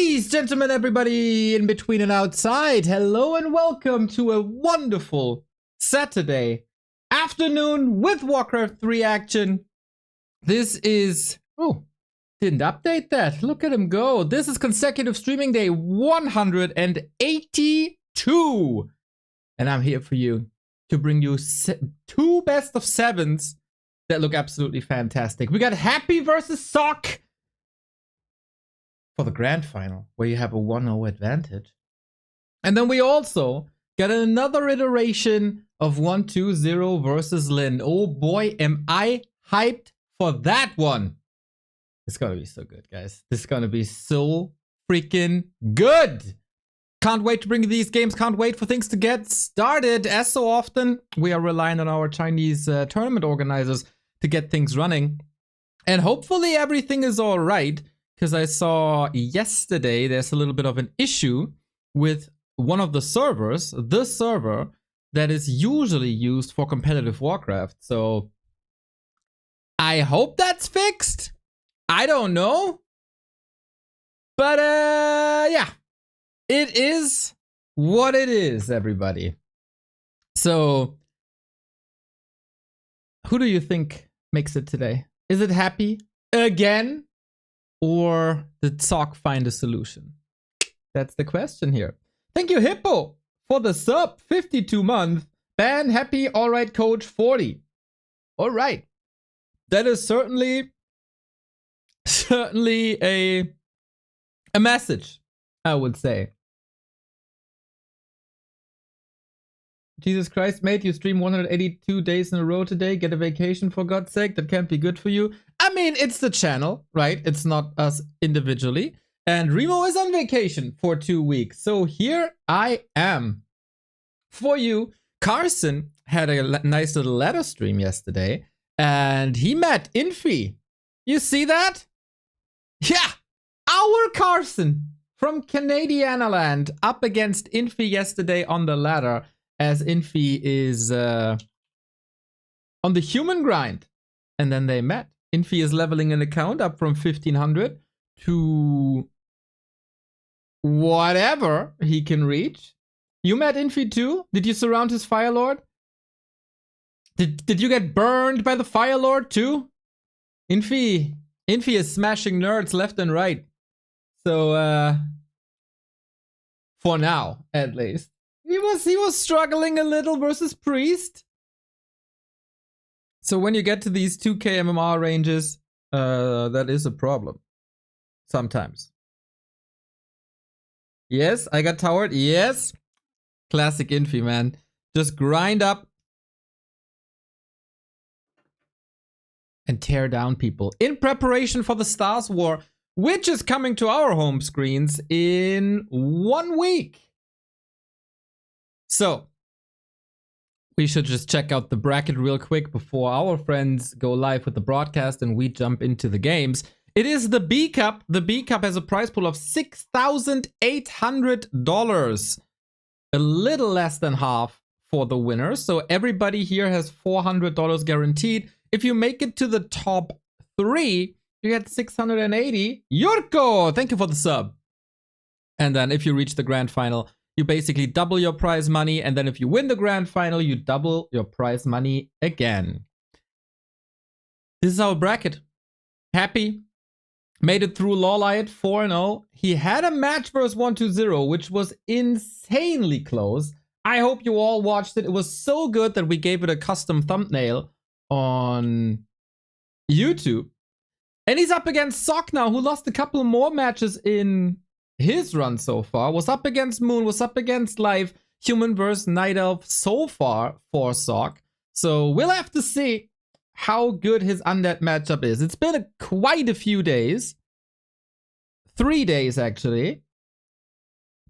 Ladies, gentlemen, everybody in between and outside, hello and welcome to a wonderful Saturday afternoon with Warcraft 3 action. This is... oh, didn't update that. Look at him go. This is consecutive streaming day 182. And I'm here for you to bring you two best of sevens that look absolutely fantastic. We got Happy versus Sock for the grand final, where you have a 1-0 advantage. And then we also got another iteration of 1-2-0 versus Lin. Oh boy, am I hyped for that one. It's gonna be so good, guys. This is gonna be so freaking good. Can't wait to bring you these games. Can't wait for things to get started. As so often, we are relying on our Chinese tournament organizers to get things running. And hopefully everything is all right. Because I saw yesterday there's a little bit of an issue with one of the servers, the server that is usually used for competitive Warcraft. So I hope that's fixed. I don't know. But yeah, it is what it is, everybody. So who do you think makes it today? Is it Happy again? Or did Sock find a solution? That's the question here. Thank you, Hippo, for the sub. 52 month. Ban Happy, alright, coach 40. Alright. That is certainly a message, I would say. Jesus Christ, mate, you stream 182 days in a row today. Get a vacation, for God's sake. That can't be good for you. I mean, it's the channel, right? It's not us individually. And Remo is on vacation for 2 weeks. So here I am for you. Carson had a nice little ladder stream yesterday. And he met Infi. You see that? Yeah! Our Carson from Canadianaland up against Infi yesterday on the ladder. As Infi is on the human grind. And then they met. Infi is leveling an account up from 1500 to whatever he can reach. You met Infi too? Did you surround his Fire Lord? Did you get burned by the Fire Lord too? Infi is smashing nerds left and right. So for now, at least. He was struggling a little versus Priest. So when you get to these 2k MMR ranges, that is a problem. Sometimes. Yes, I got towered. Yes. Classic Infi, man. Just grind up. And tear down people. In preparation for the Stars War, which is coming to our home screens in 1 week. So, we should just check out the bracket real quick before our friends go live with the broadcast and we jump into the games. It is the B Cup. The B Cup has a prize pool of $6,800. A little less than half for the winner. So everybody here has $400 guaranteed. If you make it to the top 3, you get 680. Yurko, thank you for the sub. And then if you reach the grand final, you basically double your prize money, and then if you win the grand final, you double your prize money again. This is our bracket. Happy. Made it through Lawlight 4-0. He had a match versus 1-2-0, which was insanely close. I hope you all watched it. It was so good that we gave it a custom thumbnail on YouTube. And he's up against Sock now, who lost a couple more matches in his run so far. Was up against Moon, was up against Live, Human vs. Night Elf so far for Sock. So we'll have to see how good his undead matchup is. It's been quite a few days. 3 days, actually,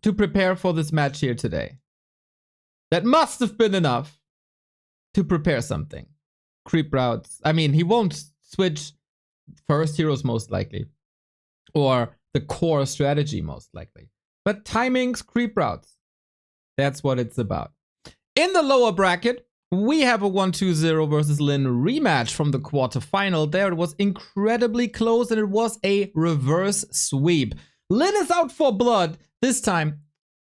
to prepare for this match here today. That must have been enough to prepare something. Creep routes. I mean, he won't switch first heroes most likely. Or the core strategy most likely. But timings, creep routes. That's what it's about. In the lower bracket, we have a 1-2-0 versus Lin rematch from the quarterfinal. There it was incredibly close and it was a reverse sweep. Lin is out for blood. This time,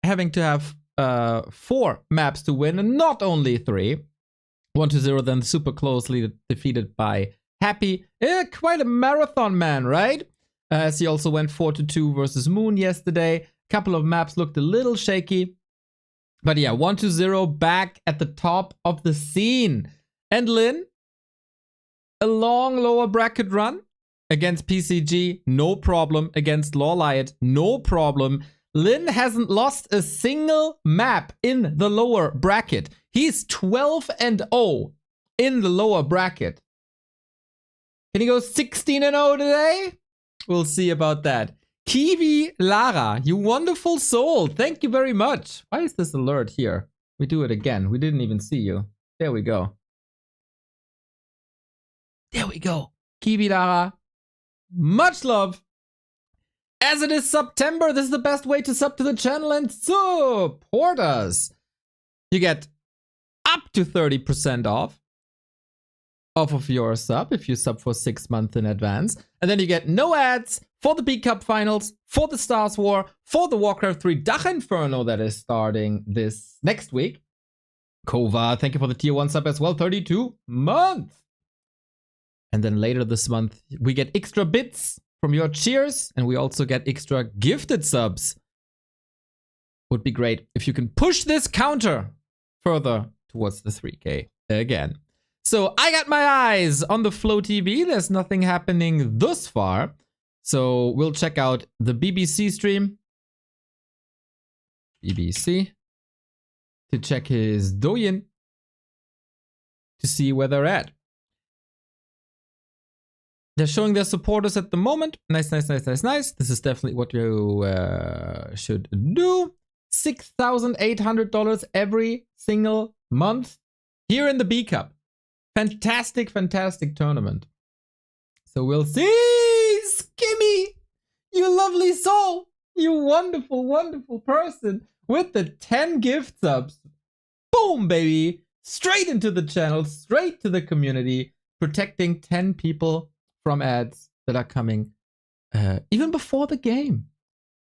having to have 4 maps to win, and not only 3. 1-0, then super closely defeated by Happy. Quite a marathon man, right? As he also went 4-2 versus Moon yesterday. Couple of maps looked a little shaky. But yeah, 1-0 back at the top of the scene. And Lin, a long lower bracket run against PCG, no problem. Against Lawliot, no problem. Lin hasn't lost a single map in the lower bracket. He's 12-0 in the lower bracket. Can he go 16-0 today? We'll see about that. Kiwi Lara, you wonderful soul. Thank you very much. Why is this alert here? We do it again. We didn't even see you. There we go. There we go. Kiwi Lara, much love. As it is September, this is the best way to sub to the channel and support us. You get up to 30% off of your sub if you sub for 6 months in advance. And then you get no ads for the B Cup Finals, for the Stars War, for the Warcraft 3 Dach Inferno that is starting this next week. Kova, thank you for the tier 1 sub as well, 32 months. And then later this month, we get extra bits from your cheers, and we also get extra gifted subs. Would be great if you can push this counter further towards the 3K again. So I got my eyes on the Flow TV. There's nothing happening thus far. So we'll check out the BBC stream. BBC. To check his Douyin. To see where they're at. They're showing their supporters at the moment. Nice, nice, nice, nice, nice. This is definitely what you should do. $6,800 every single month here in the B Cup. Fantastic, fantastic tournament. So we'll see. Skimmy, you lovely soul. You wonderful, wonderful person. With the 10 gift subs. Boom, baby. Straight into the channel, straight to the community. Protecting 10 people from ads that are coming even before the game.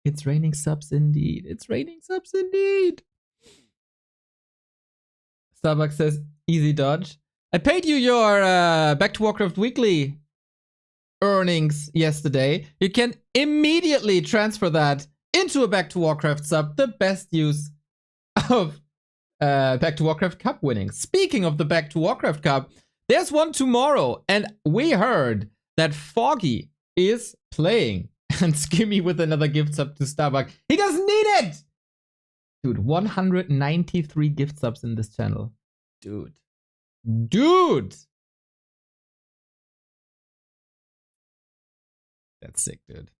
It's raining subs indeed. It's raining subs indeed. Starbucks says, easy dodge. I paid you your Back to Warcraft weekly earnings yesterday. You can immediately transfer that into a Back to Warcraft sub. The best use of Back to Warcraft Cup winnings. Speaking of the Back to Warcraft Cup, there's one tomorrow, and we heard that Foggy is playing. And Skimmy with another gift sub to Starbucks. He doesn't need it! Dude, 193 gift subs in this channel. Dude. That's sick, dude.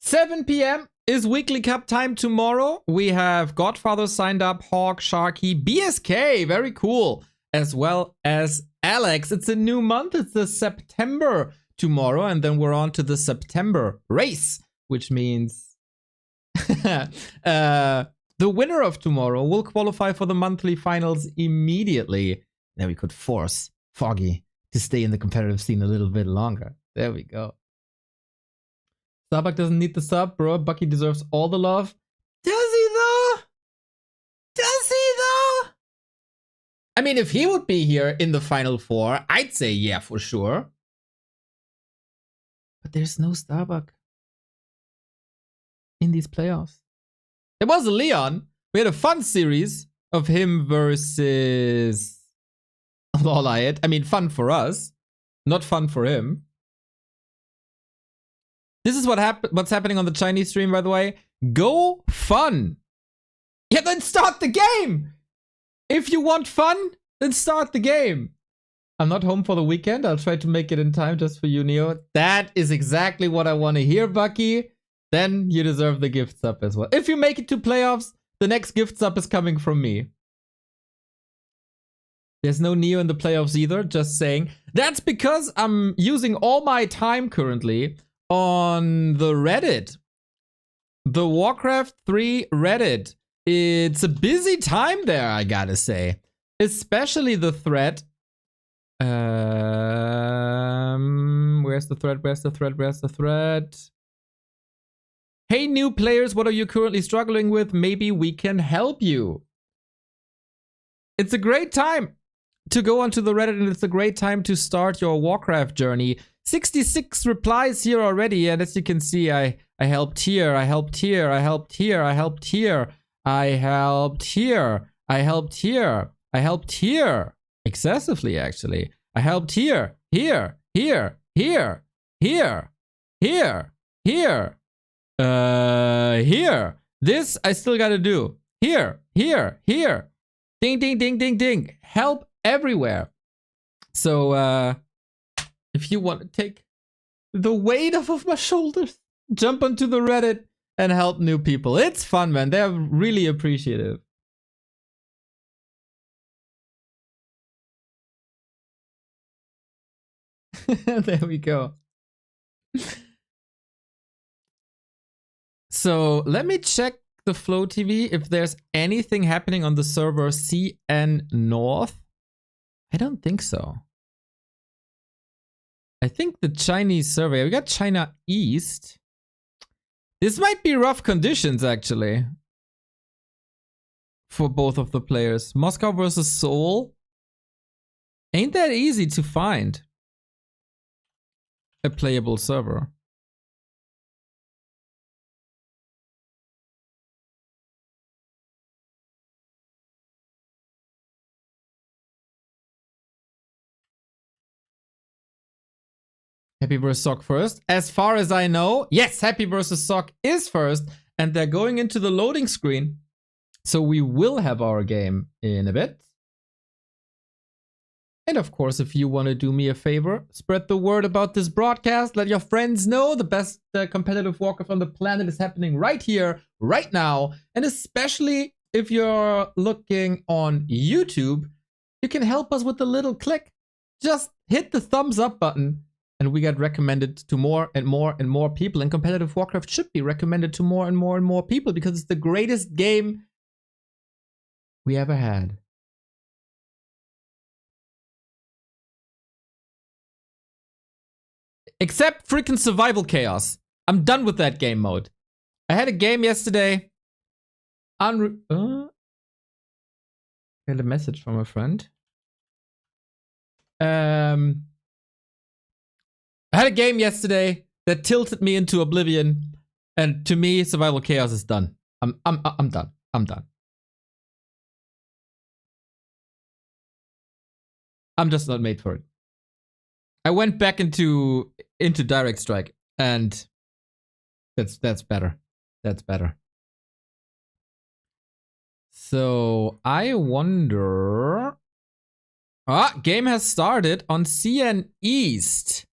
7 p.m. is weekly cup time tomorrow. We have Godfather signed up, Hawk, Sharky, BSK, very cool. As well as Alex. It's a new month. It's the September tomorrow, and then we're on to the September race, which means the winner of tomorrow will qualify for the monthly finals immediately. Then we could force Foggy to stay in the competitive scene a little bit longer. There we go. Starbuck doesn't need the sub, bro. Bucky deserves all the love. Does he though? Does he though? I mean, if he would be here in the Final Four, I'd say yeah, for sure. But there's no Starbuck in these playoffs. There was a Leon. We had a fun series of him versus Lawliot. I mean, fun for us, not fun for him. This is what's happening on the Chinese stream, by the way. Go fun. Yeah, then start the game. If you want fun, then start the game. I'm not home for the weekend. I'll try to make it in time just for you, Neo. That is exactly what I want to hear, Bucky. Then you deserve the gift sub as well. If you make it to playoffs, the next gift sub is coming from me. There's no Neo in the playoffs either, just saying. That's because I'm using all my time currently on the Reddit. The Warcraft 3 Reddit. It's a busy time there, I gotta say. Especially the thread. Where's the thread? Hey, new players, what are you currently struggling with? Maybe we can help you. It's a great time to go onto the Reddit, and it's a great time to start your Warcraft journey. 66 replies here already, and as you can see, I helped here, I helped here, I helped here, I helped here, I helped here, I helped here, I helped here. Excessively, actually. I helped here, here, here, here, here, here, here, here. This I still gotta do. Here, here, here. Ding, ding, ding, ding, ding. Help everywhere. So, if you want to take the weight off of my shoulders, jump onto the Reddit and help new people. It's fun, man. They're really appreciative. There we go. So let me check the Flow TV if there's anything happening on the server CN North. I don't think so. I think the Chinese server, we got China East. This might be rough conditions actually for both of the players. Moscow versus Seoul. Ain't that easy to find a playable server. Happy vs. Sock first. As far as I know, yes, Happy vs. Sock is first, and they're going into the loading screen. So we will have our game in a bit. And of course, if you want to do me a favor, spread the word about this broadcast. Let your friends know the best competitive Warcraft on the planet is happening right here, right now. And especially if you're looking on YouTube, you can help us with a little click. Just hit the thumbs up button and we get recommended to more and more and more people. And competitive Warcraft should be recommended to more and more and more people because it's the greatest game we ever had. Except freaking survival chaos. I'm done with that game mode. I had a game yesterday. I had a message from a friend. I had a game yesterday that tilted me into oblivion, and to me, survival chaos is done. I'm done. I'm done. I'm just not made for it. I went back into direct strike, and that's better. That's better. So I wonder. Ah, game has started on CN East.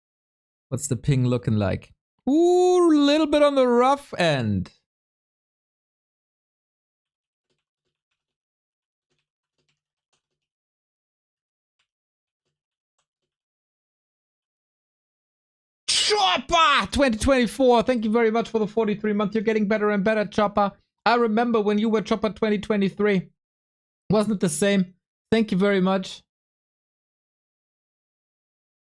What's the ping looking like? Ooh, a little bit on the rough end. Chopper 2024. Thank you very much for the 43 months. You're getting better and better, Chopper. I remember when you were Chopper 2023. Wasn't it the same? Thank you very much.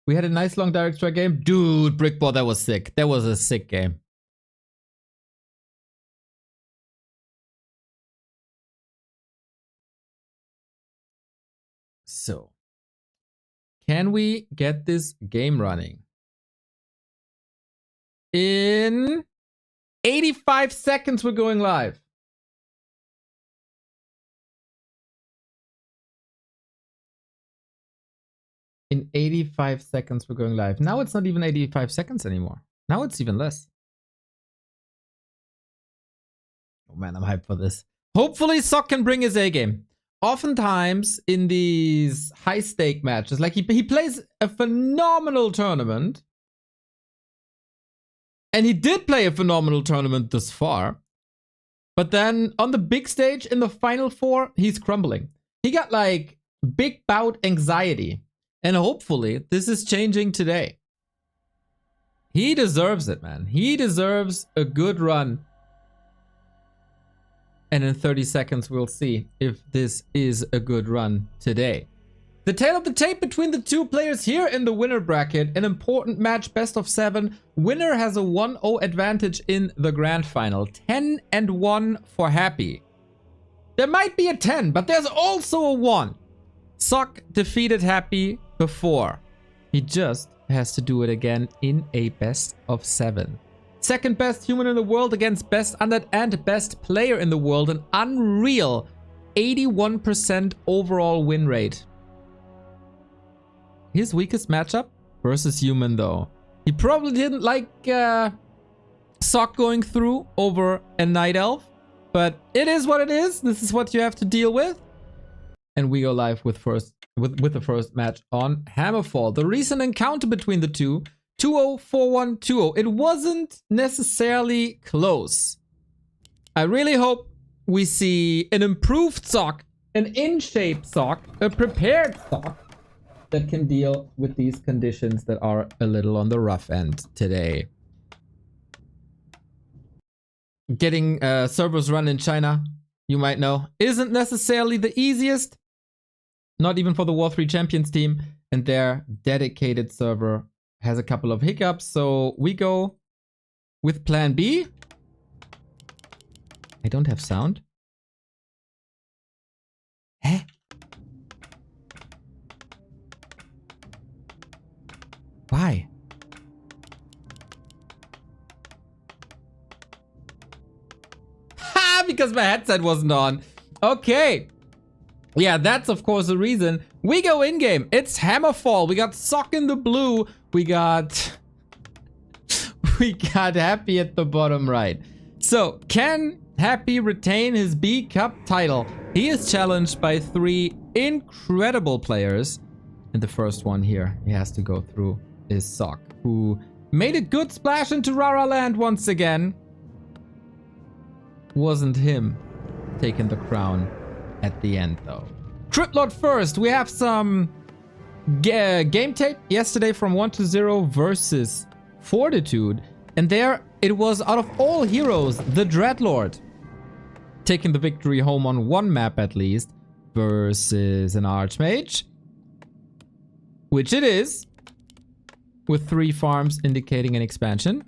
We had a nice long direct strike game. Dude, Brickball, that was sick. That was a sick game. So, can we get this game running? In 85 seconds, we're going live. In 85 seconds, we're going live. Now it's not even 85 seconds anymore. Now it's even less. Oh man, I'm hyped for this. Hopefully Sock can bring his A game. Oftentimes in these high stake matches, like he plays a phenomenal tournament. And he did play a phenomenal tournament thus far. But then on the big stage in the final four, he's crumbling. He got like big bout anxiety. And hopefully this is changing today. He deserves it, man. He deserves a good run. And in 30 seconds, we'll see if this is a good run today. The tale of the tape between the two players here in the winner bracket. An important match, best of 7. Winner has a 1-0 advantage in the grand final. 10-1 for Happy. There might be a 10, but there's also a 1. Sock defeated Happy before. He just has to do it again in a best of 7. Second best human in the world against best undead and best player in the world. An unreal 81% overall win rate. His weakest matchup versus human though. He probably didn't like Sock going through over a night elf, but it is what it is. This is what you have to deal with. And we go live with the first match on Hammerfall. The recent encounter between the two, 2-0, 4-1, 2-0. It wasn't necessarily close. I really hope we see an improved Sock, an in-shape Sock, a prepared Sock that can deal with these conditions that are a little on the rough end today. Getting servers run in China, you might know, isn't necessarily the easiest. Not even for the War 3 Champions team. And their dedicated server has a couple of hiccups. So we go with plan B. I don't have sound. Eh? Why? Ha! Because my headset wasn't on. Okay. Yeah, that's of course the reason. We go in-game. It's Hammerfall. We got Sock in the blue. We got Happy at the bottom right. So, can Happy retain his B Cup title? He is challenged by 3 incredible players. And the first one here he has to go through is Sock, who made a good splash into Rara Land once again. Wasn't him taking the crown at the end though. Cryptlord first. We have some game tape yesterday from 1-0 versus Fortitude. And there it was, out of all heroes, the Dreadlord taking the victory home on one map at least versus an Archmage. Which it is, with 3 farms indicating an expansion.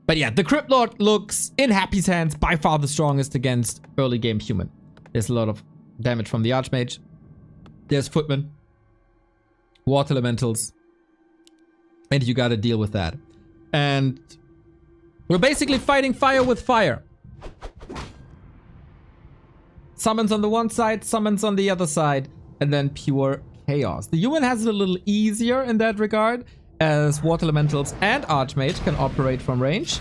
But yeah, the Cryptlord looks, in Happy's hands, by far the strongest against early game human. There's a lot of damage from the Archmage. There's Footmen, Water Elementals, and you gotta deal with that. And we're basically fighting fire with fire. Summons on the one side, summons on the other side, and then pure chaos. The human has it a little easier in that regard, as Water Elementals and Archmage can operate from range.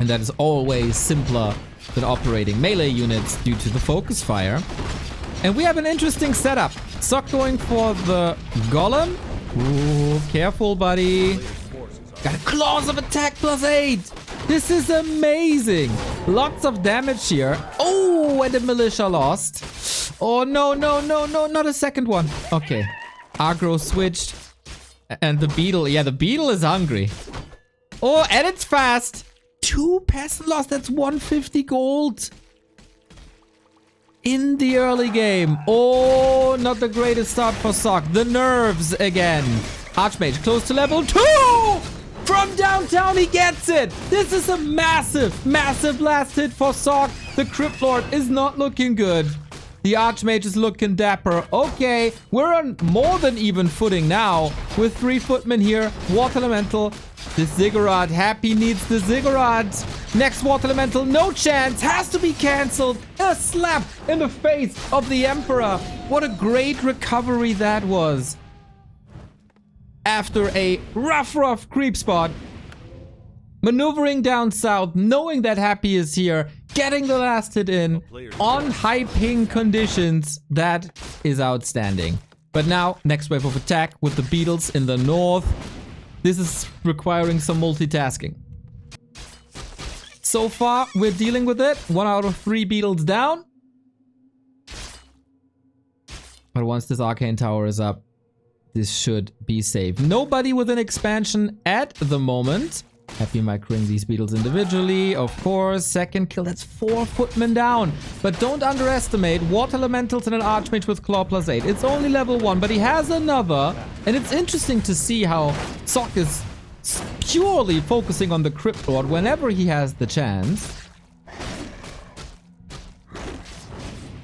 And that is always simpler than operating melee units due to the focus fire. And we have an interesting setup. Sock going for the Golem. Ooh, careful, buddy. Got a Claws of Attack +8. This is amazing. Lots of damage here. Oh, and the Militia lost. Oh, no, no, no, no, not a second one. Okay. Aggro switched. And the Beetle. Yeah, the Beetle is hungry. Oh, and it's fast. 2 Peasant lost. That's 150 gold. In the early game. Oh, not the greatest start for Sock. The nerves again. Archmage close to level 2. From downtown, he gets it. This is a massive, massive last hit for Sock. The Cryptlord is not looking good. The Archmage is looking dapper. Okay, we're on more than even footing now with 3 Footmen here. Water Elemental. The Ziggurat. Happy needs the Ziggurat. Next Water Elemental. No chance. Has to be cancelled. A slap in the face of the Emperor. What a great recovery that was. After a rough creep spot. Maneuvering down south, knowing that Happy is here, getting the last hit in on high ping conditions. That is outstanding. But now, next wave of attack with the Beetles in the north. This is requiring some multitasking. So far, we're dealing with it. 1 out of 3 Beetles down. But once this Arcane Tower is up, this should be safe. Nobody with an expansion at the moment. Happy microing these beetles individually, of course. Second kill, that's 4 footmen down. But don't underestimate water elementals and an archmage with claw +8. It's only level 1, but he has another. And it's interesting to see how Sock is purely focusing on the Crypt Lord whenever he has the chance.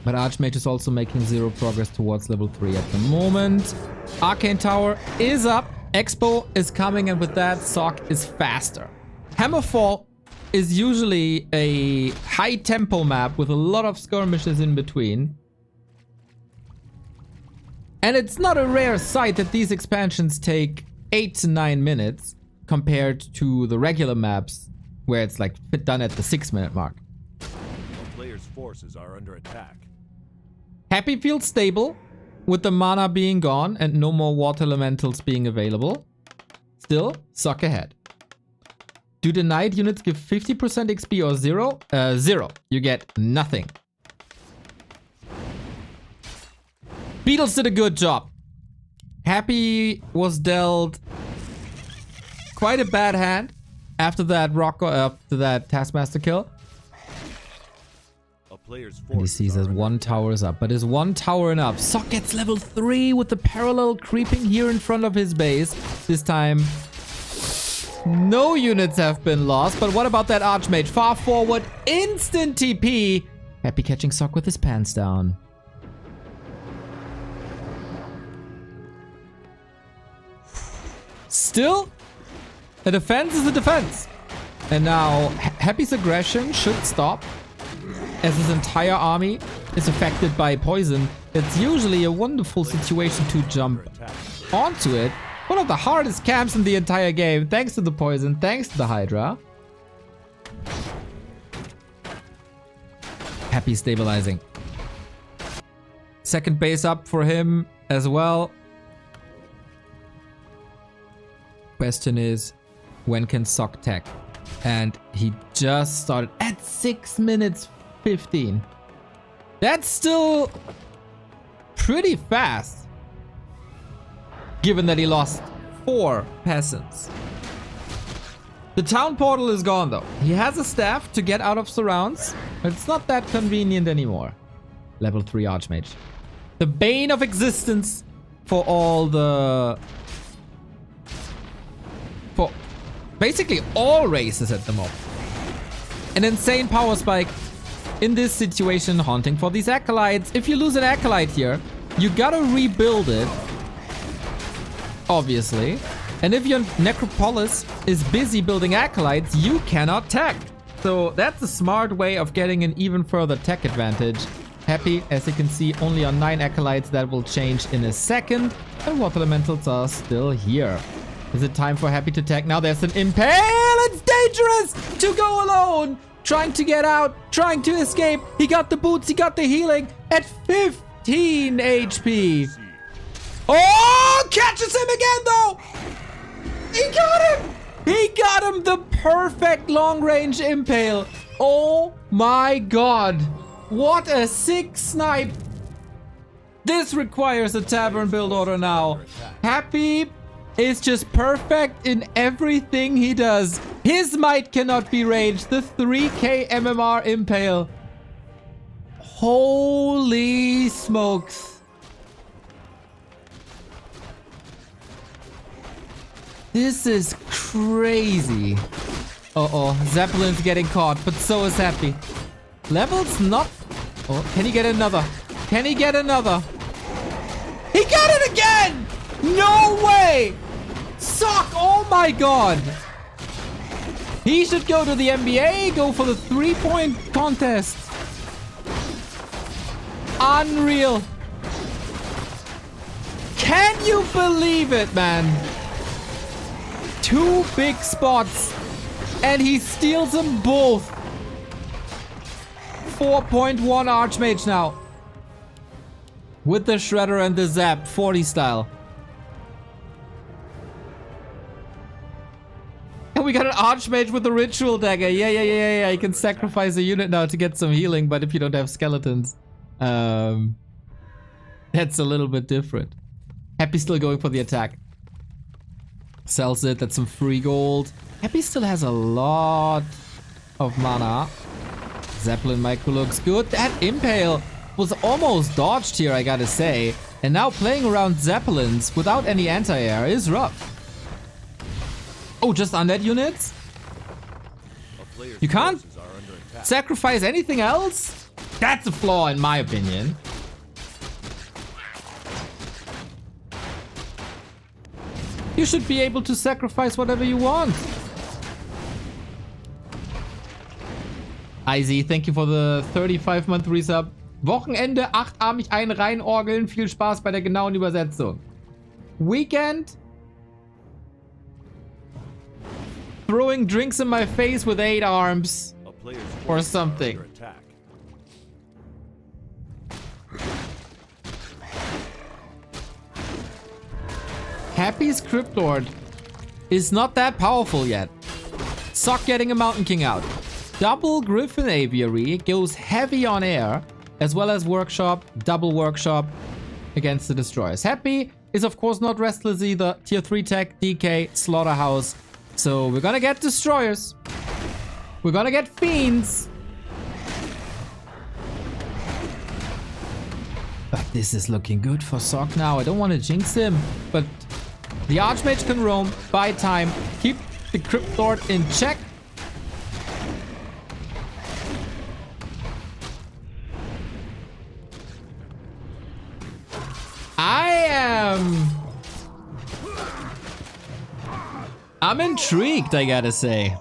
But Archmage is also making 0 progress towards level 3 at the moment. Arcane Tower is up. Expo is coming, and with that, Sock is faster. Hammerfall is usually a high tempo map with a lot of skirmishes in between. And it's not a rare sight that these expansions take 8 to 9 minutes compared to the regular maps where it's like done at the 6-minute mark. The player's forces are under attack. Happy feels stable with the mana being gone and no more water elementals being available. Still, Sock ahead. Do denied units give 50% XP or 0? 0. You get nothing. Beetles did a good job. Happy was dealt quite a bad hand after that Taskmaster kill. And he sees his 1 tower is up, but is 1 tower enough? Sock gets level 3 with the parallel creeping here in front of his base. This time, no units have been lost, but what about that Archmage? Far forward, instant TP. Happy catching Sock with his pants down. Still, a defense is a defense. And now, Happy's aggression should stop. As his entire army is affected by poison, it's usually a wonderful situation to jump onto it. One of the hardest camps in the entire game, thanks to the poison, thanks to the Hydra. Happy stabilizing. Second base up for him as well. Question is, when can Sock tech? And he just started at 6 minutes 15. That's still pretty fast, given that he lost 4 peasants. The town portal is gone though. He has a staff to get out of surrounds, but it's not that convenient anymore. Level 3 Archmage. The bane of existence for all the... for basically all races at the moment. An insane power spike. In this situation, haunting for these acolytes. If you lose an acolyte here, you gotta rebuild it. Obviously. And if your necropolis is busy building acolytes, you cannot tech. So that's a smart way of getting an even further tech advantage. Happy, as you can see, only on 9 acolytes. That will change in a second. And water elementals are still here. Is it time for Happy to tech? Now there's an impale. It's dangerous to go alone. Trying to get out, trying to escape. He got the boots, he got the healing at 15 HP. Oh, catches him again though. He got him. He got him the perfect long range impale. Oh my god. What a sick snipe. This requires a tavern build order now. Happy is just perfect in everything he does. His might cannot be ranged. The 3k MMR impale. Holy smokes. This is crazy. Uh-oh, Zeppelin's getting caught, but so is Happy. Level's not... Oh, can he get another? Can he get another? He got it again! No way! Sock, oh my god! He should go to the NBA, go for the 3-point contest. Unreal. Can you believe it, man? 2 big spots, and he steals them both. 4.1 Archmage now. With the Shredder and the Zap, 40 style. And we got an Archmage with a Ritual Dagger. Yeah. You can sacrifice a unit now to get some healing, but if you don't have skeletons, that's a little bit different. Happy still going for the attack. Sells it, that's some free gold. Happy still has a lot of mana. Zeppelin micro looks good. That Impale was almost dodged here, I gotta say. And now playing around Zeppelins without any anti-air is rough. Oh, just undead units? You can't sacrifice anything else? That's a flaw in my opinion. You should be able to sacrifice whatever you want. Izzy, thank you for the 35-month resub. Wochenende, 8-armig ein reinorgeln. Viel Spaß bei der genauen Übersetzung. Weekend. Throwing drinks in my face with 8 arms. Or something. Happy's Crypt Lord is not that powerful yet. Sock getting a Mountain King out. Double Griffin Aviary goes heavy on air, as well as Workshop, double Workshop against the Destroyers. Happy is of course not Restless either. Tier 3 tech, DK, Slaughterhouse. So we're gonna get Destroyers. We're gonna get Fiends. But this is looking good for Sock now. I don't want to jinx him, but the Archmage can roam, buy time, keep the Crypt Lord in check. I'm intrigued, I gotta say.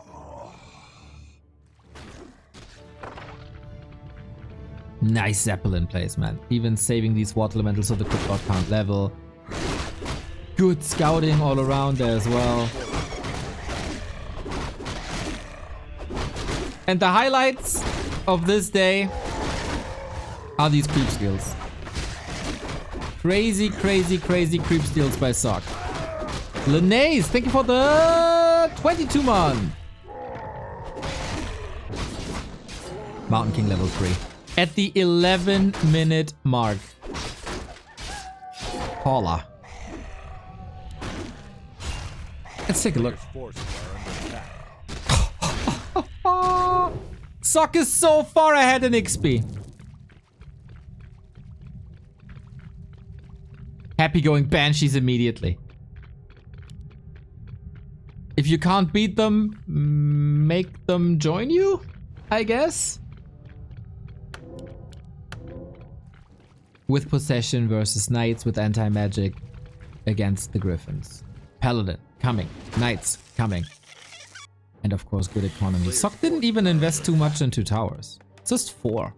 Nice Zeppelin placement. Even saving these water elementals so the Crypt Lord can't level. Good scouting all around there as well. And the highlights of this day are these creep steals. Crazy, crazy, crazy creep steals by Sock. Linnaeus, thank you for the 22-month. Mountain King level 3. At the 11-minute mark. Paula. Let's take a look. Sock is so far ahead in XP. Happy going Banshees immediately. If you can't beat them, make them join you, I guess. With Possession versus Knights with anti-magic against the Griffins. Paladin coming, Knights coming. And of course good economy. Sock didn't even invest too much into towers. Just 4.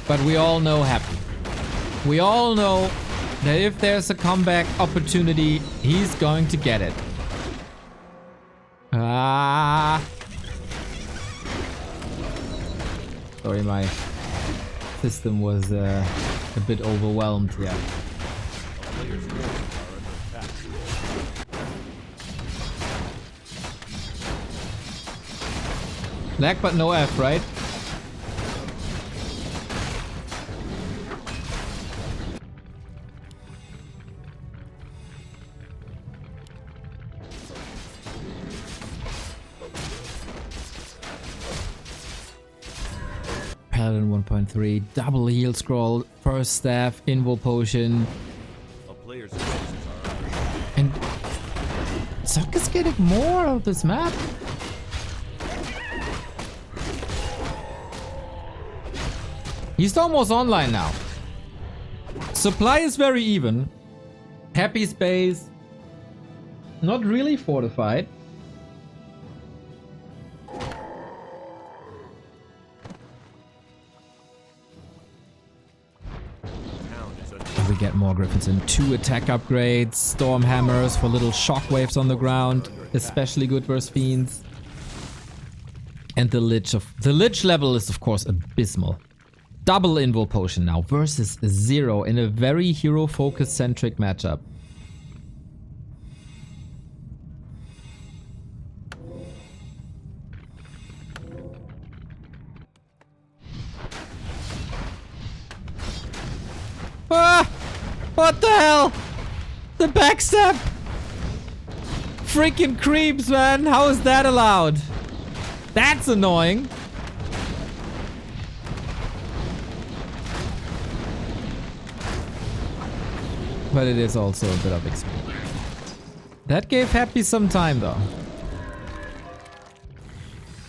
But we all know Happy. We all know that if there's a comeback opportunity, he's going to get it. Sorry, my system was a bit overwhelmed here. Lag but no F, right? Paladin 1.3, double heal scroll, first staff, invo potion. And Sock is getting more of this map. He's almost online now. Supply is very even. Happy space. Not really fortified. We get more Griffins in. 2 attack upgrades, storm hammers for little shockwaves on the ground, especially good versus fiends. And the lich level is of course abysmal. Double invo potion now versus 0 in a very hero focus centric matchup. What the hell? The backstep! Freaking creeps, man. How is that allowed? That's annoying. But it is also a bit of experience. That gave Happy some time though.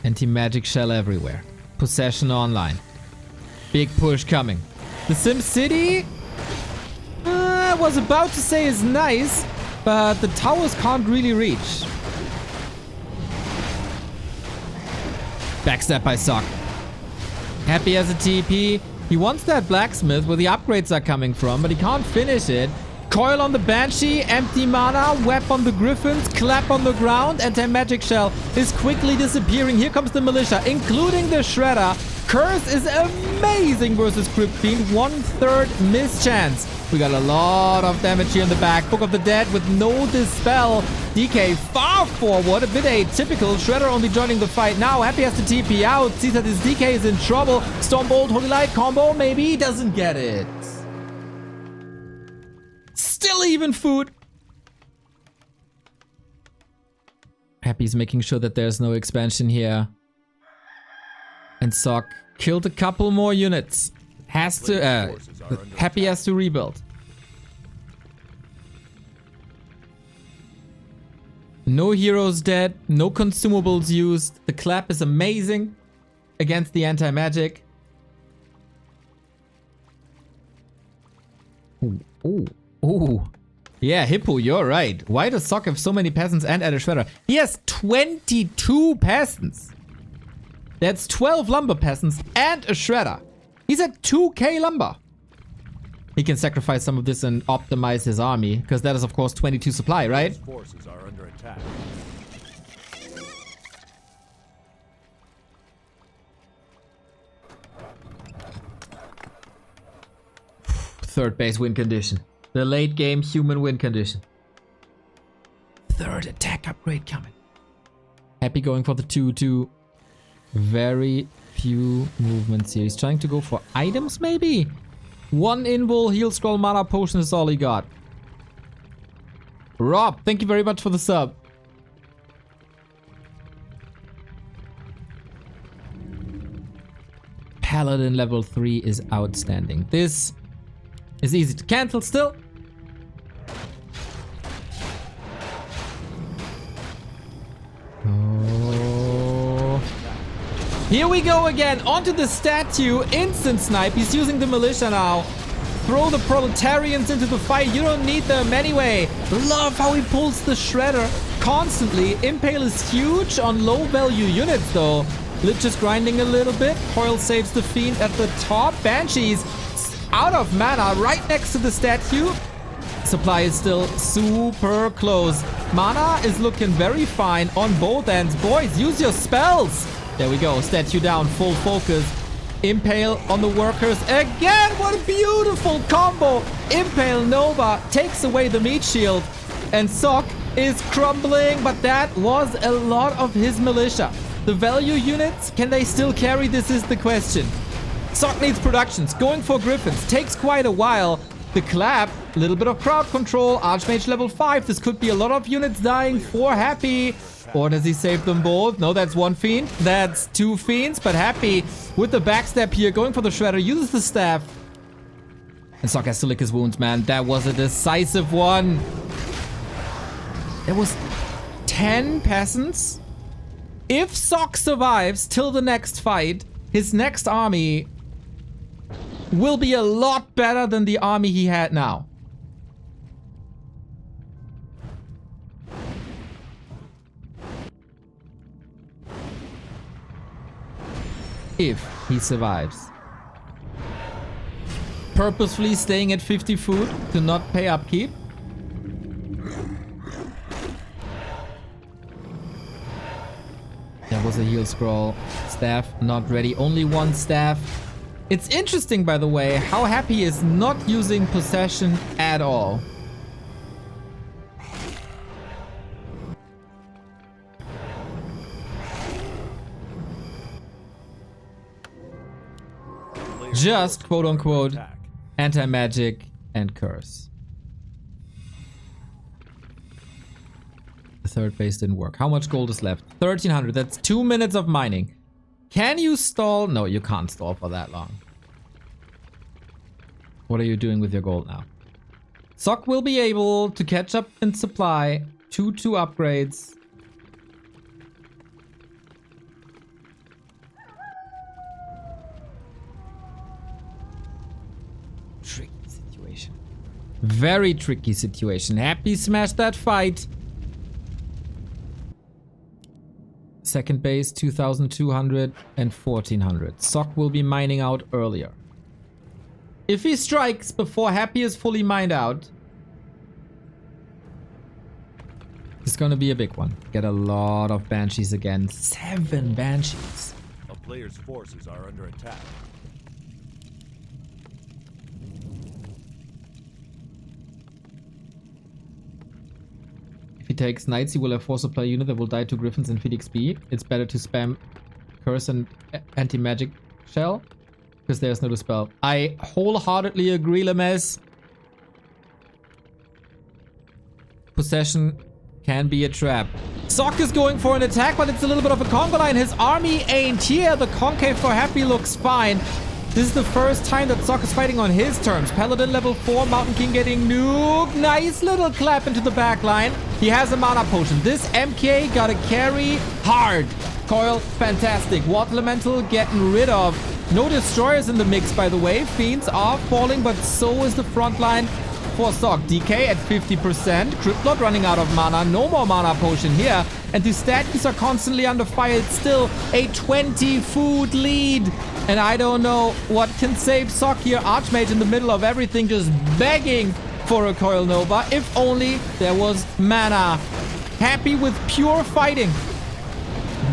Anti-magic shell everywhere. Possession online. Big push coming. The Sim City, I was about to say is nice, but the towers can't really reach. Backstep by Sock. Happy as a TP. He wants that blacksmith where the upgrades are coming from, but he can't finish it. Coil on the Banshee, empty mana, web on the Griffins, clap on the ground, anti-magic shell is quickly disappearing. Here comes the militia, including the Shredder. Curse is amazing versus Crypt Fiend, 1/3 miss chance. We got a lot of damage here in the back. Book of the Dead with no dispel. DK far forward, a bit atypical. Shredder only joining the fight now. Happy has to TP out, sees that his DK is in trouble. Stormbolt, Holy Light combo, maybe he doesn't get it. Still even food. Happy's making sure that there's no expansion here. And Sock killed a couple more units. Has to, Happy has to rebuild. No heroes dead, no consumables used. The clap is amazing against the anti-magic. Ooh, ooh. Ooh. Yeah, Hippo, you're right. Why does Sock have so many peasants and add a shredder? He has 22 peasants. That's 12 lumber peasants and a shredder. He's at 2k lumber. He can sacrifice some of this and optimize his army, because that is of course 22 supply, right? Forces are under attack. Third base win condition. The late game human win condition. Third attack upgrade coming. Happy going for the 2/2. Very few movements here. He's trying to go for items maybe? One invul, heal scroll, mana potion is all he got. Rob, thank you very much for the sub. Paladin level 3 is outstanding. This is easy to cancel still. Oh. Here we go again. Onto the statue. Instant snipe. He's using the militia now. Throw the proletarians into the fight. You don't need them anyway. Love how he pulls the shredder constantly. Impale is huge on low value units though. Lich is grinding a little bit. Coil saves the fiend at the top. Banshees out of mana right next to the statue. Supply is still super close. Mana is looking very fine on both ends. Boys, use your spells. There we go. Statue down. Full focus. Impale on the workers. Again, what a beautiful combo. Impale Nova takes away the meat shield. And Sock is crumbling. But that was a lot of his militia. The value units, can they still carry? This is the question. Sock needs productions. Going for Griffins takes quite a while. The clap, a little bit of crowd control. Archmage level 5. This could be a lot of units dying for Happy. Or does he save them both? No, that's one fiend. That's two fiends. But Happy with the backstep here. Going for the shredder. Uses the staff. And Sock has to lick his wounds, man. That was a decisive one. There was 10 peasants. If Sock survives till the next fight, his next army will be a lot better than the army he had now. If he survives. Purposefully staying at 50 food to not pay upkeep. That was a heal scroll. Staff not ready. Only one staff. It's interesting, by the way, how Happy is not using possession at all. Just, quote unquote, anti-magic and curse. Third base didn't work. How much gold is left? 1300. That's 2 minutes of mining. Can you stall? No, you can't stall for that long. What are you doing with your gold now? Sock will be able to catch up in supply. 2 upgrades. Tricky situation. Very tricky situation. Happy smashed that fight. Second base 2200 and 1400. Sock will be mining out earlier. If he strikes before Happy is fully mined out, it's gonna be a big one. Get a lot of Banshees again. 7 Banshees. A player's forces are under attack. If he takes Knights, he will have 4 supply unit that will die to Griffins and feed XP. It's better to spam Curse and Anti-Magic Shell, because there's no Dispel. I wholeheartedly agree, Lemez. Possession can be a trap. Sock is going for an attack, but it's a little bit of a conga line. His army ain't here. The concave for Happy looks fine. This is the first time that Sock is fighting on his terms. Paladin level 4, Mountain King getting nuked. Nice little clap into the back line. He has a mana potion. This MK gotta carry hard. Coil, fantastic. Water Elemental getting rid of. No destroyers in the mix, by the way. Fiends are falling, but so is the front line for Sock. DK at 50%. Cryptlord running out of mana. No more mana potion here. And the statues are constantly under fire. It's still a 20 food lead. And I don't know what can save Sock here. Archmage in the middle of everything, just begging for a Coil Nova. If only there was mana. Happy with pure fighting.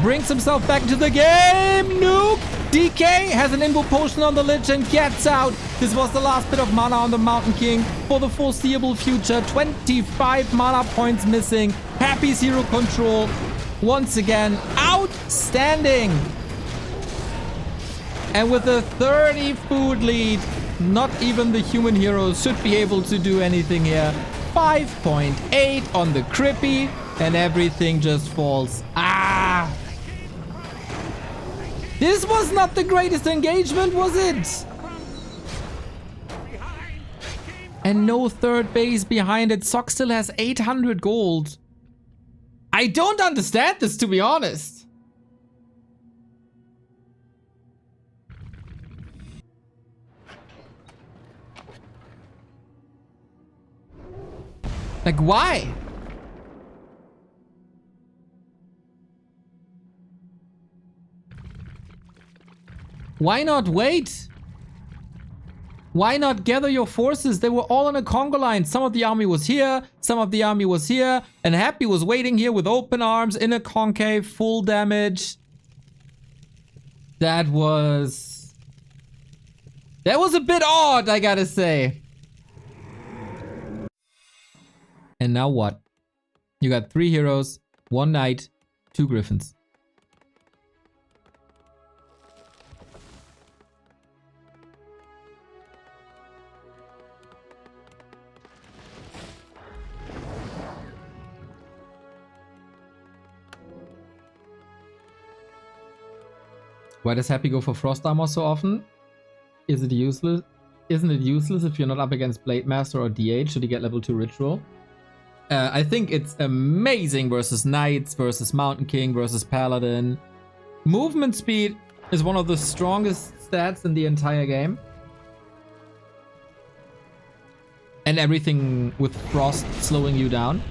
Brings himself back into the game. Nuke. DK has an Invo Potion on the Lich and gets out. This was the last bit of mana on the Mountain King for the foreseeable future. 25 mana points missing. Happy's hero control once again outstanding. And with a 30 food lead, not even the human heroes should be able to do anything here. 5.8 on the Crippy, and everything just falls. Ah! This was not the greatest engagement, was it? And no third base behind it. Sock still has 800 gold. I don't understand this, to be honest. Like, why? Why not wait? Why not gather your forces? They were all on a conga line. Some of the army was here, some of the army was here, and Happy was waiting here with open arms in a concave, full damage. That was a bit odd, I gotta say. And now what? You got 3 heroes, 1 knight, 2 griffins. Why does Happy go for Frost Armor so often? Is it useless? Isn't it useless if you're not up against Blade Master or DH? Should he get level 2 Ritual? I think it's amazing versus Knights, versus Mountain King, versus Paladin. Movement speed is one of the strongest stats in the entire game. And everything with Frost slowing you down.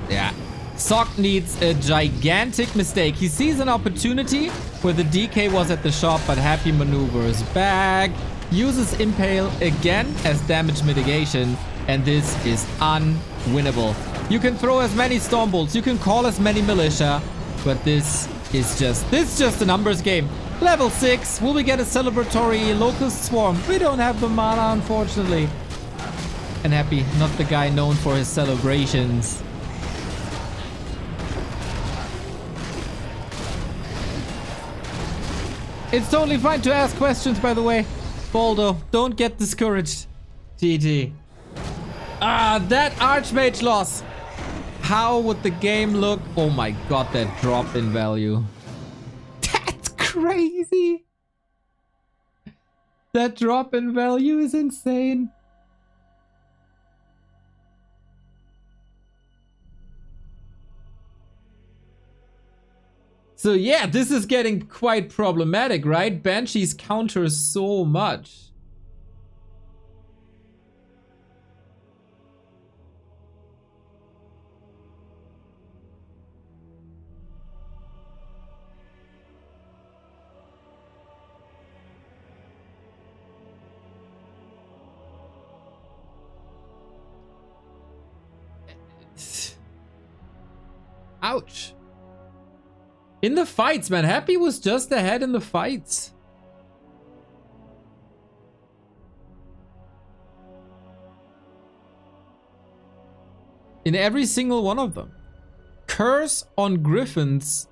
Yeah. Sock needs a gigantic mistake. He sees an opportunity where the DK was at the shop, but Happy maneuvers back. Uses Impale again as damage mitigation. And this is unwinnable. You can throw as many Storm Bolts, you can call as many Militia, but this is just a numbers game. Level 6, will we get a celebratory Locust Swarm? We don't have the mana, unfortunately. And Happy, not the guy known for his celebrations. It's totally fine to ask questions, by the way. Baldo, don't get discouraged. GG. Ah, that Archmage loss. How would the game look? Oh my god, that drop in value. That's crazy. That drop in value is insane. So yeah, this is getting quite problematic, right? Banshees counter so much. Ouch. In the fights, man. Happy was just ahead in the fights. In every single one of them. Curse on Griffins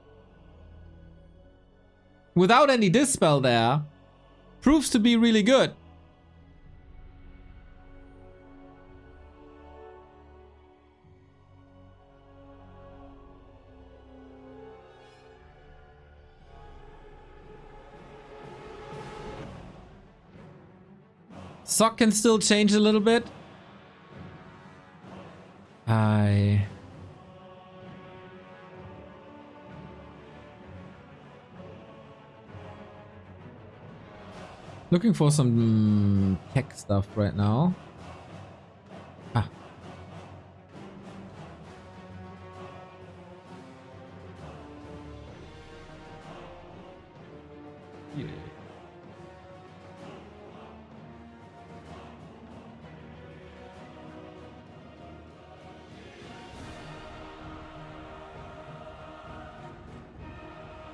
without any dispel there proves to be really good. Sock can still change a little bit. Looking for some tech stuff right now. Ah. Yeah.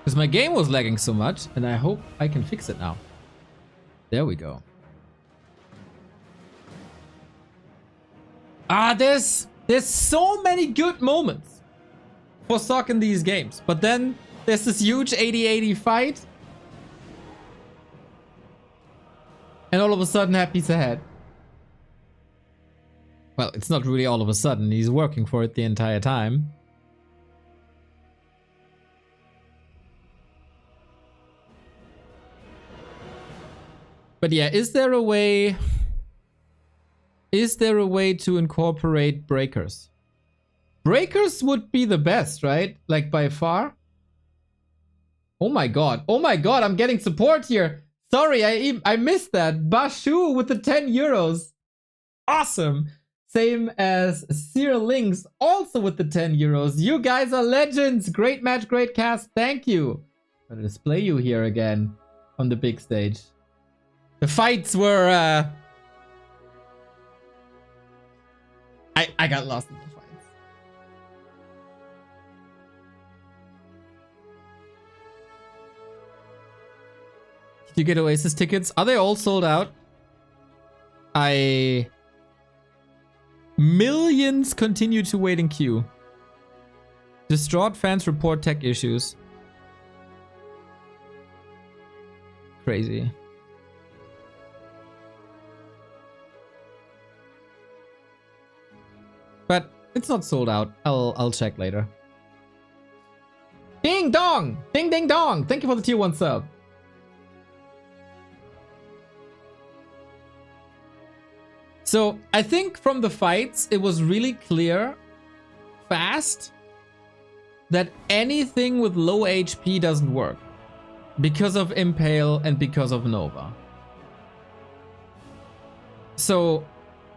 Because my game was lagging so much, and I hope I can fix it now. There we go. Ah, there's so many good moments for Sock in these games. But then there's this huge 80-80 fight. And all of a sudden, Happy's ahead. Well, it's not really all of a sudden. He's working for it the entire time. But yeah, is there a way to incorporate breakers? Breakers would be the best, right? Like by far. Oh my god. Oh my god, I'm getting support here. Sorry, I missed that. Bashu with the 10 euros. Awesome. Same as Sear Links also with the 10 euros. You guys are legends. Great match, great cast. Thank you. I'm gonna display you here again on the big stage. The fights were, I got lost in the fights. Did you get Oasis tickets? Are they all sold out? Millions continue to wait in queue. Distraught fans report tech issues. Crazy. But it's not sold out. I'll check later. Ding dong! Ding ding dong! Thank you for the tier 1 sub. So I think from the fights, it was really clear, fast, that anything with low HP doesn't work. Because of Impale and because of Nova. So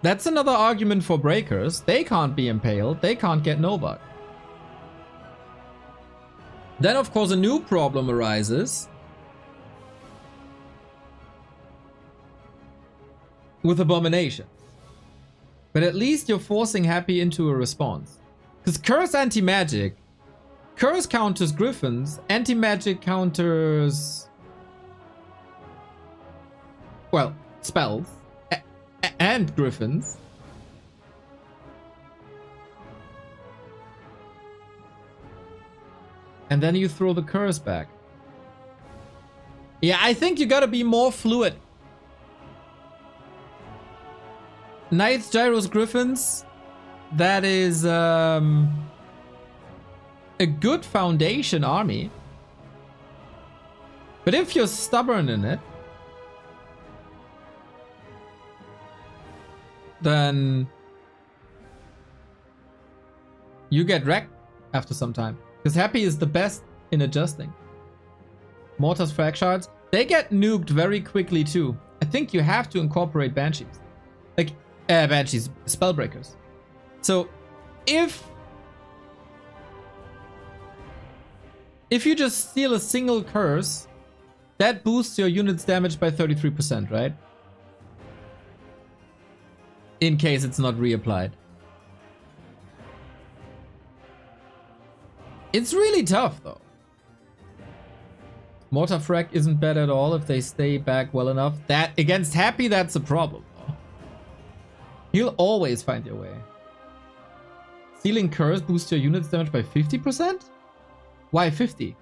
that's another argument for breakers. They can't be impaled. They can't get Nova. Then, of course, a new problem arises with abominations. But at least you're forcing Happy into a response. Because Curse anti-magic. Curse counters Griffins. Anti-magic counters... well, spells. And Griffins. And then you throw the curse back. Yeah, I think you gotta be more fluid. Knights, Gyros, Griffins. That is a good foundation army. But if you're stubborn in it, then you get wrecked after some time. Because Happy is the best in adjusting. Mortars, frag shards, they get nuked very quickly too. I think you have to incorporate Banshees. Like, Banshees, Spellbreakers. So, if you just steal a single curse, that boosts your unit's damage by 33%, right? In case it's not reapplied. It's really tough, though. Mortar frag isn't bad at all if they stay back well enough. That against Happy, that's a problem, though. He'll always find your way. Stealing curse boosts your unit's damage by 50%? Why 50?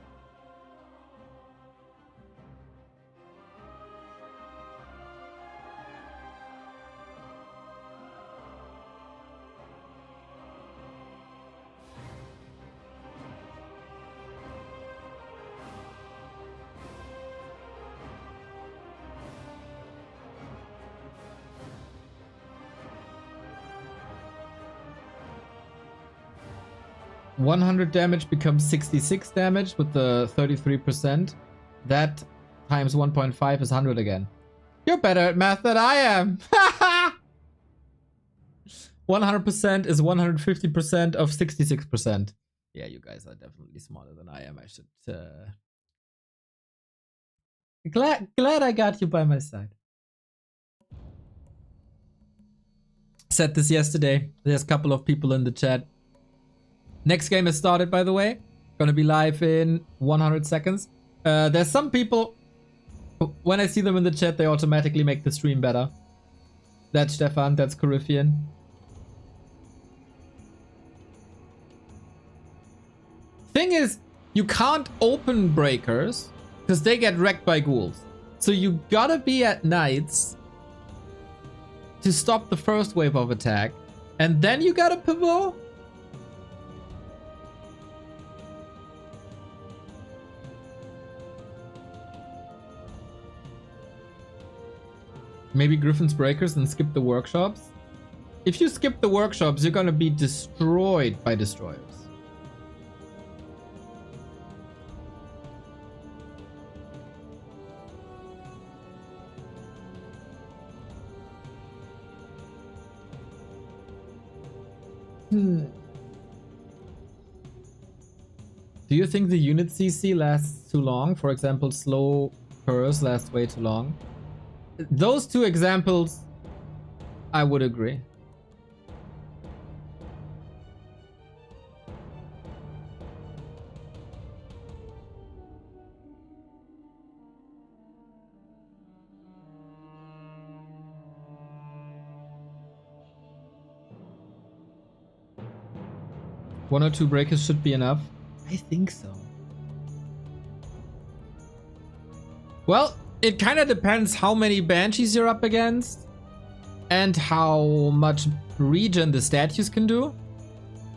$100 damage becomes 66 damage with the 33%. That times 1.5 is 100 again. You're better at math than I am. 100% is 150% of 66%. Yeah, you guys are definitely smarter than I am. I should... Glad I got you by my side. Said this yesterday. There's a couple of people in the chat. Next game has started, by the way. Gonna be live in 100 seconds. There's some people, when I see them in the chat, they automatically make the stream better. That's Stefan, that's Coryphean. Thing is, you can't open breakers, because they get wrecked by ghouls. So you gotta be at knights to stop the first wave of attack. And then you gotta pivot. Maybe Griffin's Breakers and skip the workshops. If you skip the workshops, you're gonna be destroyed by destroyers. Do you think the unit CC lasts too long? For example, slow curse lasts way too long. Those two examples, I would agree. One or two breakers should be enough. I think so. Well, it kind of depends how many Banshees you're up against and how much regen the statues can do.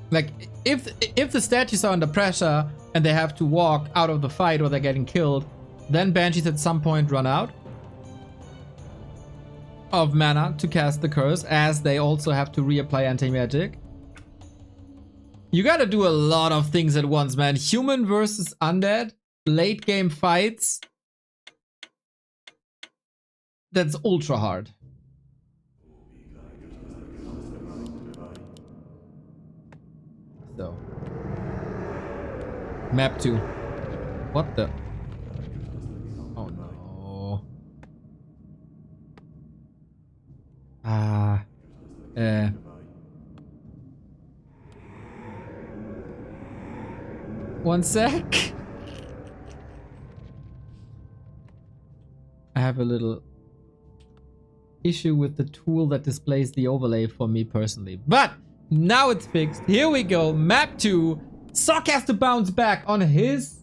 Like, if the statues are under pressure and they have to walk out of the fight or they're getting killed, then Banshees at some point run out of mana to cast the curse, as they also have to reapply anti-magic. You gotta do a lot of things at once, man. Human versus undead, late game fights. That's ultra hard. So. Map 2. What the? Oh no. One sec. I have a little issue with the tool that displays the overlay for me personally. But now it's fixed. Here we go. Map 2. Sock has to bounce back on his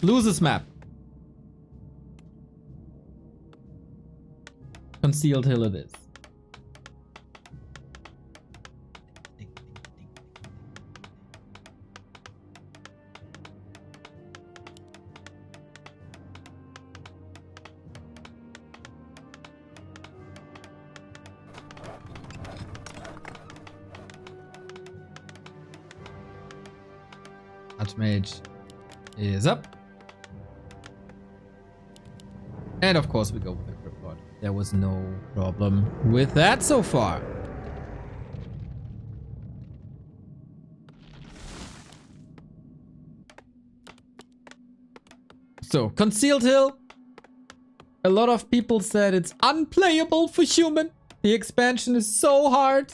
losers map. Concealed Hill it is. Archmage is up. And of course we go with the Crypt Lord. There was no problem with that so far. So, Concealed Hill. A lot of people said it's unplayable for human. The expansion is so hard.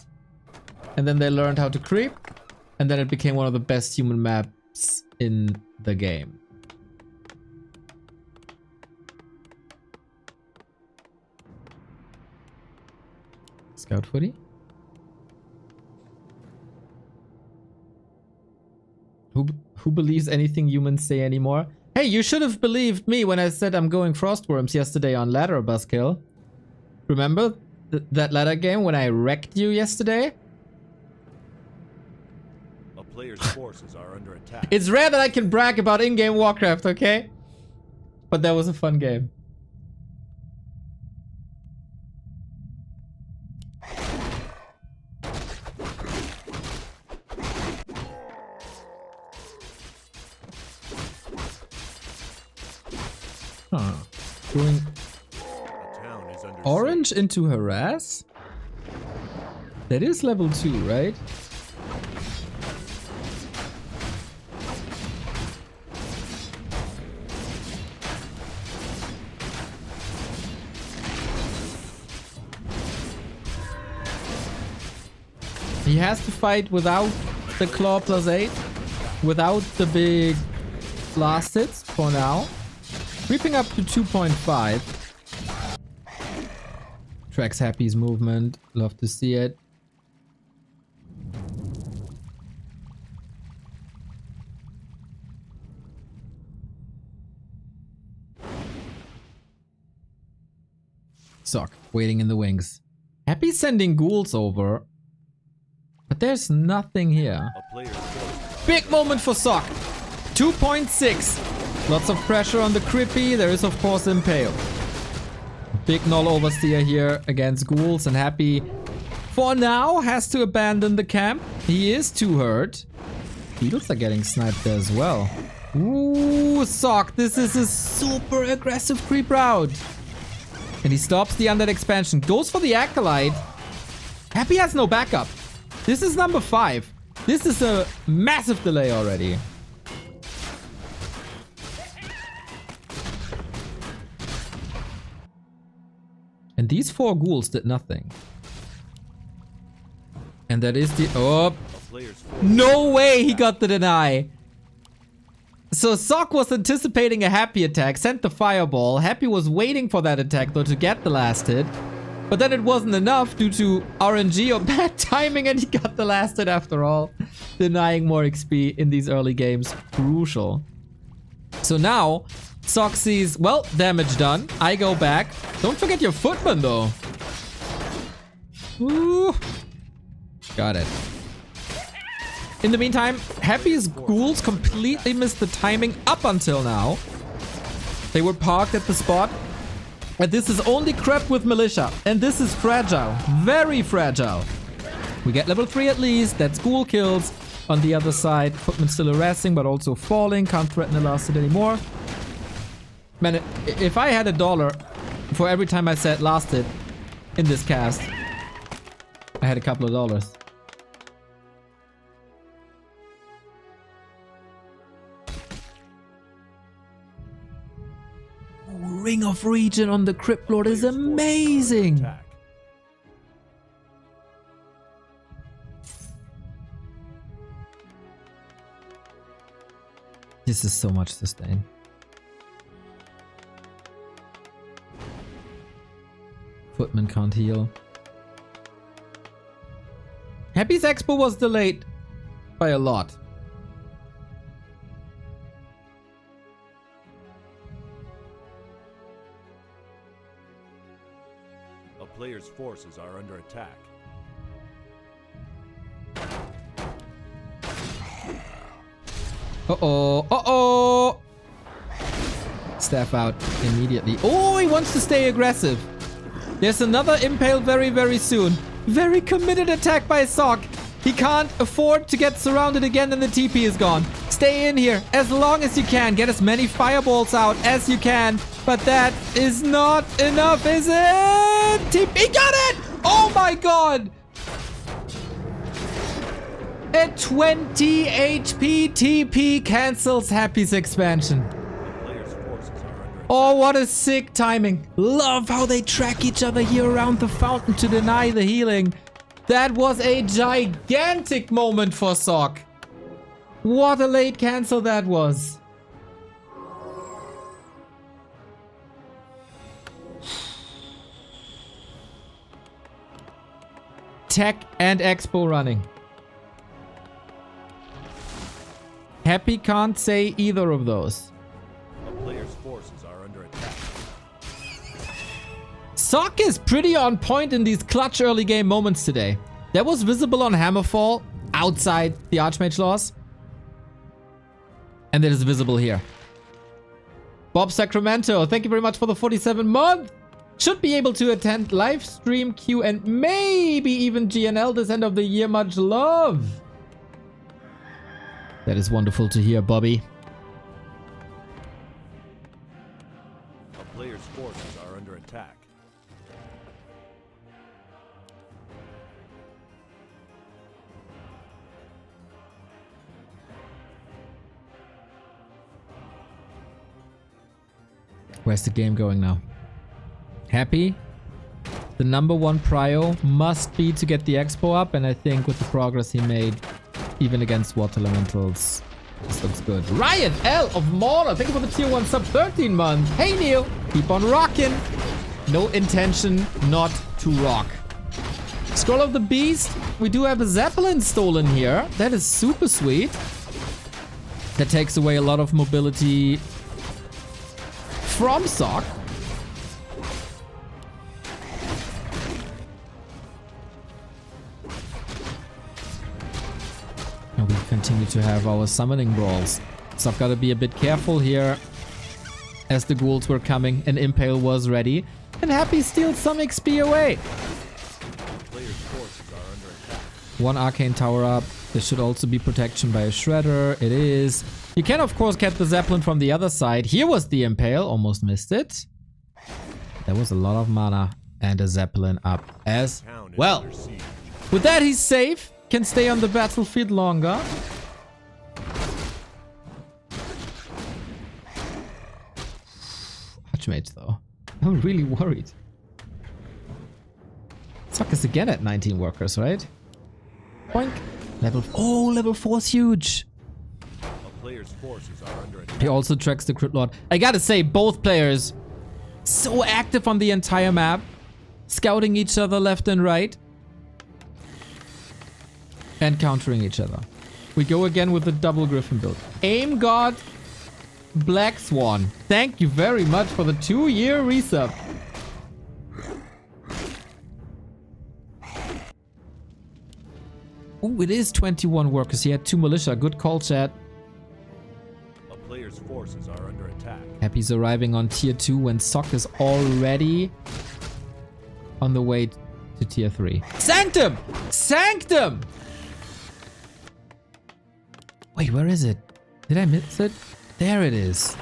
And then they learned how to creep. And then it became one of the best human maps in the game. Scout footy. Who believes anything humans say anymore? Hey, you should have believed me when I said I'm going Frostworms yesterday on ladder, Buskill. Remember that ladder game when I wrecked you yesterday? A player's forces are under attack. It's rare that I can brag about in-game Warcraft, okay? But that was a fun game. Huh. Going The town is under orange into harass? That is level 2, right? He has to fight without the claw +8, without the big blast hits for now. Creeping up to 2.5. Tracks Happy's movement. Love to see it. Sock, waiting in the wings. Happy's sending ghouls over. But there's nothing here. A player's forces Big moment for Sock. 2.6. Lots of pressure on the Crippy. There is, of course, Impale. Big Null Overseer here against ghouls, and Happy, for now, has to abandon the camp. He is too hurt. Beetles are getting sniped there as well. Ooh, Sock. This is a super aggressive creep route. And he stops the Undead expansion. Goes for the Acolyte. Happy has no backup. This is number 5. This is a massive delay already. And these 4 ghouls did nothing. And that is the... Oh, a player's forces no way he got the deny. So Sock was anticipating a Happy attack, sent the fireball. Happy was waiting for that attack though to get the last hit. But then it wasn't enough due to RNG or bad timing, and he got the last hit after all. Denying more XP in these early games. Crucial. So now, Sock sees, well, damage done. I go back. Don't forget your footman though. Ooh. Got it. In the meantime, Happy's ghouls completely missed the timing up until now. They were parked at the spot. And this is only crept with militia. And this is fragile. Very fragile. We get level 3 at least. That's ghoul kills. On the other side, footman still harassing, but also falling. Can't threaten the last hit anymore. Man, if I had $1 for every time I said last hit in this cast, I had a couple of dollars. Ring of Region on the Crypt Lord is forces are under amazing. attack. This is so much sustain. Footman can't heal. Happy's Expo was delayed by a lot. A player's forces are under attack. Uh-oh. Uh-oh. Staff out immediately. Oh, he wants to stay aggressive. There's another Impale very, very soon. Very committed attack by Sock. He can't afford to get surrounded again and the TP is gone. Stay in here as long as you can. Get as many fireballs out as you can. But that is not enough, is it? TP got it! Oh my god! A 20 HP TP cancels Happy's expansion. Oh, what a sick timing. Love how they track each other here around the fountain to deny the healing. That was a gigantic moment for Sock. What a late cancel that was. Tech and Expo running. Happy can't say either of those. A player's forces are under attack. Sock is pretty on point in these clutch early game moments today. That was visible on Hammerfall outside the Archmage loss. And that is visible here. Bob Sacramento, thank you very much for the 47 month. Should be able to attend live stream, Q, and maybe even GNL this end of the year. Much love. That is wonderful to hear, Bobby. A player's forces are under attack. Where's the game going now? Happy? The #1 prio must be to get the Expo up, and I think with the progress he made, even against Water Elementals, this looks good. Ryan L of Mauler, thank you for the tier 1 sub 13 month. Hey Neil, keep on rocking. No intention not to rock. Scroll of the Beast, we do have a Zeppelin stolen here. That is super sweet. That takes away a lot of mobility from Sock. And we continue to have our summoning brawls. So I've got to be a bit careful here as the ghouls were coming and Impale was ready. And Happy steals some XP away. Player's forces are under attack. One arcane tower up. There should also be protection by a shredder. It is. You can of course get the Zeppelin from the other side. Here was the Impale. Almost missed it. There was a lot of mana and a Zeppelin up as well. With that he's safe. Can stay on the battlefield longer. Archmage though. I'm really worried. Sock is again at 19 workers, right? Boink. Level 4 is huge. A player's forces are under attack. He also tracks the crit lord. I gotta say, both players so active on the entire map, scouting each other left and right, and countering each other. We go again with the double Griffin build. Aim God Black Swan, thank you very much for the 2-year resub. Ooh, it is 21 workers. He had 2 militia. Good call, chat. A player's forces are under attack. Happy's arriving on tier 2 when Sock is already on the way to tier 3. Sanctum! Sanctum! Wait, where is it? Did I miss it? There it is.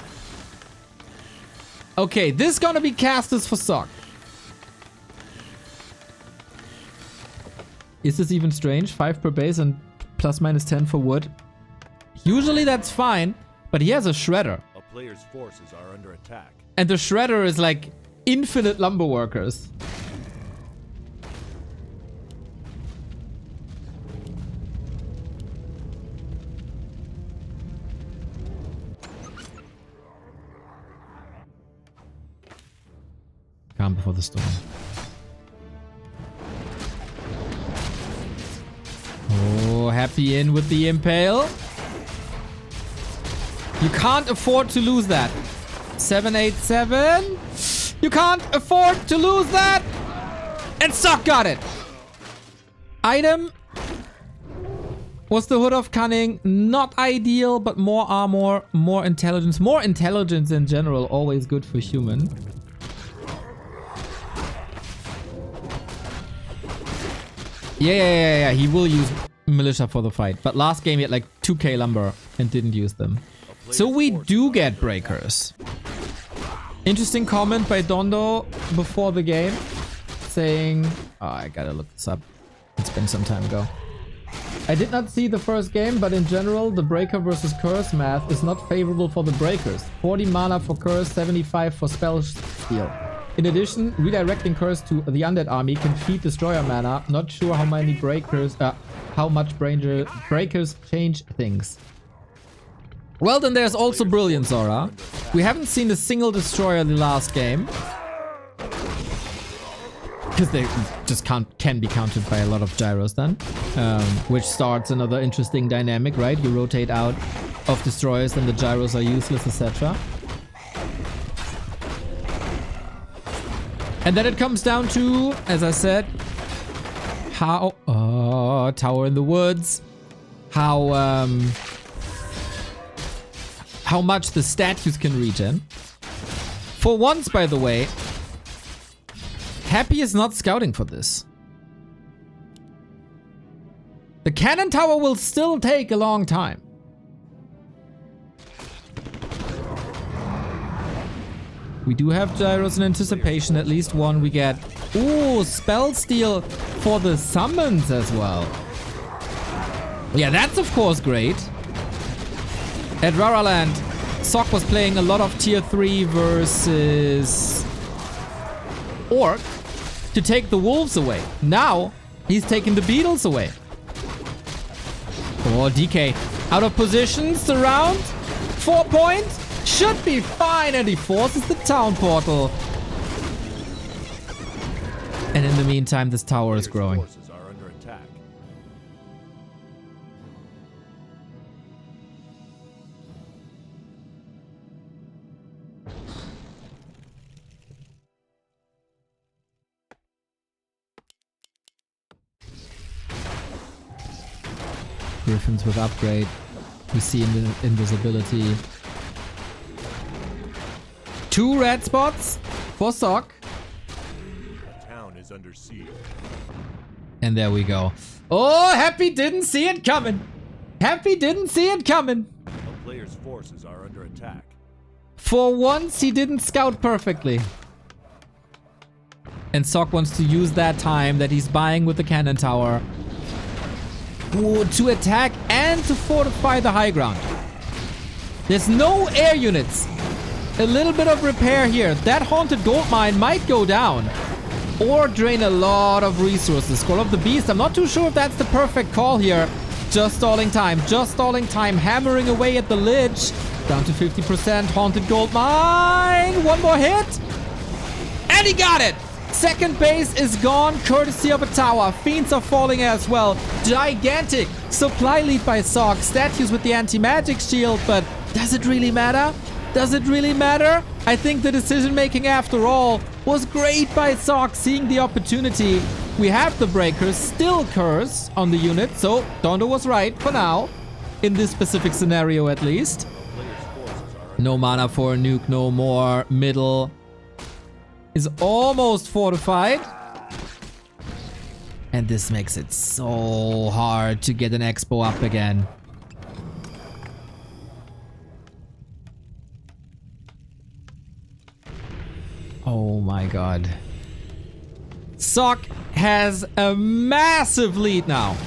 Okay, this is gonna be casters for Sock. Is this even strange? 5 per base and ±10 for wood. Usually that's fine, but he has a shredder. A player's forces are under attack. And the shredder is like infinite lumber workers. Calm before the storm. Oh, Happy in with the Impale. You can't afford to lose that. 787. You can't afford to lose that. And Sock got it. Item was the Hood of Cunning. Not ideal, but more armor, more intelligence. More intelligence in general, always good for human. Yeah. He will use militia for the fight. But last game he had like 2k lumber and didn't use them. So we do get breakers. Interesting comment by Dondo before the game saying... Oh, I gotta look this up. It's been some time ago. I did not see the first game, but in general, the breaker versus curse math is not favorable for the breakers. 40 mana for curse, 75 for spell steal. In addition, redirecting curse to the undead army can feed destroyer mana. Not sure how many breakers, how much breakers change things. Well, then there's also Brilliant Zora. We haven't seen a single destroyer the last game. Because they just can be countered by a lot of gyros then. Which starts another interesting dynamic, right? You rotate out of destroyers and the gyros are useless, etc. And then it comes down to, as I said, how... Tower in the Woods. How much the statues can regen. For once, by the way, Happy is not scouting for this. The cannon tower will still take a long time. We do have gyros in anticipation, at least one we get. Ooh, spell steal for the summons as well. Yeah, that's of course great. At Raraland, Sok was playing a lot of tier 3 versus Orc to take the wolves away. Now, he's taking the beetles away. Oh, DK. Out of position, surround. 4 points. Should be fine, and he forces the town portal. And in the meantime, this tower is growing. Griffins with upgrade. We see invisibility. 2 red spots for Sok. The town is under siege. And there we go. Oh, Happy didn't see it coming. Happy didn't see it coming. A player's forces are under attack. For once, he didn't scout perfectly. And Sok wants to use that time that he's buying with the cannon tower to attack and to fortify the high ground. There's no air units. A little bit of repair here. That haunted gold mine might go down or drain a lot of resources. Scroll of the Beast. I'm not too sure if that's the perfect call here. Just stalling time. Just stalling time. Hammering away at the Lich. Down to 50%. Haunted gold mine. One more hit. And he got it. Second base is gone courtesy of a tower. Fiends are falling as well. Gigantic supply lead by Sok. Statues with the anti-magic shield. But does it really matter? Does it really matter? I think the decision making after all was great by Sok, seeing the opportunity. We have the breakers, still curse on the unit, so Dondo was right for now. In this specific scenario at least. No mana for a nuke, no more. Middle is almost fortified. And this makes it so hard to get an expo up again. Oh my god. Sok has a massive lead now.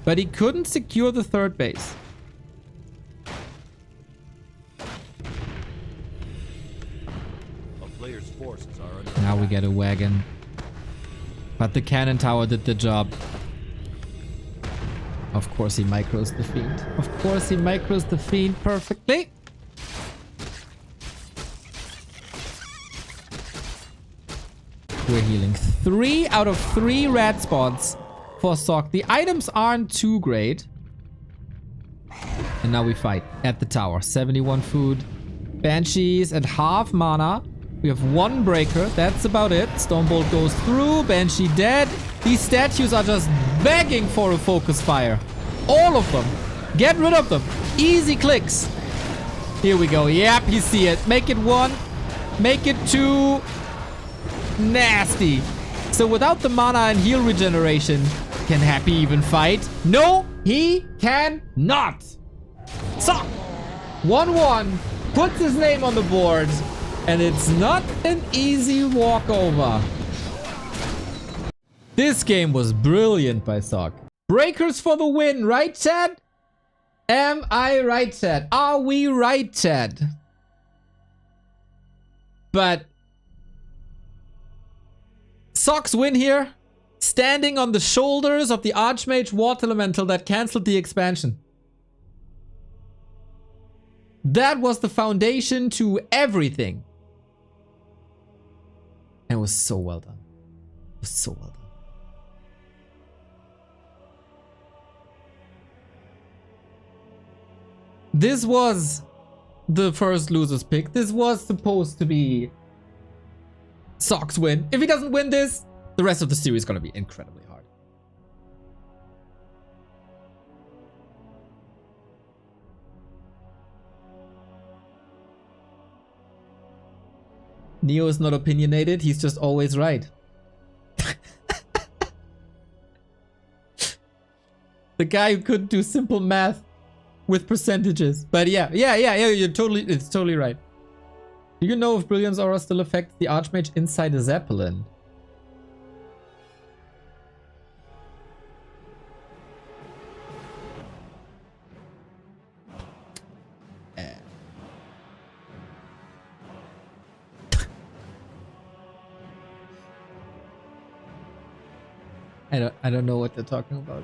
But he couldn't secure the third base. A player's forces are under Now we get a wagon. But the cannon tower did the job. Of course he micros the Fiend. Of course he micros the Fiend perfectly. We're healing 3 out of 3 red spots for Sok. The items aren't too great. And now we fight at the tower. 71 food. Banshees at half mana. We have 1 breaker. That's about it. Stormbolt goes through. Banshee dead. These statues are just begging for a focus fire. All of them. Get rid of them. Easy clicks. Here we go. Yep, you see it. Make it 1. Make it 2. Nasty. So without the mana and heal regeneration, can Happy even fight? No, he cannot. So, 1-1 puts his name on the board, and it's not an easy walkover. This game was brilliant by Sock. Breakers for the win, right, chat? Am I right, chat? Are we right, chat? But Sock's win here, standing on the shoulders of the Archmage Water Elemental that cancelled the expansion. That was the foundation to everything. And it was so well done. It was so well done. This was the first loser's pick. This was supposed to be Sock's win. If he doesn't win this, the rest of the series is going to be incredibly hard. Neo is not opinionated. He's just always right. The guy who couldn't do simple math with percentages. But yeah, it's totally right. Do you know if Brilliance Aura still affects the Archmage inside a Zeppelin? I don't know what they're talking about.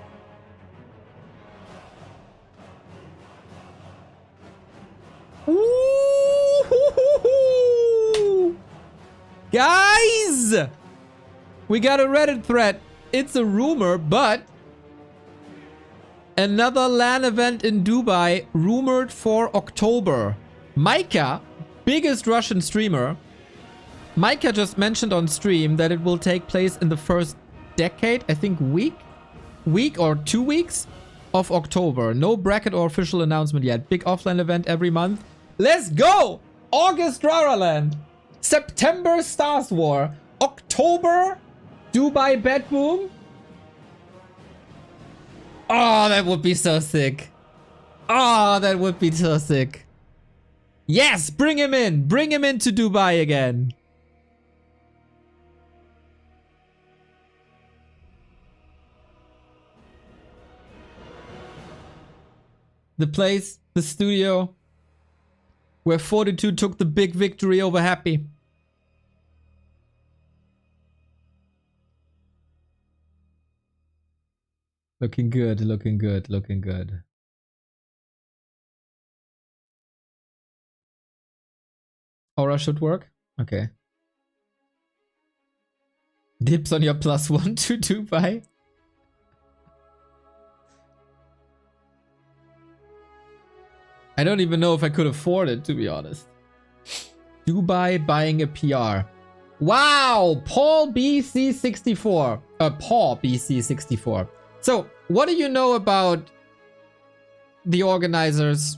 Ooh, guys, we got a Reddit thread. It's a rumor, but another LAN event in Dubai rumored for October. Micah, biggest Russian streamer, Micah just mentioned on stream that it will take place in the first decade, I think week or 2 weeks of October. No bracket or official announcement yet. Big offline event every month. Let's go! August Raraland. September Stars War. October Dubai Bed Boom. Oh, that would be so sick. Oh, that would be so sick. Yes, bring him in. Bring him into Dubai again. The place, the studio, where Fortitude took the big victory over Happy. Looking good, looking good, looking good. Aura should work? Okay. Dips on your +1 to Dubai. I don't even know if I could afford it, to be honest. Dubai buying a PR. Wow! Paul BC64. Paul BC64. So, what do you know about the organizers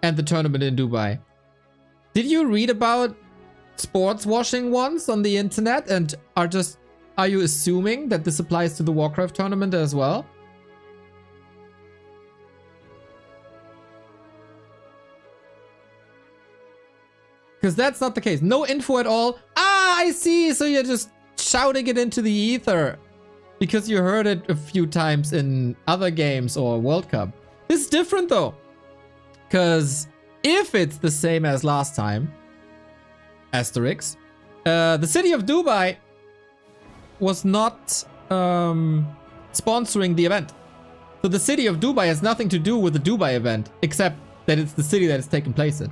and the tournament in Dubai? Did you read about sports washing once on the internet and are you assuming that this applies to the Warcraft tournament as well? Because that's not the case. No info at all. Ah, I see. So you're just shouting it into the ether because you heard it a few times in other games or World Cup. This is different though. Because if it's the same as last time, asterisk, the city of Dubai was not sponsoring the event. So the city of Dubai has nothing to do with the Dubai event, except that it's the city that it's taking place in.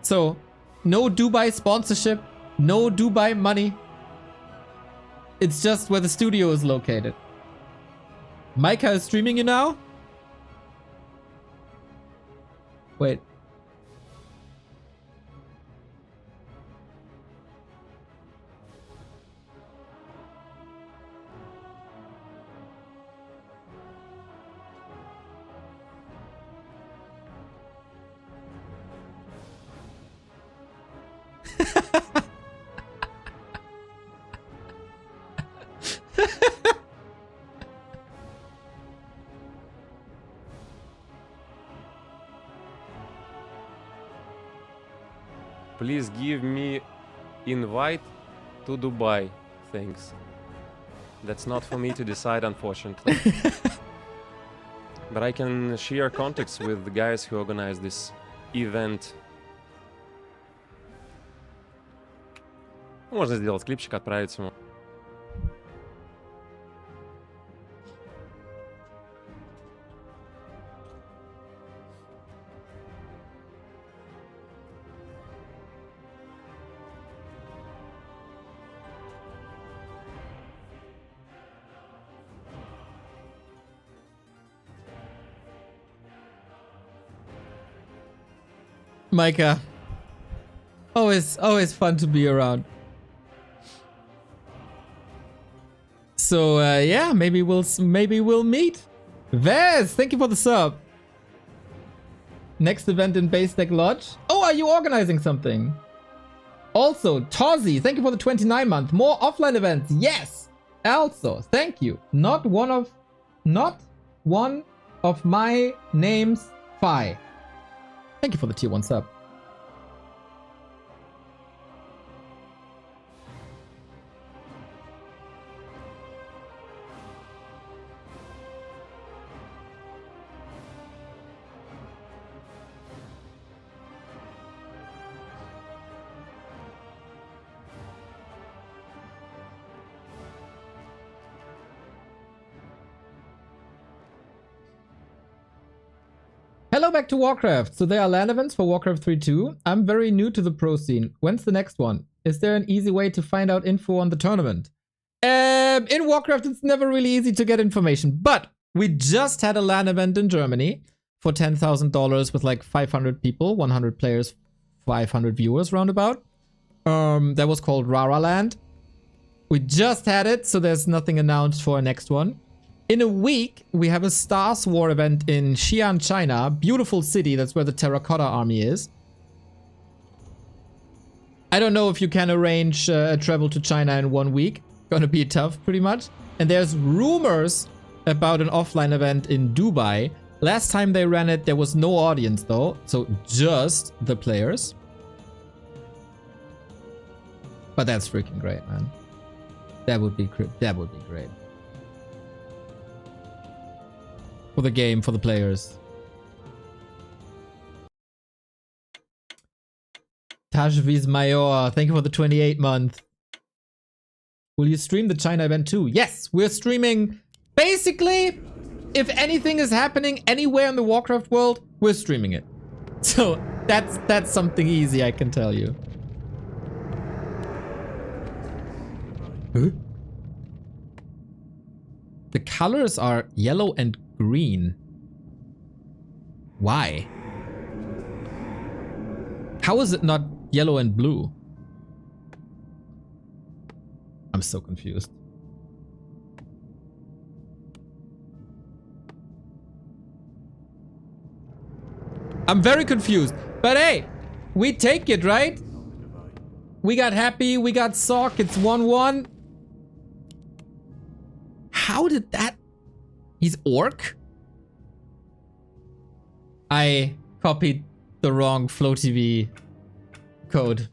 So no Dubai sponsorship, no Dubai money. It's just where the studio is located. Micah is streaming you now? Wait. Please give me invite to Dubai. Thanks. That's not for me to decide, unfortunately. But I can share contacts with the guys who organize this event. Можно сделать клипчик, отправить ему. Micah. Always fun to be around. So yeah, maybe we'll meet. Vez, thank you for the sub. Next event in Base Deck Lodge. Oh, are you organizing something? Also, Tozzy, thank you for the 29-month. More offline events. Yes. Also, thank you. Not one of my names. Phi. Thank you for the tier 1 sub. Hello back to Warcraft. So there are LAN events for Warcraft 3 too. I'm very new to the pro scene. When's the next one? Is there an easy way to find out info on the tournament? In Warcraft, it's never really easy to get information. But we just had a LAN event in Germany for $10,000 with like 500 people, 100 players, 500 viewers roundabout. That was called Rara Land. We just had it, so there's nothing announced for a next one. In a week, we have a Stars War event in Xi'an, China. Beautiful city. That's where the Terracotta Army is. I don't know if you can arrange a travel to China in 1 week. Gonna be tough, pretty much. And there's rumors about an offline event in Dubai. Last time they ran it, there was no audience though. So just the players. But that's freaking great, man. That would be great. For the game, for the players. Tajviz Mayor, thank you for the 28-month. Will you stream the China event too? Yes, we're streaming. Basically, if anything is happening anywhere in the Warcraft world, we're streaming it. So that's something easy, I can tell you. Huh? The colors are yellow and green. Why? How is it not yellow and blue? I'm so confused. I'm very confused. But hey, we take it, right? We got happy, we got Sock, it's 1-1. How did that... He's orc? I copied the wrong FlowTV code.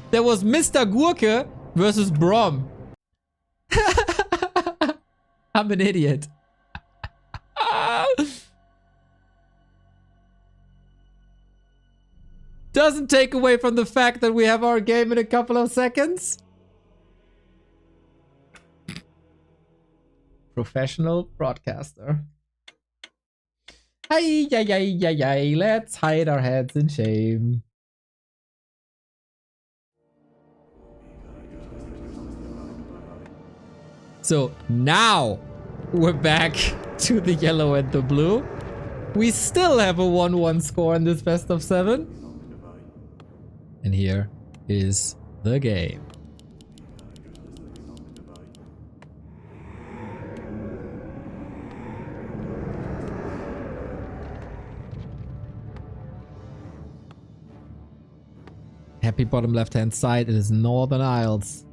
There was Mr. Gurke versus Brom. I'm an idiot. Doesn't take away from the fact that we have our game in a couple of seconds. Professional broadcaster. Hey, let's hide our heads in shame. So now we're back to the yellow and the blue. We still have a 1-1 score in this best of 7. And here is the game. Happy bottom left hand side, it is Northern Isles.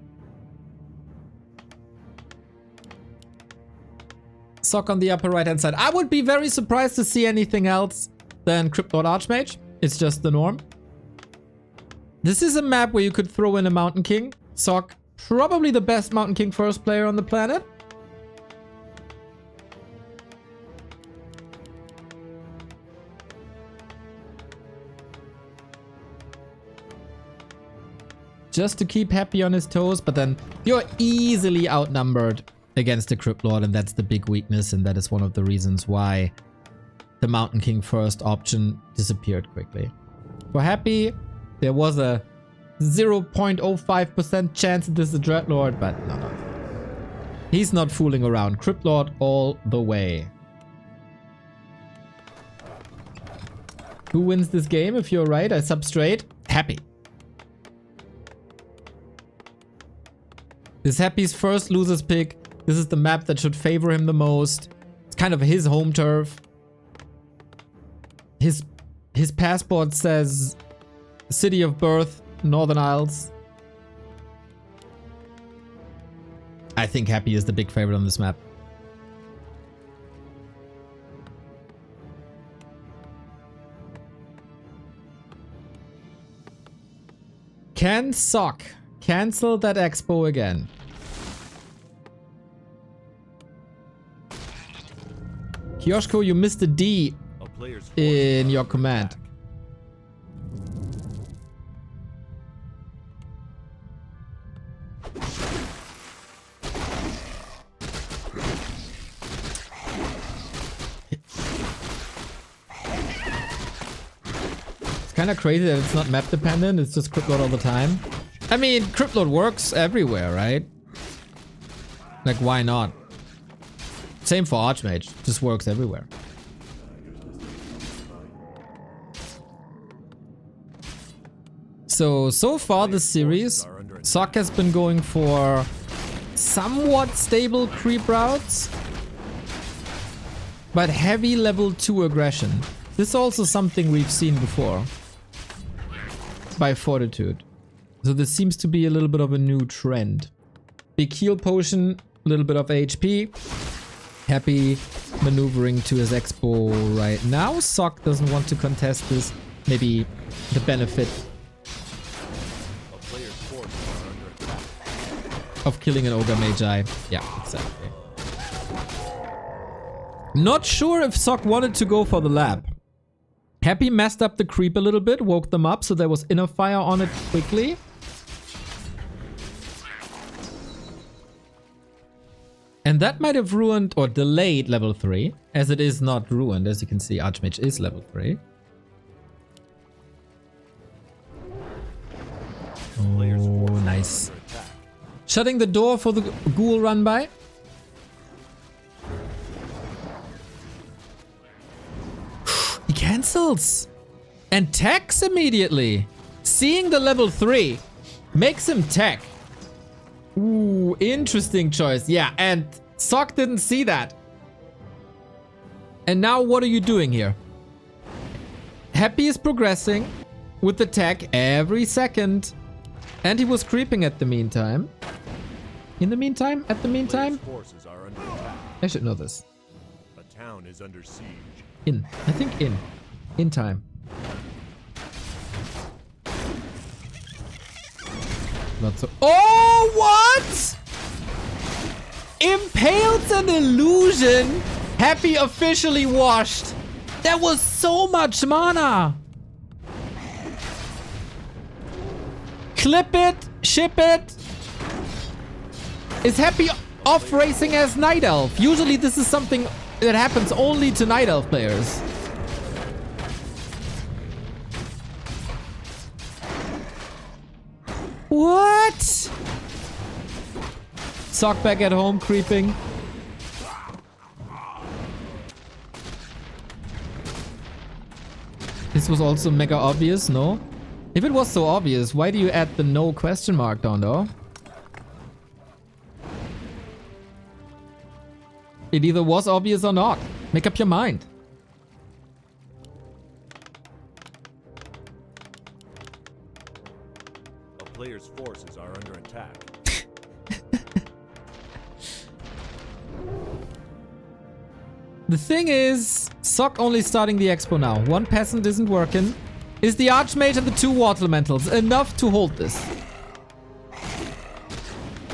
Sock on the upper right hand side. I would be very surprised to see anything else than Cryptlord Archmage. It's just the norm. This is a map where you could throw in a Mountain King. Sock, probably the best Mountain King first player on the planet. Just to keep Happy on his toes, but then you're easily outnumbered against the Crypt Lord, and that's the big weakness, and that is one of the reasons why the Mountain King first option disappeared quickly. For Happy, there was a 0.05% chance that this is a Dreadlord, but no. He's not fooling around. Crypt Lord all the way. Who wins this game? If you're right, I sub straight. Happy. This Happy's first loser's pick. This is the map that should favor him the most. It's kind of his home turf. His passport says city of birth, Northern Isles. I think Happy is the big favorite on this map. Can Sock cancel that expo again? Kioshko, you missed a D in your command. It's kind of crazy that it's not map dependent, it's just Crypt Lord all the time. I mean, Crypt Lord works everywhere, right? Like, why not? Same for Archmage, just works everywhere. So far this series, Sock has been going for somewhat stable creep routes, but heavy level 2 aggression. This is also something we've seen before by Fortitude. So this seems to be a little bit of a new trend. Big heal potion, a little bit of HP. Happy maneuvering to his expo right now. Sock doesn't want to contest this. Maybe the benefit of killing an Ogre Magi. Yeah, exactly. Not sure if Sock wanted to go for the lab. Happy messed up the creep a little bit, woke them up, so there was inner fire on it quickly. And that might have ruined or delayed level 3, as it is not ruined. As you can see, Archmage is level 3. Oh, nice. Shutting the door for the ghoul run by. He cancels and techs immediately. Seeing the level 3 makes him tech. Ooh, interesting choice. Yeah, and Sock didn't see that. And now what are you doing here? Happy is progressing with the tech every second. And he was creeping at the meantime. In the meantime? At the meantime? I should know this. A town is under siege. In. I think in. In time. Not so. Oh, what? Impales an illusion. Happy officially washed. That was so much mana. Clip it. Ship it. Is Happy off racing as Night Elf? Usually this is something that happens only to Night Elf players. What? Sock back at home creeping. This was also mega obvious, no? If it was so obvious, why do you add the no question mark down though? It either was obvious or not. Make up your mind. A player's forces are under attack. The thing is, Sock only starting the expo now. One peasant isn't working. Is the Archmage and the 2 Water Elementals enough to hold this?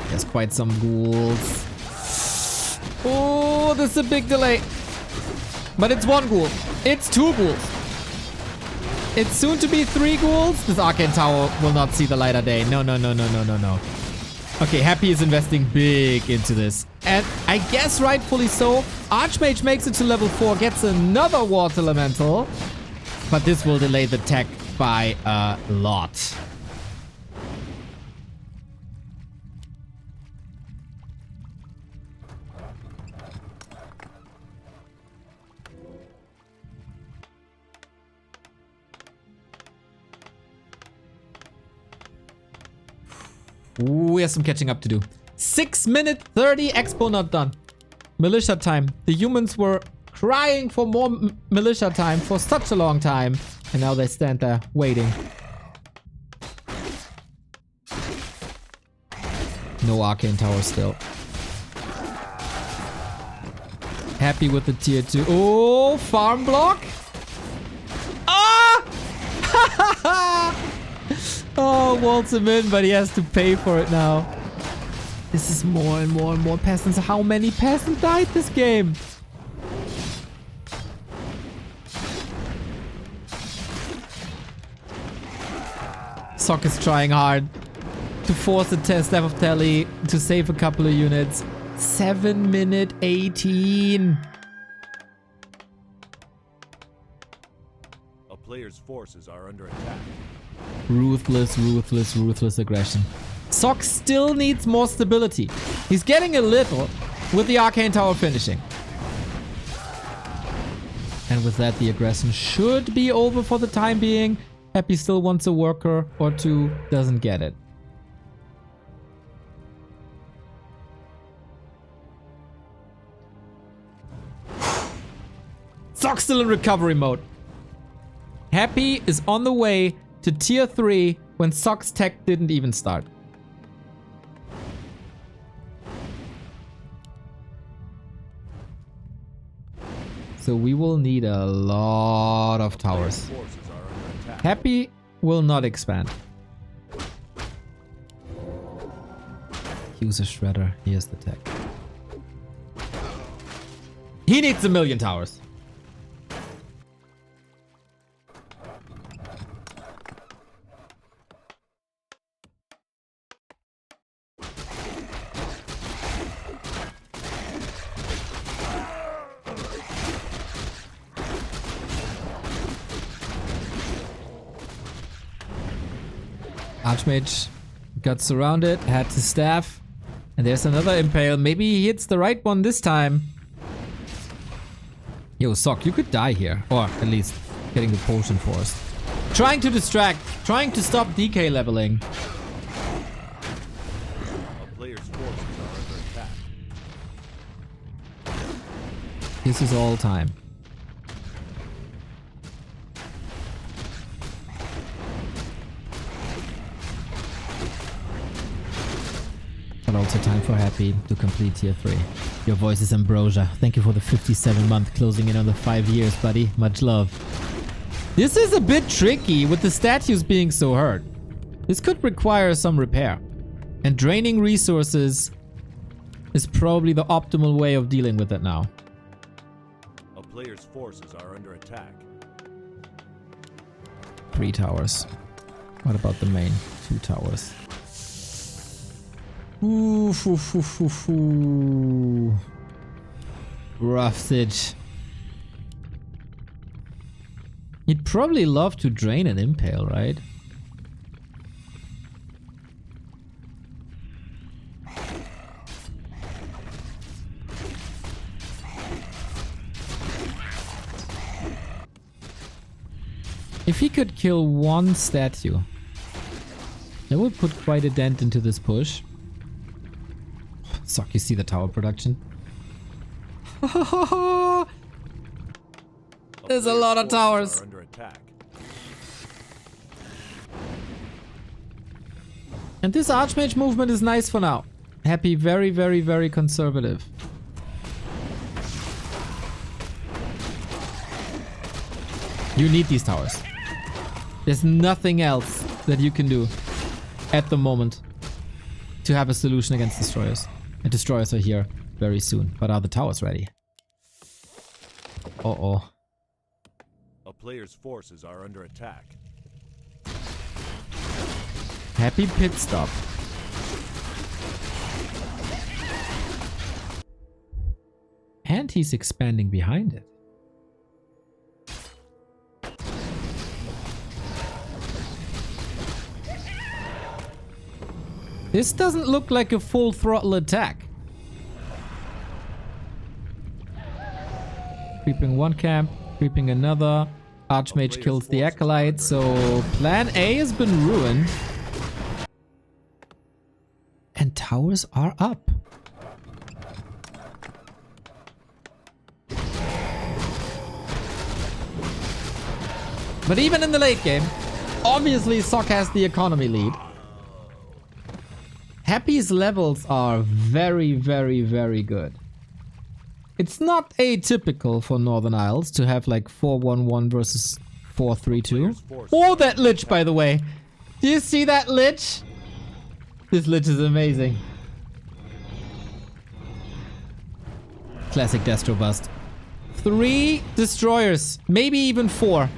There's quite some ghouls. Oh, this is a big delay. But it's 1 ghoul. It's 2 ghouls. It's soon to be 3 ghouls. This Arcane Tower will not see the light of day. No, no, no, no, no, no, no. Okay, Happy is investing big into this. And I guess rightfully so. Archmage makes it to level 4, gets another Water Elemental. But this will delay the tech by a lot. Ooh, we have some catching up to do. 6 minute 30, Expo not done. Militia time. The humans were crying for more militia time for such a long time. And now they stand there waiting. No Arcane Tower still. Happy with the tier 2. Oh, farm block. Ah! Oh, waltz him in, but he has to pay for it now. This is more and more and more peasants. How many peasants died this game? Sock is trying hard to force the staff of Tally to save a couple of units. 7 minute 18. A player's forces are under attack. Ruthless, ruthless, ruthless aggression. Sock still needs more stability. He's getting a little with the Arcane Tower finishing. And with that, the aggression should be over for the time being. Happy still wants a worker or 2, doesn't get it. Sock still in recovery mode. Happy is on the way to tier 3 when Sock's tech didn't even start. So we will need a lot of towers. Happy will not expand. Use a shredder. Here's the tech. He needs 1,000,000 towers. Archmage got surrounded, had his staff, and there's another impale. Maybe he hits the right one this time. Yo, Sock, you could die here. Or at least getting the potion forced. Trying to distract, trying to stop DK leveling. A player's forces are under attack. This is all time. But also time for Happy to complete tier 3. Your voice is ambrosia. Thank you for the 57-month closing in on the 5 years, buddy. Much love. This is a bit tricky with the statues being so hurt. This could require some repair. And draining resources is probably the optimal way of dealing with it now. A player's forces are under attack. 3 towers. What about the main 2 towers? Ooh, foo, foo, foo, foo. Rough sitch. He'd probably love to drain an impale, right? If he could kill 1 statue, that would put quite a dent into this push. Suck, you see the tower production? There's a lot of towers. Under attack. And this Archmage movement is nice for now. Happy, very, very, very conservative. You need these towers. There's nothing else that you can do at the moment to have a solution against destroyers. And destroyers are here very soon. But are the towers ready? Uh-oh. A player's forces are under attack. Happy pit stop. And he's expanding behind it. This doesn't look like a full throttle attack. Creeping one camp, creeping another. Archmage kills the Acolyte, so plan A has been ruined. And towers are up. But even in the late game, obviously Sok has the economy lead. Happy's levels are very, very, very good. It's not atypical for Northern Isles to have like 4-1-1 versus 4-3-2. Oh, that Lich, by the way. Do you see that Lich? This Lich is amazing. Classic Destro bust. 3 destroyers, maybe even 4.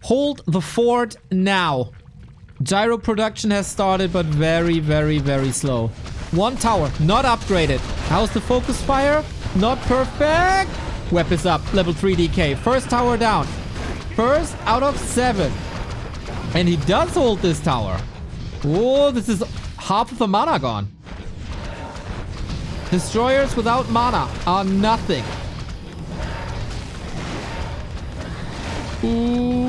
Hold the fort now. Gyro production has started, but very, very, very slow. 1 tower, not upgraded. How's the focus fire? Not perfect. Web is up, level 3 DK. First tower down. First out of 7. And he does hold this tower. Oh, this is half of the mana gone. Destroyers without mana are nothing. Ooh,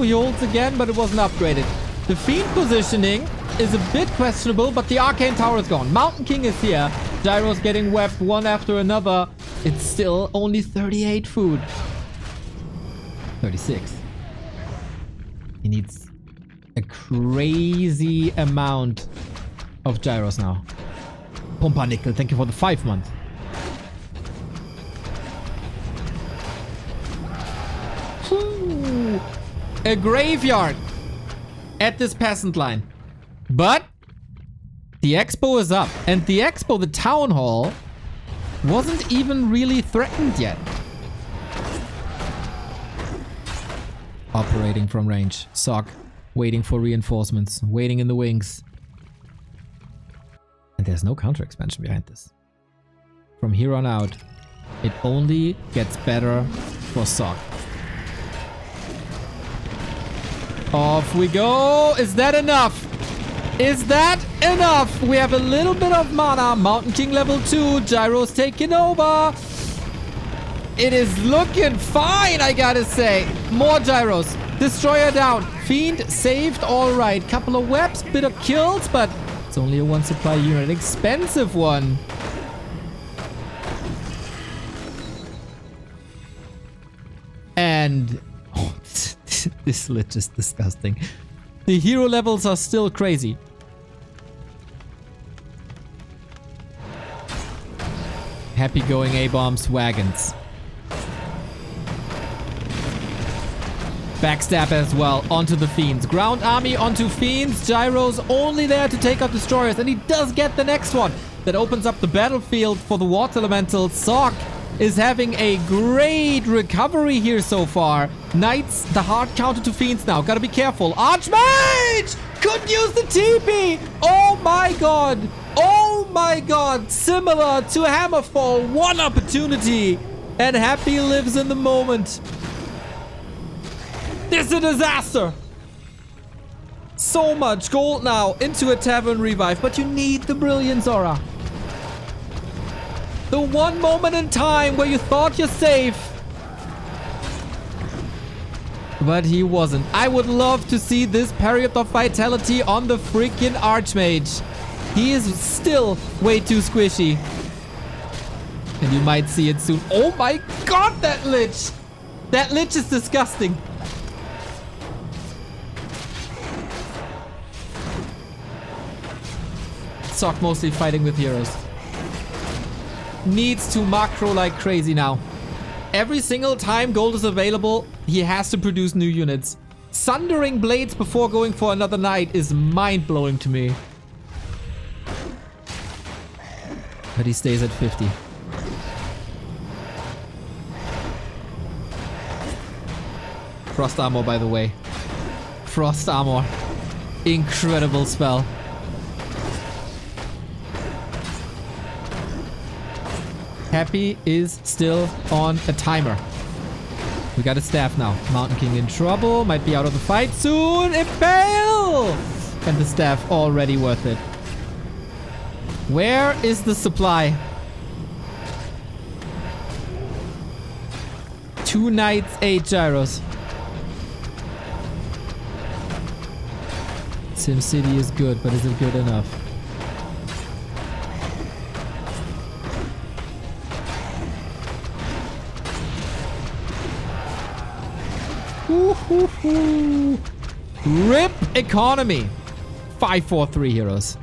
he holds again, but it wasn't upgraded. The Fiend positioning is a bit questionable, but the Arcane Tower is gone. Mountain King is here. Gyro's getting webbed one after another. It's still only 38 food. 36. He needs a crazy amount of gyros now. Pumpernickel, thank you for the 5 months. A graveyard at this peasant line. But the expo is up. And the expo, the town hall, wasn't even really threatened yet. Operating from range. Sok waiting for reinforcements. Waiting in the wings. And there's no counter expansion behind this. From here on out, it only gets better for Sok. Off we go. Is that enough? Is that enough? We have a little bit of mana. Mountain King level 2. Gyro's taking over. It is looking fine, I gotta say. More gyros. Destroyer down. Fiend saved. All right. Couple of webs. Bit of kills, but it's only a 1 supply unit. Expensive one. And oh, this lich is disgusting. The hero levels are still crazy. Happy going A-bombs, wagons. Backstab as well onto the Fiends. Ground army onto Fiends. Gyro's only there to take out destroyers. And he does get the next one. That opens up the battlefield for the water elemental. Sok is having a great recovery here so far. Knights, the hard counter to Fiends now. Gotta be careful. Archmage! Couldn't use the TP! Oh my god! Oh my god! Similar to Hammerfall. One opportunity. And Happy lives in the moment. This is a disaster! So much gold now into a Tavern Revive, but you need the Brilliance Aura. The one moment in time where you thought you're safe. But he wasn't. I would love to see this Period of Vitality on the freaking Archmage. He is still way too squishy. And you might see it soon. Oh my god, that Lich! That Lich is disgusting. Sok mostly fighting with heroes. Needs to macro like crazy now. Every single time gold is available, he has to produce new units. Sundering blades before going for another night is mind-blowing to me. But he stays at 50. Frost armor, by the way. Frost armor. Incredible spell. Happy is still on a timer. We got a staff now. Mountain King in trouble. Might be out of the fight soon. Impale! And the staff already worth it. Where is the supply? 2 knights, 8 gyros. SimCity is good, but is it good enough? RIP economy. 543 heroes.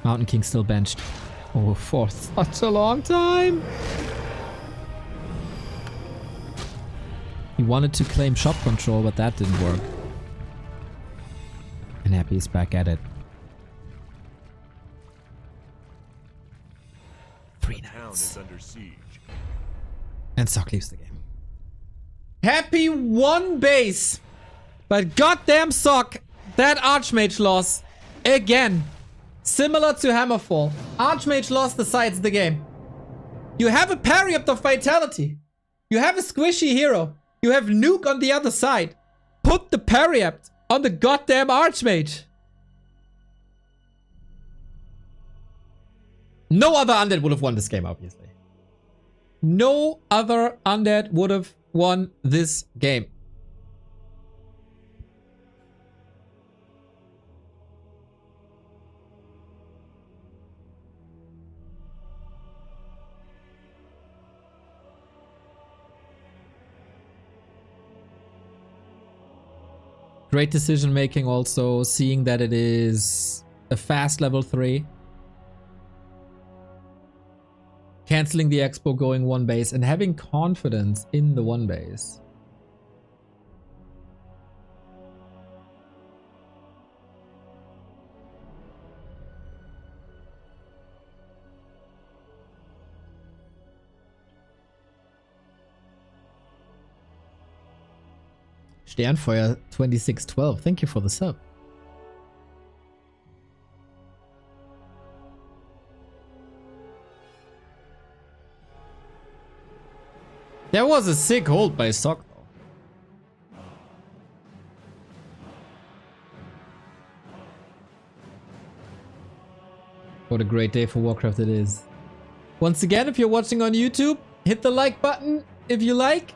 Mountain King still benched. Oh, for such a long time. He wanted to claim shop control, but that didn't work. And Happy is back at it. 3 Town knights. is under siege. And Sock leaves the game. Happy won base. But goddamn Sock, that Archmage loss. Again. Similar to Hammerfall. Archmage loss decides the game. You have a parry up of Vitality. You have a squishy hero. You have Nuke on the other side. Put the parry up on the goddamn Archmage. No other undead would have won this game, obviously. No other undead would have won this game. Great decision making also, seeing that it is a fast level 3. Canceling the expo, going 1 base, and having confidence in the 1 base. Sternfeuer 2612, thank you for the sub. That was a sick hold by Sock though. What a great day for Warcraft it is. Once again, if you're watching on YouTube, hit the like button if you like.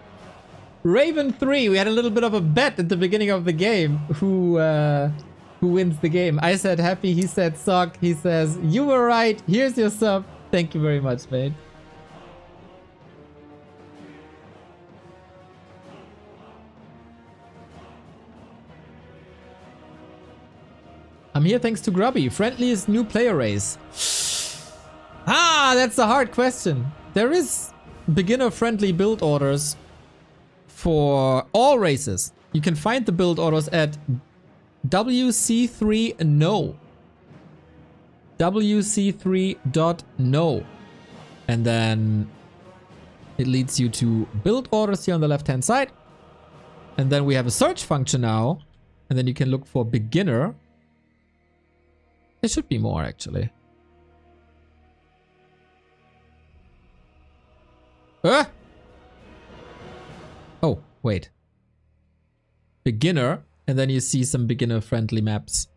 Raven3, we had a little bit of a bet at the beginning of the game who wins the game. I said Happy, he said Sock, he says, you were right, here's your sub. Thank you very much, mate. I'm here thanks to Grubby. Friendliest new player race. Ah, that's a hard question. There is beginner friendly build orders for all races. You can find the build orders at WC3no. WC3.no. And then it leads you to build orders here on the left hand side. And then we have a search function now. And then you can look for beginner. There should be more actually. Oh, wait. Beginner, and then you see some beginner-friendly maps.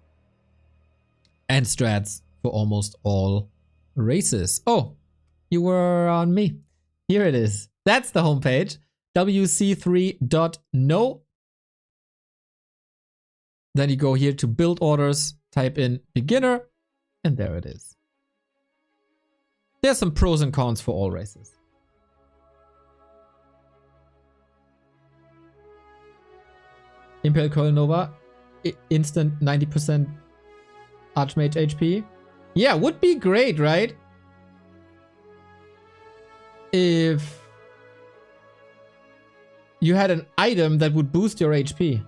And strats for almost all races. Oh, you were on me. Here it is. That's the homepage. WC3.no. Then you go here to build orders, type in beginner, and there it is. There's some pros and cons for all races. Impel Coil Nova, instant 90% Archmage HP. Yeah, would be great, right? if you had an item that would boost your HP.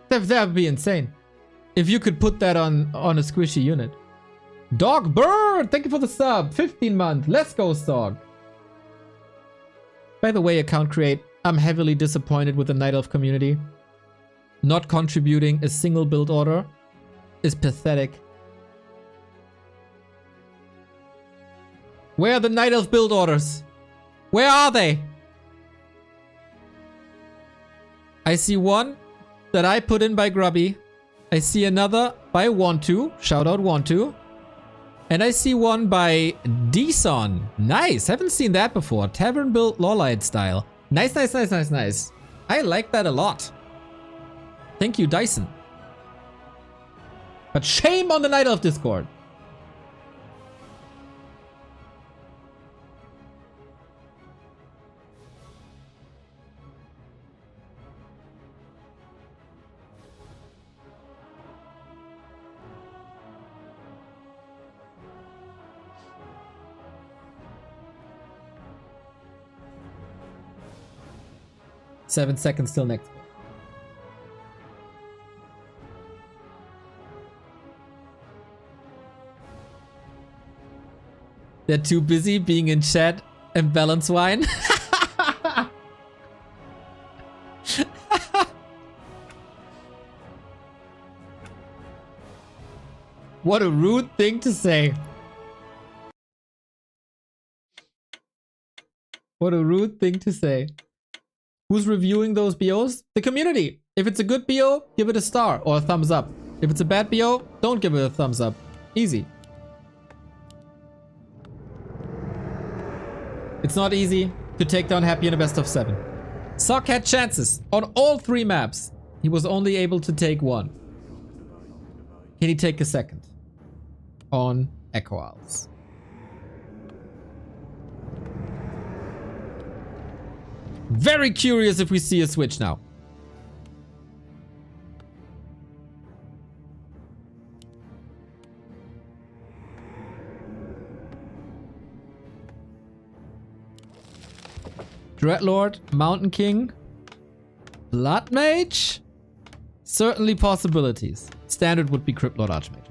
That would be insane. If you could put that on a squishy unit. Dog Bird, thank you for the sub. 15 month. Let's go, Stog. By the way, account create. I'm heavily disappointed with the Night Elf community. Not contributing a single build order is pathetic. Where are the Night Elf build orders? Where are they? I see one that I put in by Grubby. I see another by Want2. Shout out Want2. And I see one by Dson. Nice. Haven't seen that before. Tavern built Lawlight style. Nice, nice, nice, nice, nice. I like that a lot. Thank you, Dyson. But shame on the Night Elf Discord. Seven seconds till next. They're too busy being in chat and balance wine. What a rude thing to say. What a rude thing to say. Who's reviewing those BOs? The community. If it's a good BO, give it a star or a thumbs up. If it's a bad BO, don't give it a thumbs up. Easy. It's not easy to take down Happy in a best of 7. Sock had chances on all 3 maps. He was only able to take 1. Can he take a second? On Echo Isles. Very curious if we see a switch now. Dreadlord, Mountain King, Blood Mage? Certainly possibilities. Standard would be Crypt Lord Archmage.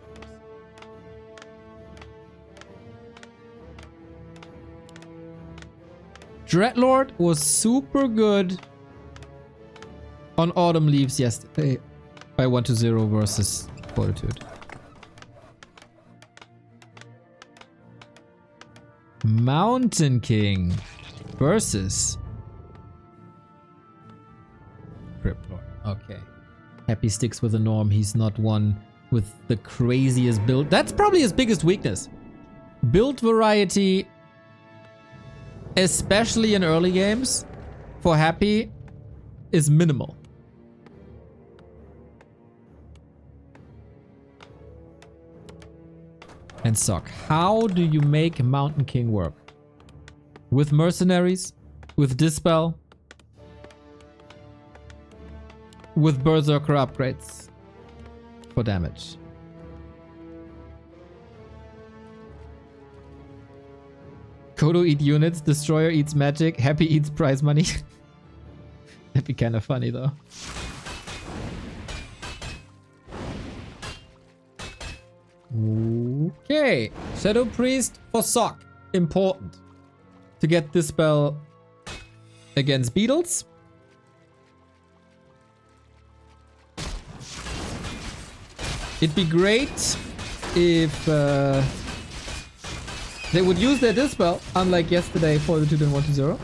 Dreadlord was super good on Autumn Leaves yesterday by 1-0 versus Fortitude. Mountain King versus Crypt Lord. Okay. Happy sticks with the norm. He's not one with the craziest build. That's probably his biggest weakness. Build variety, especially in early games, for Happy, is minimal. And Sock, how do you make Mountain King work? With mercenaries? With Dispel? With Berserker upgrades for damage? Kodo eat units, Destroyer eats magic, Happy eats prize money. That'd be kind of funny though. Okay, Shadow Priest for Sock. Important to get this spell against beetles. It'd be great if they would use their Dispel, unlike yesterday, Fortitude and 1-0.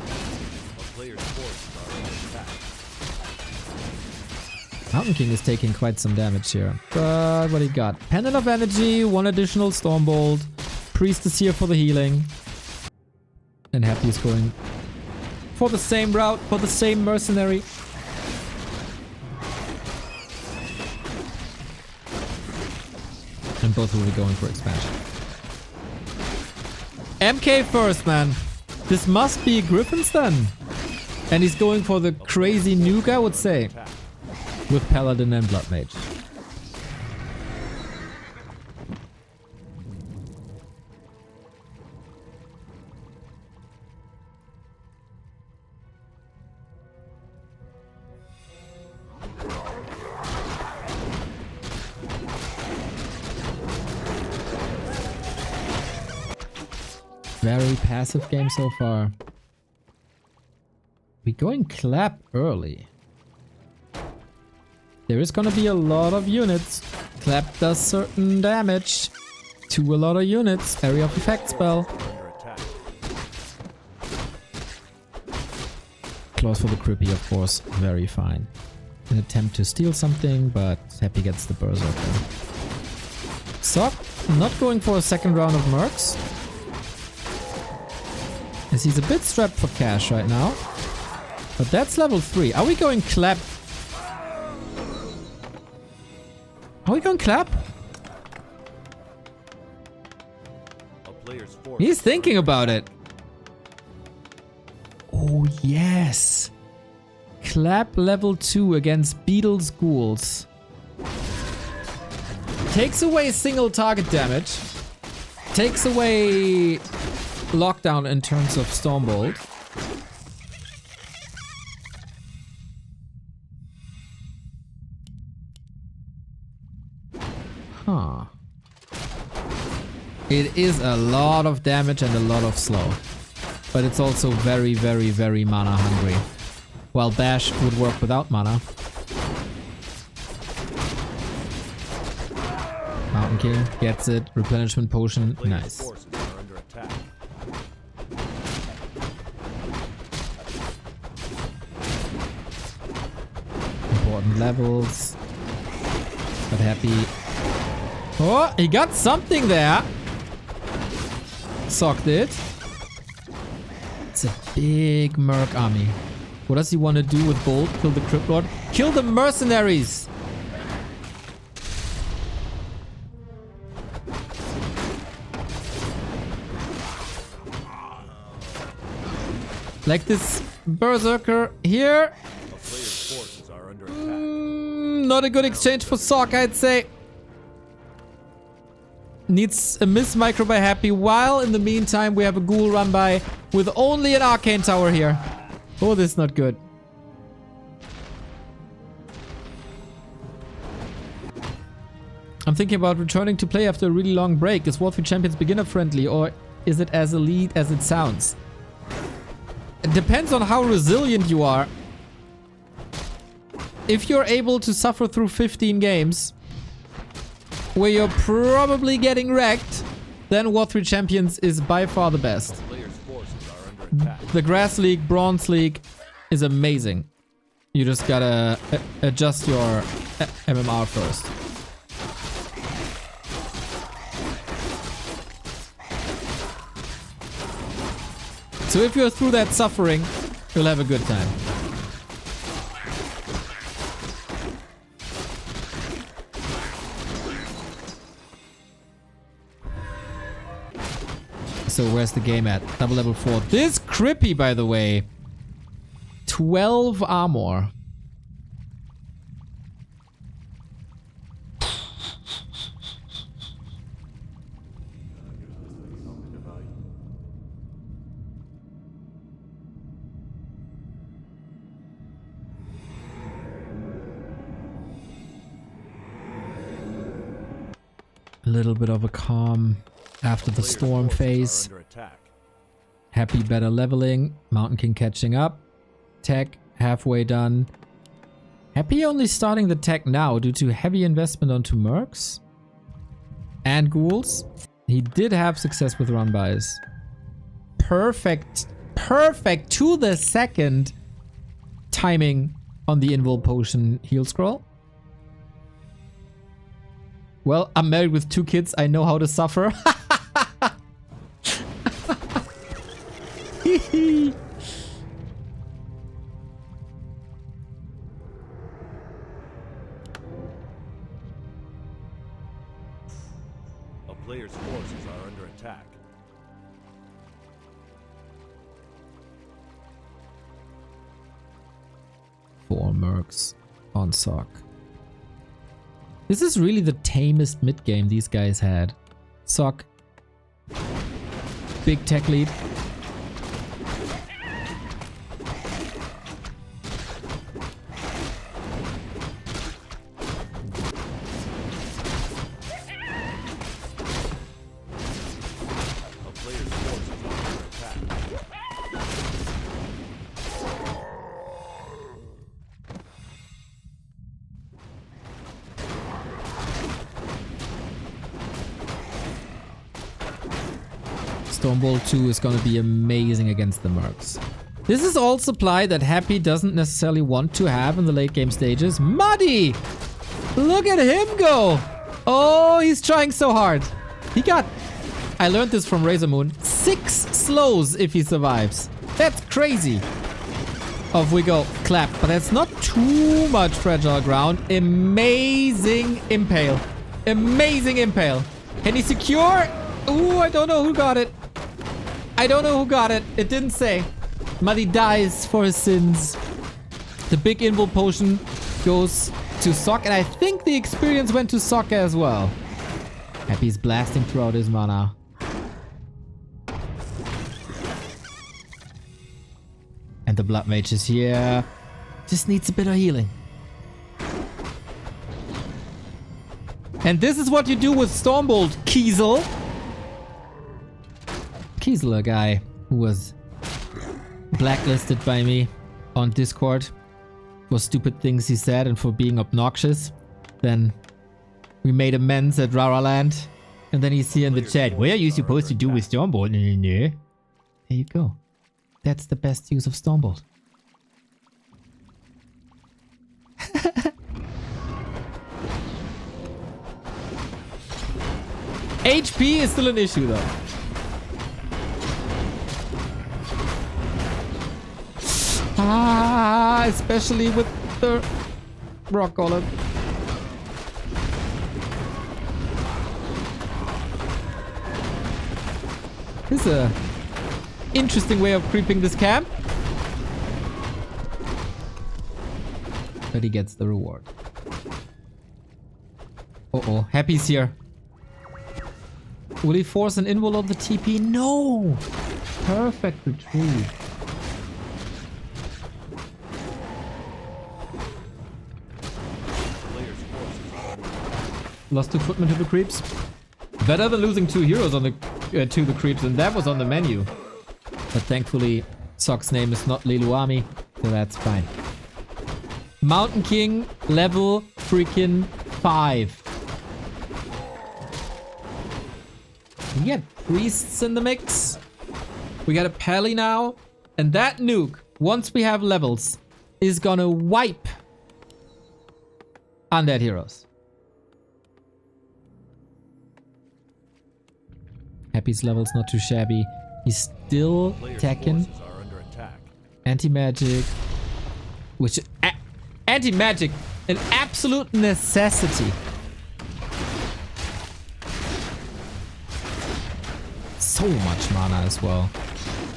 Mountain King is taking quite some damage here. But what he got? Pendant of Energy, 1 additional Stormbolt. Priest is here for the healing. And Happy is going for the same route, for the same mercenary. And both will be going for expansion. MK first, man. This must be Griffins then. And he's going for the crazy nuke, I would say. With Paladin and Blood Mage. Very passive game so far. We going clap early. There is gonna be a lot of units. Clap does certain damage to a lot of units. Area of effect spell. Under attack. Claws for the creepy, of course. Very fine. An attempt to steal something, but Happy gets the Berserker. Sock not going for a second round of mercs. As he's a bit strapped for cash right now. But that's level 3. Are we going clap? Are we going clap? A player's force. He's thinking about it. Oh, yes. Clap level 2 against Beetle's Ghouls. Takes away single target damage. Takes away lockdown in terms of Stormbolt. Huh. It is a lot of damage and a lot of slow. But it's also very, very, very mana hungry. While Bash would work without mana. Mountain King gets it. Replenishment potion. Player's Nice. forces are under attack. Important levels. But Happy. Oh, he got something there. Sock did. It's a big merc army. What does he want to do with Bolt? Kill the Crypt Lord? Kill the mercenaries! Like this Berserker here. A player's forces are under attack. Not a good exchange for Sock, I'd say. Needs a miss micro by Happy, while in the meantime we have a ghoul run by with only an arcane tower here. Oh, this is not good. I'm thinking about returning to play after a really long break. Is War 3 Champions beginner friendly, or is it as elite as it sounds? It depends on how resilient you are. If you're able to suffer through 15 games, where you're probably getting wrecked, then War 3 Champions is by far the best. Player's forces are under attack. The Grass League, Bronze League is amazing. You just gotta adjust your MMR first. So if you're through that suffering, you'll have a good time. So where's the game at? Double level 4. This Crippy, by the way. 12 armor. A little bit of a calm after the storm phase. Under attack. Happy better leveling. Mountain King catching up. Tech halfway done. Happy only starting the tech now due to heavy investment onto mercs and ghouls. He did have success with run bys. Perfect. Perfect to the second timing on the invul potion heal scroll. Well, I'm married with 2 kids. I know how to suffer. A player's forces are under attack. Four mercs on Sock. This is really the tamest mid game these guys had. Sock. Big tech lead. A player's forces are Stormbolt 2 is gonna be amazing against the Mercs. This is all supply that Happy doesn't necessarily want to have in the late game stages. Muddy! Look at him go! Oh, he's trying so hard. He got, I learned this from Razor Moon, 6 slows if he survives. That's crazy. Off we go. Clap. But that's not too much fragile ground. Amazing impale. Amazing impale. Can he secure? Ooh, I don't know who got it. I don't know who got it. It didn't say. Muddy dies for his sins. The big invul potion goes to Sok, and I think the experience went to Sok as well. Happy's blasting throughout his mana. And the Blood Mage is here. Just needs a bit of healing. And this is what you do with Stormbolt, Kiesel. Kiesel, a guy who was blacklisted by me on Discord for stupid things he said and for being obnoxious. Then we made amends at Raraland. And then he's here in the chat. What are you supposed to do with Stormbolt? There you go. That's the best use of Stormbolt. HP is still an issue though. Especially with the rock golem. This is a interesting way of creeping this camp. But he gets the reward. Uh-oh, Happy's here. Will he force an invul on the TP? No! Perfect retreat. Lost 2 footmen to the creeps. Better than losing 2 heroes on the to the creeps, and that was on the menu. But thankfully, Sok's name is not Leluami, so that's fine. Mountain King, level freaking 5. We got priests in the mix. We got a Pally now. And that nuke, once we have levels, is gonna wipe undead heroes. Happy's level's not too shabby. He's still Tekken. Anti-magic. Which... anti-magic. An absolute necessity. So much mana as well.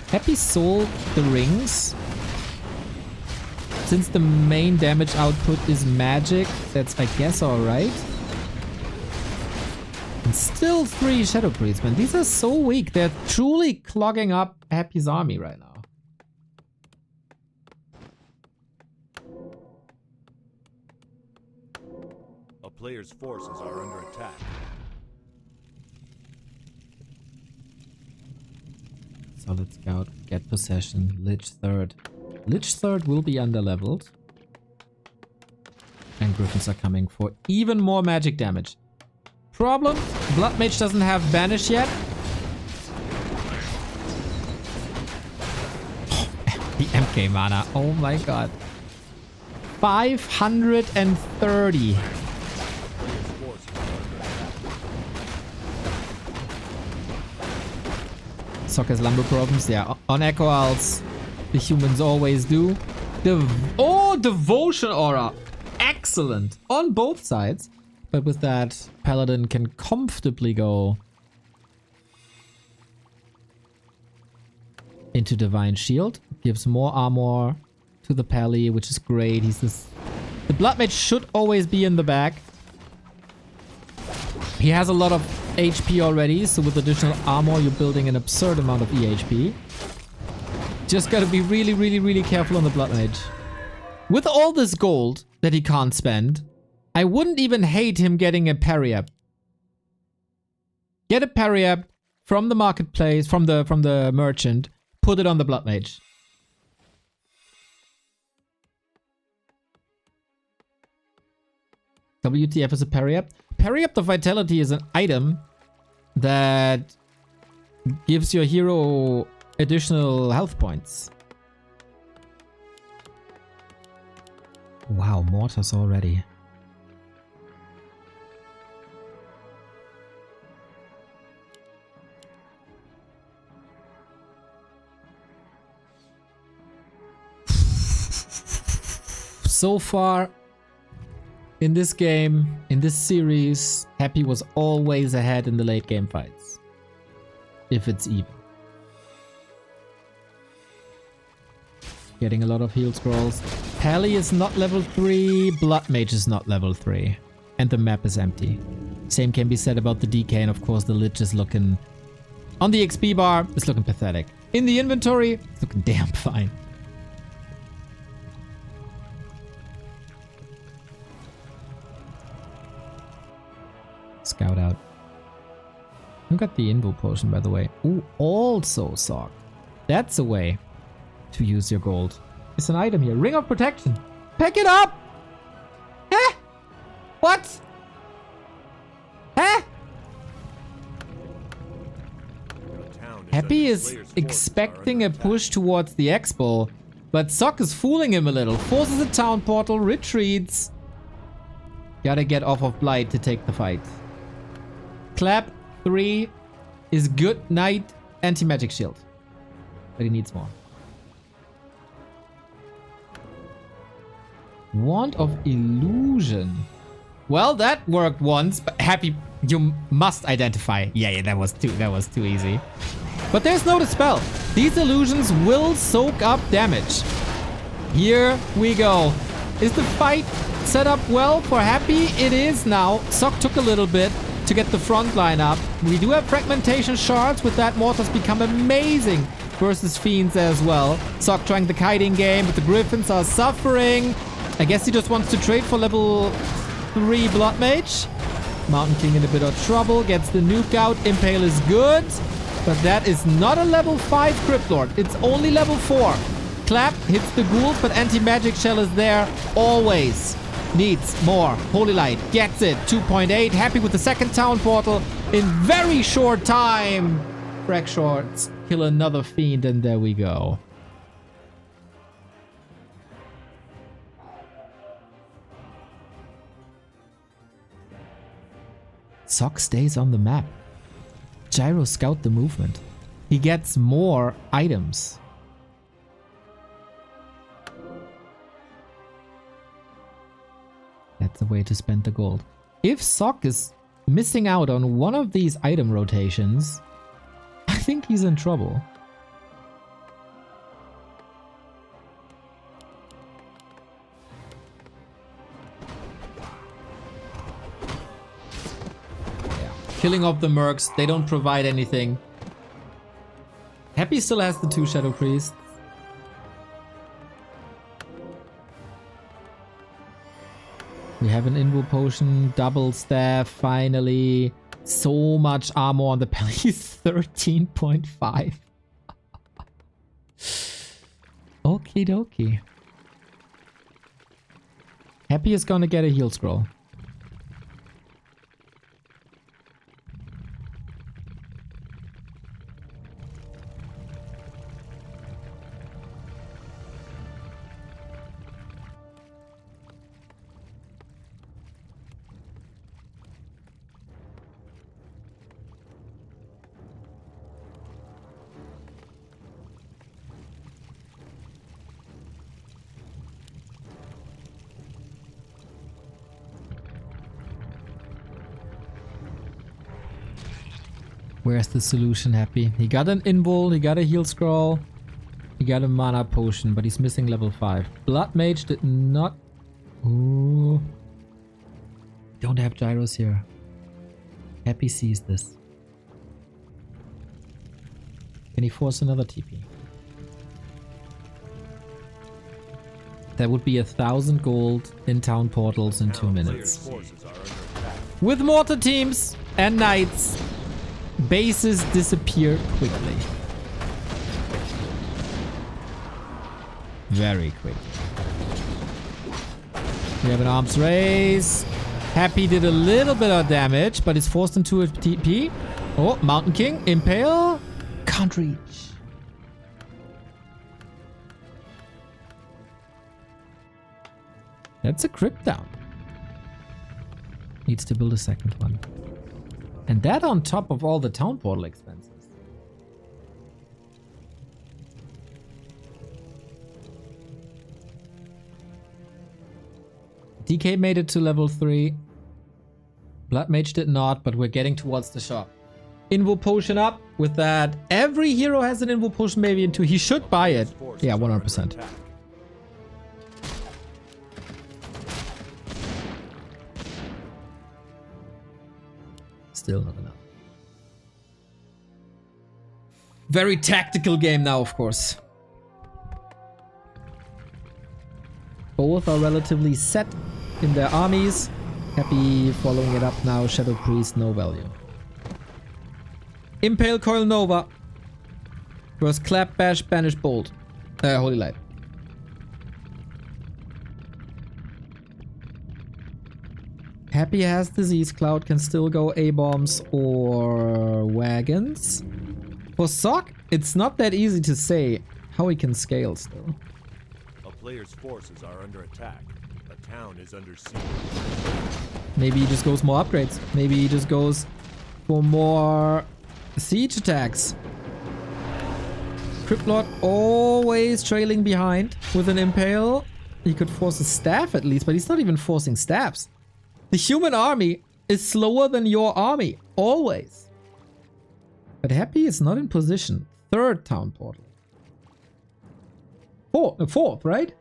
Happy sold the rings. Since the main damage output is magic, that's, I guess, alright. And still 3 Shadow Priests, man. These are so weak. They're truly clogging up Happy's army right now. A player's forces are under attack. Solid Scout, get possession, Lich 3rd. Lich 3rd will be underleveled. And Griffins are coming for even more magic damage. Problem, Blood Mage doesn't have Banish yet. The MK mana, oh my god. 530. Sok has lumber problems, yeah. On Echo Owls, the humans always do. Devotion Aura. Excellent. On both sides. But with that, Paladin can comfortably go into Divine Shield. Gives more armor to the Pally, which is great. He's this... The Blood Mage should always be in the back. He has a lot of HP already, so with additional armor, you're building an absurd amount of EHP. Just gotta be really, really, really careful on the Blood Mage. With all this gold that he can't spend, I wouldn't even hate him getting a parry up. Get a parry up from the marketplace, from the merchant, put it on the Blood Mage. WTF is a parry up. Parry up the vitality is an item that gives your hero additional health points. Wow, mortars already. So far in this game, in this series, Happy was always ahead in the late game fights. If it's even. Getting a lot of heal scrolls. Pally is not level 3, Blood Mage is not level 3. And the map is empty. Same can be said about the DK, and of course the Lich is looking... On the XP bar, it's looking pathetic. In the inventory, it's looking damn fine. Scout out. Who got the Invo potion, by the way? Ooh, also Sock. That's a way to use your gold. It's an item here. Ring of Protection. Pick it up! Huh? What? Huh? Happy is expecting a push towards the Expo, but Sock is fooling him a little. Forces a town portal, retreats. Gotta get off of Blight to take the fight. Clap 3 is good night anti-magic shield. But he needs more. Wand of Illusion. Well, that worked once, but Happy, you must identify. Yeah, that was too easy. But there's no dispel. These illusions will soak up damage. Here we go. Is the fight set up well for Happy? It is now. Sock took a little bit to get the front line up. We do have fragmentation shards. With that, mortars become amazing versus fiends as well. Sock trying the kiting game, but the griffins are suffering. I guess he just wants to trade for level 3 Blood Mage. Mountain King in a bit of trouble. Gets the nuke out. Impale is good. But that is not a level 5 Crypt Lord. It's only level 4. Clap hits the ghouls, but anti-magic shell is there always. Needs more. Holy Light gets it. 2.8. Happy with the second town portal in very short time. Frag shorts. Kill another fiend, and there we go. Sock stays on the map. Gyro scout the movement. He gets more items. That's the way to spend the gold. If Sock is missing out on one of these item rotations, I think he's in trouble. Yeah. Killing off the mercs, they don't provide anything. Happy still has the 2 Shadow Priests. We have an Invo potion, double staff, finally. So much armor on the belly, 13.5. Okie dokie. Happy is gonna get a heal scroll. Where's the solution, Happy? He got an invul, he got a heal scroll, he got a mana potion, but he's missing level 5. Blood Mage did not... Ooh. Don't have gyros here. Happy sees this. Can he force another TP? That would be 1,000 gold in town portals in 2 minutes. With mortar teams and knights, bases disappear quickly. Very quickly. We have an arms race. Happy did a little bit of damage, but is forced into a TP. Oh, Mountain King, Impale. Can't reach. That's a crypt down. Needs to build a second one. And that on top of all the town portal expenses. DK made it to level 3. Blood Mage did not, but we're getting towards the shop. Invo potion up. With that, every hero has an invo potion maybe into. He should buy it. Yeah, 100%. Still not enough. Very tactical game now, of course. Both are relatively set in their armies. Happy following it up now. Shadow Priest, no value. Impale Coil Nova. Versus Clap Bash, Banish Bolt. Holy Light. Happy has Disease Cloud, can still go A-bombs or wagons. For Sock, it's not that easy to say how he can scale still. A player's forces are under attack. A town is under siege. Maybe he just goes more upgrades. Maybe he just goes for more siege attacks. Cryptlord always trailing behind with an Impale. He could force a staff at least, but he's not even forcing staffs. The human army is slower than your army, always. But Happy is not in position. Third town portal. Fourth, right?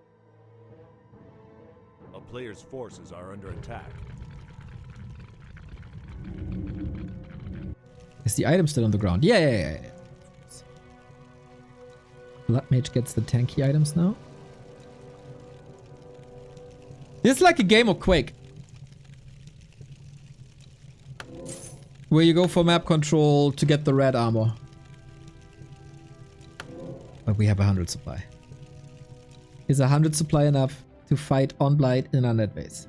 A player's forces are under attack. Is the item still on the ground? Yeah. Blood Mage gets the tanky items now. This is like a game of Quake. Where you go for map control to get the red armor. But we have 100 supply. Is 100 supply enough to fight on Blight in our net base?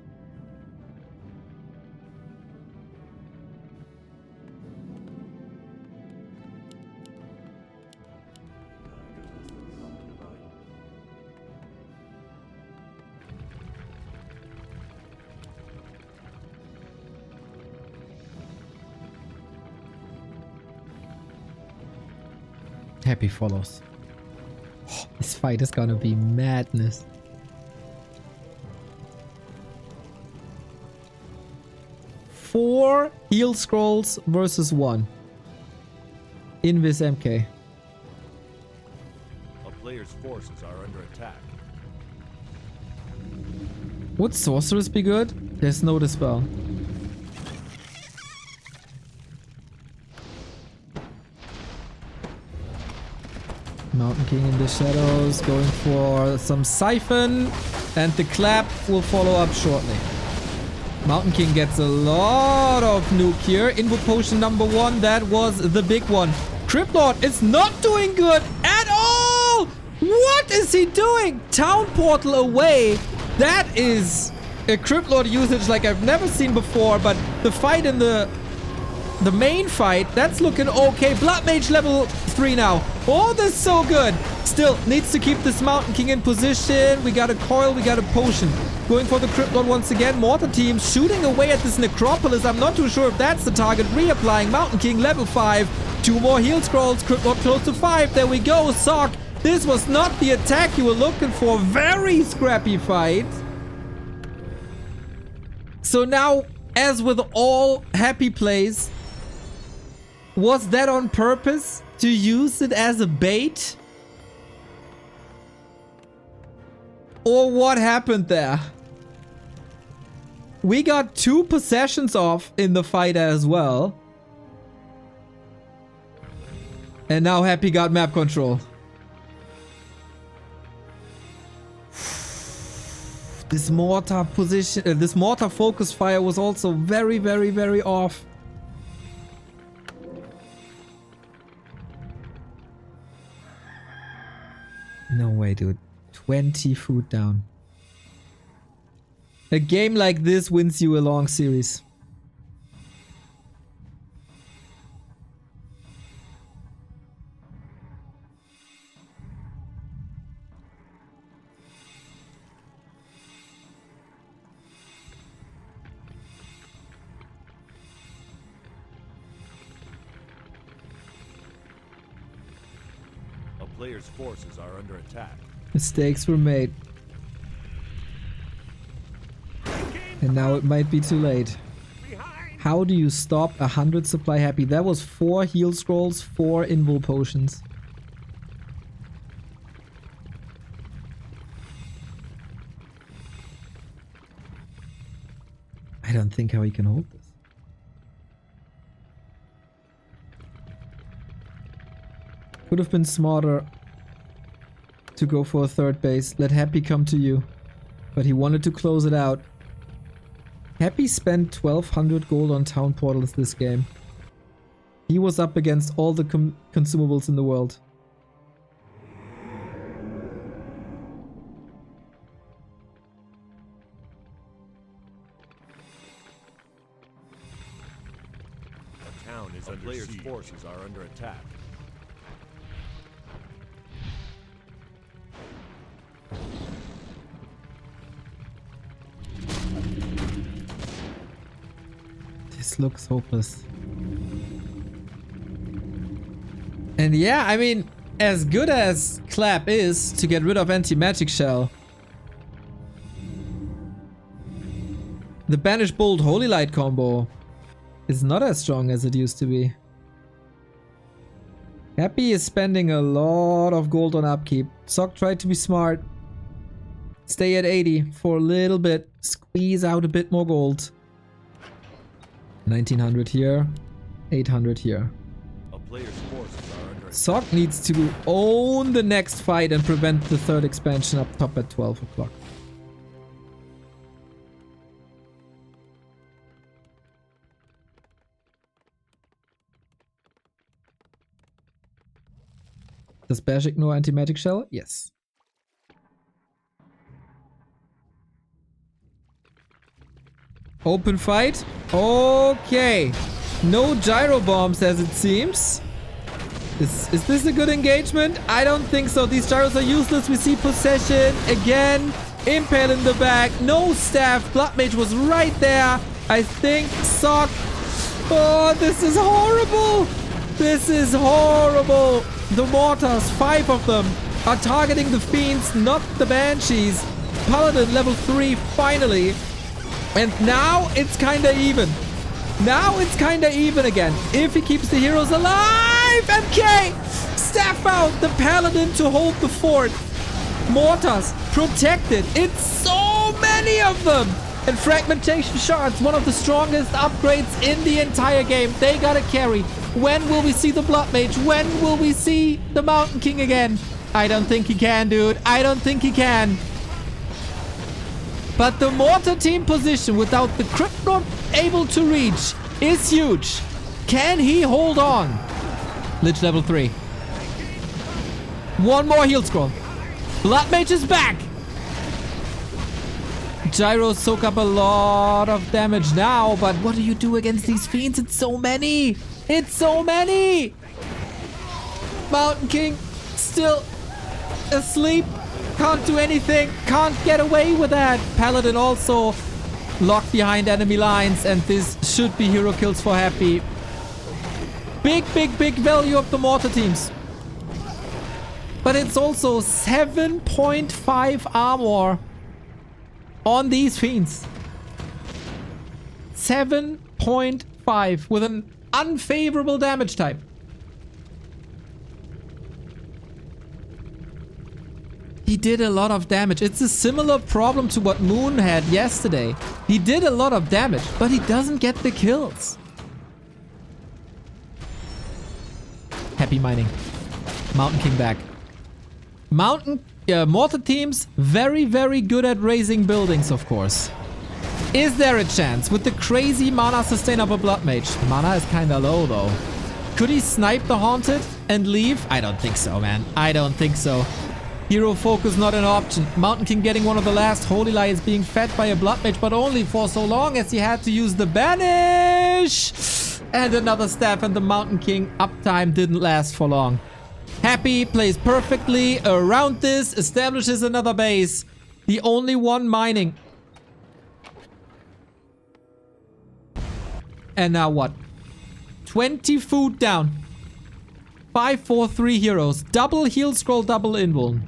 Happy follows. Oh, this fight is gonna be madness. Four heal scrolls versus 1. Invis MK. A player's forces are under attack. Would sorceress be good? There's no dispel. Mountain King in the shadows, going for some siphon, and the clap will follow up shortly. Mountain King gets a lot of nuke here. Invo potion number 1, that was the big one. Cryptlord is not doing good at all! What is he doing? Town portal away. That is a Cryptlord usage like I've never seen before, but the fight in the main fight, that's looking okay. Blood Mage level 3 now. Oh, this is so good. Still, needs to keep this Mountain King in position. We got a coil, we got a potion. Going for the Cryptlord once again. Mortar team shooting away at this Necropolis. I'm not too sure if that's the target. Reapplying. Mountain King level 5. 2 more heal scrolls. Cryptlord close to 5. There we go. Sock. This was not the attack you were looking for. Very scrappy fight. So now, as with all Happy plays, was that on purpose to use it as a bait? Or what happened there? We got 2 possessions off in the fight as well. And now Happy got map control. This mortar position, this mortar focus fire was also very, very, very off. No way, dude. 20 food down. A game like this wins you a long series. player's forces are under attack. Mistakes were made. And now it might be too late. How do you stop 100 supply happy? That was 4 heal scrolls, 4 invul potions. I don't think how he can hold this. Could have been smarter to go for a third base. Let Happy come to you. But he wanted to close it out. Happy spent 1200 gold on town portals this game. He was up against all the consumables in the world. A town is under player's siege. Forces are under attack. This looks hopeless. And yeah, I mean, as good as Clap is to get rid of anti-magic shell, the Banish Bolt Holy Light combo is not as strong as it used to be. Happy is spending a lot of gold on upkeep. Sock tried to be smart. Stay at 80 for a little bit. Squeeze out a bit more gold. 1900 here. 800 here. A player's forces are under attack. Sock needs to own the next fight and prevent the third expansion up top at 12 o'clock. Does Bash ignore anti-magic shell? Yes. Open fight. Okay. No gyro bombs as it seems. Is this a good engagement? I don't think so. These gyros are useless. We see possession again. Impale in the back. No staff. Blood Mage was right there. I think Sock. Oh, this is horrible. This is horrible. The mortars, 5 of them, are targeting the fiends, not the banshees. Paladin level 3 finally. And now it's kinda even. Now it's kinda even again. If he keeps the heroes alive. MK! Staff out the paladin to hold the fort. Mortars protected. It's so many of them. And fragmentation shards, one of the strongest upgrades in the entire game. They gotta carry. When will we see the Blood Mage? When will we see the Mountain King again? I don't think he can, dude. I don't think he can. But the Mortar team position without the Crypt Lord able to reach is huge. Can he hold on? Lich level 3. One more heal scroll. Blood Mage is back. Gyros soak up a lot of damage now, but what do you do against these fiends? It's so many. It's so many. Mountain King still asleep. Can't do anything. Can't get away with that. Paladin also locked behind enemy lines, and this should be hero kills for Happy. Big value of the Mortar teams. But it's also 7.5 armor on these fiends. 7.5 with an unfavorable damage type. He did a lot of damage. It's a similar problem to what Moon had yesterday. He did a lot of damage, but he doesn't get the kills. Happy mining. Mountain King back. Mortar teams, very good at raising buildings, of course. Is there a chance with the crazy mana sustain of a Blood Mage? Mana is kinda low though. Could he snipe the Haunted and leave? I don't think so, man. I don't think so. Hero focus not an option. Mountain King getting one of the last Holy Lights being fed by a Blood Mage, but only for so long as he had to use the Banish. And another staff, and the Mountain King uptime didn't last for long. Happy plays perfectly around this, establishes another base. The only one mining. And now what? 20 food down. 5, 4, 3 heroes. Double heal scroll, double invuln.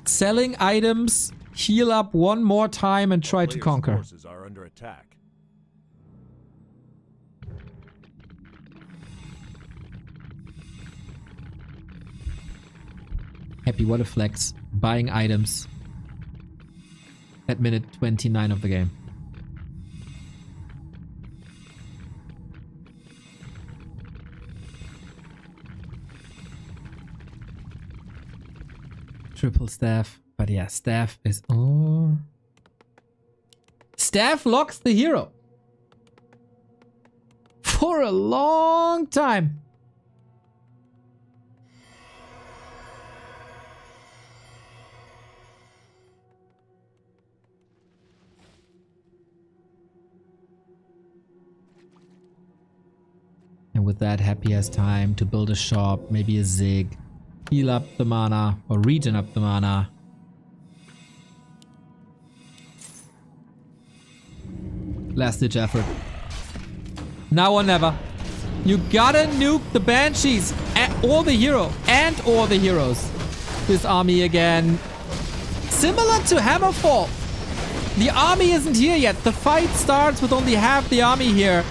Selling items, heal up one more time and try to Players' conquer. forces are under attack. Happy, what a flex. Buying items at minute 29 of the game. Triple staff. But yeah, staff is... Oh. Staff locks the hero. For a long time. And with that, Happy has time to build a shop, maybe a zig, heal up the mana, or regen up the mana. Last ditch effort. Now or never. You gotta nuke the Banshees or the hero or the heroes. This army again. Similar to Hammerfall. The army isn't here yet. The fight starts with only half the army here.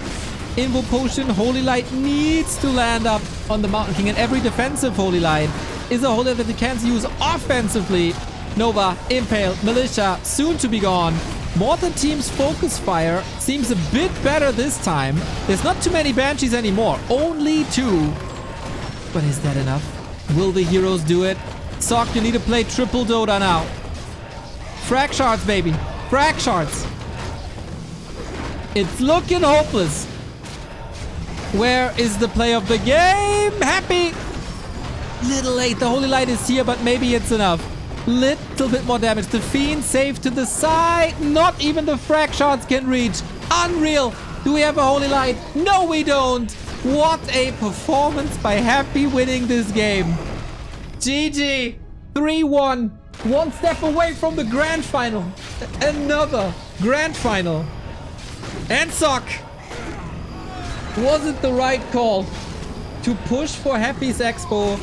Invo Potion, Holy Light needs to land up on the Mountain King, and every defensive Holy Light is a Holy Light that you can use offensively. Nova, Impale, Militia, soon to be gone. Mortar Team's Focus Fire seems a bit better this time. There's not too many Banshees anymore, only 2. But is that enough? Will the heroes do it? Sock, you need to play triple Dota now. Frag Shards, baby. Frag Shards. It's looking hopeless. Where is the play of the game? Happy! Little late. The Holy Light is here, but maybe it's enough. Little bit more damage. The Fiend safe to the side. Not even the frag shots can reach. Unreal. Do we have a Holy Light? No, we don't. What a performance by Happy winning this game. GG. 3-1. One step away from the grand final. Another grand final. And Sock. Was it the right call to push for Happy's Expo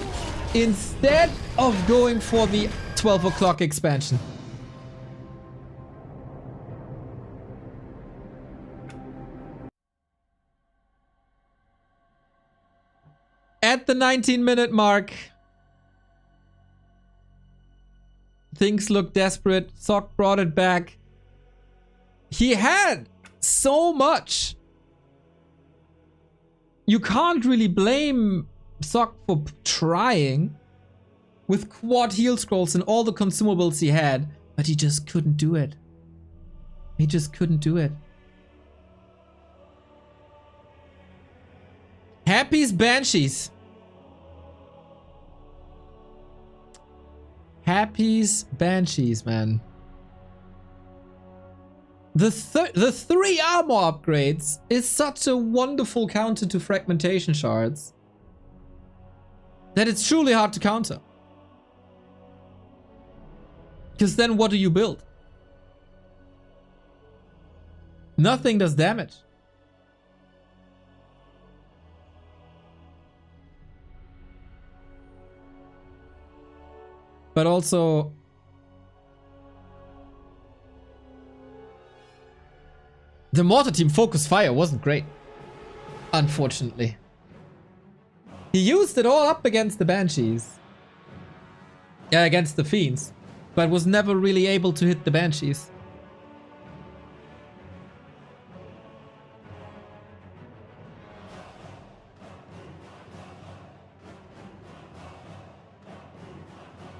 instead of going for the 12 o'clock expansion? At the 19-minute mark, things look desperate. Sock brought it back. He had so much. You can't really blame Sock for trying with quad heal scrolls and all the consumables he had, but he just couldn't do it. He just couldn't do it. Happy's Banshees. Happy's Banshees, man. The 3 armor upgrades is such a wonderful counter to fragmentation shards that it's truly hard to counter. Because then what do you build? Nothing does damage. But also, the Mortar Team Focus Fire wasn't great, unfortunately. He used it all up against the Banshees. Yeah, against the Fiends, but was never really able to hit the Banshees.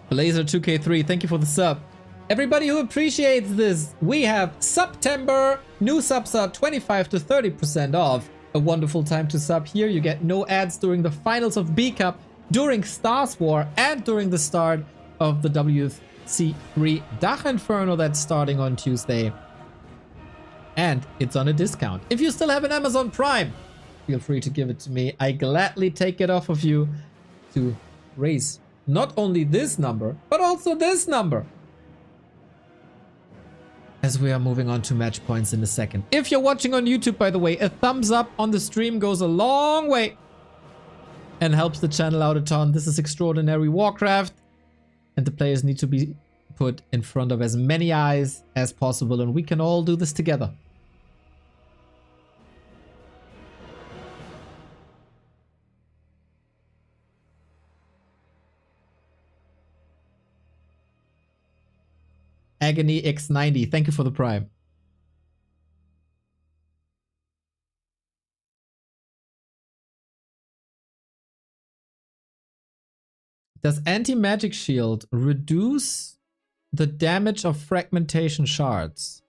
Blazer 2K3, thank you for the sub. Everybody who appreciates this, we have September. New subs are 25 to 30% off. A wonderful time to sub here. You get no ads during the finals of B Cup, during Stars War, and during the start of the WC3 Dach Inferno that's starting on Tuesday. And it's on a discount. If you still have an Amazon Prime, feel free to give it to me. I gladly take it off of you to raise not only this number, but also this number. as we are moving on to match points in a second. If you're watching on YouTube, by the way, a thumbs up on the stream goes a long way and helps the channel out a ton. This is extraordinary Warcraft, and the players need to be put in front of as many eyes as possible, and we can all do this together. Agony X90, thank you for the prime. Does anti-magic shield reduce the damage of fragmentation shards?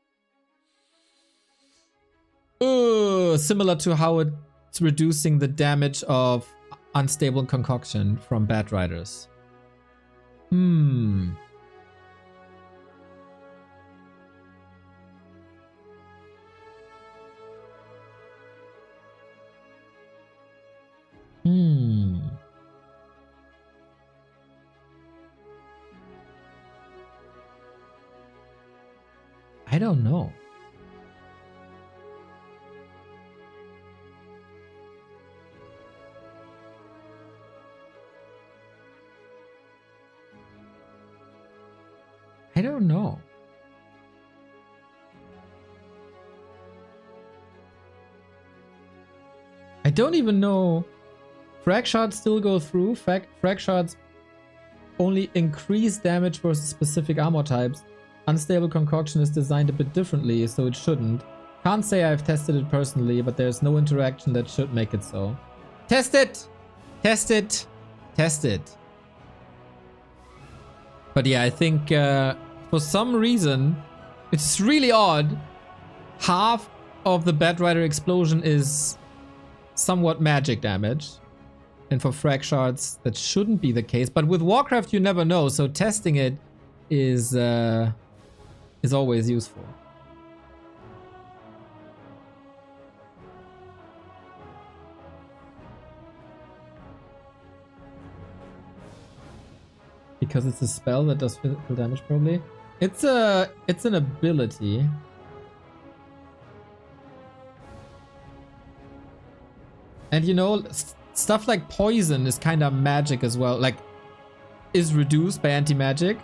Similar to how it's reducing the damage of unstable concoction from Bat Riders. I don't know. I don't know. I don't even know. Frag shards still go through. Frag shards only increase damage versus specific armor types. Unstable concoction is designed a bit differently, so it shouldn't. Can't say I've tested it personally, but there's no interaction that should make it so. Test it! Test it! Test it! But yeah, I think for some reason, it's really odd. Half of the Bat Rider explosion is somewhat magic damage. And for frag shards, that shouldn't be the case. But with Warcraft, you never know, so testing it is always useful. Because it's a spell that does physical damage, probably. It's an ability. And you know, stuff like poison is kind of magic as well. Like, is reduced by anti-magic.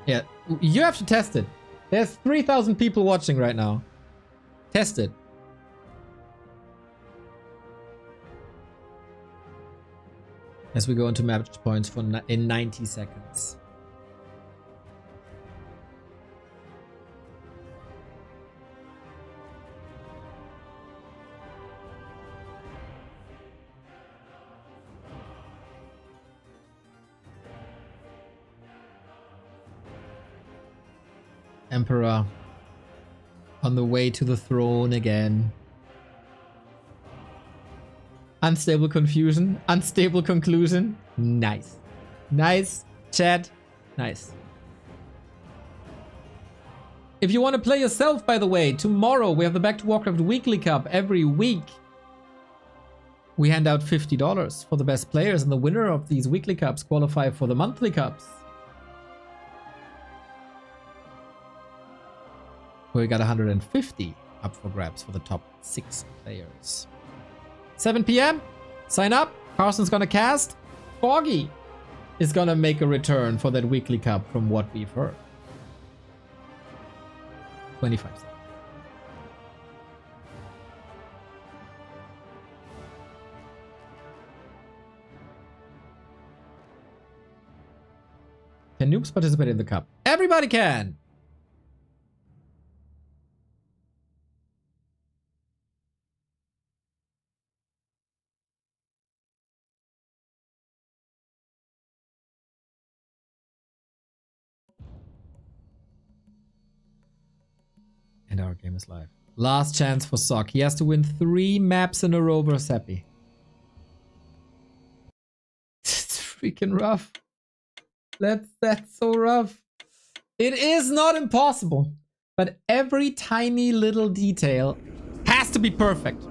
Yeah, you have to test it. There's 3,000 people watching right now. Test it. As we go into match points for in 90 seconds. Emperor on the way to the throne again. Unstable confusion, unstable conclusion. Nice. Nice, chat. Nice. If you want to play yourself, by the way, tomorrow we have the Back to Warcraft Weekly Cup every week. We hand out $50 for the best players, and the winner of these weekly cups qualify for the monthly cups. We got 150 up for grabs for the top 6 players. 7 p.m. Sign up. Carson's gonna cast. Foggy is gonna make a return for that weekly cup from what we've heard. 25 seconds. Can noobs participate in the cup? Everybody can! And our game is live. Last chance for Sock. He has to win 3 maps in a row versus Happy. It's freaking rough. That's so rough. It is not impossible, but every tiny little detail has to be perfect.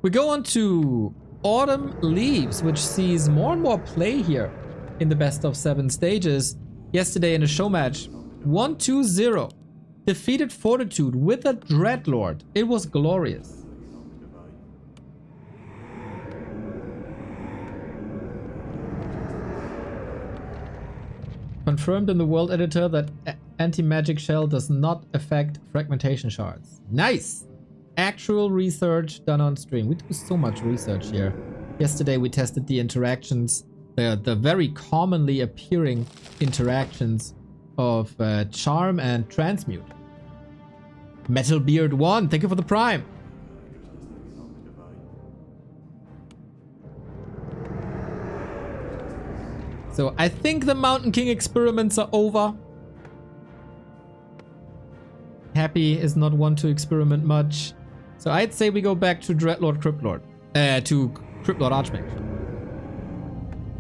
We go on to Autumn Leaves, which sees more and more play here in the best of 7 stages. Yesterday in a show match, 1-2-0. Defeated Fortitude with a Dreadlord. It was glorious. Confirmed in the world editor that anti-magic shell does not affect fragmentation shards. Nice! Actual research done on stream. We do so much research here. Yesterday we tested the interactions, the very commonly appearing interactions of Charm and Transmute. Metalbeard 1, thank you for the Prime. So I think the Mountain King experiments are over. Happy is not one to experiment much. So I'd say we go back to Dreadlord Cryptlord. To Cryptlord Archmage.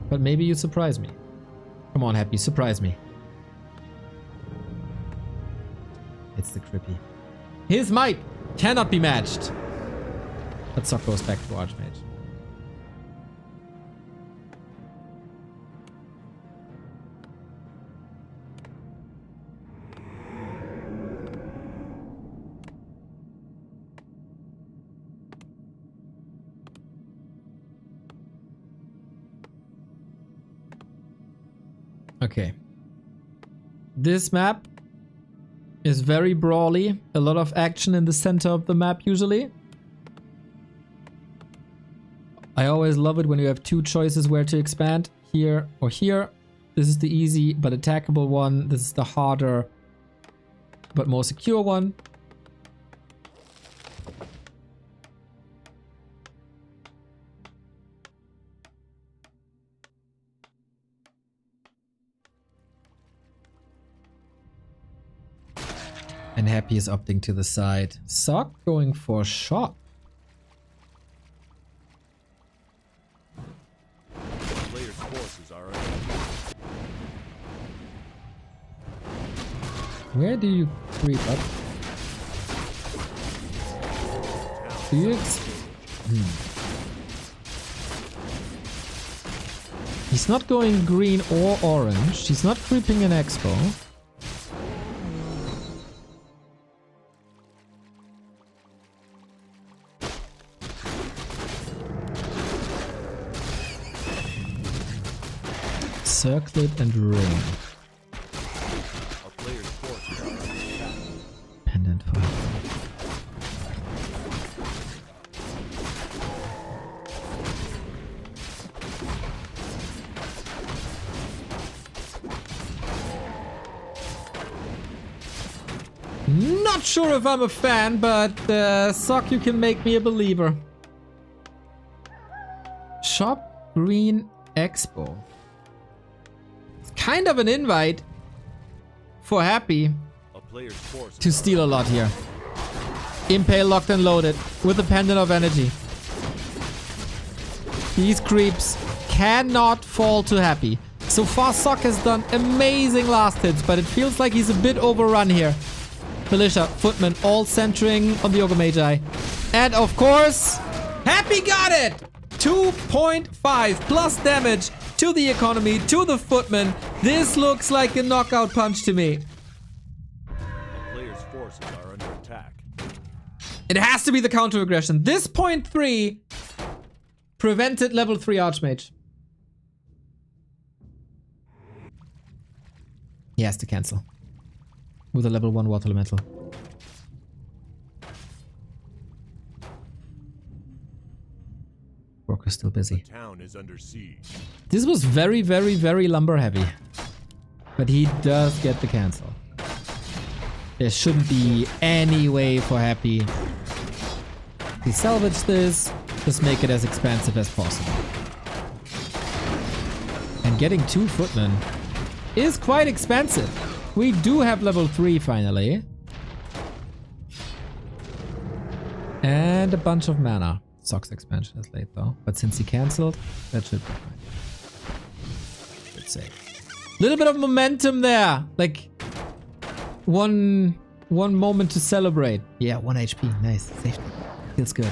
But maybe you surprise me. Come on, Happy, surprise me. It's the Crippy. His might cannot be matched. But Sock goes back to Archmage. Okay. This map is very brawly. A lot of action in the center of the map usually. I always love it when you have 2 choices where to expand. Here or here. This is the easy but attackable one. This is the harder but more secure one. And Happy is opting to the side. Sock going for shot. Players' forces are under Where do you creep up? Do you He's not going green or orange. He's not creeping an expo. Circlet and ring. Our players' forces are under attack. Pendant fire. Not sure if I'm a fan, but Sock, you can make me a believer. Shop Green Expo. Kind of an invite for Happy A player's forces to steal a lot here. Impale locked and loaded with a pendant of energy. These creeps cannot fall to Happy. So far Sock has done amazing last hits, but it feels like he's a bit overrun here. Militia, Footman, all centering on the Ogre Magi. And of course, Happy got it! 2.5 plus damage to the economy, to the Footman. This looks like a knockout punch to me. A player's forces are under attack. It has to be the counter aggression. This 0.3 prevented level 3 Archmage. He has to cancel with a level 1 Water Elemental. Worker's still busy. The town is under siege. This was very, very, very lumber heavy. But he does get the cancel. There shouldn't be any way for Happy to salvage this. Just make it as expensive as possible. And getting 2 Footmen is quite expensive. We do have level 3 finally. And a bunch of mana. Sock's expansion is late though. But since he cancelled, that should be fine. Good save. Little bit of momentum there. Like one moment to celebrate. Yeah, 1 HP. Nice. Safety. Feels good.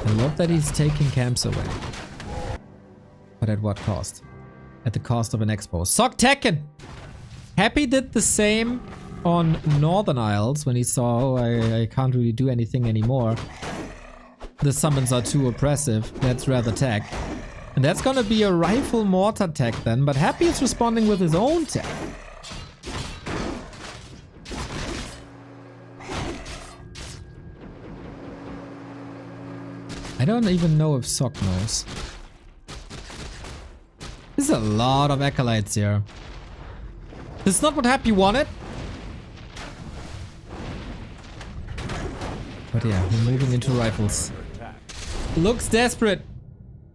I love that he's taking camps away. But at what cost? At the cost of an expo. Sock Tekken! Happy did the same on Northern Isles when he saw, oh, I can't really do anything anymore. The summons are too oppressive. Let's rather tech. And that's gonna be a rifle mortar tech then, but Happy is responding with his own tech. I don't even know if Sock knows. There's a lot of acolytes here. This is not what Happy wanted. But yeah, we're moving into rifles. Looks desperate.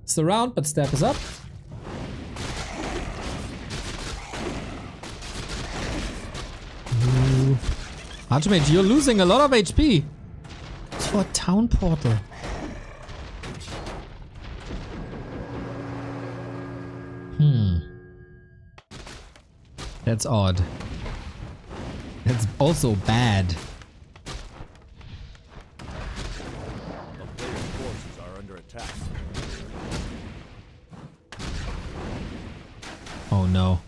Surround, but step is up. Ooh. Archmage, you're losing a lot of HP. It's for a town portal. That's odd. That's also bad. The player's forces are under attack. Oh no.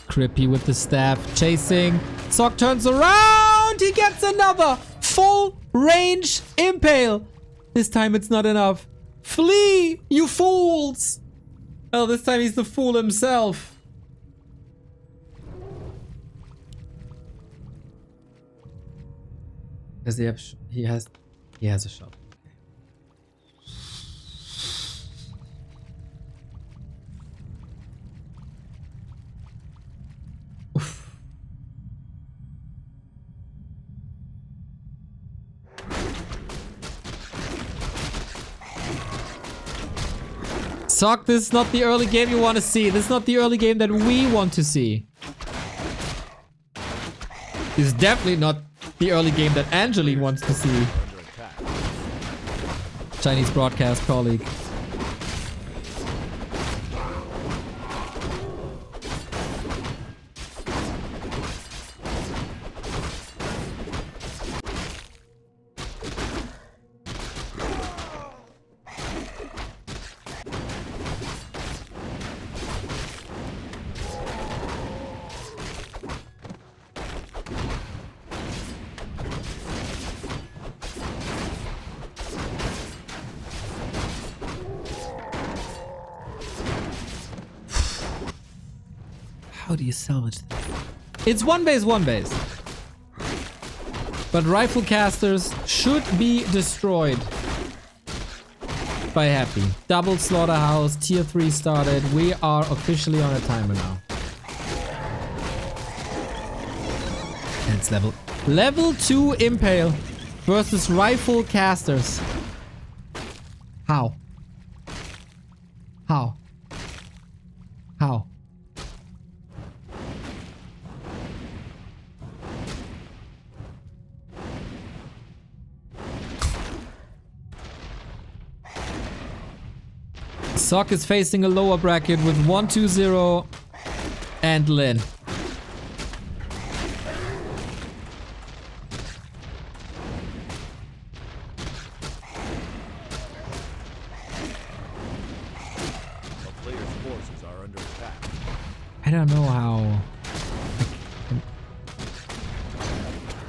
Crippy with the staff, chasing. Sock turns around! He gets another full range impale! This time it's not enough. Flee, you fools! Oh, this time he's the fool himself. Does he have he has a shot. Oof. Sock, this is not the early game you want to see. This is not the early game that we want to see. This is definitely not the early game that Angeline wants to see. Chinese broadcast colleague. How do you salvage this? It's one base. But rifle casters should be destroyed by Happy. Double slaughterhouse, tier 3 started. We are officially on a timer now. And it's level 2 impale versus rifle casters. How? How? How? Sock is facing a lower bracket with 1-2-0 and Lin. The player's forces are under attack. I don't know how.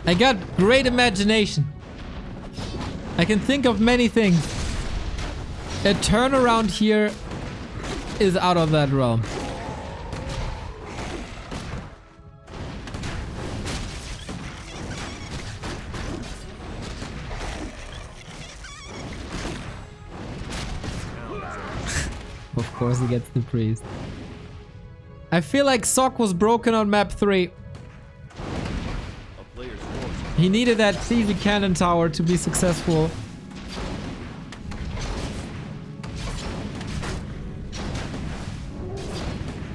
I got great imagination. I can think of many things. A turnaround here is out of that realm. Of course he gets the priest. I feel like Sock was broken on map 3. He needed that CZ cannon tower to be successful.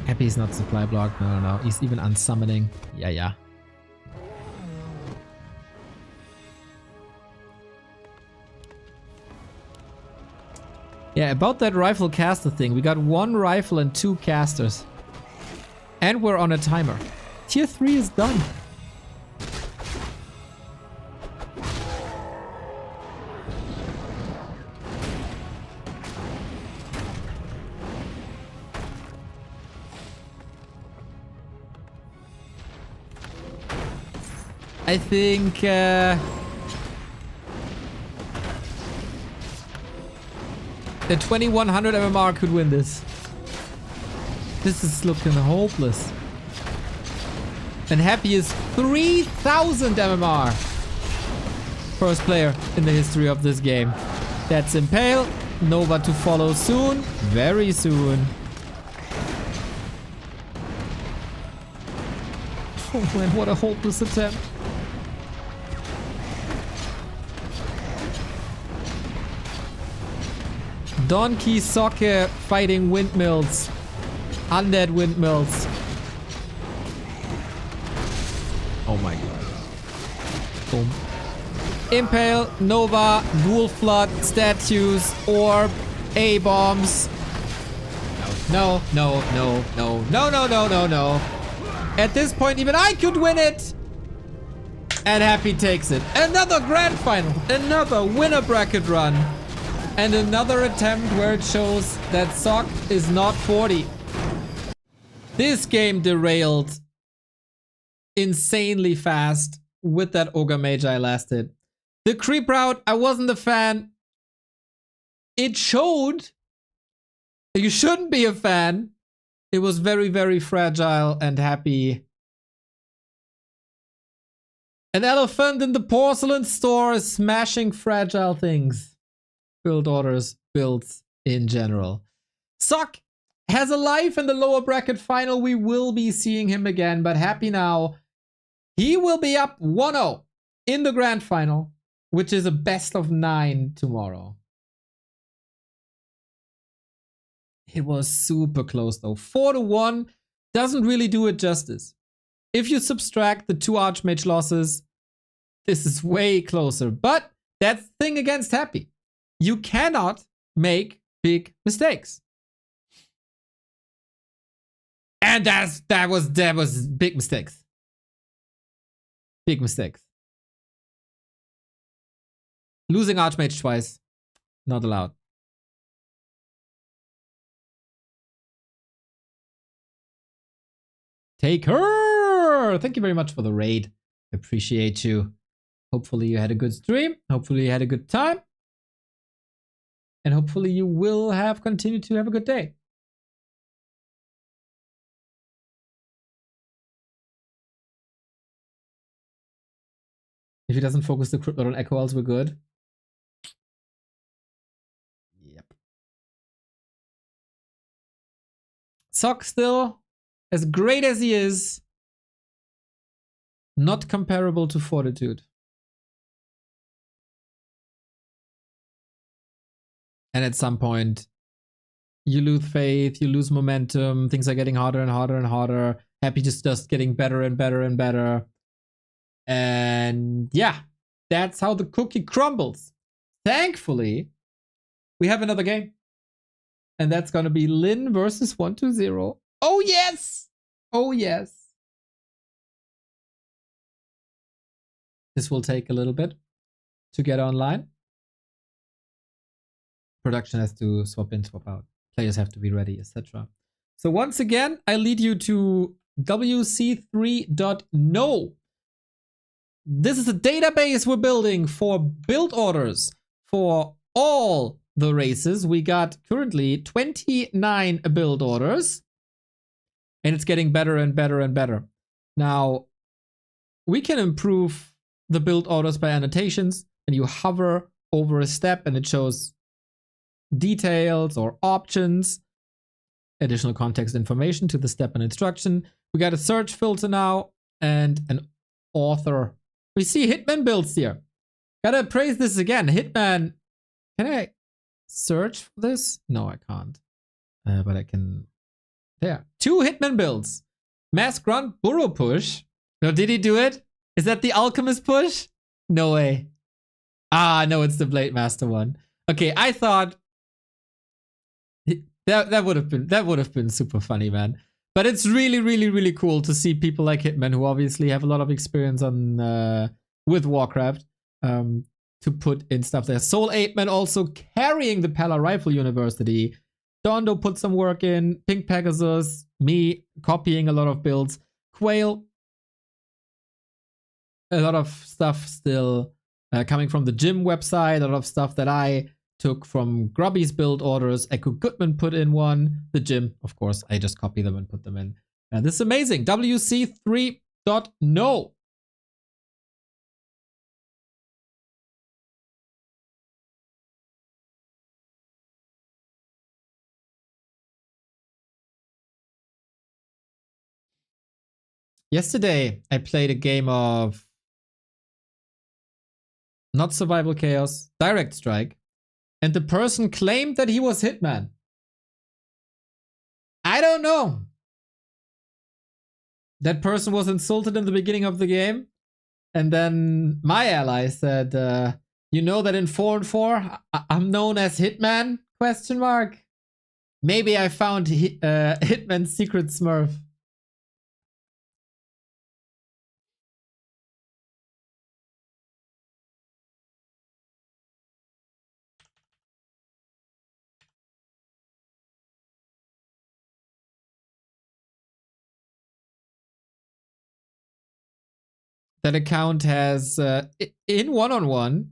Happy is not supply block. No. He's even unsummoning. Yeah. Yeah, about that rifle caster thing. We got 1 rifle and 2 casters. And we're on a timer. Tier 3 is done. I think the 2100 MMR could win this. This is looking hopeless. And Happy is 3000 MMR. First player in the history of this game. That's Impale. Nova to follow soon. Very soon. Oh man, what a hopeless attempt. Donkey Soccer fighting windmills. Undead windmills. Oh my god. Boom. Impale, Nova, Dual Flood, Statues, Orb, A-Bombs. No, no, no, no, no, no, no, no, no. At this point, even I could win it. And Happy takes it. Another grand final. Another winner bracket run. And another attempt where it shows that Sock is not 40. This game derailed insanely fast with that Ogre Mage I lasted. The creep route, I wasn't a fan. It showed that you shouldn't be a fan. It was very, very fragile and Happy. An elephant in the porcelain store is smashing fragile things. Build orders, builds in general. Sock has a life in the lower bracket final. We will be seeing him again, but Happy now. He will be up 1-0 in the grand final, which is a best of 9 tomorrow. It was super close though. 4-1 doesn't really do it justice. If you subtract the 2 Archmage losses, this is way closer. But that's the thing against Happy. You cannot make big mistakes. And that was big mistakes. Big mistakes. Losing Archmage twice, not allowed. Take her! Thank you very much for the raid. Appreciate you. Hopefully you had a good stream. Hopefully you had a good time. And hopefully you will have continued to have a good day. If he doesn't focus the crypto on Echo Elves, we're good. Yep. Sock still, as great as he is, not comparable to Fortitude. And at some point, you lose faith, you lose momentum, things are getting harder and harder and harder. Happy just getting better and better and better. And yeah, that's how the cookie crumbles. Thankfully, we have another game. And that's going to be Lin versus 120. Oh, yes! Oh, yes. This will take a little bit to get online. Production has to swap in, swap out. Players have to be ready, etc. So once again, I lead you to wc3.no. This is a database we're building for build orders for all the races. We got currently 29 build orders. And it's getting better and better and better. Now, we can improve the build orders by annotations. And you hover over a step and it shows details or options, additional context information to the step and instruction. We got a search filter now and an author. We see Hitman builds here. Gotta praise this again. Hitman. Can I search for this? No, I can't. But I can. There. 2 Hitman builds. Mass Grunt Burrow Push. No, did he do it? Is that the Alchemist push? No way. Ah, no, it's the Blade Master one. Okay, I thought that would have been super funny, man. But it's really, really, really cool to see people like Hitman, who obviously have a lot of experience on with Warcraft, to put in stuff there. Soul 8man also carrying the Pala Rifle University. Dondo put some work in. Pink Pegasus, me copying a lot of builds. Quail a lot of stuff still coming from the gym website, a lot of stuff that I took from Grubby's build orders. Echo Goodman put in one. The gym, of course, I just copy them and put them in. This is amazing. WC 3.0. Yesterday, I played a game of not Survival Chaos, Direct Strike, and the person claimed that he was Hitman. I don't know. That person was insulted in the beginning of the game, and then my ally said, you know that in 4 and 4, I'm known as Hitman? Question mark. Maybe I found Hitman's secret smurf. That account has, in 1-on-1,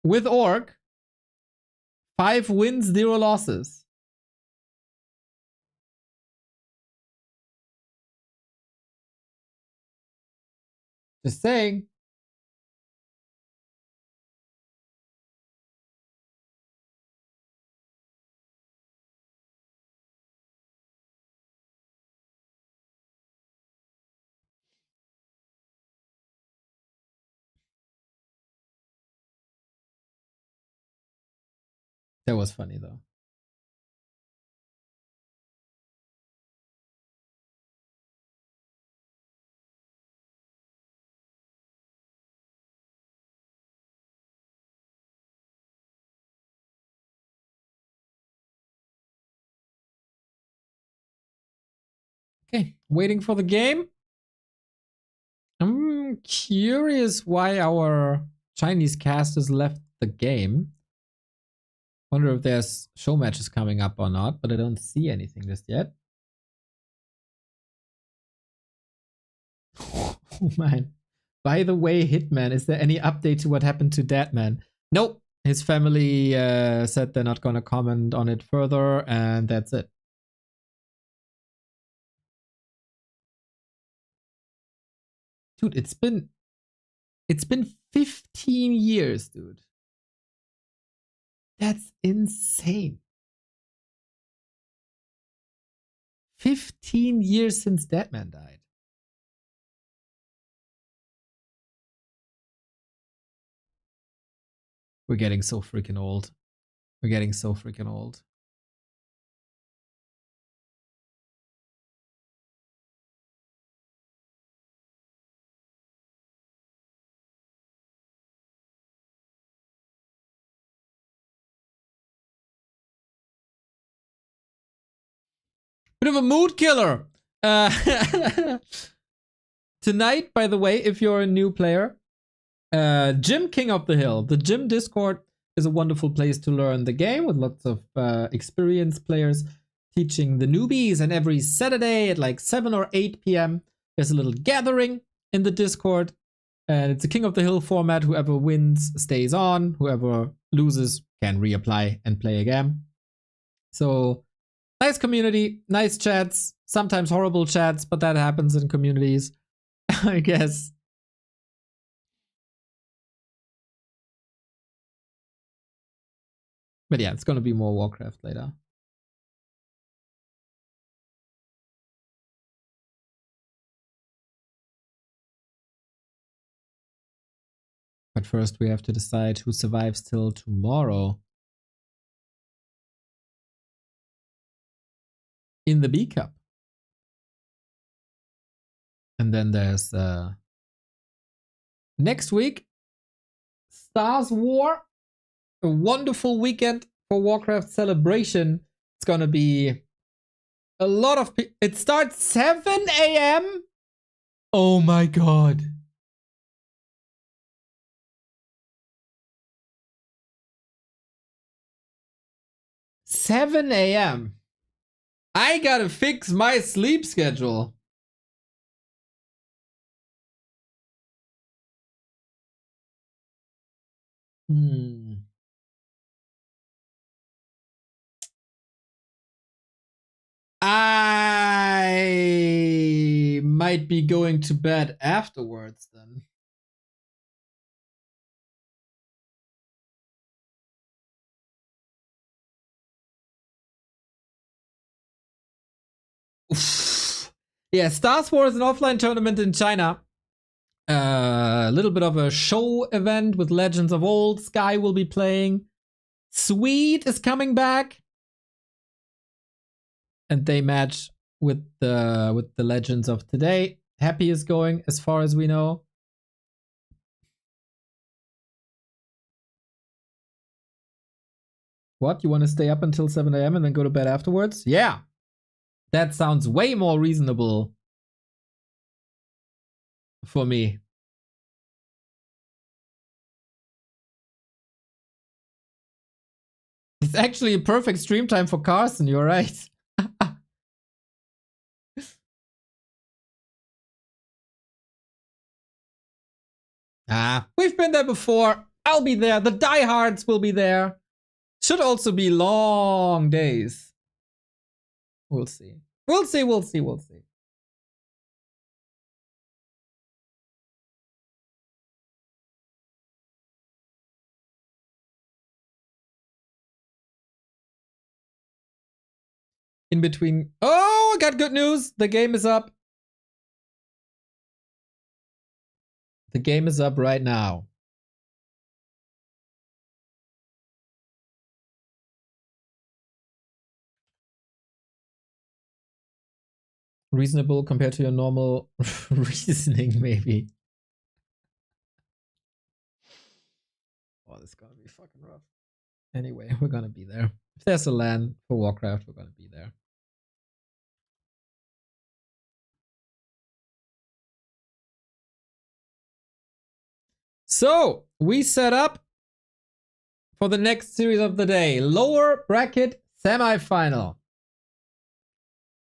with Orc, 5 wins, 0 losses. Just saying. That was funny though. Okay, waiting for the game. I'm curious why our Chinese casters left the game. Wonder if there's show matches coming up or not, but I don't see anything just yet. Oh man. By the way, Hitman, is there any update to what happened to Deadman? Nope. His family said they're not gonna comment on it further, and that's it. Dude, it's been 15 years, dude. That's insane. 15 years since Deadman died. We're getting so freaking old. We're getting so freaking old. Bit of a mood killer. Tonight, by the way, if you're a new player, Gym King of the Hill, the Gym Discord is a wonderful place to learn the game with lots of experienced players teaching the newbies. And every Saturday at like 7 or 8 p.m., there's a little gathering in the Discord. And it's a King of the Hill format. Whoever wins stays on. Whoever loses can reapply and play again. So nice community, nice chats, sometimes horrible chats, but that happens in communities, I guess. But yeah, it's gonna be more Warcraft later. But first we have to decide who survives till tomorrow. In the B Cup. And then there's next week, Stars War. A wonderful weekend for Warcraft celebration. It's gonna be a lot of people. It starts 7 a.m. Oh my god. $7 a.m. I gotta fix my sleep schedule. Hmm. I might be going to bed afterwards then. Oof. Yeah, Stars Wars is an offline tournament in China. A little bit of a show event with Legends of Old. Sky will be playing. Sweet is coming back. And they match with the Legends of today. Happy is going as far as we know. What? You want to stay up until 7 a.m. and then go to bed afterwards? Yeah. That sounds way more reasonable for me. It's actually a perfect stream time for Carson, you're right. We've been there before. I'll be there. The diehards will be there. Should also be long days. We'll see. We'll see, we'll see, we'll see. In between. Oh, I got good news. The game is up. The game is up right now. Reasonable compared to your normal reasoning, maybe. Oh, this is gonna be fucking rough. Anyway, we're gonna be there. If there's a LAN for Warcraft, we're gonna be there. So, we set up for the next series of the day. Lower bracket semifinal.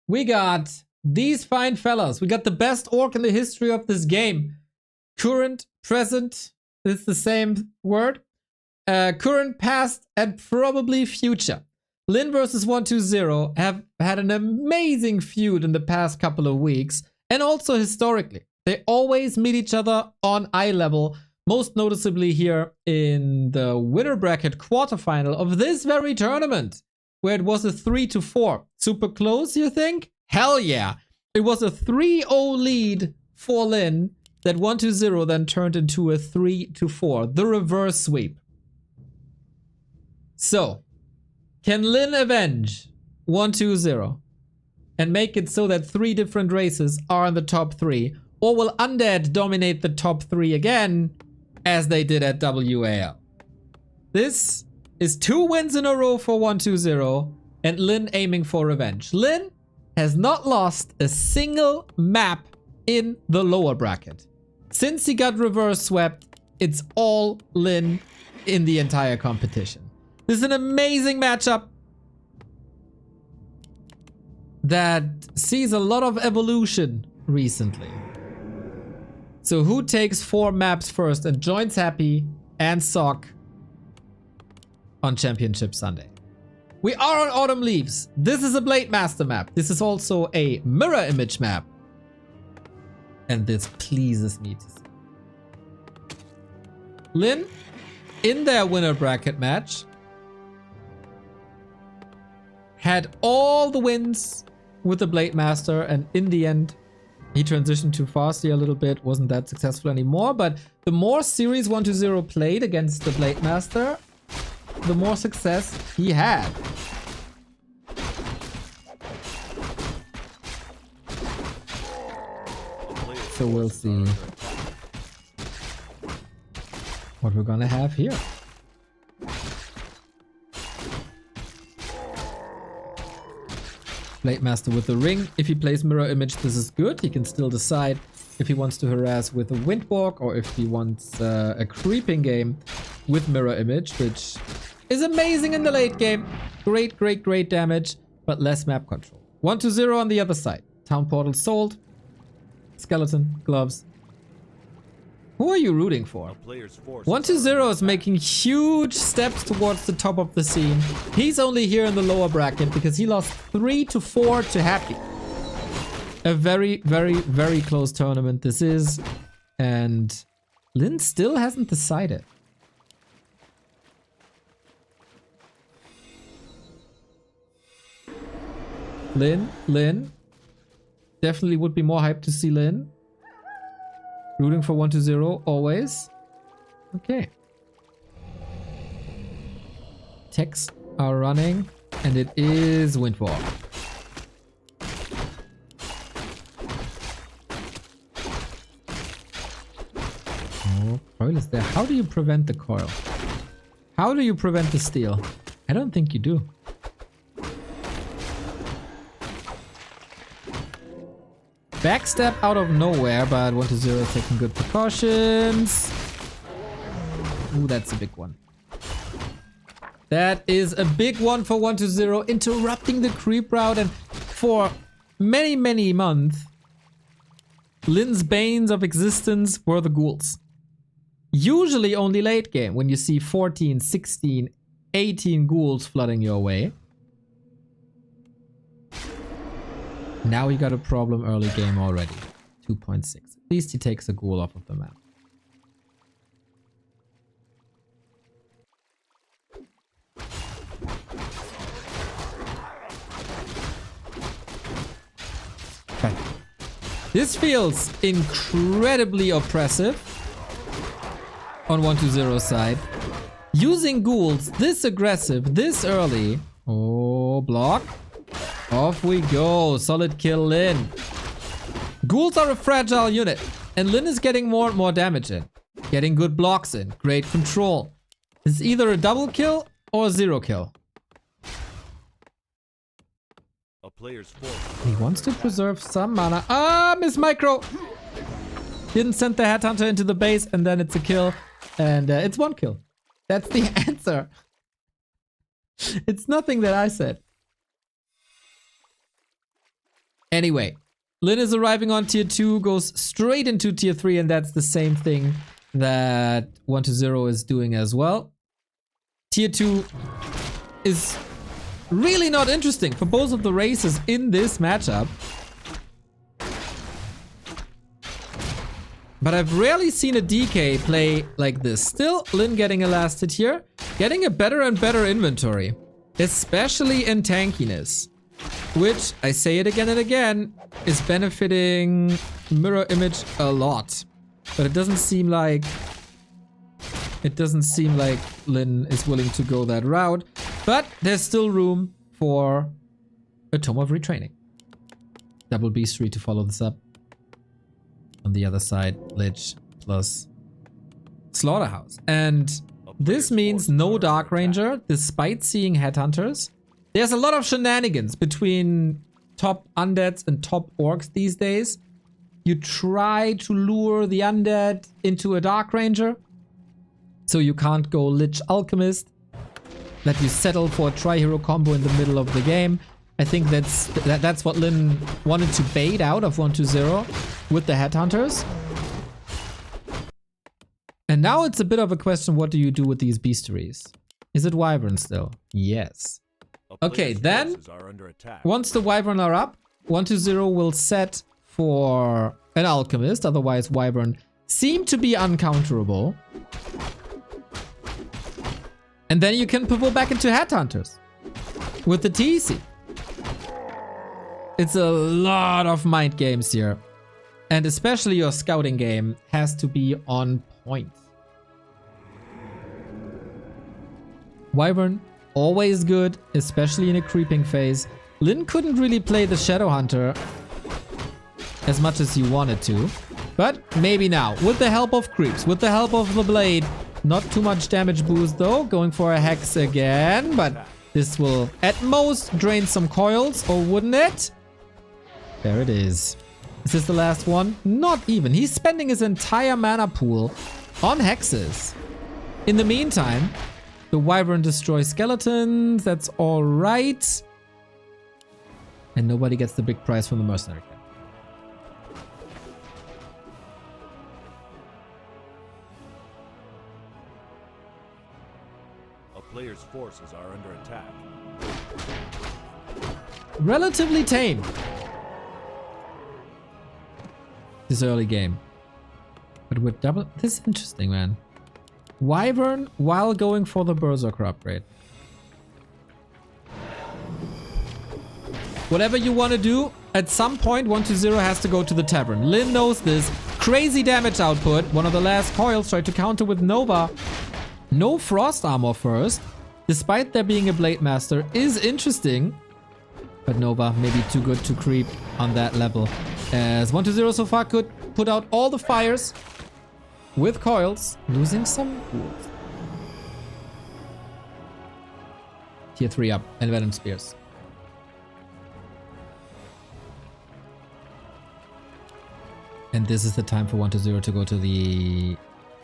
We got these fine fellas. We got the best orc in the history of this game. Current, present, it's the same word. Current, past, and probably future. Lin versus 120 have had an amazing feud in the past couple of weeks, and also historically. They always meet each other on eye level, most noticeably here in the winner bracket quarterfinal of this very tournament, where it was a 3-4. Super close, you think? Hell yeah. It was a 3-0 lead for Lin that 120 then turned into a 3-4. The reverse sweep. So, can Lin avenge 120 and make it so that 3 different races are in the top 3? Or will Undead dominate the top 3 again as they did at WAL? This is 2 wins in a row for 120 and Lin aiming for revenge. Lin has not lost a single map in the lower bracket. Since he got reverse swept, it's all Lin in the entire competition. This is an amazing matchup that sees a lot of evolution recently. So who takes 4 maps first and joins Happy and Sock on Championship Sunday? We are on Autumn Leaves. This is a Blade Master map. This is also a mirror image map. And this pleases me to see. Lin, in their winner bracket match, had all the wins with the Blade Master, and in the end, he transitioned to Farsi a little bit, wasn't that successful anymore, but the more series 120 played against the Blade Master, the more success he had. So we'll see what we're gonna have here. Blade Master with the ring. If he plays mirror image, this is good. He can still decide if he wants to harass with a windwalk or if he wants a creeping game with mirror image, which is amazing in the late game. Great, great, great damage, but less map control. 120 on the other side. Town portal sold. Skeleton, gloves. Who are you rooting for? A player's forces 120 is are making huge steps towards the top of the scene. He's only here in the lower bracket because he lost 3 to 4 to Happy. A very, very, very close tournament this is. And Lynn still hasn't decided. Lynn. Definitely would be more hyped to see Lynn. Rooting for 120 always. Okay. Techs are running, and it is Windwall. Oh, coil is there. How do you prevent the coil? How do you prevent the steal? I don't think you do. Backstab out of nowhere, but 120 is taking good precautions. Ooh, that's a big one. That is a big one for 120, interrupting the creep route, and for many, many months, Lynn's banes of existence were the ghouls. Usually only late game, when you see 14, 16, 18 ghouls flooding your way. Now he got a problem early game already. 2.6. At least he takes a ghoul off of the map. Okay. This feels incredibly oppressive on 120's side. Using ghouls this aggressive, this early. Oh, block. Off we go. Solid kill, Lynn. Ghouls are a fragile unit, and Lynn is getting more and more damage in. Getting good blocks in. Great control. It's either a double kill or a 0 kill. A player's forces He wants to preserve some mana. Ah, Miss Micro! Didn't send the Headhunter into the base, and then it's a kill. And it's 1 kill. That's the answer. It's nothing that I said. Anyway, Lynn is arriving on tier 2, goes straight into tier 3, and that's the same thing that 120 is doing as well. Tier 2 is really not interesting for both of the races in this matchup. But I've rarely seen a DK play like this. Still, Lynn getting a last hit here, getting a better and better inventory, especially in tankiness. Which, I say it again and again, is benefiting Mirror Image a lot. But it doesn't seem like Lynn is willing to go that route. But there's still room for a Tome of Retraining. Double Beast 3 to follow this up. On the other side, Lich plus Slaughterhouse. And this means no Dark Ranger, despite seeing Headhunters. There's a lot of shenanigans between top undeads and top orcs these days. You try to lure the undead into a Dark Ranger, so you can't go Lich Alchemist, that you settle for a tri-hero combo in the middle of the game. I think that's what Lynn wanted to bait out of 120 with the Headhunters. And now it's a bit of a question, what do you do with these beasteries? Is it Wyvern still? Yes. Okay, then, once the Wyvern are up, 120 will set for an Alchemist, otherwise Wyvern seem to be uncounterable. And then you can pivot back into Headhunters with the TC. It's a lot of mind games here. And especially your scouting game has to be on point. Wyvern, always good, especially in a creeping phase. Lynn couldn't really play the Shadow Hunter as much as he wanted to. But maybe now, with the help of creeps, with the help of the blade. Not too much damage boost though, going for a Hex again. But this will at most drain some coils, or wouldn't it? There it is. Is this the last one? Not even. He's spending his entire mana pool on Hexes. In the meantime, the Wyvern destroys skeletons. That's alright. And nobody gets the big prize from the Mercenary Camp. A player's forces are under attack. Relatively tame. This early game. But with double... This is interesting, man. Wyvern while going for the Berserker upgrade. Whatever you want to do, at some point 1-0 has to go to the tavern. Lin knows this. Crazy damage output. One of the last coils tried to counter with Nova. No frost armor first, despite there being a Blade Master, is interesting. But Nova maybe too good to creep on that level. As 1-0 so far could put out all the fires with coils, losing some wood. Tier 3 up and Venom Spears. And this is the time for 1-0 to go to the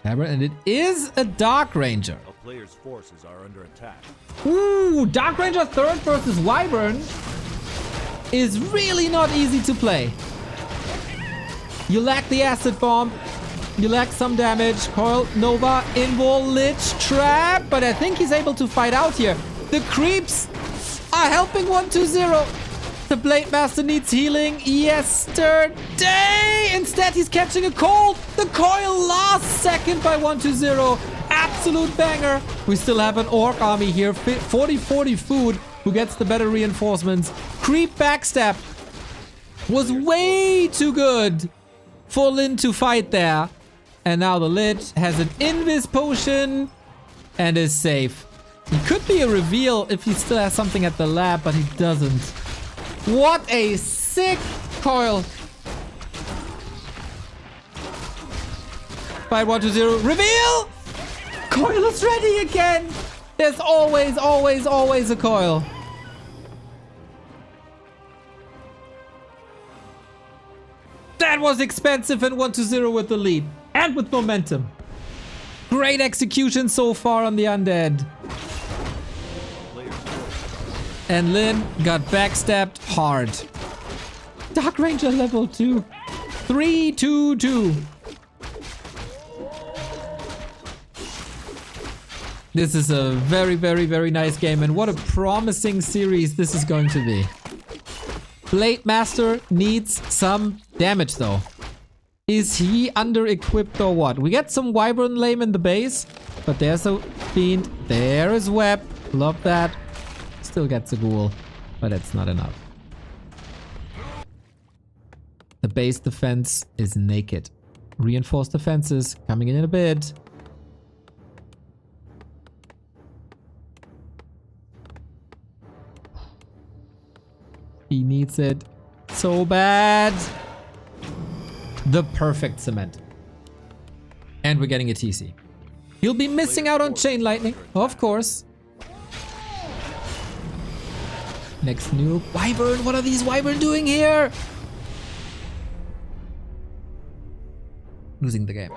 tavern, and it is a Dark Ranger. A player's forces are under attack. Ooh, Dark Ranger third versus Wyvern is really not easy to play. You lack the acid bomb, you lack some damage. Coil, Nova, Invol, Lich, Trap, but I think he's able to fight out here. The creeps are helping 1-0. The Blade Master needs healing yesterday. Instead, he's catching a cold. The coil last second by 1-0. Absolute banger. We still have an Orc army here. 40-40 food. Who gets the better reinforcements. Creep backstab was way too good for Lin to fight there. And now the Lich has an Invis potion and is safe. He could be a reveal if he still has something at the lab, but he doesn't. What a sick coil. Fight 1-0. Reveal! Coil is ready again. There's always a coil. That was expensive, and 1-0 with the lead. And with momentum. Great execution so far on the undead. And Lin got backstabbed hard. Dark Ranger level 2. 3-2-2. This is a very nice game, and what a promising series this is going to be. Blade Master needs some damage though. Is he under-equipped or what? We get some Wyvern Lame in the base, but there's a Fiend. There is Web. Love that. Still gets a Ghoul, but it's not enough. The base defense is naked. Reinforced defenses coming in a bit. He needs it so bad. The perfect cement. And we're getting a TC. He'll be missing out on Chain Lightning, of course. Next nuke. Wyvern, what are these Wyvern doing here? Losing the game.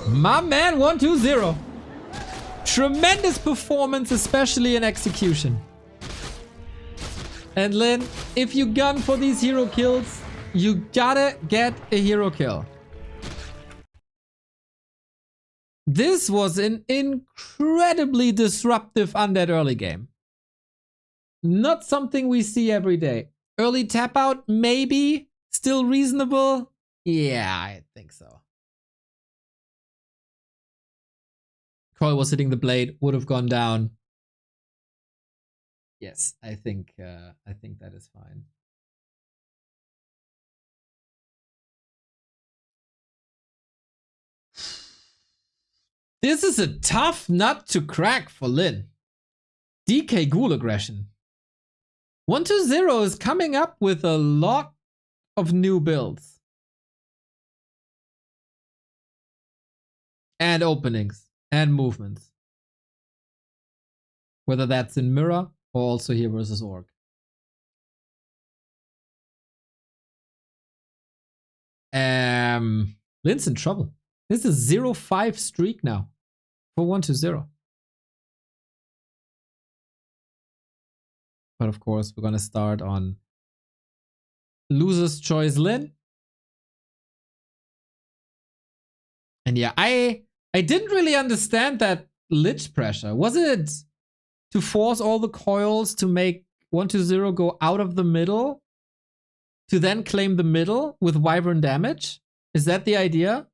My man, 1-2-0. Tremendous performance, especially in execution. And Lin, if you gun for these hero kills, you gotta get a hero kill. This was an incredibly disruptive undead early game. Not something we see every day. Early tap out, maybe. Still reasonable? Yeah, I think so. Coil was hitting the blade, would have gone down. Yes, I think that is fine. This is a tough nut to crack for Lin. DK Ghoul aggression. 1-2-0 is coming up with a lot of new builds. And openings. And movements. Whether that's in Mirror or also here versus Orc. Lin's in trouble. This is a 0-5 streak now for 1-2-0. But of course, we're gonna start on loser's choice Lin. And yeah, I didn't really understand that lich pressure? Was it to force all the coils to make 120 go out of the middle to then claim the middle with Wyvern damage? Is that the idea?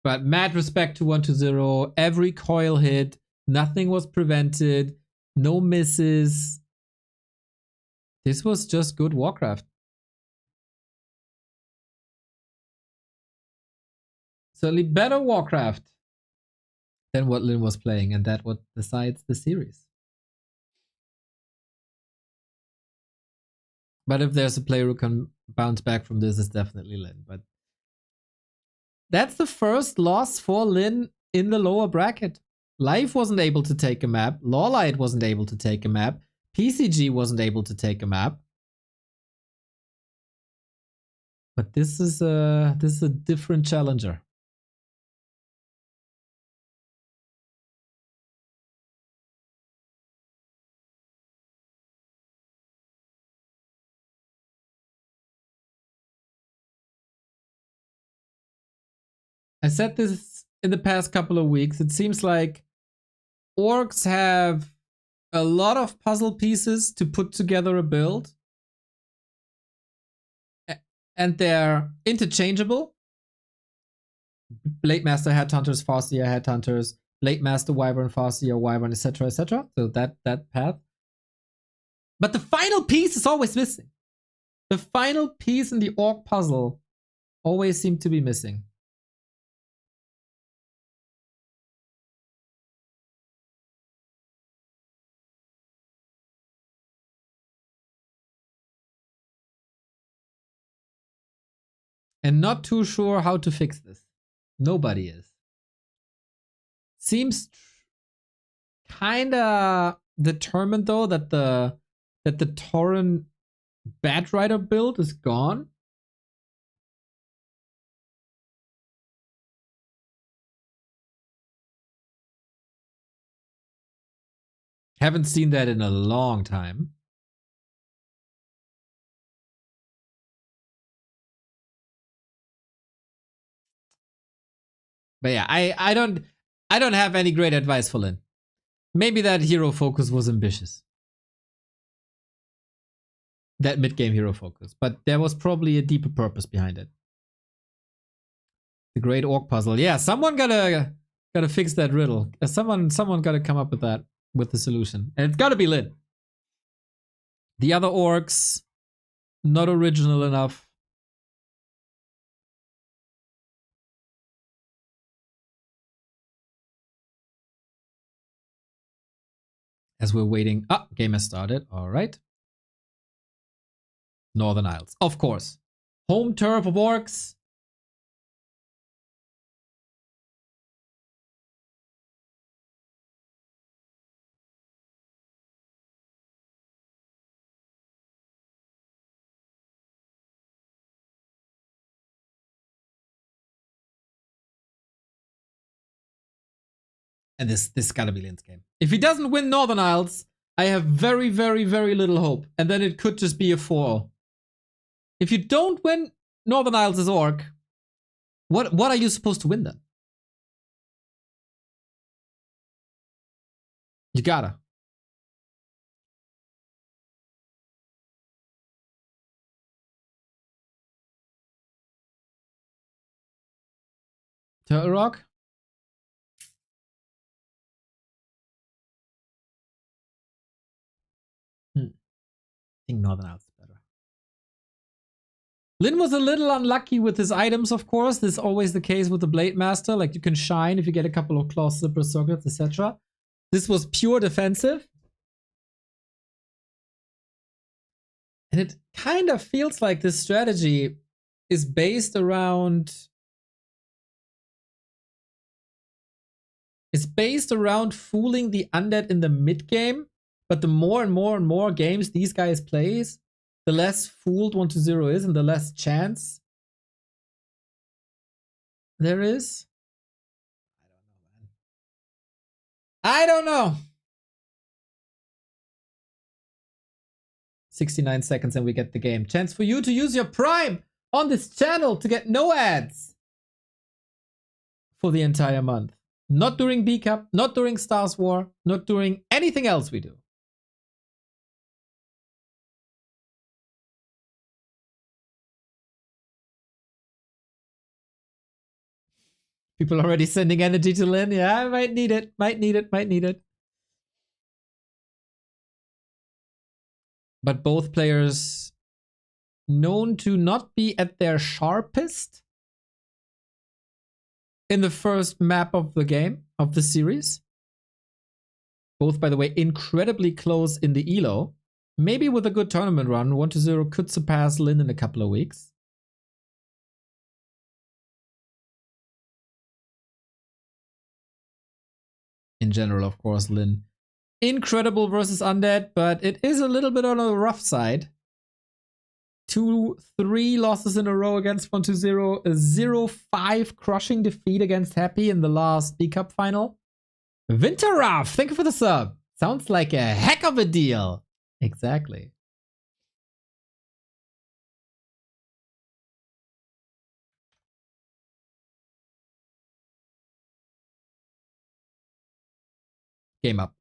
But mad respect to 120. Every coil hit, nothing was prevented, no misses. This was just good Warcraft. Certainly better Warcraft than what Lin was playing, and that what decides the series. But if there's a player who can bounce back from this, it's definitely Lin. But that's the first loss for Lin in the lower bracket. Life wasn't able to take a map. Lawlight wasn't able to take a map. PCG wasn't able to take a map. But this is a different challenger. I said this in the past couple of weeks. It seems like orcs have a lot of puzzle pieces to put together a build. And they're interchangeable. Blade Master Headhunters, Farseer Headhunters, Blade Master Wyvern, Farseer Wyvern, etc., etc. So that path. But the final piece is always missing. The final piece in the orc puzzle always seemed to be missing. And not too sure how to fix this. Nobody is. Seems kinda determined though that the Tauren Batrider build is gone. Haven't seen that in a long time. But yeah, I don't have any great advice for Lin. Maybe that hero focus was ambitious. That mid-game hero focus. But there was probably a deeper purpose behind it. The great orc puzzle. Yeah, someone gotta fix that riddle. Someone gotta come up with that, with the solution. And it's gotta be Lin. The other orcs, not original enough. As we're waiting. Ah, game has started. All right. Northern Isles. Of course. Home turf of orcs. And this gotta be Lin's game. If he doesn't win Northern Isles, I have very, very, very little hope. And then it could just be a 4-0. If you don't win Northern Isles as orc, what are you supposed to win then? You gotta. Turtle Rock? I think Northern Isles is better. Lin was a little unlucky with his items, of course. This is always the case with the Blade Master. Like, you can shine if you get a couple of claw slipper circuits, etc. This was pure defensive. And it kind of feels like this strategy is based around... It's based around fooling the undead in the mid-game. But the more and more and more games these guys plays, the less fooled 120 is and the less chance there is. I don't know. 69 seconds and we get the game. Chance for you to use your Prime on this channel to get no ads for the entire month. Not during B Cup, not during Stars War, not during anything else we do. People already sending energy to Lin. Yeah, I might need it. Might need it. Might need it. But both players known to not be at their sharpest in the first map of the game, of the series. Both, by the way, incredibly close in the ELO. Maybe with a good tournament run, 1-0 could surpass Lin in a couple of weeks. In general, of course, Lin. Incredible versus Undead, but it is a little bit on the rough side. 2-3 losses in a row against 1-0. A 0-5 crushing defeat against Happy in the last B-Cup final. Winterraff, thank you for the sub. Sounds like a heck of a deal. Exactly. Game up.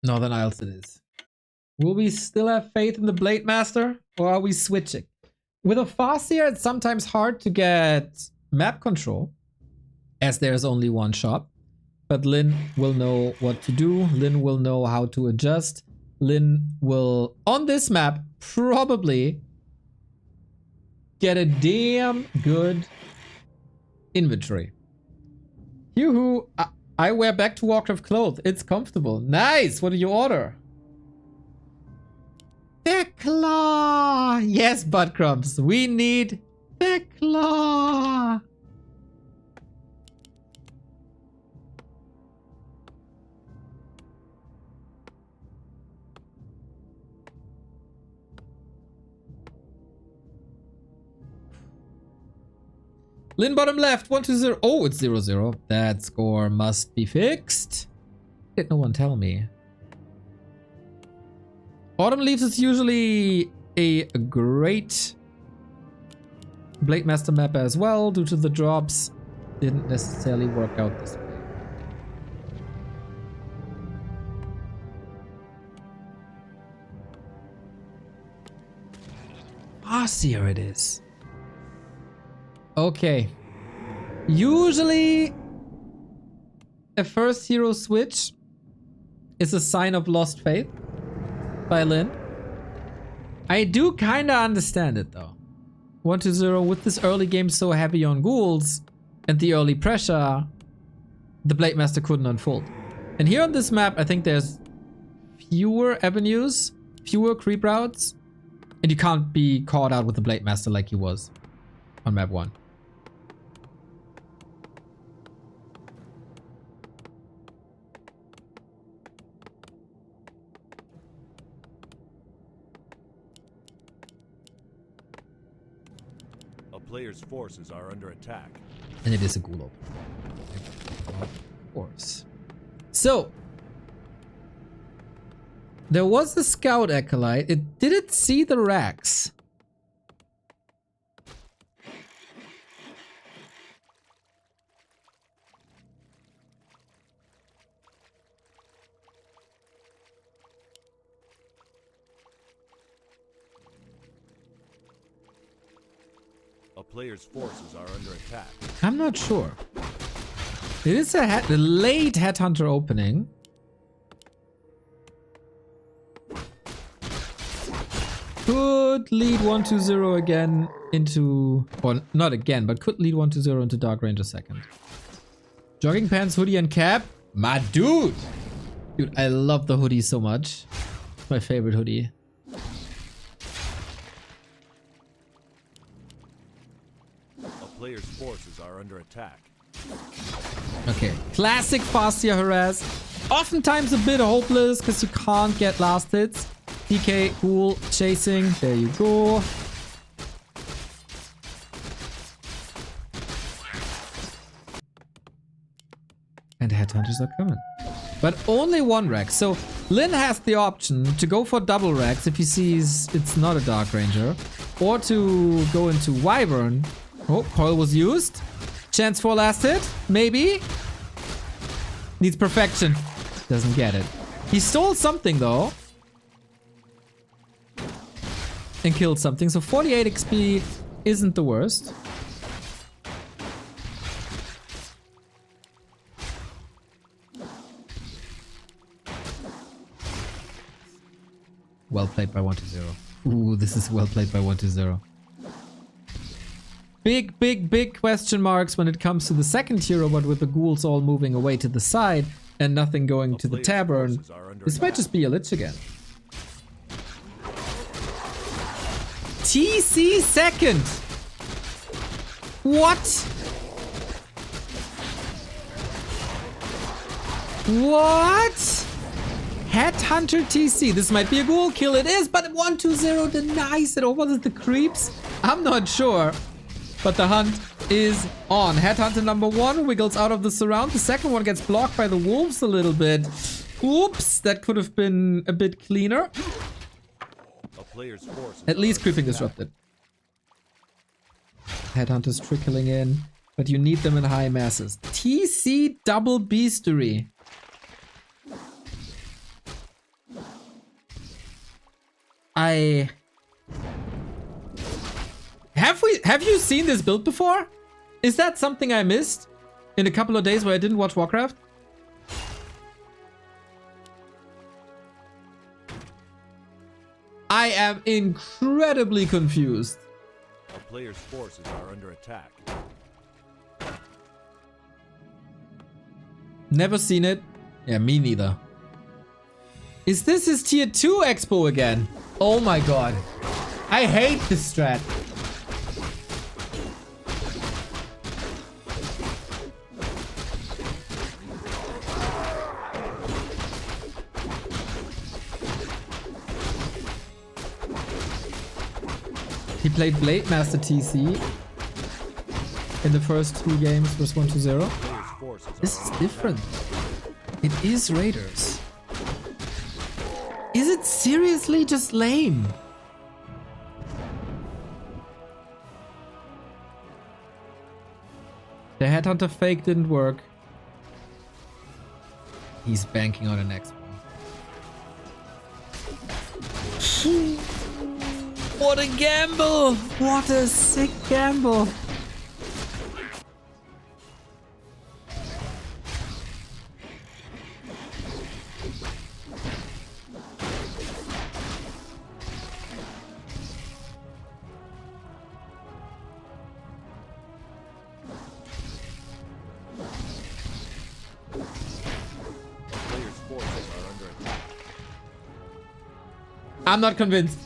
Northern Isles it is. Will we still have faith in the Blade Master, or are we switching? With a Farseer, it's sometimes hard to get map control, as there's only one shop. But Lin will know what to do. Lin will know how to adjust. Lin will, on this map, probably get a damn good inventory. Yoo-hoo! I wear back to Warcraft clothes. It's comfortable. Nice! What do you order? The claw! Yes, Buttcrumbs. We need the claw! Lin bottom left, 1-0. Oh, it's 0-0. That score must be fixed. Did no one tell me? Autumn Leaves is usually a great Blade Master map as well, due to the drops. Didn't necessarily work out this way. Farseer it is. Okay. Usually, a first hero switch is a sign of lost faith by Lin. I do kinda understand it though. 1-0 with this early game so heavy on ghouls and the early pressure, the Blade Master couldn't unfold. And here on this map, I think there's fewer avenues, fewer creep routes, and you can't be caught out with the Blade Master like he was on map 1. Players' forces are under attack. And it is a ghoul opening. Of course. So, there was the scout acolyte. It didn't see the racks. A player's forces are under attack. I'm not sure. It is a late Headhunter opening. Could lead 1-0 again into... Or not again, but could lead 1-0 into Dark Ranger second. Jogging pants, hoodie, and cap. My dude! Dude, I love the hoodie so much. It's my favorite hoodie. Players' forces are under attack. Okay, classic Farseer harass. oftentimes a bit hopeless because you can't get last hits. DK, cool, chasing. There you go. And headhunters are coming. But only one Rex. So Lin has the option to go for double Rex if he sees it's not a Dark Ranger. Or to go into Wyvern. Oh, coil was used. Chance for last hit. Maybe. Needs perfection. Doesn't get it. He stole something though. And killed something. So 48 XP isn't the worst. Well played by 1-0. Ooh, this is well played by 1-0. Big question marks when it comes to the second hero, but with the ghouls all moving away to the side and nothing going to the tavern, this might just be a Lich again. TC second! What? What? Headhunter TC. This might be a ghoul kill. It is, but 1-2-0 denies it. Or was it the creeps? I'm not sure. But the hunt is on. Headhunter number 1 wiggles out of the surround. The second one gets blocked by the wolves a little bit. Oops, that could have been a bit cleaner. At least creeping disrupted. Headhunters trickling in, but you need them in high masses. TC double beastery. Have you seen this build before? Is that something I missed in a couple of days where I didn't watch Warcraft? I am incredibly confused. Our players' forces are under attack. Never seen it. Yeah, me neither. Is this his tier 2 expo again? Oh my god. I hate this strat. He played Blade Master TC in the first 2 games versus 1-0. This is different. It is Raiders. Is it seriously just lame? The Headhunter fake didn't work. He's banking on an expo. What a gamble! What a sick gamble! I'm not convinced.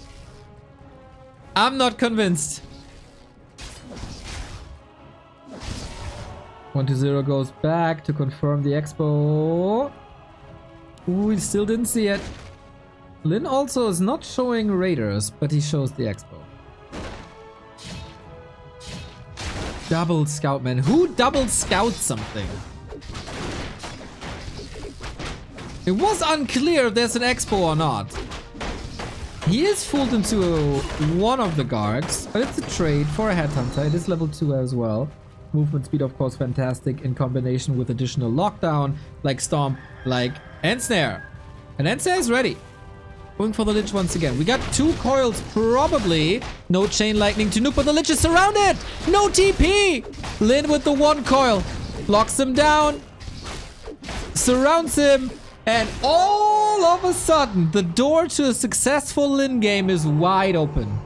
I'm not convinced. 1-0 goes back to confirm the expo. Ooh, he still didn't see it. Lin also is not showing Raiders, but he shows the expo. Double Scoutman. Who double scouts something? It was unclear if there's an expo or not. He is fooled into one of the guards, but it's a trade for a Headhunter. It is level 2 as well. Movement speed, of course, fantastic in combination with additional lockdown, like Stomp, like Ensnare. And Ensnare is ready. Going for the Lich once again. We got 2 coils, probably. No Chain Lightning to nuke, but the Lich is surrounded. No TP. Lin with the 1 coil. Blocks him down. Surrounds him. And all of a sudden, the door to a successful Lin game is wide open.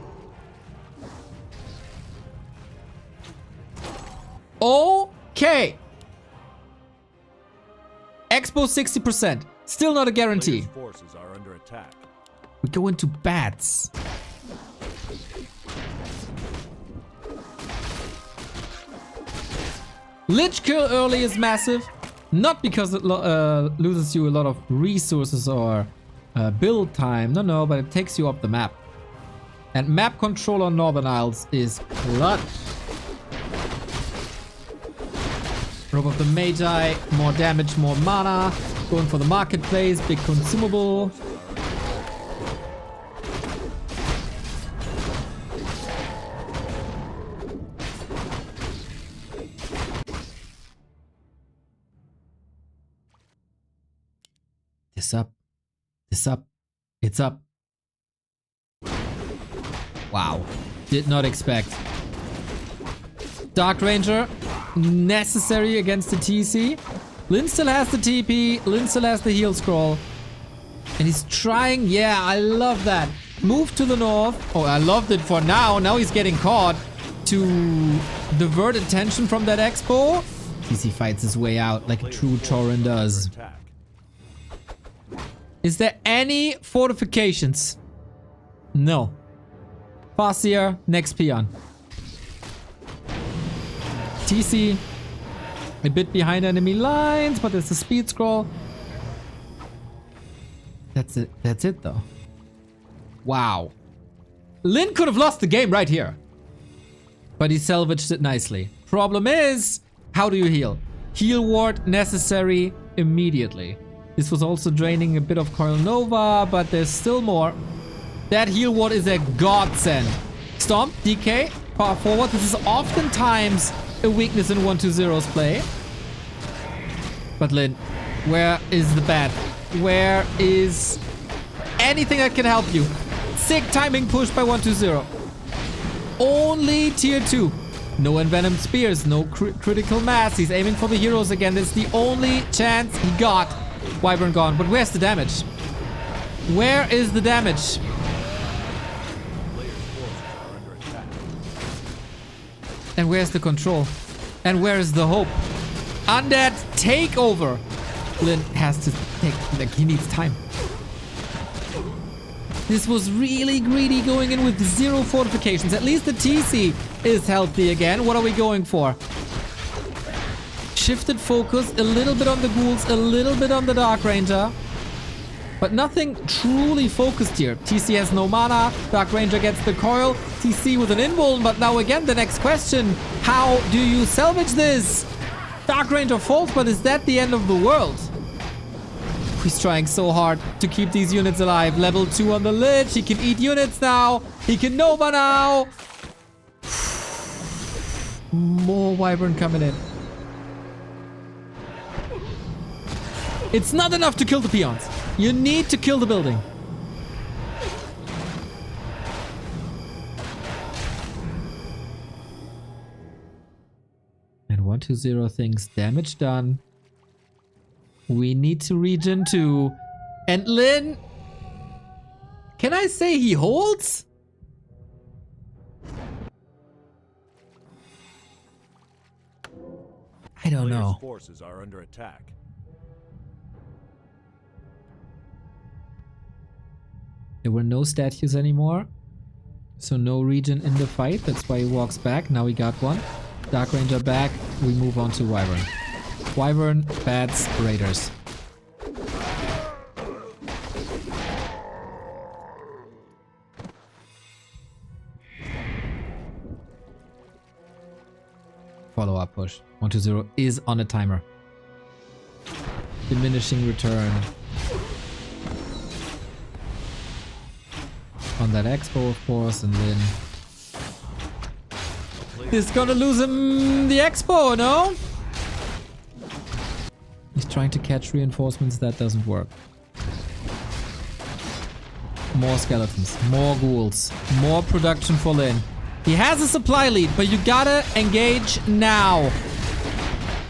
Okay. Expo 60%. Still not a guarantee. Forces are under attack. We go into bats. Lich kill early is massive. Not because it loses you a lot of resources or build time. No, but it takes you off the map. And map control on Northern Isles is clutch. Robe of the Magi, more damage, more mana. Going for the marketplace, big consumable. This up. This up. It's up. Wow. Did not expect. Dark Ranger. Necessary against the TC. Lin still has the TP. Lin still has the heal scroll. And he's trying. Yeah, I love that. Move to the north. Oh, I loved it for now. Now he's getting caught. To divert attention from that expo. TC fights his way out like a true Tauren does. Is there any fortifications? No. Farseer, next peon. TC, a bit behind enemy lines, but there's a speed scroll. That's it. That's it, though. Wow. Lin could have lost the game right here. But he salvaged it nicely. Problem is, how do you heal? Heal ward necessary immediately. This was also draining a bit of Coil Nova, but there's still more. That heal ward is a godsend. Stomp, DK, power forward. This is oftentimes a weakness in 1-2-0's play. But Lin, where is the bat? Where is anything that can help you? Sick timing push by 1-2-0. Only tier 2. No envenomed spears, no critical mass. He's aiming for the heroes again. That's the only chance he got. Wyvern gone, but where's the damage? Where is the damage? And where's the control? And where is the hope? Undead takeover. Lin has to take, like, he needs time. This was really greedy going in with 0 fortifications. At least the TC is healthy again. What are we going for? Shifted focus, a little bit on the ghouls, a little bit on the Dark Ranger. But nothing truly focused here. TC has no mana, Dark Ranger gets the coil, TC with an invuln, but now again the next question. How do you salvage this? Dark Ranger falls, but is that the end of the world? He's trying so hard to keep these units alive. Level 2 on the Lich, he can eat units now, he can Nova now. More Wyvern coming in. It's not enough to kill the peons. You need to kill the building. And 1-2-0 thinks damage done. We need to region 2. And Lin, can I say he holds? I don't know. Forces are under attack. There were no statues anymore, so no region in the fight. That's why he walks back. Now we got one. Dark Ranger back. We move on to Wyvern. Wyvern, Bats, Raiders. Follow-up push. 1-2-0 is on a timer. Diminishing return. On that expo, of course, and then he's gonna lose him the expo, no? He's trying to catch reinforcements, that doesn't work. More skeletons, more ghouls, more production for Lin. He has a supply lead, but you gotta engage now.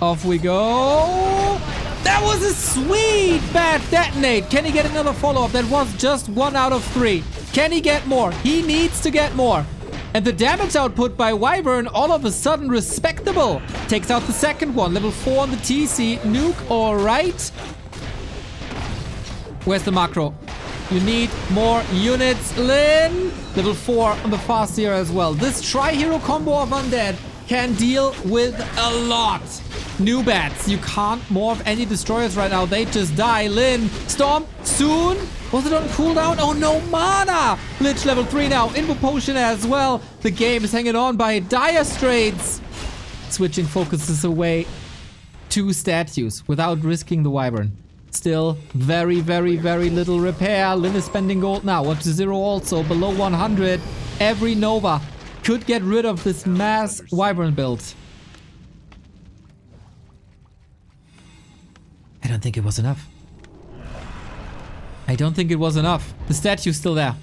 Off we go. That was a sweet bat detonate. Can he get another follow-up? That was just 1 out of 3. Can he get more? He needs to get more. And the damage output by Wyvern all of a sudden respectable. Takes out the second one. Level 4 on the TC. Nuke, alright. Where's the macro? You need more units, Lin. Level 4 on the Farseer as well. This tri-hero combo of Undead can deal with a lot. New bats. You can't morph any destroyers right now. They just die. Lin, Storm, soon. Was it on cooldown? Oh no, mana. Lich level 3 now. Invo potion as well. The game is hanging on by dire straits. Switching focuses away 2 statues without risking the Wyvern. Still very, very, very little repair. Lin is spending gold now. 1-0 also below 100. Every Nova could get rid of this mass Wyvern build. I don't think it was enough. I don't think it was enough. The statue's still there.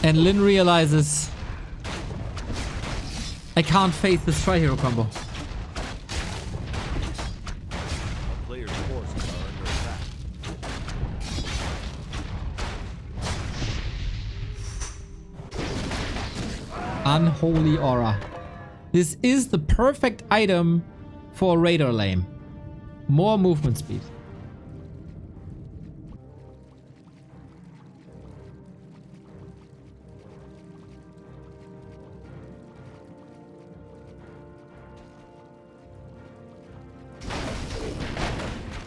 And Lin realizes I can't face this tri-hero combo. Players' forces are under attack. Unholy Aura. This is the perfect item for Raider lane. More movement speed.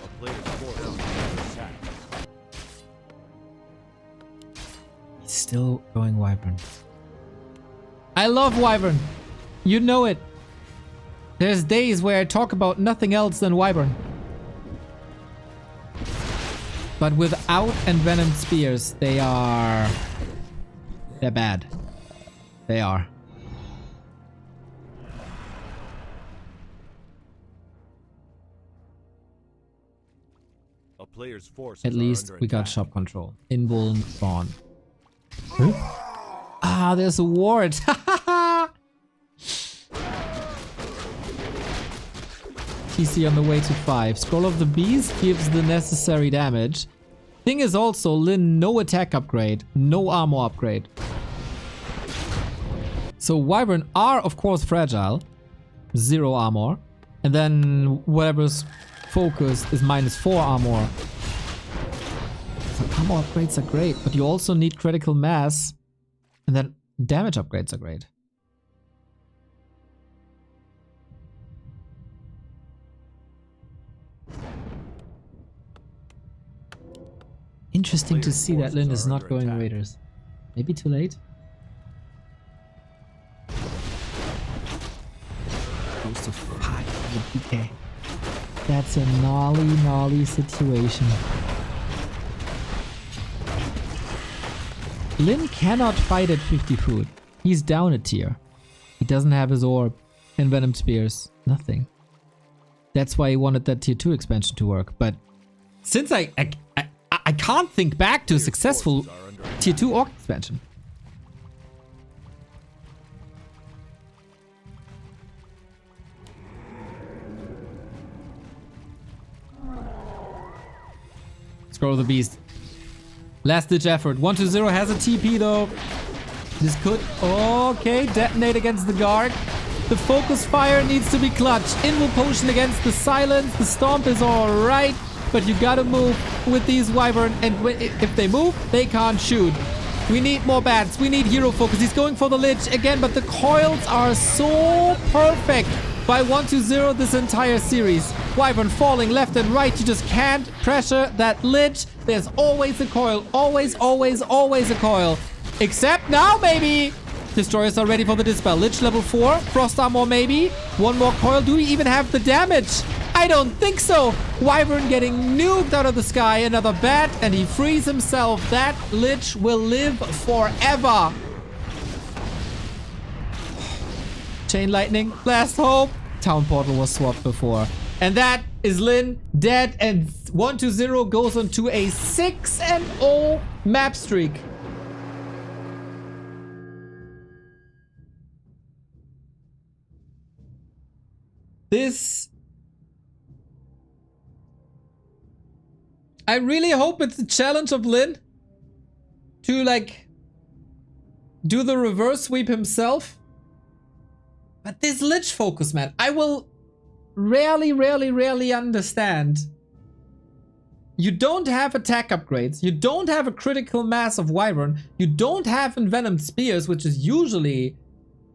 A player's force is under attack. He's still going Wyvern. I love Wyvern. You know it. There's days where I talk about nothing else than Wyvern. But without envenomed spears, they're bad. They are. A player's forces At are least under we got attack. shop control. Invuln spawn. Huh? Ah, there's a ward. TC on the way to 5. Scroll of the Beast gives the necessary damage. Thing is also, Lin, no attack upgrade, no armor upgrade. So Wyvern are of course fragile. 0 armor. And then whatever's focused is -4 armor. So armor upgrades are great, but you also need critical mass. And then damage upgrades are great. Interesting to see that Lin is not going Raiders. Maybe too late? Goes to 5 with PK. That's a gnarly situation. Lin cannot fight at 50 food. He's down a tier. He doesn't have his orb, envenomed spears, nothing. That's why he wanted that tier 2 expansion to work. But since I can't think back to a successful tier 2 orc expansion. Scroll of the Beast. Last ditch effort. 1-0 has a TP though. This could, okay, detonate against the guard. The focus fire needs to be clutched. Invo potion against the silence. The stomp is alright, but you gotta move with these Wyvern, and if they move, they can't shoot. We need more bats. We need hero focus. He's going for the Lich again, but the coils are so perfect by 1-0 this entire series. Wyvern falling left and right. You just can't pressure that Lich. There's always a coil. Always a coil. Except now, maybe. Destroyers are ready for the dispel. Lich level 4. Frost armor, maybe. One more coil. Do we even have the damage? I don't think so. Wyvern getting nuked out of the sky. Another bat, and he frees himself. That Lich will live forever. Chain lightning. Last hope. Town portal was swapped before. And that is Lin dead, and 1-0 goes on to a 6-0 map streak. This... I really hope it's the challenge of Lin to, like, do the reverse sweep himself. But this Lich focus, man, I will rarely understand You don't have attack upgrades. You don't have a critical mass of Wyvern. You don't have envenomed spears, which is usually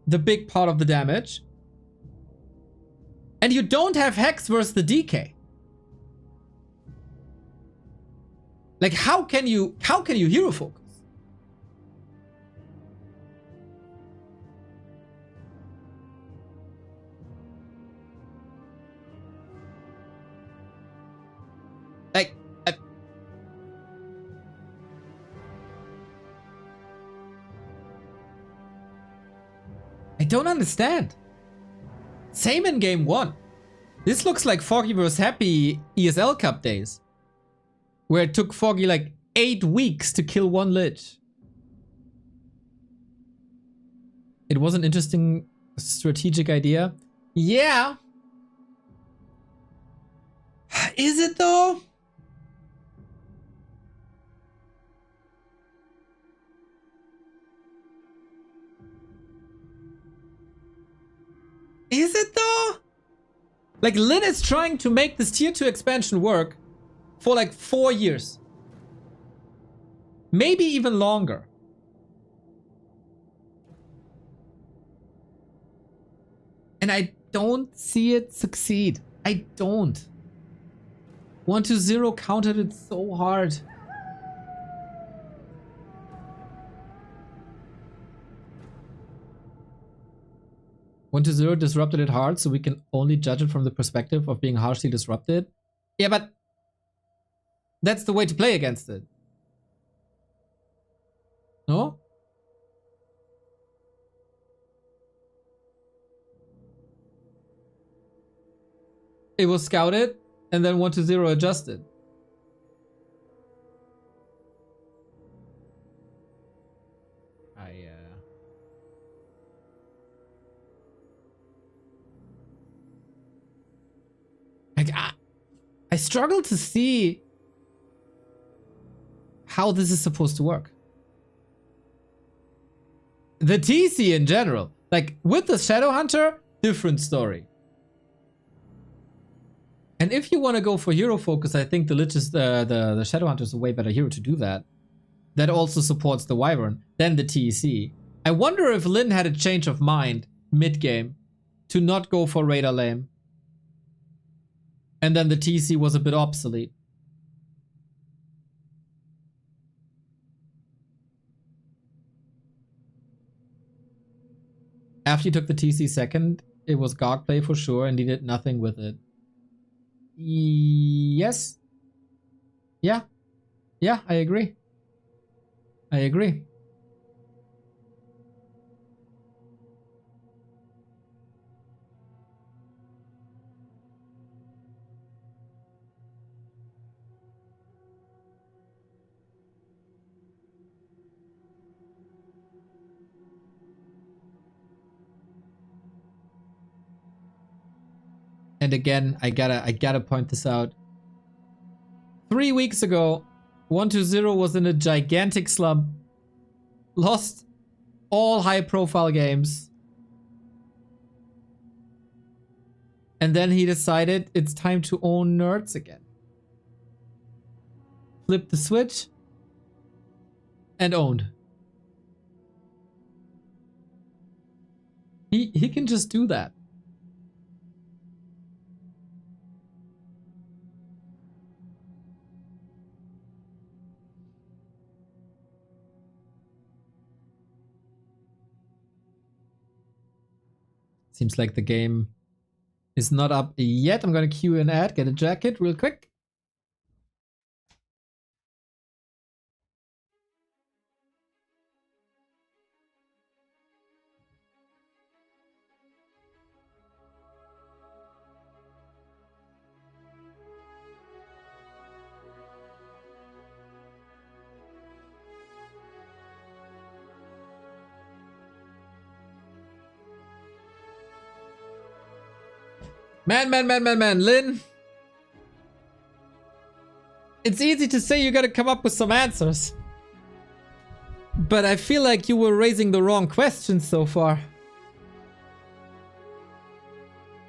the big part of the damage. And you don't have Hex versus the DK. Like, how can you hero focus? Like, I don't understand. Same in game 1. This looks like Foggy vs. Happy ESL Cup days, where it took Foggy like 8 weeks to kill one Lich. It was an interesting strategic idea. Yeah. Is it though? Is it though? Like, Lin is trying to make this tier 2 expansion work for like 4 years. Maybe even longer. And I don't see it succeed. I don't. 1-0 countered it so hard. One to 0 disrupted it hard, so we can only judge it from the perspective of being harshly disrupted. Yeah, but that's the way to play against it. No? It was scouted, and then 1-0 adjusted. I struggle to see how this is supposed to work. The TC in general, like with the Shadowhunter, different story. And if you want to go for hero focus, I think the Lich is the Shadowhunter is a way better hero to do that. That also supports the Wyvern than the TC. I wonder if Lin had a change of mind mid-game to not go for Raider Lame. And then the TC was a bit obsolete. After you took the TC second, it was Gog play for sure and he did nothing with it. Yes. Yeah. Yeah, I agree. I agree. And again, I gotta point this out. 3 weeks ago, 1-0 was in a gigantic slump. Lost all high-profile games. And then he decided it's time to own nerds again. Flipped the switch. And owned. He can just do that. Seems like the game is not up yet. I'm gonna queue an ad, get a jacket real quick. Man, Lin. It's easy to say you gotta come up with some answers. But I feel like you were raising the wrong questions so far.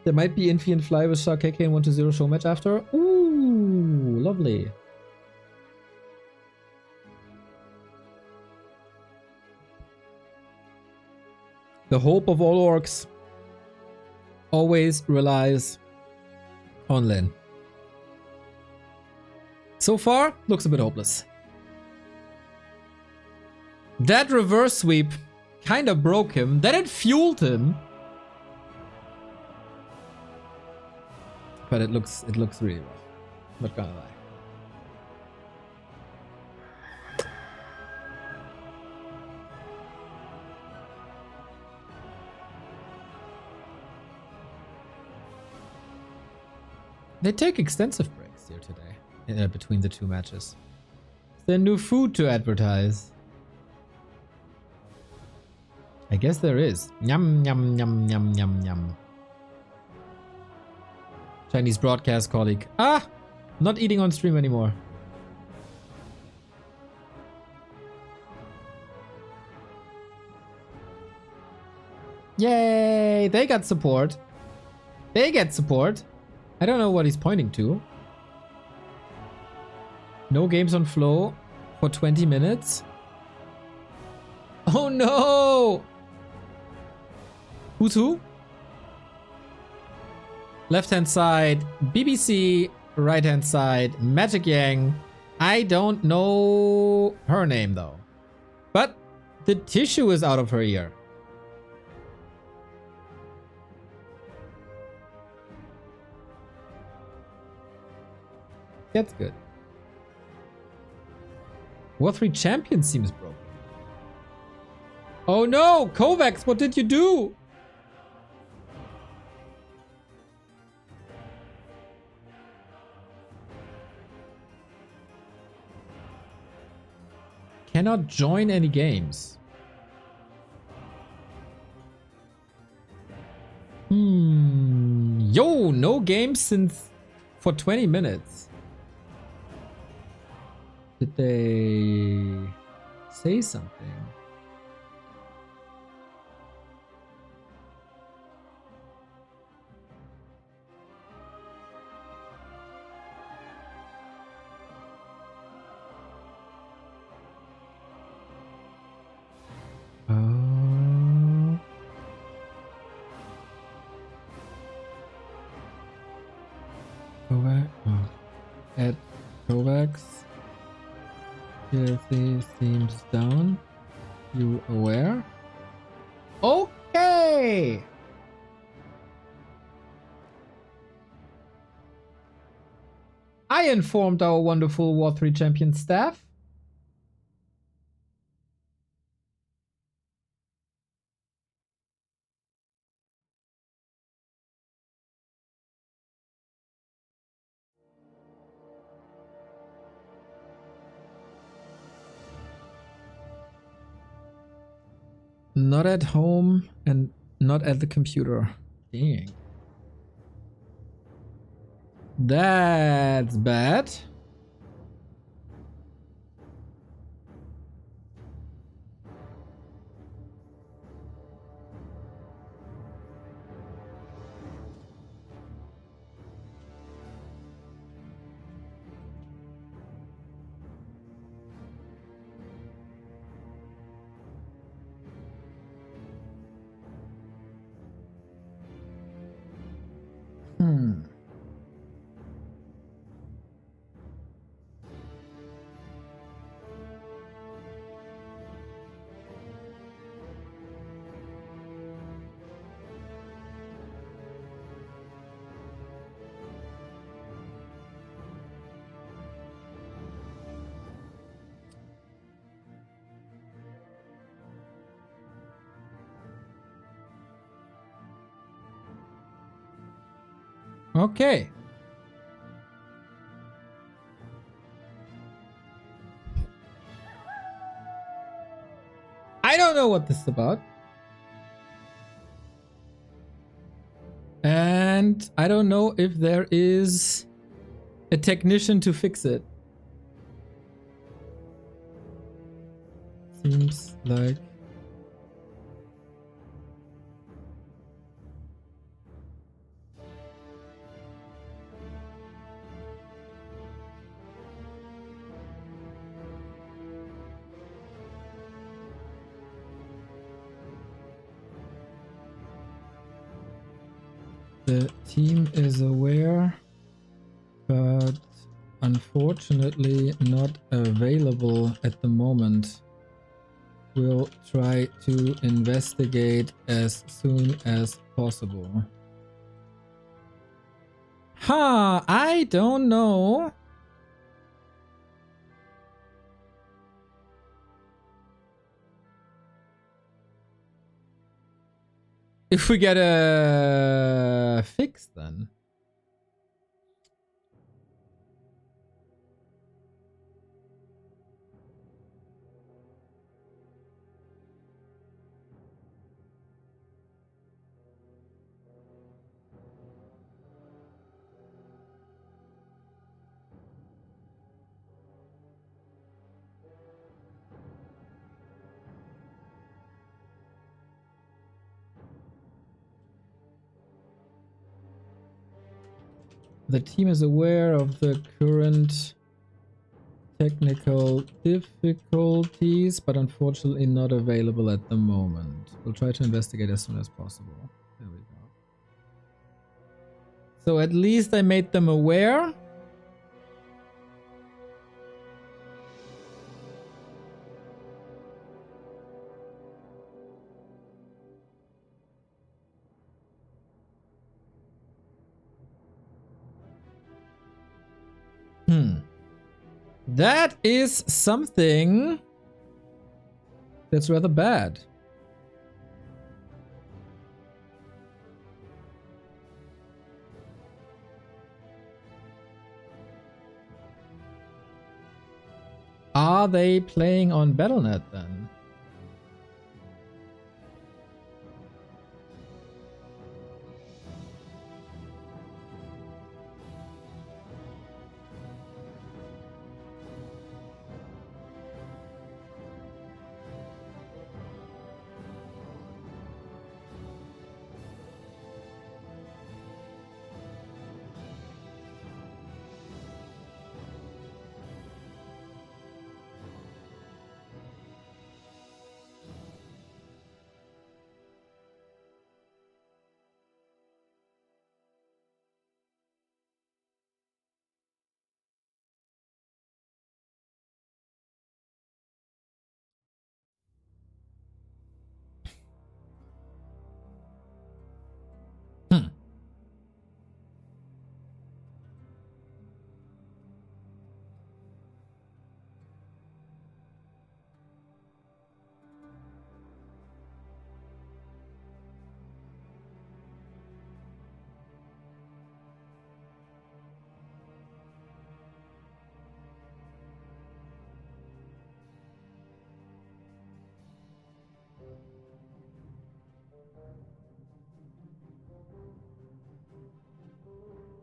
There might be Infi and Fly with Shark KK and 1-0 show match after. Ooh, lovely. The hope of all orcs always relies on Lin. So far, looks a bit hopeless. That reverse sweep kind of broke him. Then it fueled him. But it looks really rough. Not gonna lie. They take extensive breaks here today, between the two matches. Is there new food to advertise? I guess there is. Yum, yum, yum, yum, yum, yum. Chinese broadcast colleague. Ah! Not eating on stream anymore. Yay! They got support. They get support. I don't know what he's pointing to. No games on flow for 20 minutes. Oh no! Who's who? Left hand side, BBC. Right hand side, Magic Yang. I don't know her name though. But the tissue is out of her ear. That's good. War 3 champion seems broken. Oh no! Kovacs, what did you do? Cannot join any games. Yo, no games since for 20 minutes. Did they say something? At Kovacs. TLC seems down. You aware? Okay! I informed our wonderful War 3 champion staff. Not at home and not at the computer. Dang. That's bad. Okay. I don't know what this is about. And I don't know if there is a technician to fix it. Seems like... The team is aware, but unfortunately not available at the moment. We'll try to investigate as soon as possible. Huh, I don't know. If we get a fix then. The team is aware of the current technical difficulties, but unfortunately not available at the moment. We'll try to investigate as soon as possible. There we go. So at least I made them aware. That is something that's rather bad. Are they playing on Battle.net then?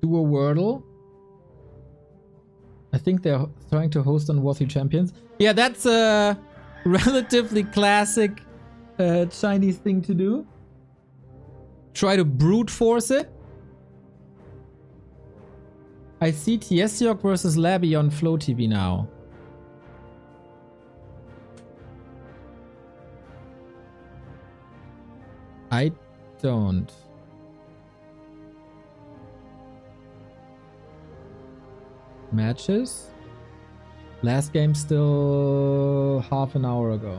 Do a Wordle. I think they're trying to host on War3 Champions. Yeah, that's a relatively classic Chinese thing to do. Try to brute force it. I see Tiesiok versus Labby on Flow TV now. I don't. Matches? Last game still half an hour ago.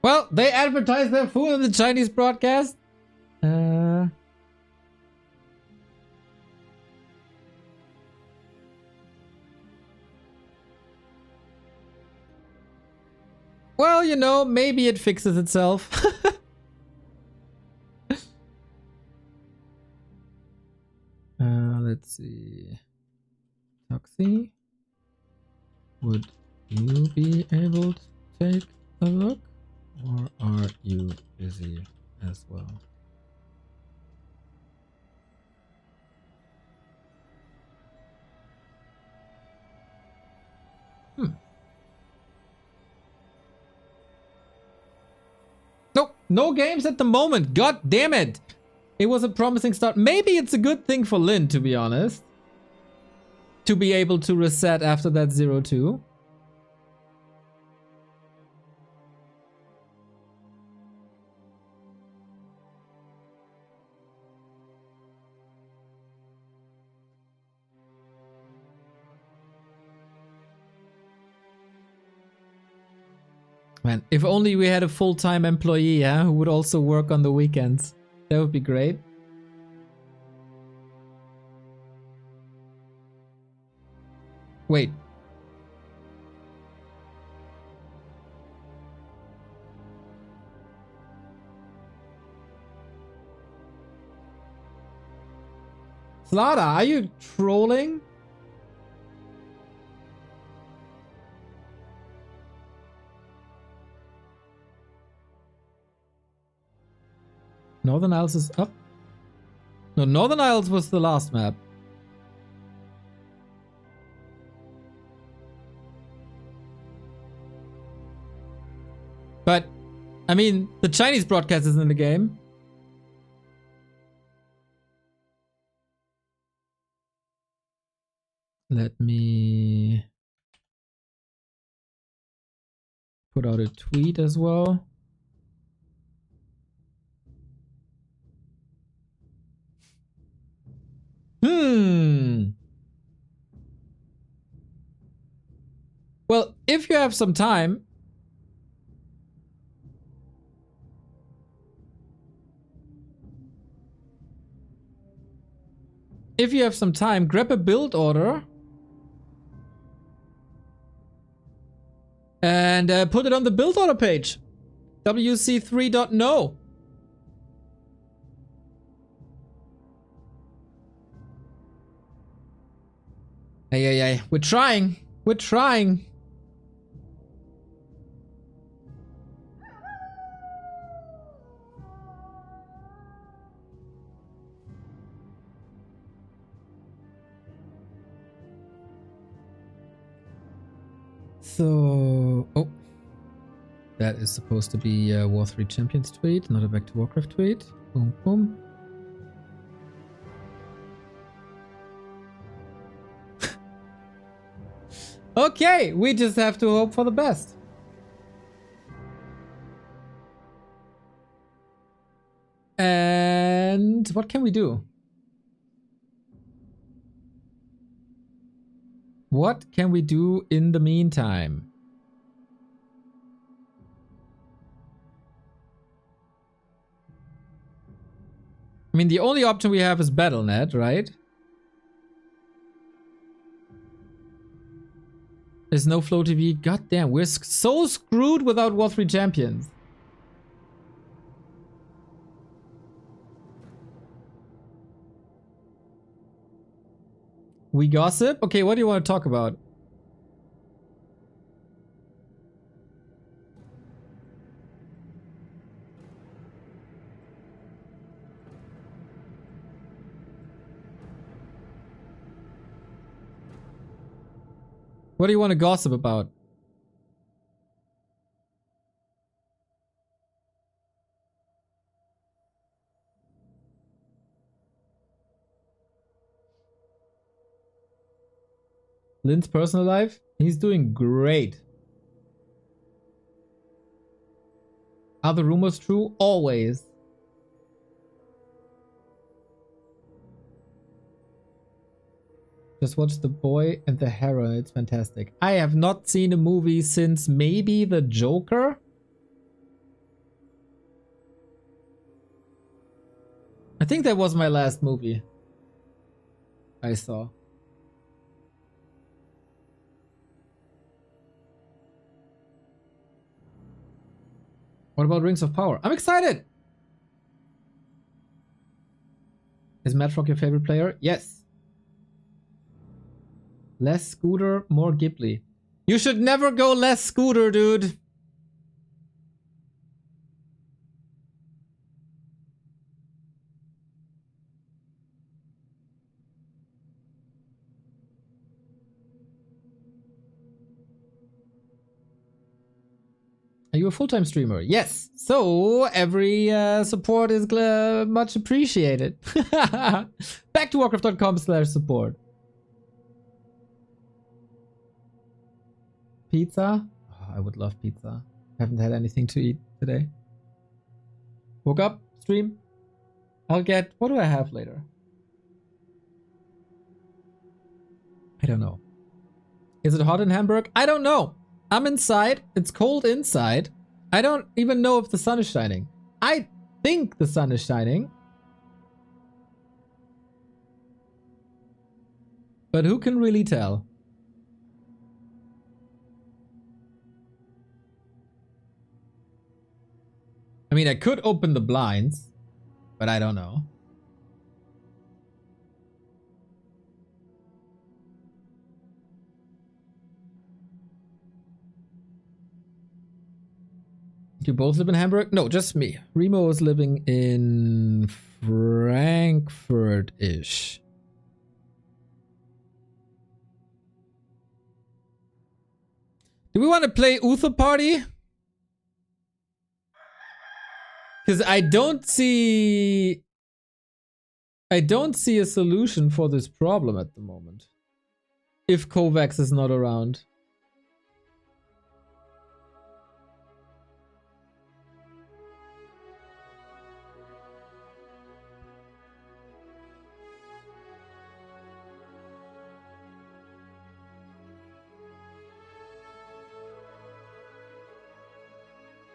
Well, they advertise their food in the Chinese broadcast. Well, you know, maybe it fixes itself. Let's see. Toxie, would you be able to take a look? Or are you busy as well? No games at the moment. God damn it. It was a promising start. Maybe it's a good thing for Lynn, to be honest. To be able to reset after that 0-2. Man, if only we had a full-time employee, huh, who would also work on the weekends. That would be great. Wait. Slaughter, are you trolling? Northern Isles is up. No, Northern Isles was the last map. But, I mean, the Chinese broadcast is in the game. Let me put out a tweet as well. Well, if you have some time, grab a build order and put it on the build order page. WC3.no. Hey, we're trying. We're trying. So, oh, that is supposed to be a War 3 Champions tweet, not a Back to Warcraft tweet. Boom, boom. Okay, we just have to hope for the best. And what can we do? What can we do in the meantime? I mean, the only option we have is BattleNet, right? There's no Flow TV. God damn, we're so screwed without War 3 Champions. We gossip? Okay, what do you want to talk about? What do you want to gossip about? Lynn's personal life? He's doing great. Are the rumors true? Always. Just watch The Boy and the Heron. It's fantastic. I have not seen a movie since maybe The Joker. I think that was my last movie I saw. What about Rings of Power? I'm excited! Is Matrock your favorite player? Yes. Less Scooter, more Ghibli. You should never go less Scooter, dude. Are you a full-time streamer? Yes. So every support is much appreciated. Back to warcraft.com/support. Pizza? Oh, I would love pizza. Haven't had anything to eat today. Woke up, stream. I'll get... What do I have later? I don't know. Is it hot in Hamburg? I don't know. I'm inside. It's cold inside. I don't even know if the sun is shining. I think the sun is shining. But who can really tell? I mean, I could open the blinds, but I don't know. You both live in Hamburg? No, just me. Remo is living in Frankfurt-ish. Do we want to play Uther Party? Because I don't see a solution for this problem at the moment. If Kovacs is not around.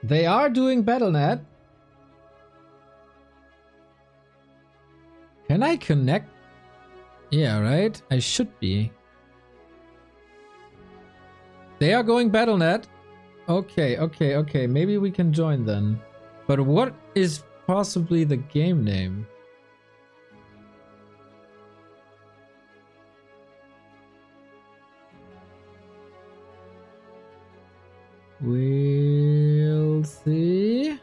They are doing BattleNet. Can I connect? Yeah, right? I should be. They are going BattleNet. Okay, okay, okay. Maybe we can join then. But what is possibly the game name? We'll see.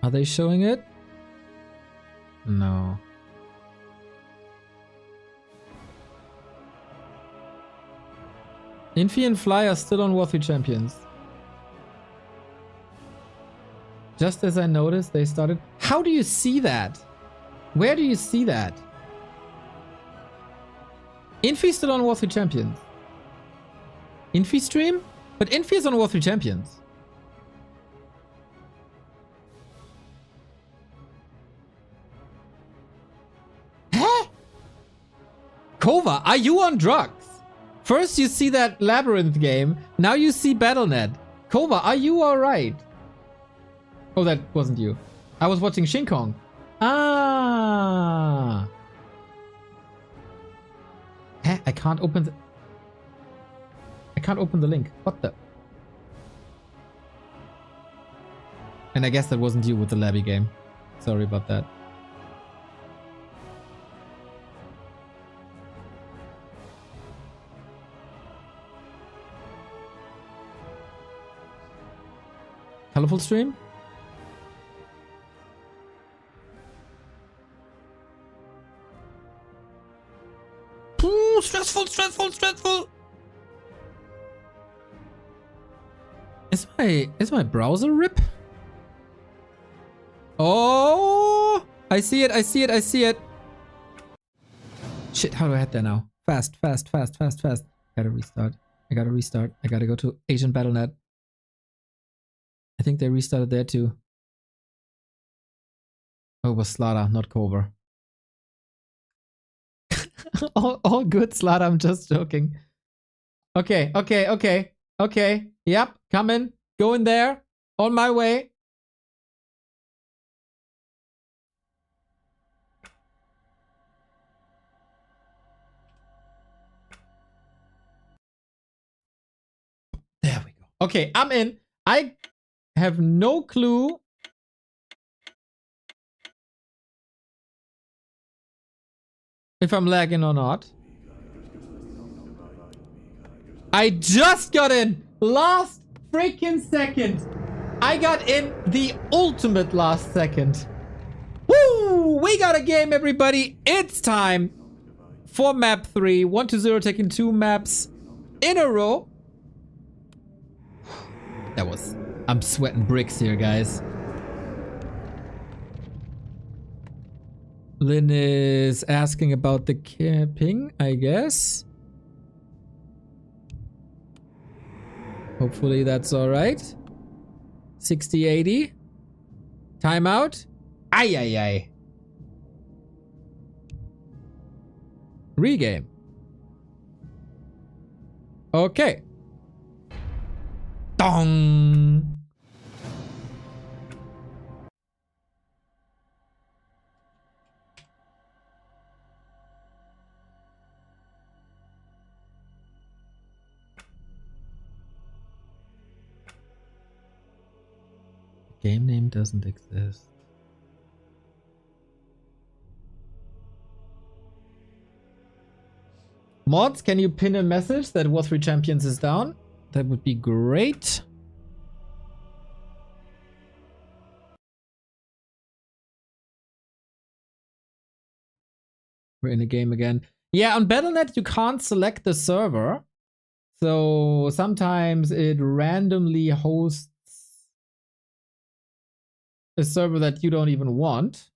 Are they showing it? No. Infi and Fly are still on Worthy Champions. Just as I noticed, they started... How do you see that? Where do you see that? Infi still on Worthy Champions. Infi stream? But Infi is on Worthy Champions. Huh? Kova, are you on drugs? First you see that Labyrinth game, now you see BattleNet. Kova, are you alright? Oh, that wasn't you. I was watching Shin Kong. Ah. Huh? I can't open the... I can't open the link. What the... And I guess that wasn't you with the Labby game. Sorry about that. Colorful stream? Ooh, stressful, stressful, stressful! Is my browser rip? Oh! I see it, I see it, I see it! Shit, how do I head there now? Fast, fast, fast, fast, fast. Gotta restart. I gotta restart. I gotta go to Asian BattleNet. I think they restarted there too. Oh, it was Slada, not Cover. all good, Slada, I'm just joking. Okay, okay, okay, okay. Yep, coming. Going there. On my way. There we go. Okay, I'm in. I have no clue if I'm lagging or not. I just got in last freaking second. I got in the ultimate last second. Woo! We got a game, everybody. It's time for map 3. 1-0 taking 2 maps in a row. That was... I'm sweating bricks here, guys. Lynn is asking about the ping, I guess. Hopefully that's alright. 60-80. Timeout. Ay, ay, ay. Regame. Okay. Dong. Game name doesn't exist. Mods, can you pin a message that War 3 Champions is down? That would be great. We're in a game again. Yeah, on Battle.net you can't select the server. So sometimes it randomly hosts a server that you don't even want.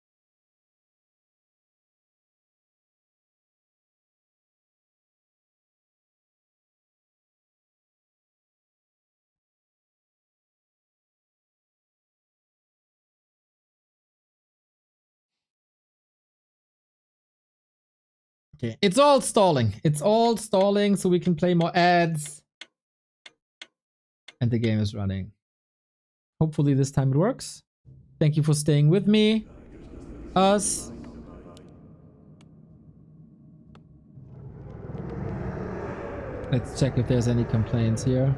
Okay, it's all stalling. It's all stalling so we can play more ads. And the game is running. Hopefully this time it works. Thank you for staying with me. Us. Let's check if there's any complaints here.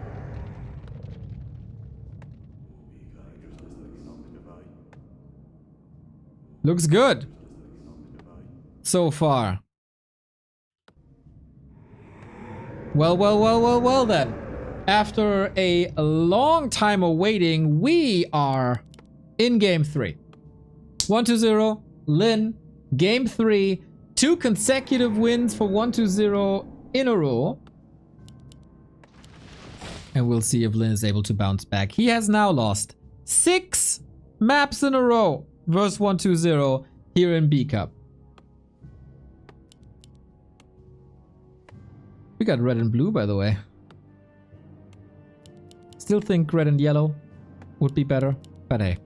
Looks good. So far. Well then. After a long time of waiting, we are in game 3. 1-2-0, Lynn, game 3, 2 consecutive wins for 1-2-0 in a row. And we'll see if Lynn is able to bounce back. He has now lost 6 maps in a row versus 1-2-0 here in B Cup. We got red and blue, by the way. Still think red and yellow would be better, but hey,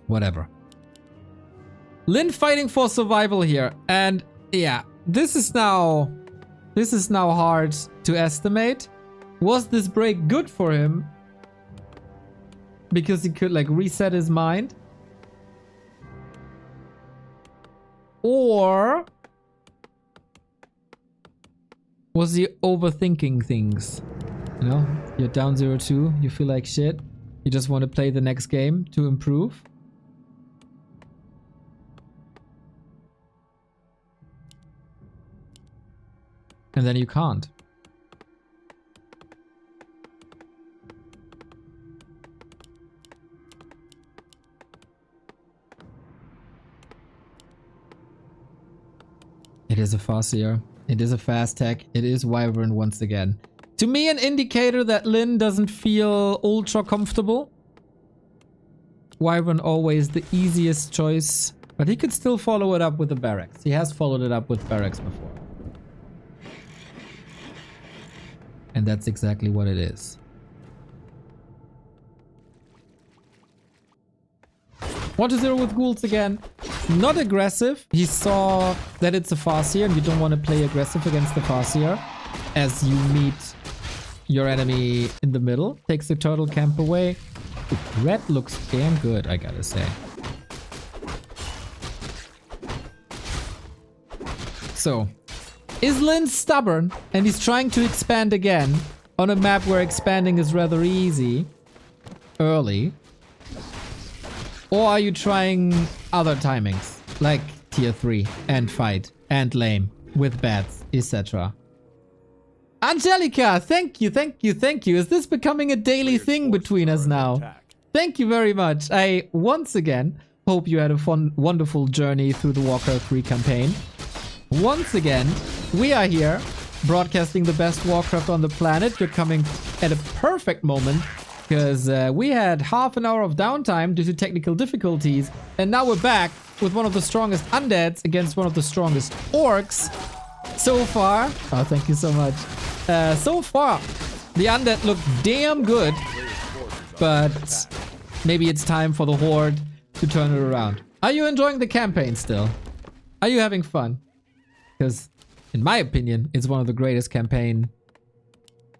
whatever. Lynn fighting for survival here, and yeah, this is now hard to estimate. Was this break good for him? Because he could like reset his mind? Or was he overthinking things? You know, you're down 0-2, you feel like shit. You just want to play the next game to improve. And then you can't. It is a Farseer. It is a fast tech. It is Wyvern once again. To me, an indicator that Lynn doesn't feel ultra comfortable. Wyvern always the easiest choice. But he could still follow it up with the barracks. He has followed it up with barracks before. And that's exactly what it is. 1-0 with ghouls again. Not aggressive. He saw that it's a Farseer and you don't want to play aggressive against the Farseer as you meet your enemy in the middle. Takes the turtle camp away. Red looks damn good, I gotta say. So, is Lynn stubborn and he's trying to expand again on a map where expanding is rather easy early? Or are you trying other timings like tier 3 and fight and lame with bats, etc.? Angelica, thank you. Is this becoming a daily thing between us now? Thank you very much. I once again hope you had a fun, wonderful journey through the Warcraft 3 campaign. Once again, we are here broadcasting the best Warcraft on the planet. You're coming at a perfect moment because we had half an hour of downtime due to technical difficulties, and now we're back with one of the strongest undeads against one of the strongest orcs. So far, oh, thank you so much. So far, the undead look damn good, but maybe it's time for the horde to turn it around. Are you enjoying the campaign still? Are you having fun? Because, in my opinion, it's one of the greatest campaign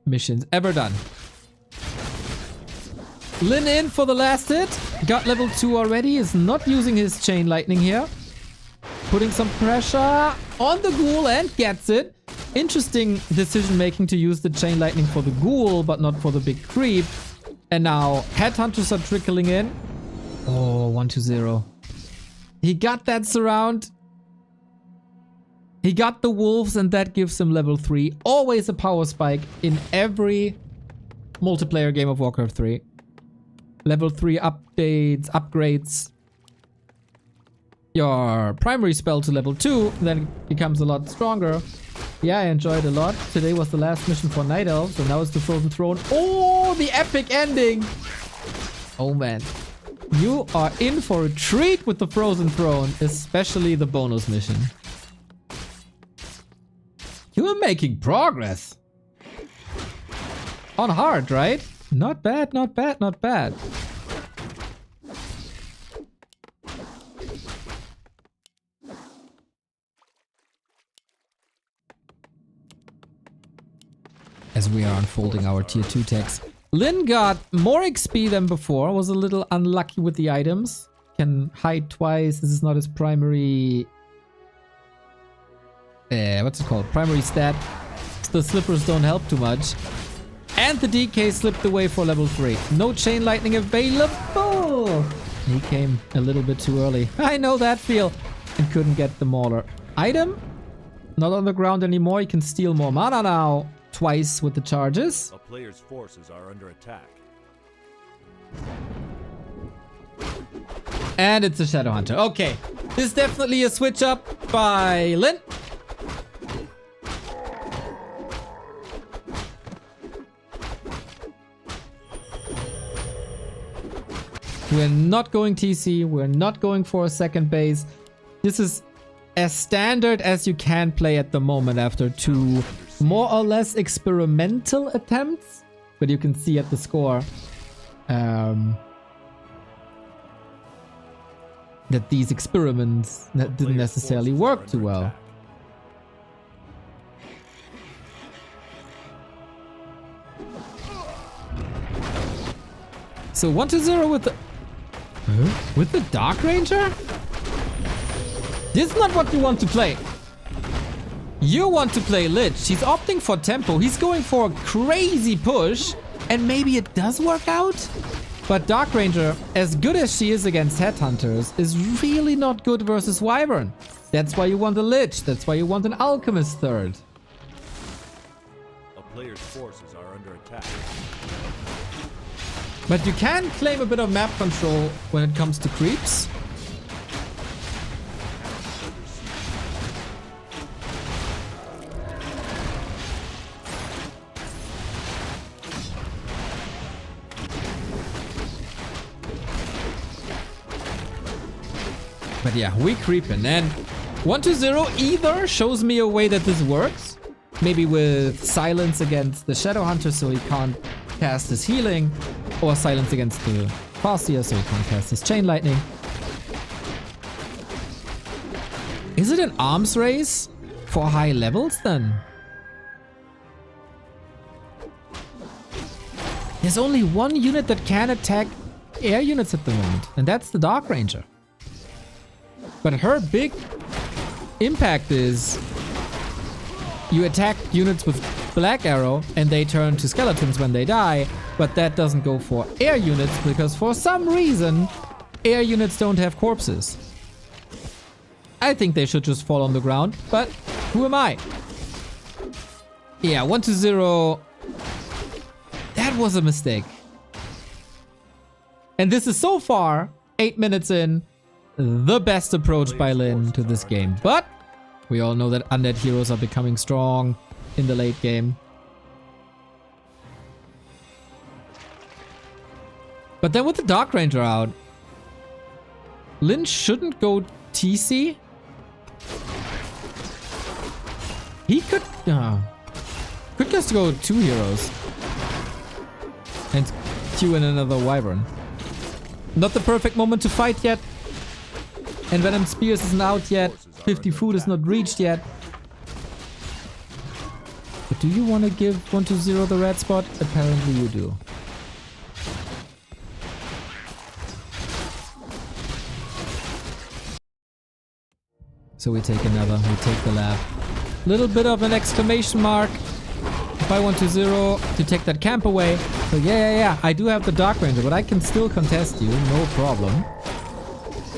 missions ever done. Lin in for the last hit. Got level 2 already. Is not using his chain lightning here. Putting some pressure on the ghoul and gets it. Interesting decision making to use the chain lightning for the ghoul, but not for the big creep. And now headhunters are trickling in. Oh, 1-0. He got that surround. He got the wolves, and that gives him level 3. Always a power spike in every multiplayer game of Warcraft 3. Level 3 updates, upgrades. Your primary spell to level 2, then it becomes a lot stronger. Yeah, I enjoyed it a lot. Today was the last mission for Night Elves, so now it's the Frozen Throne. Oh, the epic ending! Oh man. You are in for a treat with the Frozen Throne, especially the bonus mission. You are making progress. On hard, right? Not bad, not bad, not bad. As we are unfolding our tier 2 techs. Lin got more XP than before, was a little unlucky with the items. Can hide twice, this is not his primary... what's it called? Primary stat. The slippers don't help too much. And the DK slipped away for level 3. No chain lightning available! He came a little bit too early. I know that feel. And couldn't get the Mauler. Item? Not on the ground anymore, you can steal more mana now. Twice with the charges. A player's forces are under attack. And it's a Shadowhunter. Okay. This is definitely a switch up by Lin. We're not going TC. We're not going for a second base. This is as standard as you can play at the moment after 2 more or less experimental attempts. But you can see at the score that these experiments didn't necessarily work too well. So 1-0 with the... with the Dark Ranger? This is not what you want to play. You want to play Lich. He's opting for tempo. He's going for a crazy push. And maybe it does work out? But Dark Ranger, as good as she is against Headhunters, is really not good versus Wyvern. That's why you want a Lich. That's why you want an Alchemist third. A player's forces are under attack. But you can claim a bit of map control when it comes to creeps. But yeah, we creeping. And 1-0 either shows me a way that this works. Maybe with silence against the Shadowhunter so he can't cast his healing. Or silence against the Farseer so he can't cast his Chain Lightning. Is it an arms race for high levels then? There's only one unit that can attack air units at the moment, and that's the Dark Ranger. But her big impact is you attack units with Black Arrow and they turn to skeletons when they die, but that doesn't go for air units because for some reason air units don't have corpses. I think they should just fall on the ground, but who am I? Yeah, 1-0. That was a mistake. And this is so far, 8 minutes in, the best approach by Lin to this game. But we all know that undead heroes are becoming strong in the late game. But then with the Dark Ranger out, Lin shouldn't go TC. He could just go 2 heroes and queue in another Wyvern. Not the perfect moment to fight yet. And Venom Spears isn't out yet. 50 food is not reached yet. But do you want to give 120 the red spot? Apparently you do. So we take another, we take the lab. Little bit of an exclamation mark. If I want to 0 to take that camp away. So yeah, I do have the Dark Ranger, but I can still contest you, no problem.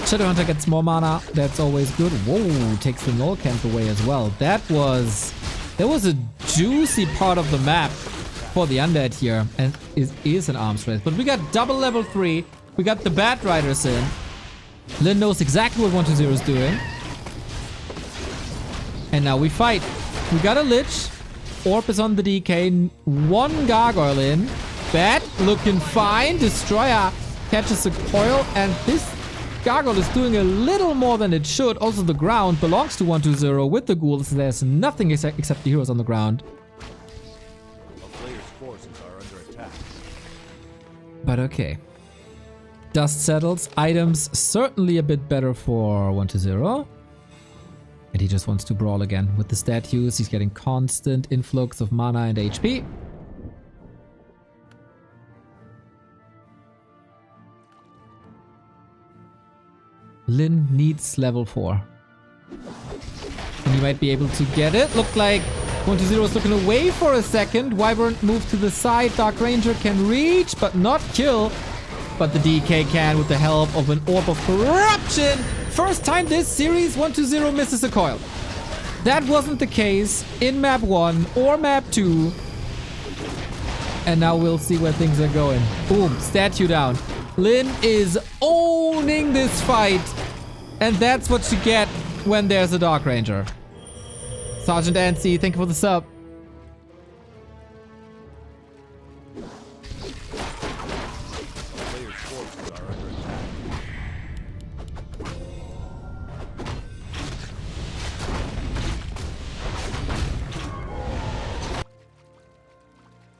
Shadowhunter gets more mana, that's always good. Whoa, takes the null camp away as well. That was a juicy part of the map for the undead here, and it is an arms race. But we got double level 3, we got the Bat Riders in. Lin knows exactly what 120 is doing. And now we fight. We got a Lich. Orb is on the DK. 1 Gargoyle in. Bat looking fine. Destroyer catches a coil. And this Gargoyle is doing a little more than it should. Also the ground belongs to 120 with the ghouls. There's nothing except the heroes on the ground. A player's forces are under attack. But okay. Dust settles. Items certainly a bit better for 120. And he just wants to brawl again. With the statues, he's getting constant influx of mana and HP. Lin needs level 4. And he might be able to get it. Looked like 120 is looking away for a second. Wyvern moved to the side. Dark Ranger can reach, but not kill. But the DK can with the help of an Orb of Corruption. First time this series 120 misses a coil. That wasn't the case in map 1 or map 2. And now we'll see where things are going. Boom, statue down. Lin is owning this fight. And that's what you get when there's a Dark Ranger. Sergeant Ansi, thank you for the sub.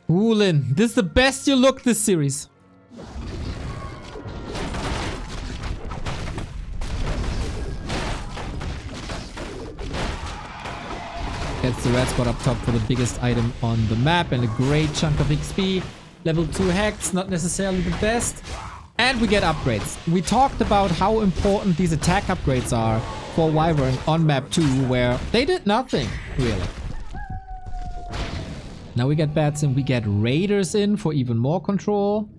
Ooh, Lin, this is the best you look this series. Gets the red spot up top for the biggest item on the map and a great chunk of XP. Level 2 Hex, not necessarily the best. And we get upgrades. We talked about how important these attack upgrades are for Wyvern on map 2, where they did nothing, really. Now we get bats in, we get raiders in for even more control.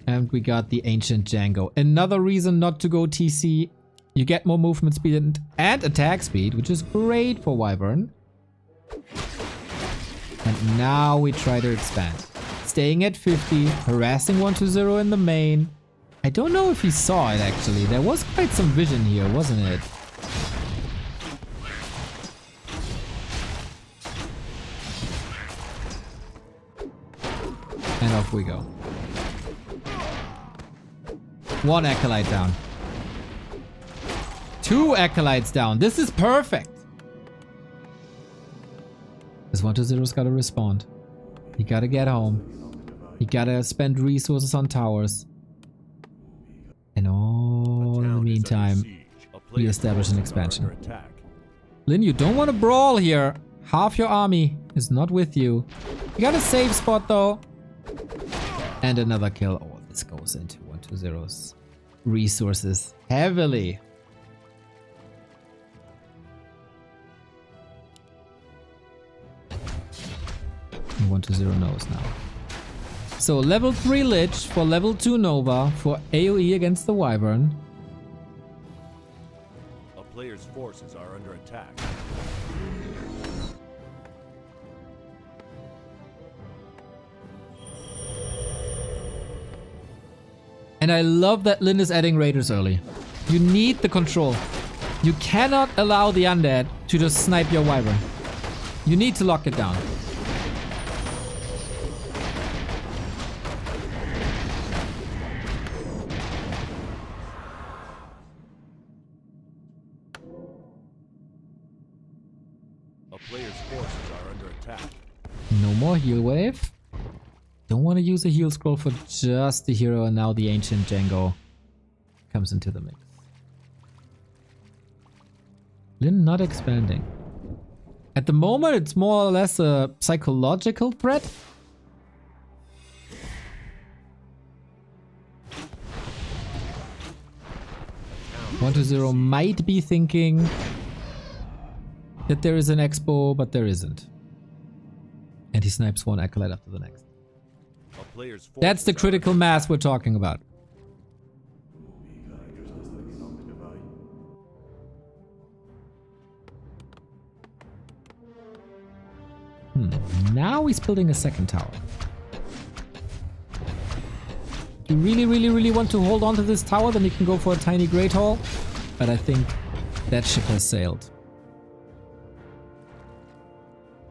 And we got the ancient Django. Another reason not to go TC. You get more movement speed and attack speed, which is great for Wyvern. And now we try to expand. Staying at 50, harassing 120 in the main. I don't know if he saw it actually. There was quite some vision here, wasn't it? And off we go. 1 Acolyte down. 2 Acolytes down. This is perfect. This 120's gotta respond. He gotta get home. He gotta spend resources on towers. And all in the meantime, we establish an expansion. Lin, you don't want to brawl here. Half your army is not with you. You got a safe spot though. And another kill. Oh, this goes into 120's resources heavily. 120 knows now. So level 3 Lich for level 2 Nova for AoE against the Wyvern. A player's forces are under attack. And I love that Lin is adding raiders early. You need the control. You cannot allow the undead to just snipe your Wyvern. You need to lock it down. player's forces are under attack. No more heal wave. Don't want to use a heal scroll for just the hero, and now the ancient Django comes into the mix. Lin not expanding. At the moment, it's more or less a psychological threat. One to zero might be thinking that there is an expo, but there isn't. And he snipes one acolyte after the next. That's the critical mass we're talking about. Now he's building a second tower. You really want to hold on to this tower, then you can go for a tiny Great Hall. But I think that ship has sailed.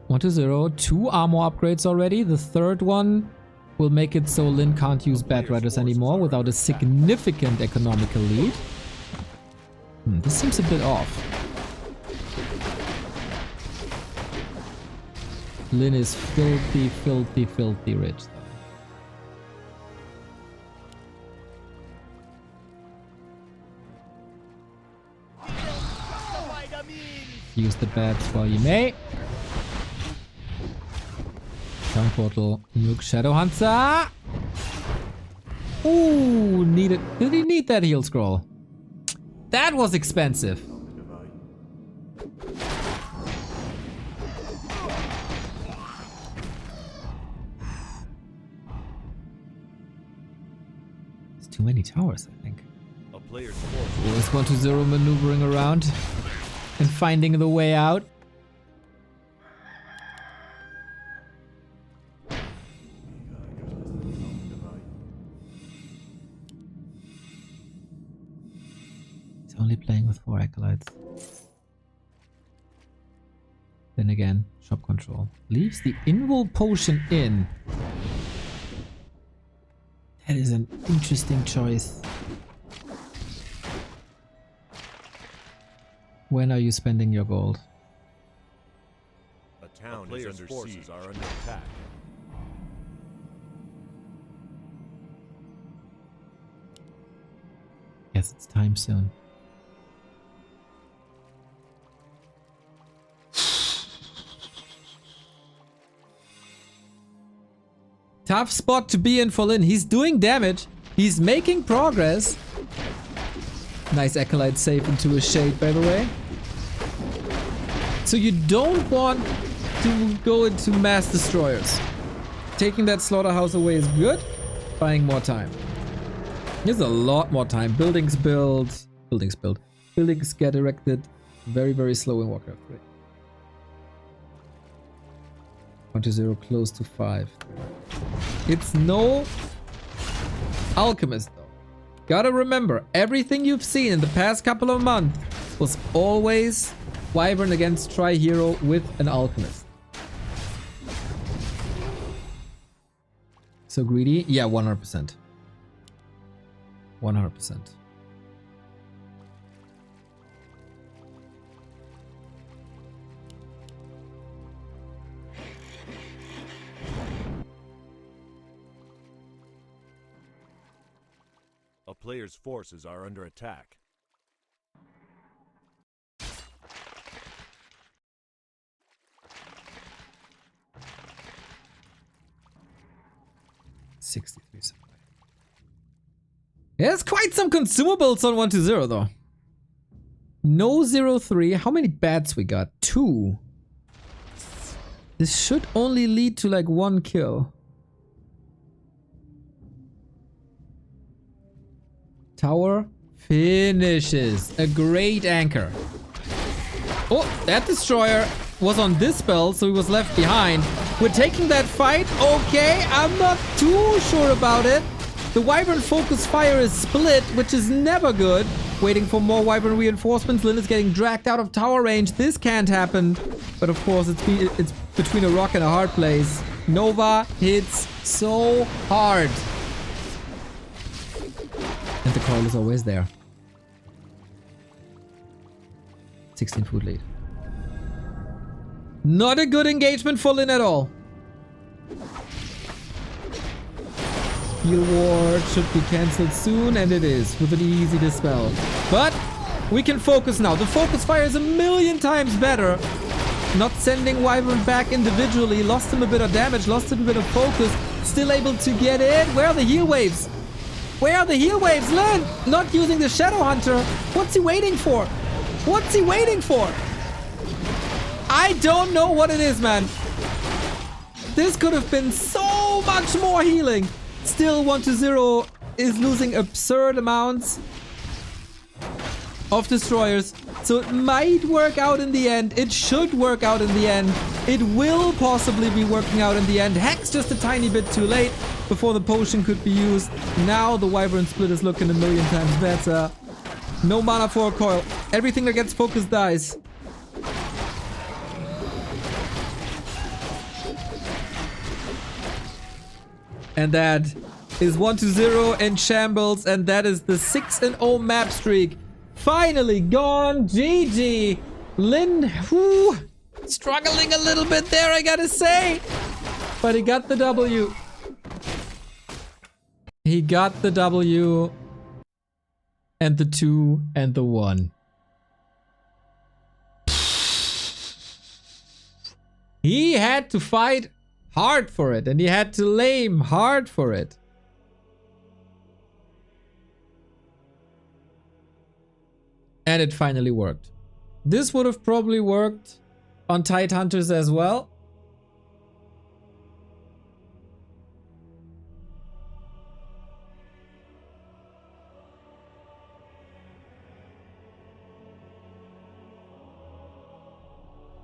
1 to 0, 2 armor upgrades already. The third one will make it so Lin can't use Bat Riders anymore without a significant economical lead. This seems a bit off. Lin is filthy rich though. Use the bats while you may. Town portal, nuke Shadowhunter. Ooh, needed. Did he need that heal scroll? That was expensive. There's too many towers, I think. Always 1 to 0 maneuvering around and finding the way out. He's only playing with 4 acolytes. Then again, shop control. Leaves the invul potion in. That is an interesting choice. When are you spending your gold? A town is under siege. Are under attack. Yes, it's time soon. Tough spot to be in for Lin. He's doing damage. He's making progress. Nice acolyte save into a shade, by the way. So you don't want to go into mass destroyers. Taking that slaughterhouse away is good. Buying more time. There's a lot more time. Buildings get erected very slow in Warcraft 3. 1 to 0, close to 5. It's no alchemist though. Gotta remember, everything you've seen in the past couple of months was always Wyvern against Tri-Hero with an alchemist. So greedy? Yeah, 100%. 100%. A player's forces are under attack. $63 supply. There's quite some consumables on 1 to 0 though. No 0-3. How many bats we got? 2. This should only lead to like 1 kill. Tower finishes. A great anchor. Oh, that destroyer was on this spell, so he was left behind. We're taking that fight. Okay, I'm not too sure about it. The Wyvern focus fire is split, which is never good. Waiting for more Wyvern reinforcements. Lin is getting dragged out of tower range. This can't happen. But of course, it's between a rock and a hard place. Nova hits so hard. And the call is always there. 16 food lead. Not a good engagement for Lin at all. Heal Ward should be cancelled soon, and it is, with an easy dispel. But we can focus now. The focus fire is a million times better. Not sending Wyvern back individually. Lost him a bit of damage, lost him a bit of focus. Still able to get in. Where are the heal waves? Where are the heal waves? Lin, not using the Shadow Hunter. What's he waiting for? What's he waiting for? I don't know what it is, man. This could have been so much more healing. Still, 1-0 is losing absurd amounts of destroyers. So it might work out in the end. It should work out in the end. It will possibly be working out in the end. Hex just a tiny bit too late before the potion could be used. Now the Wyvern split is looking a million times better. No mana for a coil. Everything that gets focused dies. And that is 1-0 in shambles, and that is the 6-0 map streak. Finally gone. GG. Lin, whew, struggling a little bit there, I gotta say. But he got the W. He got the W. And the 2 and the 1. He had to fight hard for it, and he had to lame hard for it. And it finally worked. This would have probably worked on Tide Hunters as well.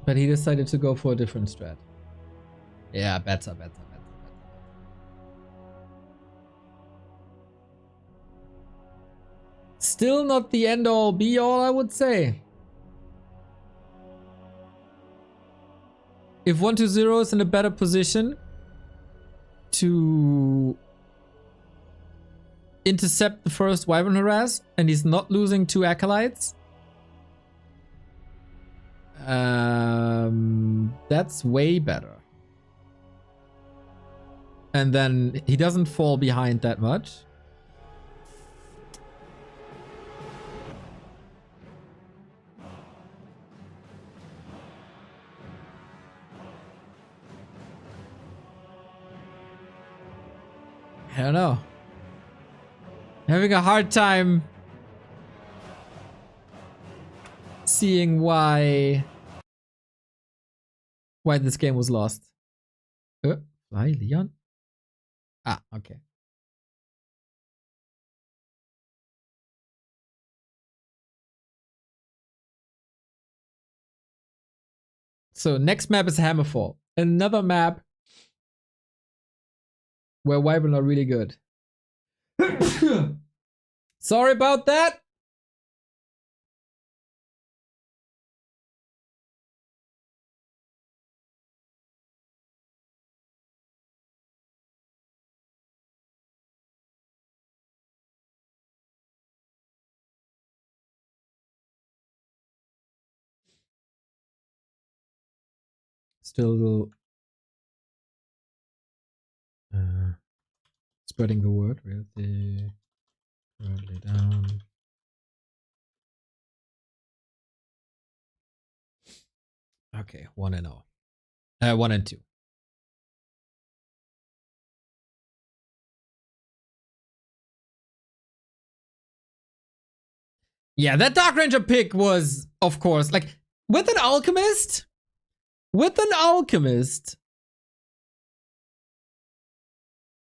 But he decided to go for a different strat. Yeah, better. Still not the end all be all, I would say. If 1-0 is in a better position to intercept the first Wyvern harass and he's not losing 2 acolytes, that's way better. And then he doesn't fall behind that much. I don't know. Having a hard time seeing why this game was lost. Fly, Leon? Ah, okay. So next map is Hammerfall. Another map where Wyvern are really good. Sorry about that. Still spreading the word. Really down. Okay, 1-0. 1-2. Yeah, that Dark Ranger pick was, of course, like, with an Alchemist,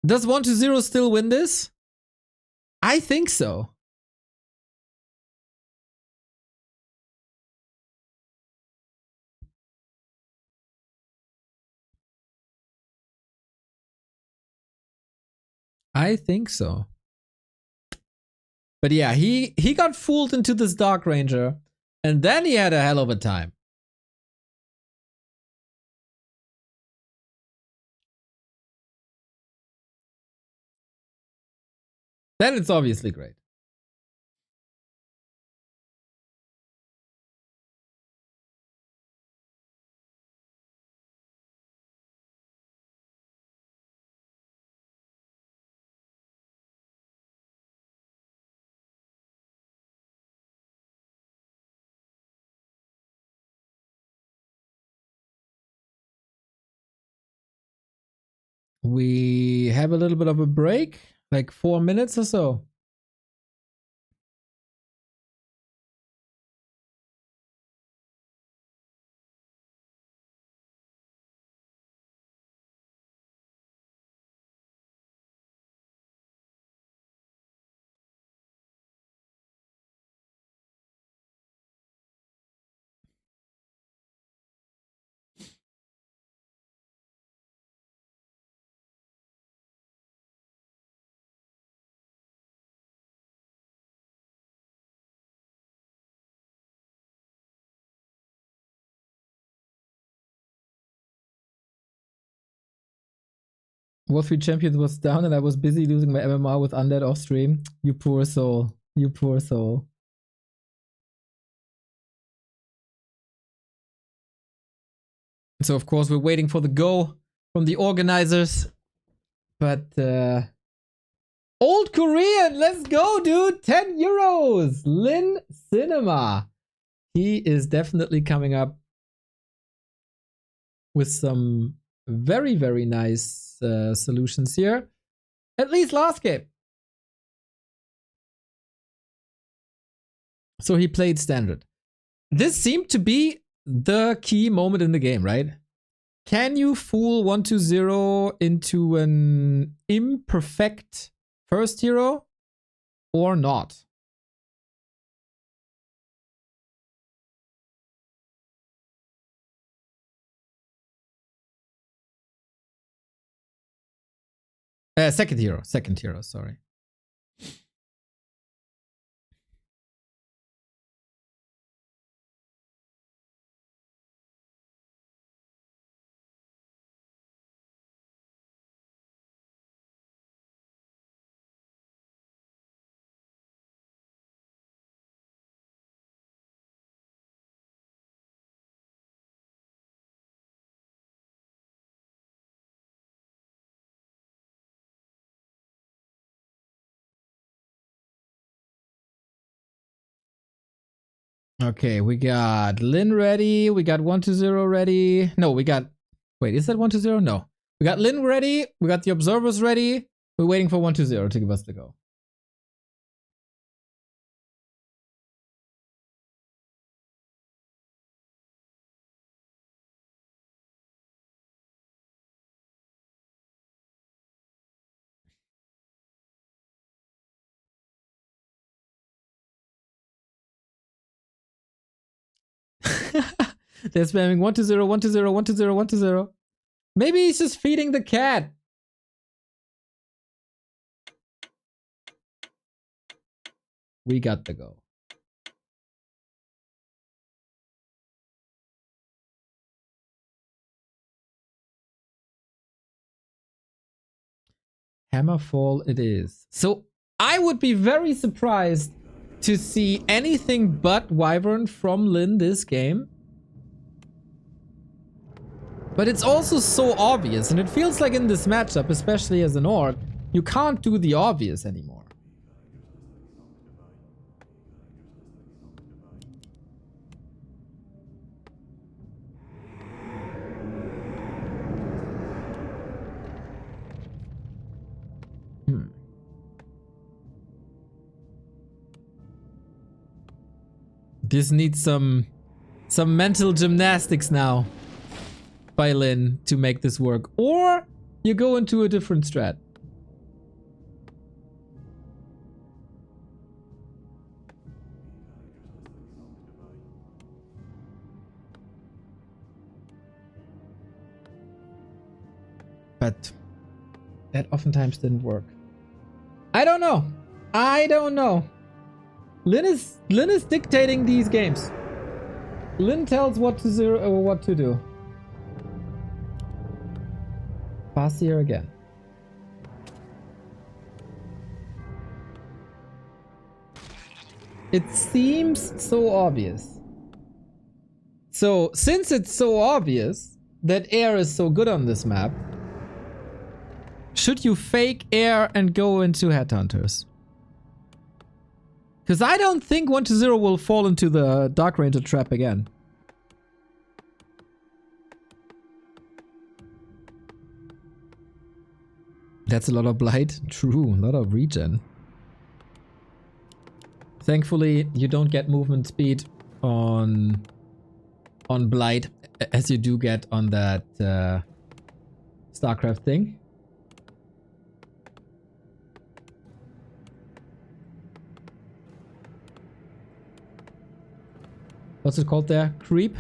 does 1-0 still win this? I think so. I think so. But yeah, he got fooled into this Dark Ranger, and then he had a hell of a time. Then it's obviously great. We have a little bit of a break, like 4 minutes or so. War 3 Champions was down and I was busy losing my MMR with Undead off stream. You poor soul. You poor soul. So of course we're waiting for the go from the organizers. But Old Korean, let's go, dude. 10 euros. Lin Cinema. He is definitely coming up with some very, very nice solutions here. At least last game. So he played standard. This seemed to be the key moment in the game, right? Can you fool 1-2-0 into an imperfect first hero or not? Second hero, sorry. Okay, we got Lin ready. We got 1-2-0 ready. No, we got... Wait, is that 1-2-0? No. We got Lin ready. We got the observers ready. We're waiting for 1-2-0 to give us the go. They're spamming 1-2-0, 1-2-0, 1-2-0, 1-2-0. Maybe he's just feeding the cat. We got the go. Hammerfall it is. So I would be very surprised to see anything but Wyvern from Lin this game. But it's also so obvious, and it feels like in this matchup, especially as an orc, you can't do the obvious anymore. This needs some mental gymnastics now by Lin to make this work. Or you go into a different strat. But that oftentimes didn't work. I don't know. I don't know. Lin is dictating these games. Lin tells what to do or what to do. Fassier again. It seems so obvious. So, since it's so obvious that eer is so good on this map, should you fake eer and go into headhunters? Because I don't think 1-0 will fall into the Dark Ranger trap again. That's a lot of blight. True, a lot of regen. Thankfully, you don't get movement speed on blight as you do get on that StarCraft thing. What's it called there? Creep?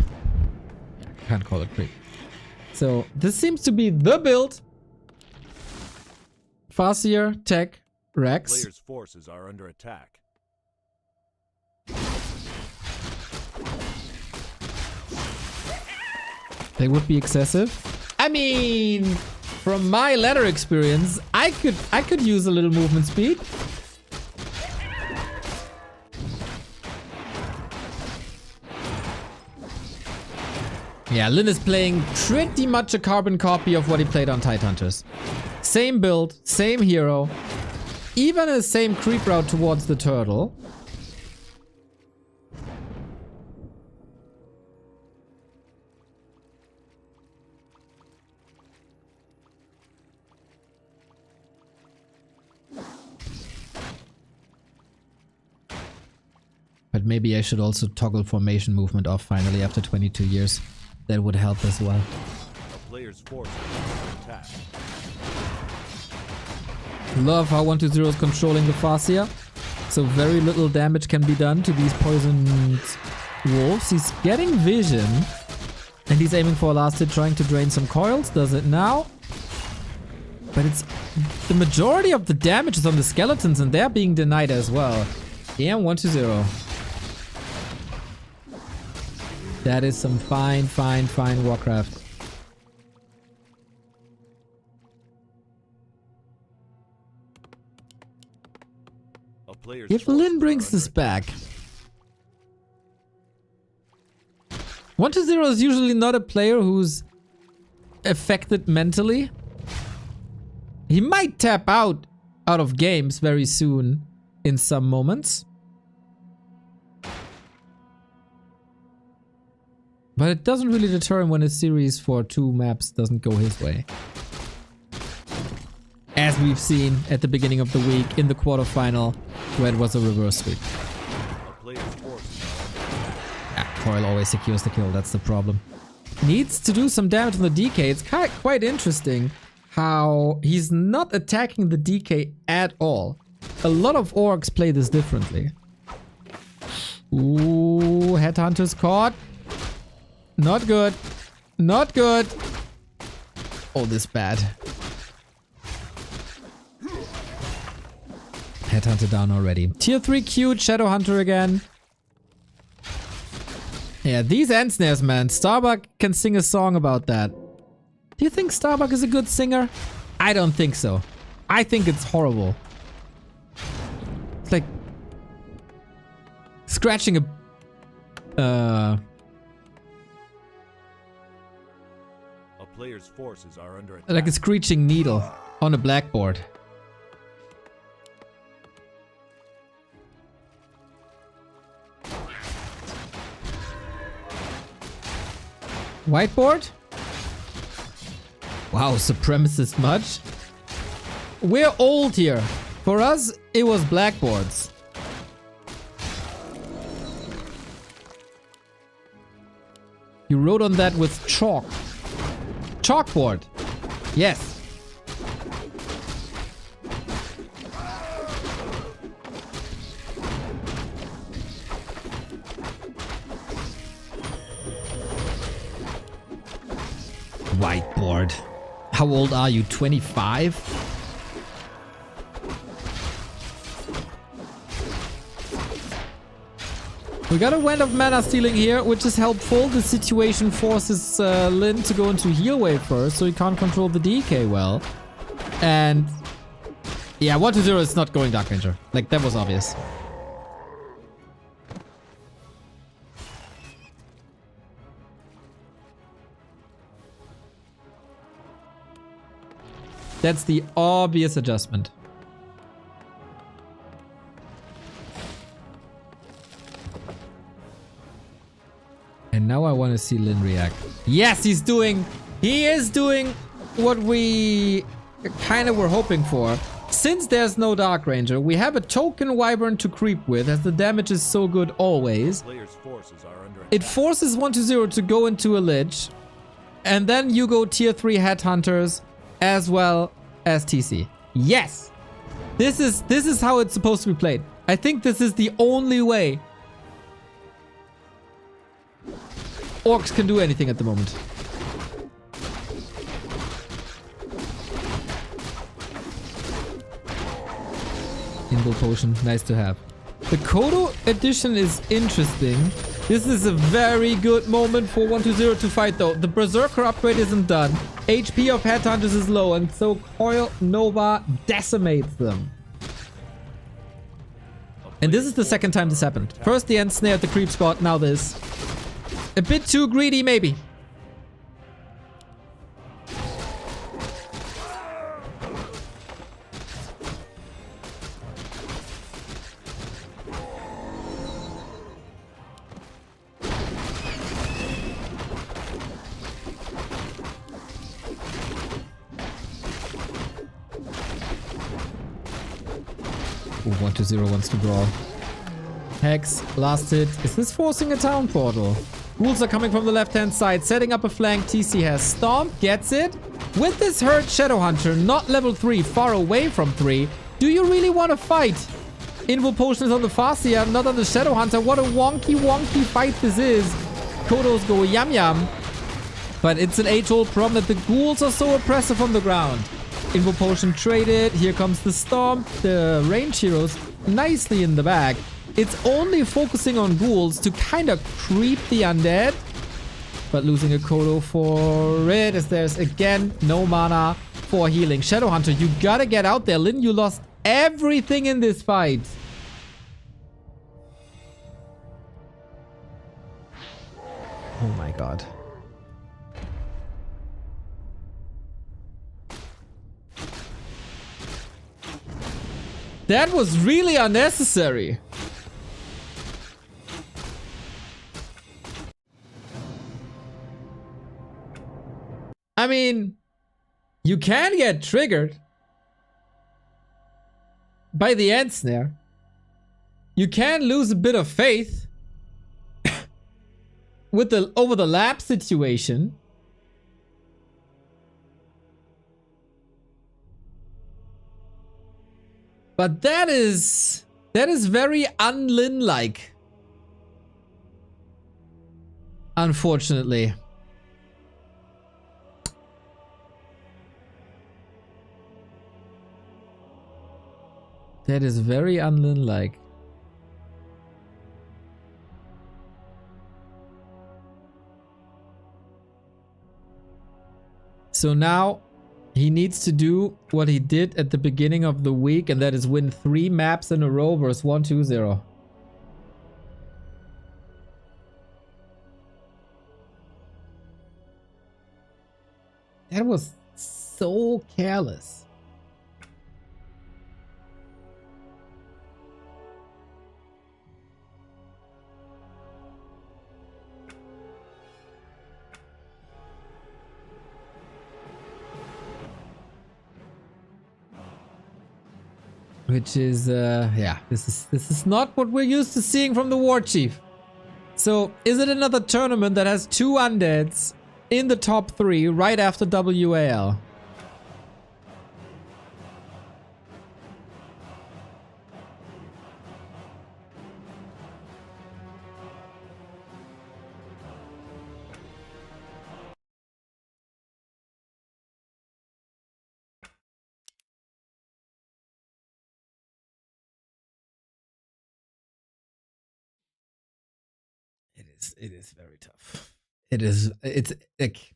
I can't call it creep. So this seems to be the build. Farseer, Tech, Rex. Players' forces are under attack. They would be excessive. I mean, from my ladder experience, I could use a little movement speed. Yeah, Lin is playing pretty much a carbon copy of what he played on Tidehunters. Same build, same hero, even a same creep route towards the turtle. But maybe I should also toggle formation movement off finally after 22 years. That would help as well. A player's forces are under attack. Love how 120 is controlling the Farseer. So very little damage can be done to these poisoned wolves. He's getting vision. And he's aiming for a last hit, trying to drain some coils. Does it now? But it's... the majority of the damage is on the skeletons and they're being denied as well. Yeah, 120. That is some fine Warcraft. If Lin brings this back... 120 is usually not a player who's affected mentally. He might tap out of games very soon in some moments. But it doesn't really deter him when a series for 2 maps doesn't go his way. As we've seen at the beginning of the week in the quarterfinal, where it was a reverse sweep. Coil always secures the kill, that's the problem. Needs to do some damage on the DK. It's quite interesting how he's not attacking the DK at all. A lot of orcs play this differently. Ooh, Headhunter's caught. Not good. Not good. Oh, this bad. Headhunter down already. Tier 3 cute. Shadowhunter again. Yeah, these end snares, man. Starbuck can sing a song about that. Do you think Starbuck is a good singer? I don't think so. I think it's horrible. It's like... scratching a player's forces are under attack. Like a screeching needle on a blackboard. Whiteboard? Wow, supremacist much? We're old here. For us, it was blackboards. You wrote on that with chalk. Chalkboard. Yes. Whiteboard. How old are you? 25? We got a Wand of Mana Stealing here, which is helpful. The situation forces Lin to go into heal wave first, so he can't control the DK well. And yeah, 120 is not going Dark Ranger. Like, that was obvious. That's the obvious adjustment. And now I want to see Lin react. Yes, he is doing what we kind of were hoping for. Since there's no Dark Ranger, we have a token Wyvern to creep with, as the damage is so good always. Players' forces are under It attack. forces 120 to go into a Lich, and then you go tier 3 Headhunters as well as TC. Yes! This is how it's supposed to be played. I think this is the only way Orcs can do anything at the moment. Invul Potion, nice to have. The Kodo edition is interesting. This is a very good moment for 120 to fight though. The Berserker upgrade isn't done. HP of Headhunters is low, and so Coil Nova decimates them. And this is the second time this happened. First the End Snare at the creep spot, now this. A bit too greedy maybe. Ooh, 120 wants to brawl. Hex, last hit. Is this forcing a town portal? Ghouls are coming from the left-hand side, setting up a flank. TC has Stomp, gets it. With this hurt Shadowhunter, not level 3, far away from 3, do you really want to fight? Invul Potion is on the Farseer, not on the Shadowhunter. What a wonky fight this is. Kodos go yum yum. But it's an age-old problem that the ghouls are so oppressive on the ground. Invul Potion traded. Here comes the Stomp. The range heroes nicely in the back. It's only focusing on ghouls to kind of creep the undead. But losing a Kodo for it, as there's again no mana for healing. Shadowhunter, you gotta get out there. Lin, you lost everything in this fight. Oh my god. That was really unnecessary. I mean, you can get triggered by the End Snare. You can lose a bit of faith with the over the lap situation. But that is very un-Lin-like. Unfortunately. That is very un-Lin-like. So now he needs to do what he did at the beginning of the week, and that is win 3 maps in a row versus 120. That was so careless. Which is, yeah, this is not what we're used to seeing from the War Chief. So, is it another tournament that has 2 undeads in the top 3 right after WAL? It is very tough. It's like,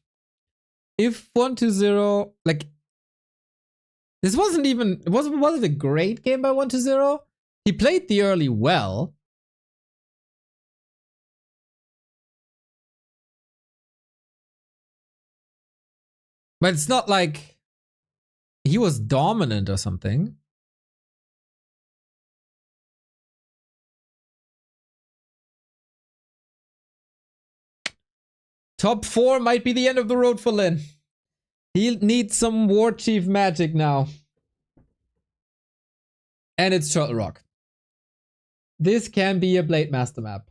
if 120, like, this wasn't even, wasn't a great game by 120. He played the early well. But it's not like he was dominant or something. Top 4 might be the end of the road for Lin. He needs some War Chief magic now. And it's Turtle Rock. This can be a Blade Master map.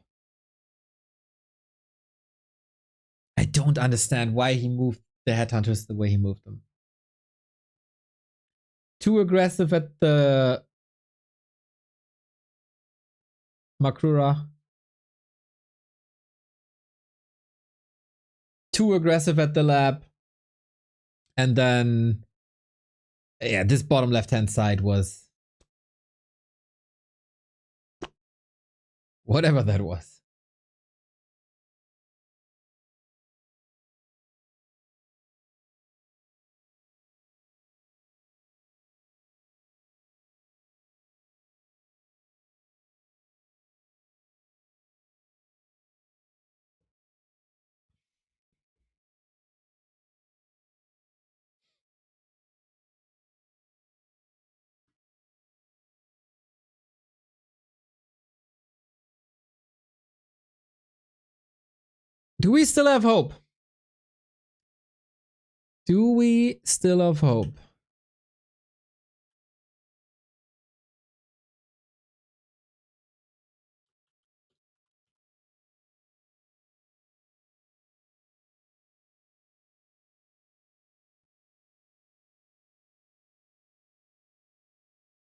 I don't understand why he moved the Headhunters the way he moved them. Too aggressive at the Makrura. Too aggressive at the lab. And then, yeah, this bottom left-hand side was whatever that was. Do we still have hope? Do we still have hope?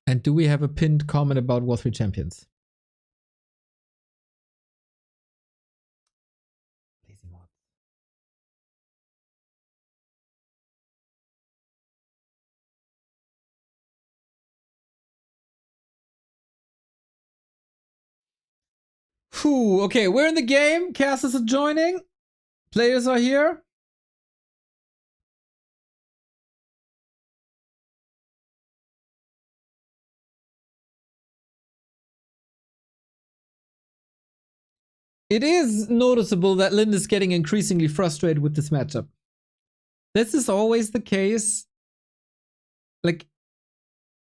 And do we have a pinned comment about War 3 champions? Lazy mod. Whew, okay, we're in the game. Casters are joining. Players are here. It is noticeable that Lynn is getting increasingly frustrated with this matchup. This is always the case. Like,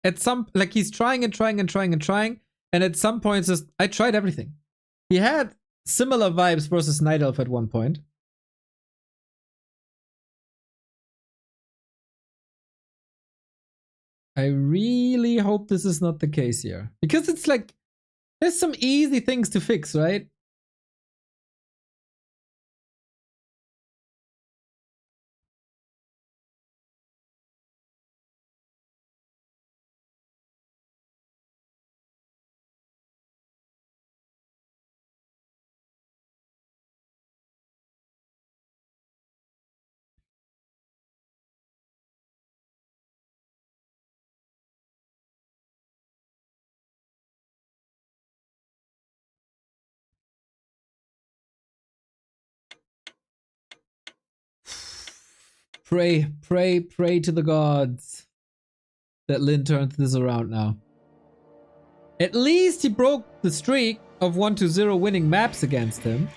at some, like he's trying and trying and trying and trying. And at some points, just, I tried everything. He had similar vibes versus Night Elf at one point. I really hope this is not the case here. Because it's like, there's some easy things to fix, right? Pray, pray, pray to the gods that Lin turns this around now. At least he broke the streak of 1-0 winning maps against him.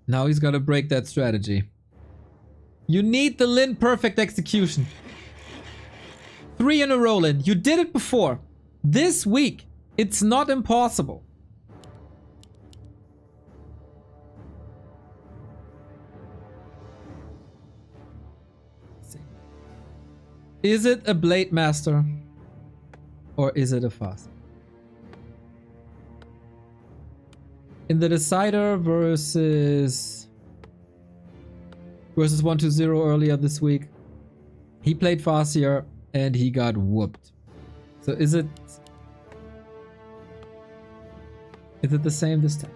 Now he's got to break that strategy. You need the Lin perfect execution. 3 in a row, Lin. You did it before. This week, it's not impossible. Is it a Blade Master? Or is it a Fast? In the Decider versus 1-0 earlier this week, he played Farseer and he got whooped. So is it the same this time?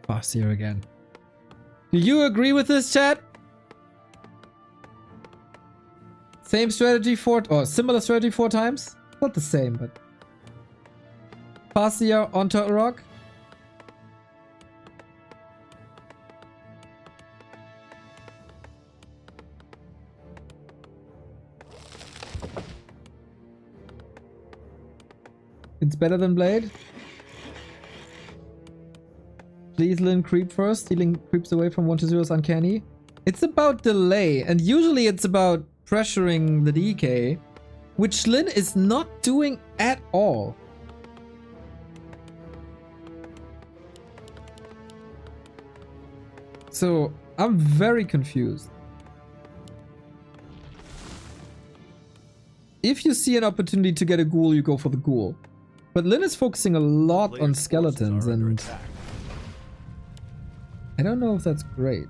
Farseer again. Do you agree with this, chat? Same strategy or similar strategy 4 times? Not the same, but Farseer on Turtle Rock. It's better than Blade. Please, Lin, creep first. Stealing creeps away from 1-0 is uncanny. It's about delay, and usually it's about pressuring the DK, which Lin is not doing at all. So I'm very confused. If you see an opportunity to get a ghoul, you go for the ghoul. But Lin is focusing a lot on skeletons, and I don't know if that's great.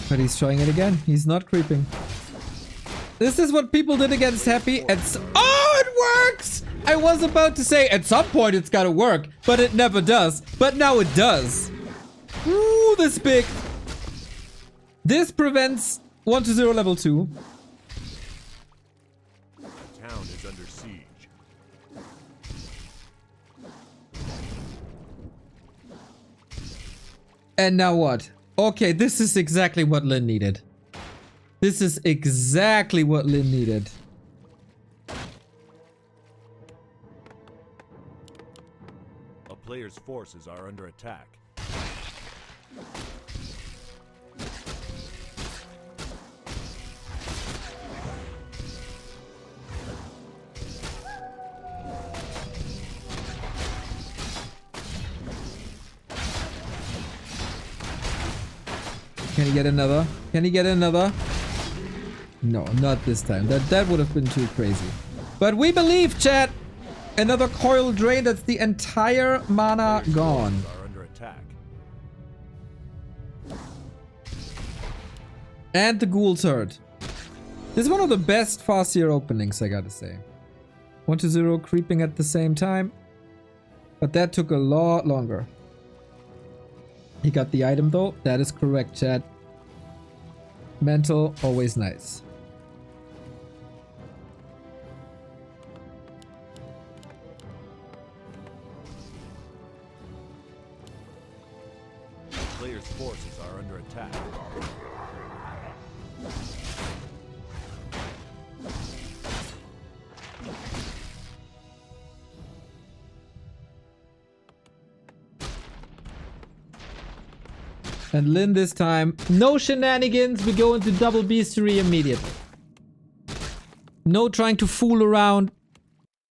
But he's trying it again. He's not creeping. This is what people did against Happy. Oh, it works! I was about to say at some point it's gotta work, but it never does. But now it does. Ooh, this big. This prevents 1-0 level 2. The town is under siege. And now what? Okay, this is exactly what Lin needed. This is exactly what Lin needed. A player's forces are under attack. Can he get another? Can he get another? No, not this time. That would have been too crazy. But we believe, chat. Another coil drain. That's the entire mana gone. Are under attack. And the ghoul's hurt. This is one of the best Farseer openings, I gotta say. 1-0 creeping at the same time. But that took a lot longer. He got the item though. That is correct, chat. Mental, always nice. Players' forces are under attack. And Lin this time, no shenanigans, we go into double beastery immediately. No trying to fool around.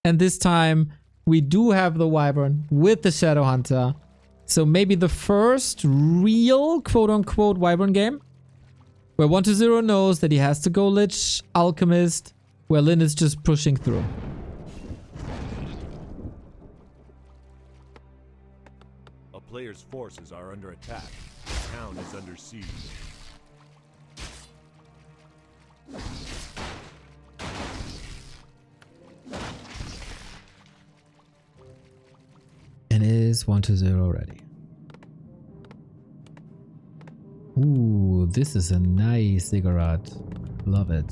And this time, we do have the Wyvern with the Shadow Hunter. So maybe the first real quote-unquote Wyvern game. Where 1-0 knows that he has to go Lich, Alchemist, where Lin is just pushing through. A player's forces are under attack. The town is under siege. And is 1-0 ready. Ooh, this is a nice ziggurat. Love it.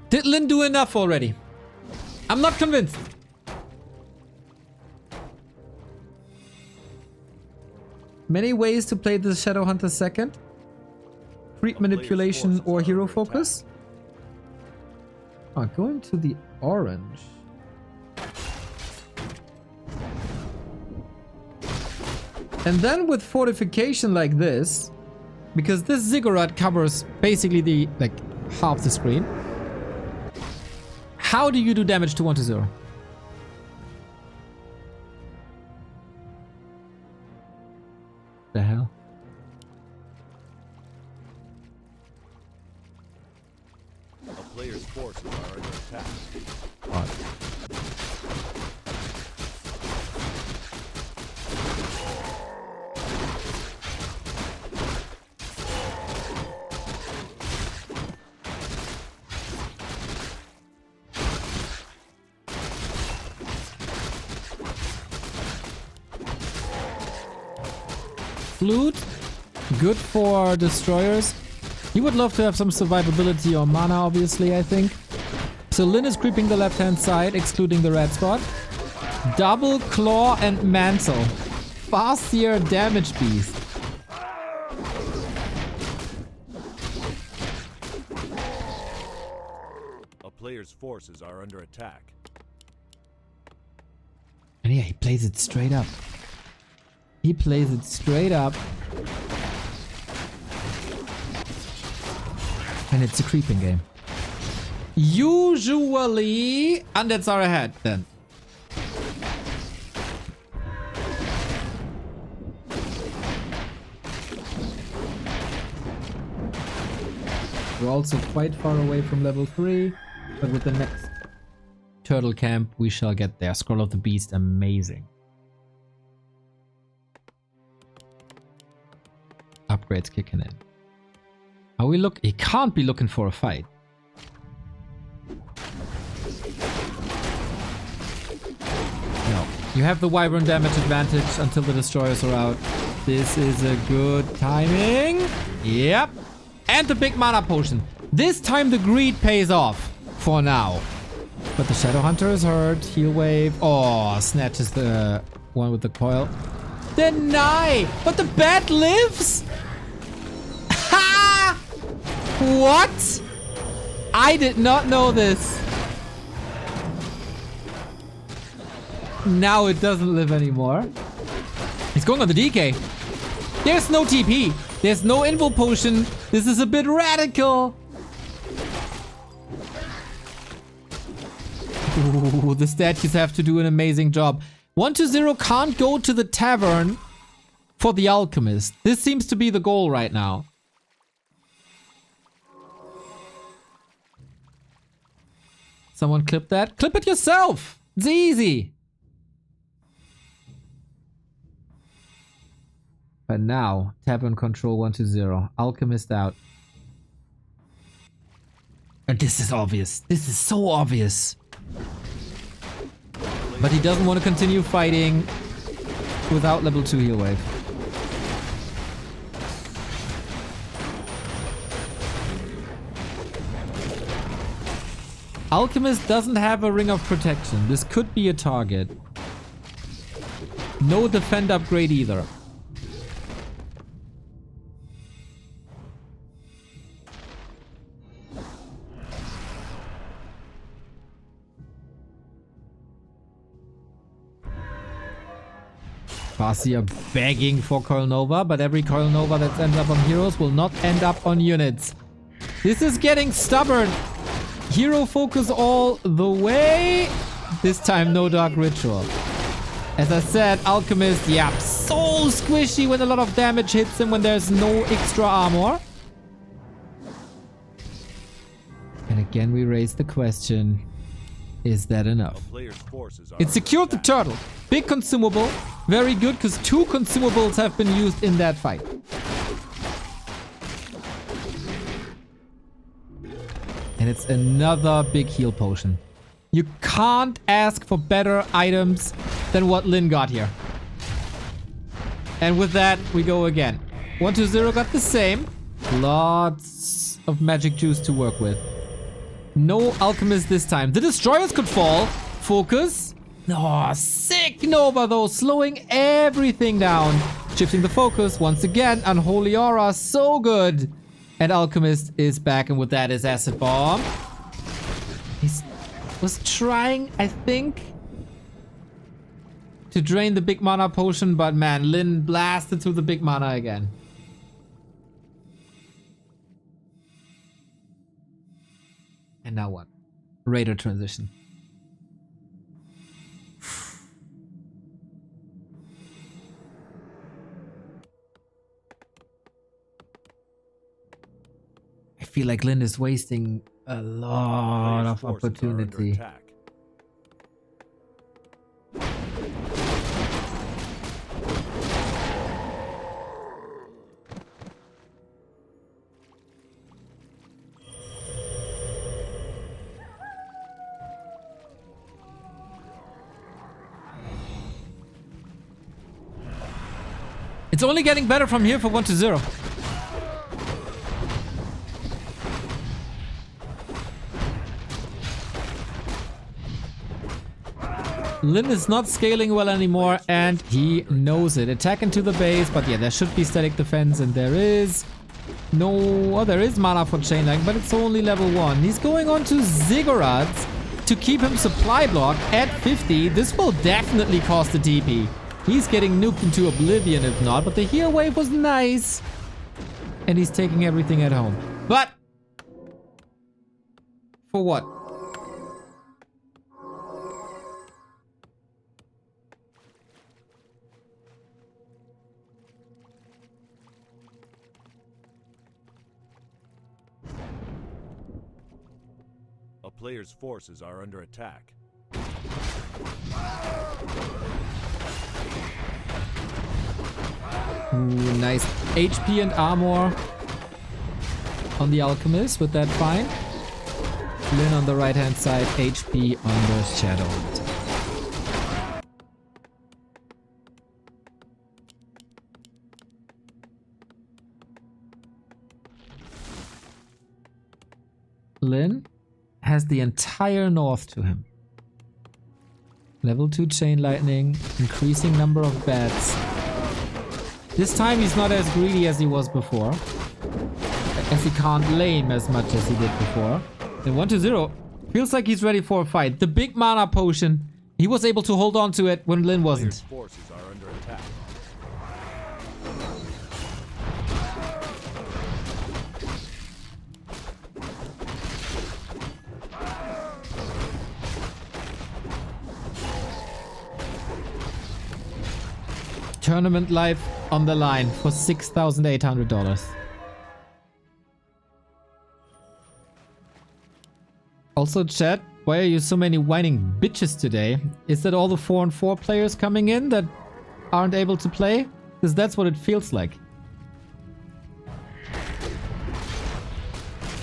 Did Lin do enough already? I'm not convinced. Many ways to play the Shadow Hunter second. Creep manipulation or hero focus. Going to the orange. And then with fortification like this, because this ziggurat covers basically the half the screen. How do you do damage to 1-0? The hell? A player's forces are under attack. What? Flute, good for destroyers. You would love to have some survivability or mana, obviously, I think. So Lin is creeping the left-hand side, excluding the red spot. Double claw and mantle. Fastier damage beast. A player's forces are under attack. And yeah, he plays it straight up. He plays it straight up. And it's a creeping game. Usually, undeads are ahead then. We're also quite far away from level 3, but with the next turtle camp, we shall get there. Scroll of the Beast, amazing. Upgrades kicking in. Are we look? He can't be looking for a fight. No. You have the Wyvern damage advantage until the destroyers are out. This is a good timing. Yep. And the big mana potion. This time the greed pays off. For now. But the Shadow Hunter is hurt. Heal wave. Oh, snatches the one with the coil. Deny! But the bat lives? Ha! What? I did not know this. Now it doesn't live anymore. He's going on the DK. There's no TP. There's no invul potion. This is a bit radical. Ooh, the statues have to do an amazing job. 1-0 can't go to the tavern for the alchemist. This seems to be the goal right now. Someone clip that? Clip it yourself! It's easy! But now, tavern control 1-0. Alchemist out. And this is obvious. This is so obvious. But he doesn't want to continue fighting without level 2 heal wave. Alchemist doesn't have a ring of protection. This could be a target. No defend upgrade either. Farsi are begging for Coil Nova, but every Coil Nova that ends up on heroes will not end up on units. This is getting stubborn. Hero focus all the way. This time no Dark Ritual. As I said, Alchemist, yeah, so squishy when a lot of damage hits him when there's no extra armor. And again we raise the question, is that enough? It secured the turtle. Big consumable. Very good, because 2 consumables have been used in that fight. And it's another big heal potion. You can't ask for better items than what Lin got here. And with that, we go again. 1-0 got the same. Lots of magic juice to work with. No alchemist this time. The destroyers could fall. Focus. Oh, sick Nova though, slowing everything down. Shifting the focus once again. Unholy Aura, so good. And Alchemist is back, and with that is Acid Bomb. He was trying, I think, to drain the big mana potion, but man, Lin blasted through the big mana again. And now what? Raider transition. I feel like Lin is wasting a lot of opportunity. It's only getting better from here for 1-0. Lin is not scaling well anymore, and he knows it. Attack into the base, but yeah, there should be static defense, and there is no... Oh, there is mana for chain lightning, but it's only level 1. He's going on to ziggurats to keep him supply block at 50. This will definitely cost a TP. He's getting nuked into oblivion if not, but the heal wave was nice. And he's taking everything at home. But... for what? A player's forces are under attack. Ooh, nice HP and armor on the alchemist with that find. Lin on the right hand side, HP on the shadow. Lin has the entire north to him. Level 2 chain lightning, increasing number of bats. This time he's not as greedy as he was before, as he can't lane as much as he did before. And 1-0 feels like he's ready for a fight. The big mana potion, he was able to hold on to it when Lin wasn't. Forces are under attack. Tournament life on the line for $6,800. Also, chat, why are you so many whining bitches today? Is that all the 4-on-4 players coming in that aren't able to play? Because that's what it feels like.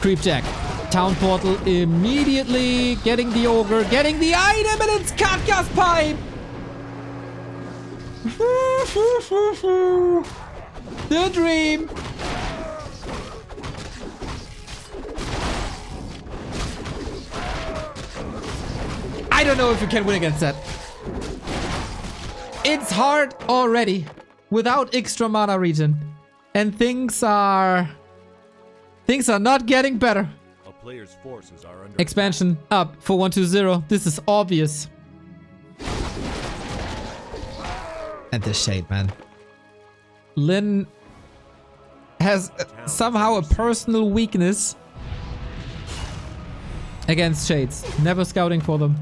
Creepjack. Town portal immediately. Getting the ogre. Getting the item, and it's Katka's pipe! The dream! I don't know if you can win against that. It's hard already without extra mana regen. And things are not getting better. A player's forces are under Expansion up for 1-2-0. This is obvious. And the shade, man. Lin has somehow a personal weakness against shades. Never scouting for them.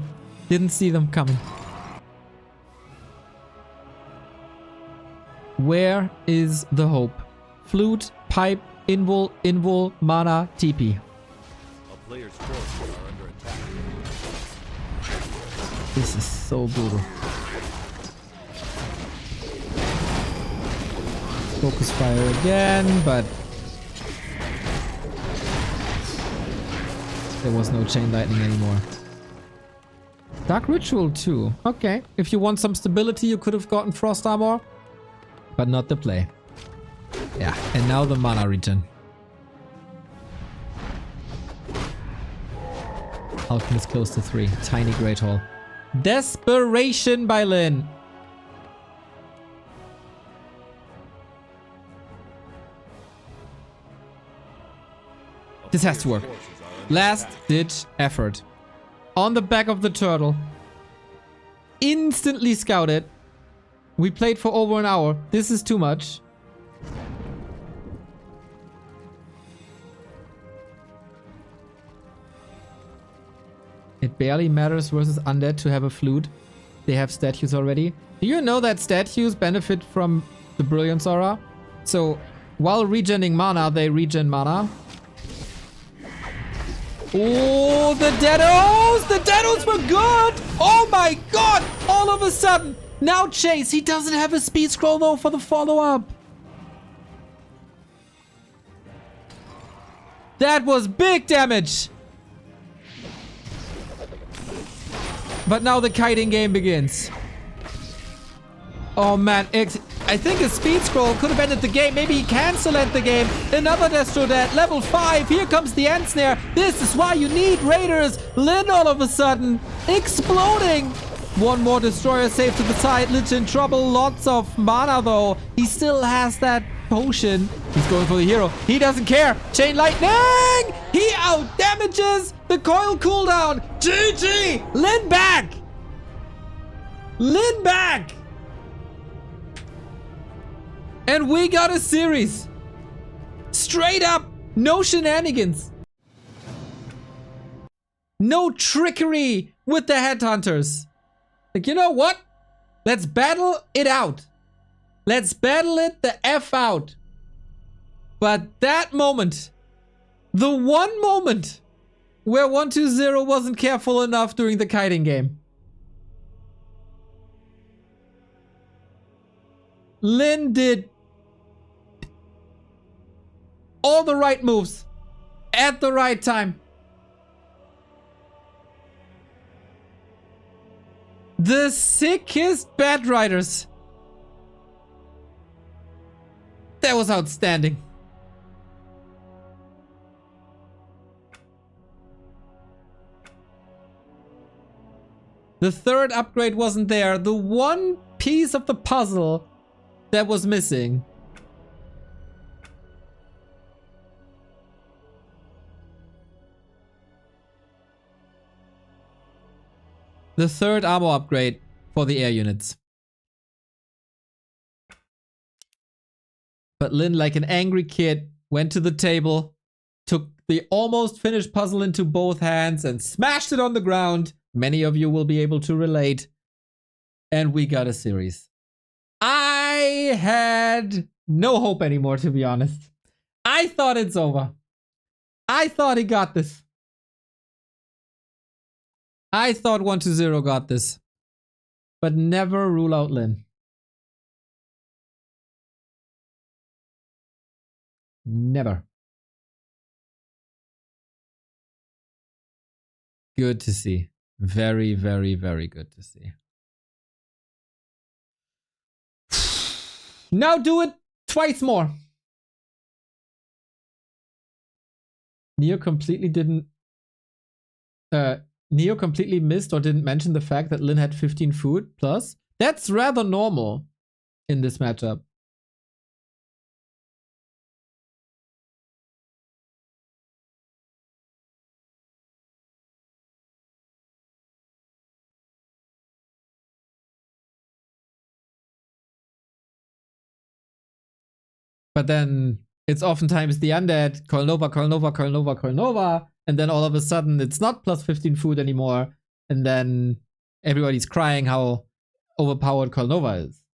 Didn't see them coming. Where is the hope? Flute, pipe, invul, mana, TP. A player's forces are under attack. This is so brutal. Focus fire again, but there was no chain lightning anymore. Dark Ritual too. Okay. If you want some stability, you could have gotten Frost Armor, but not the play. Yeah, and now the mana regen. Alchemist close to 3. Tiny Great Hall. Desperation by Lin. This has to work. Last ditch effort. On the back of the turtle. Instantly scouted. We played for over an hour. This is too much. It barely matters versus undead to have a flute. They have statues already. Do you know that statues benefit from the Brilliance Aura? So while regening mana, they regen mana. Oh, the Deados! The Deados were good! Oh my god! All of a sudden! Now Chase, he doesn't have a speed scroll though for the follow-up. That was big damage! But now the kiting game begins. Oh man, I think a speed scroll could have ended the game. Maybe he can still end the game. Another Destro Dead, level 5. Here comes the end snare. This is why you need raiders. Lin all of a sudden exploding. One more destroyer saved to the side. Lich in trouble. Lots of mana though. He still has that potion. He's going for the hero. He doesn't care. Chain lightning. He out damages the coil cooldown. GG. Lin back. Lin back. And we got a series. Straight up. No shenanigans. No trickery with the headhunters. Like, you know what? Let's battle it out. Let's battle it the F out. But that moment, the one moment where 120 wasn't careful enough during the kiting game. Lin did all the right moves at the right time. The sickest bad riders. That was outstanding. The third upgrade wasn't there. The one piece of the puzzle that was missing. The third armor upgrade for the air units. But Lin, like an angry kid, went to the table, took the almost finished puzzle into both hands and smashed it on the ground. Many of you will be able to relate. And we got a series. I had no hope anymore, to be honest. I thought it's over. I thought he got this. I thought 120 got this. But never rule out Lin. Never. Good to see. Very, very, very good to see. Now do it twice more. Neo completely missed or didn't mention the fact that Lin had 15 food plus. That's rather normal in this matchup. But then it's oftentimes the undead, Kolnova, Kolnova, Kolnova, Kolnova, and then all of a sudden it's not plus 15 food anymore, and then everybody's crying how overpowered Kolnova is.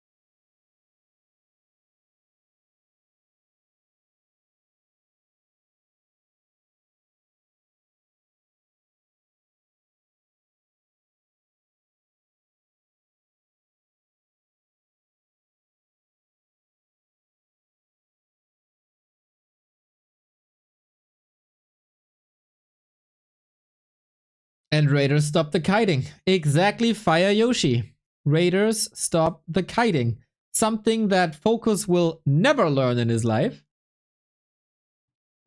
And Raiders stop the kiting. Exactly, fire Yoshi. Raiders stop the kiting. Something that Focus will never learn in his life.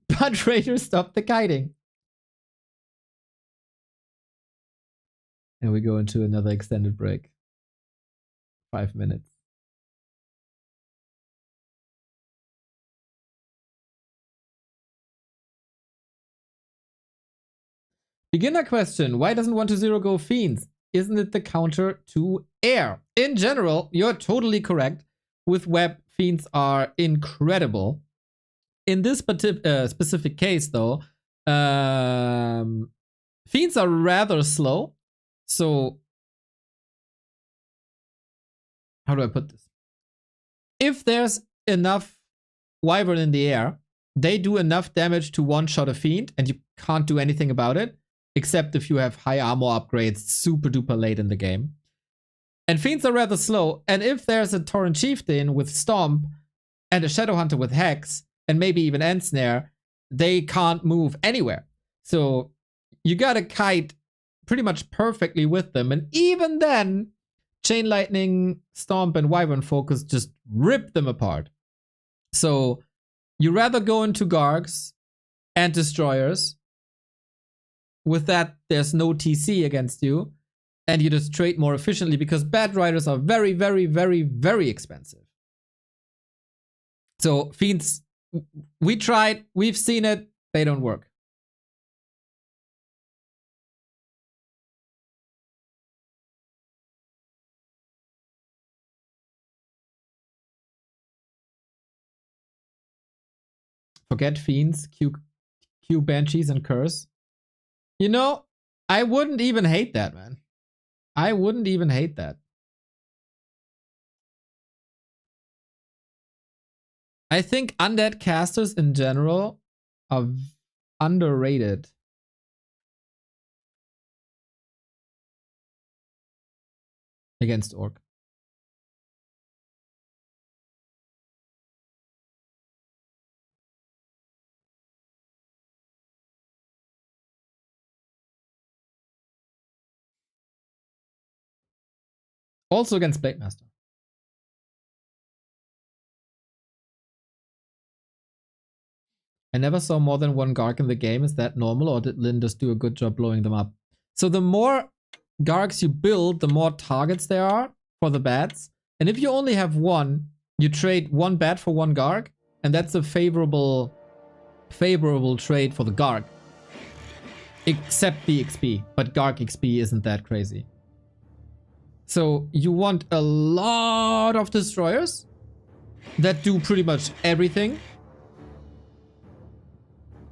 But Raiders stop the kiting. And we go into another extended break. 5 minutes. Beginner question, why doesn't 120 go Fiends? Isn't it the counter to air? In general, you're totally correct. With web, Fiends are incredible. In this specific case though, Fiends are rather slow. So, how do I put this? If there's enough Wyvern in the air, they do enough damage to one-shot a Fiend and you can't do anything about it. Except if you have high armor upgrades super duper late in the game. And Fiends are rather slow, and if there's a Tauren Chieftain with Stomp, and a Shadowhunter with Hex, and maybe even Ensnare, they can't move anywhere. So you gotta kite pretty much perfectly with them, and even then, Chain Lightning, Stomp, and Wyvern Focus just rip them apart. So you rather go into Gargs and Destroyers. With that, there's no TC against you. And you just trade more efficiently because bad riders are very, very, very, very expensive. So fiends, we tried, we've seen it, they don't work. Forget fiends, Q banshees and curse. You know, I wouldn't even hate that, man. I wouldn't even hate that. I think undead casters in general are underrated. Against orc. Also against Blade Master. I never saw more than one Garg in the game. Is that normal, or did Lynn just do a good job blowing them up? So the more Gargs you build, the more targets there are for the bats. And if you only have one, you trade one bat for one Garg, and that's a favorable trade for the Garg. Except the XP, but Garg XP isn't that crazy. So you want a lot of destroyers that do pretty much everything.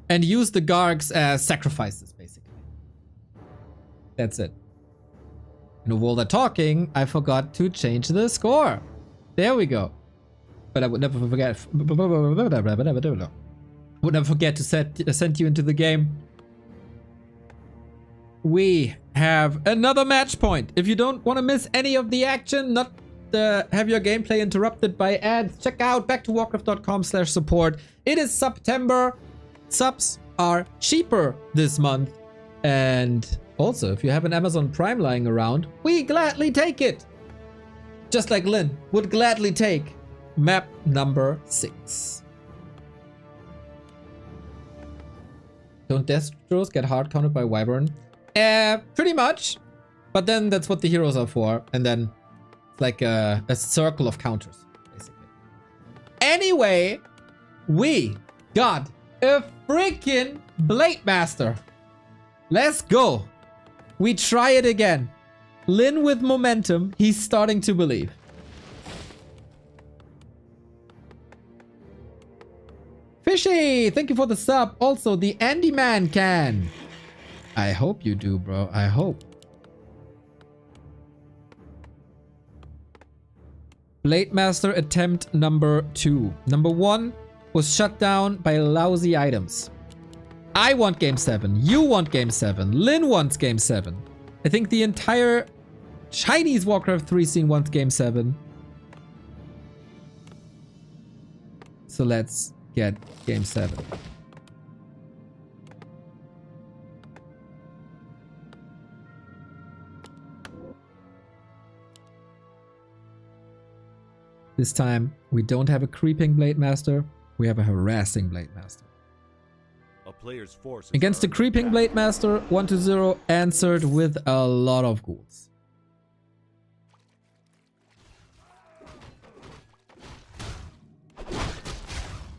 And use the Gargs as sacrifices, basically. That's it. And while they're talking, I forgot to change the score. There we go. But I would never forget. Would never forget to send you into the game. We have another match point. If you don't want to miss any of the action, not have your gameplay interrupted by ads, check out backtowarcraft.com/support. It is September. Subs are cheaper this month. And also, if you have an Amazon Prime lying around, we gladly take it. Just like Lynn would gladly take map number 6. Don't Destros get hard counted by Wyvern? Pretty much. But then that's what the heroes are for. And then it's like a circle of counters, basically. Anyway, we got a freaking Blade Master. Let's go. We try it again. Lynn with momentum. He's starting to believe. Fishy, thank you for the sub. Also, the Andy Man can. I hope you do, bro. I hope. Blade Master attempt number 2. Number 1 was shut down by lousy items. I want game 7. You want game 7. Lynn wants game 7. I think the entire Chinese Warcraft 3 scene wants game 7. So let's get game 7. This time, we don't have a creeping Blade Master, we have a harassing Blade Master. A player's force Against the creeping Blade Master, 1-0 answered with a lot of ghouls.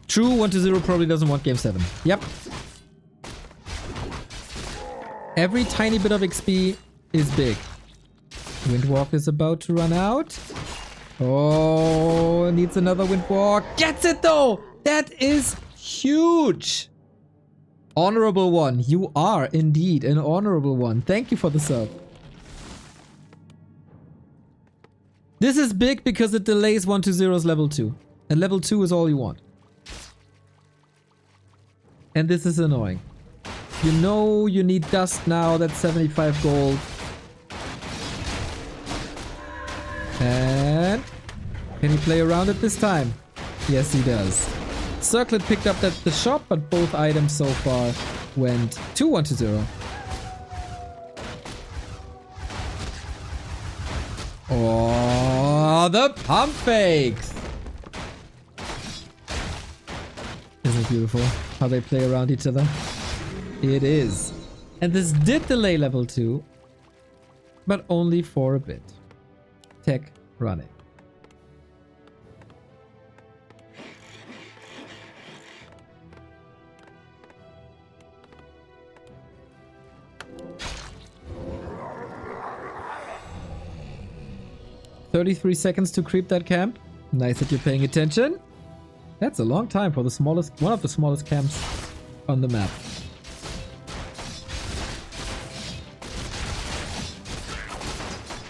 True, 1-0 probably doesn't want game 7. Yep. Every tiny bit of XP is big. Windwalk is about to run out. Oh, needs another Windwalk. Gets it though! That is huge! Honorable one. You are indeed an honorable one. Thank you for the sub. This is big because it delays 1-0's level 2. And level 2 is all you want. And this is annoying. You know you need dust now. That's 75 gold. And can he play around it this time? Yes, he does. Circlet picked up at the shop, but both items so far went to 1-0. Oh, the pump fakes! Isn't it beautiful how they play around each other? It is. And this did delay level 2. but only for a bit. Tech running. $33 to creep that camp. Nice that you're paying attention. That's a long time for the smallest, one of the smallest camps on the map.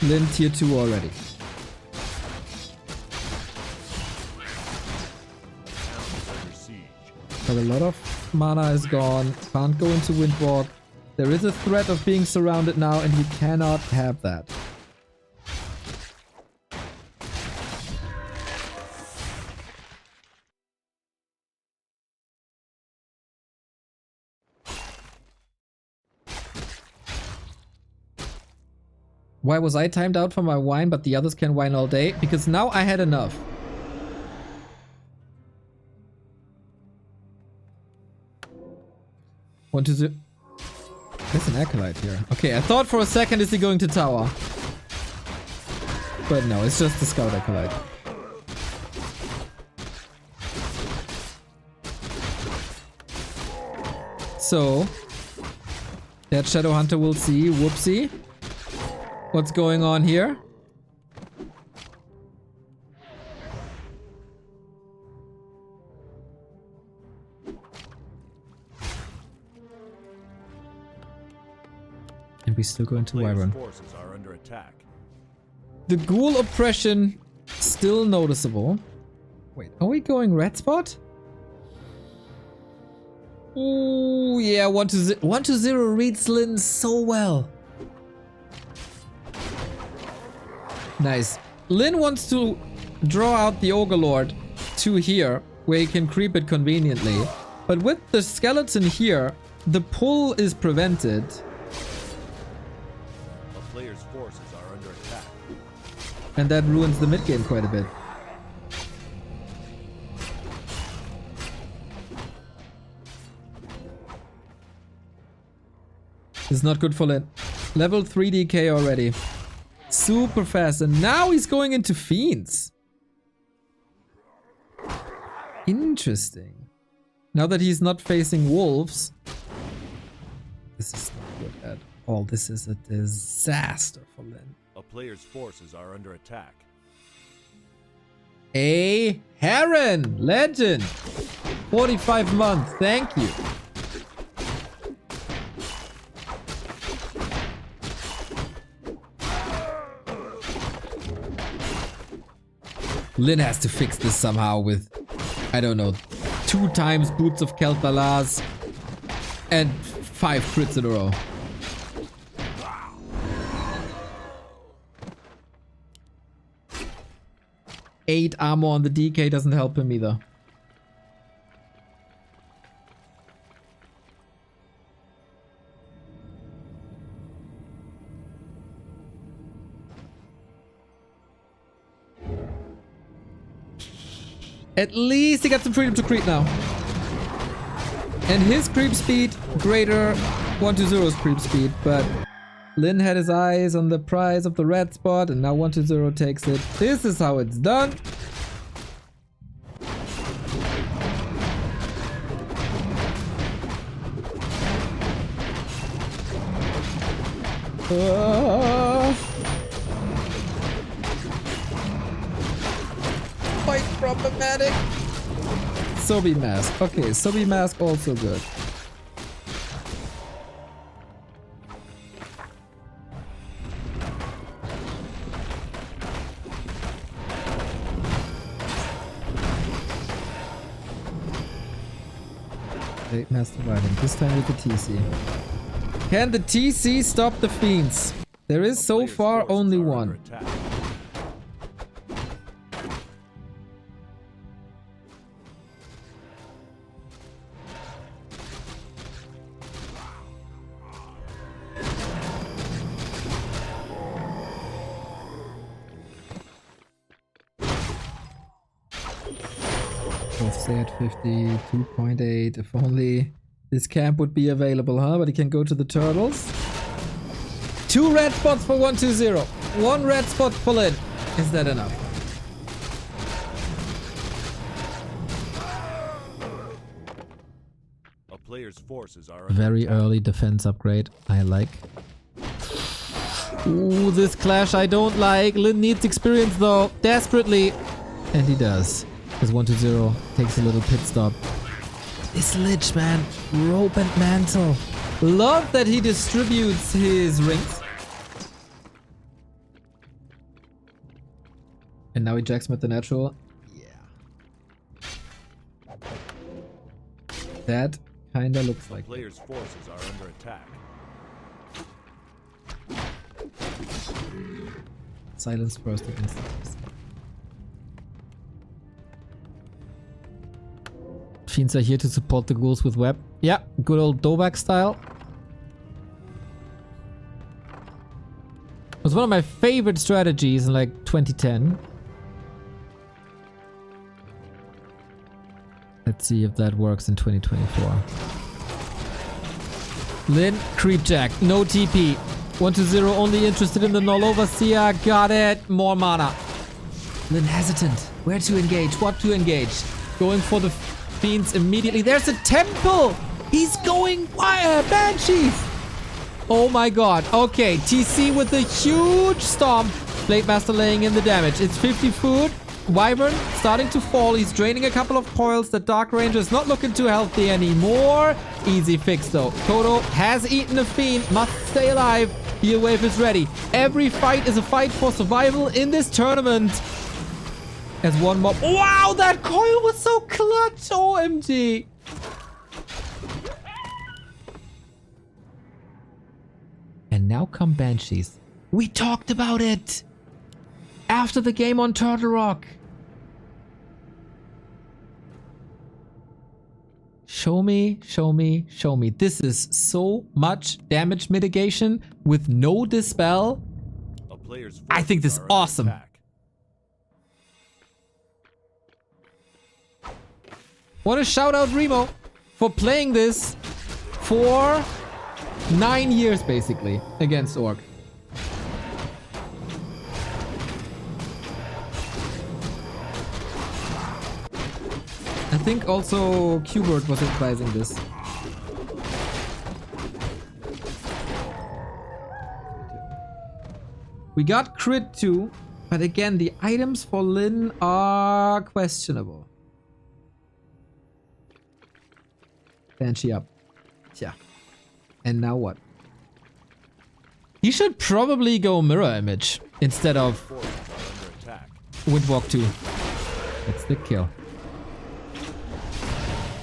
Lin tier 2 already. But a lot of mana is gone. Can't go into Windwalk. There is a threat of being surrounded now, and you cannot have that. Why was I timed out for my wine, but the others can wine all day? Because now I had enough. One, two, three. There's an acolyte here. Okay, I thought for a second, is he going to tower? But no, it's just the scout acolyte. So, that Shadow Hunter will see. Whoopsie. What's going on here? And we still go into Wyvern. Forces are under attack. The ghoul oppression still noticeable. Wait, are we going red spot? Ooh, yeah, 1-0 reads Lin so well. Nice. Lin wants to draw out the Ogre Lord to here, where he can creep it conveniently. But with the skeleton here, the pull is prevented. A player's forces are under attack. And that ruins the mid game quite a bit. It's not good for Lin. Level 3 DK already. Super fast. And now he's going into Fiends. Interesting. Now that he's not facing wolves. This is not good at all. This is a disaster for Lin. A player's forces are under attack. A Heron! Legend! 45 months. Thank you. Lin has to fix this somehow with, I don't know, 2 times Boots of Kel'Thalas and 5 crits in a row. Eight armor on the DK doesn't help him either. At least he got some freedom to creep now. And his creep speed greater 1-0's creep speed, but Lin had his eyes on the prize of the red spot and now 1-0 takes it. This is how it's done. Quite problematic. Sobi mask. Okay, Sobi mask also good. Great Master Violin, this time with the TC. Can the TC stop the Fiends? There is so far only one. Let's stay at 52.8. If only this camp would be available, huh? But he can go to the turtles. 2 red spots for 120. 1 red spot for Lin. Is that enough? A player's forces are under Very attack. early defense upgrade. I like. Ooh, this clash I don't like. Lin needs experience though. Desperately. And he does. His 120 takes a little pit stop. This Lich, man. Rope and mantle. Love that he distributes his rings. And now he jacks with the natural. Yeah. That kinda looks The like it. player's forces are under attack. Silence first against others. Fiends are here to support the ghouls with web. Yeah, good old Dovak style. It was one of my favorite strategies in like 2010. Let's see if that works in 2024. Lin, creep jack, no TP. 120 only interested in the null overseer. Got it. More mana. Lin hesitant. Where to engage? What to engage? Going for the fiends immediately. There's a temple. He's going Banshees. Oh my god. Okay. TC with a huge stomp. Blade Master laying in the damage. It's 50 food. Wyvern starting to fall. He's draining a couple of coils. The Dark Ranger is not looking too healthy anymore. Easy fix though. Toto has eaten a fiend. Must stay alive. Heal wave is ready. Every fight is a fight for survival in this tournament. As one mob. Wow, that coil was so clutch. OMG. And now come Banshees. We talked about it. After the game on Turtle Rock. Show me, show me, show me. This is so much damage mitigation with no dispel. A player's I think this is forces are under awesome. attack. Want to shout out Remo for playing this for 9 years basically against Orc. I think also Qbert was advising this. We got crit too, but again, the items for Lin are questionable. Banshee up. Yeah. And now what? He should probably go mirror image instead of Forces are under attack. Windwalk 2. That's the kill.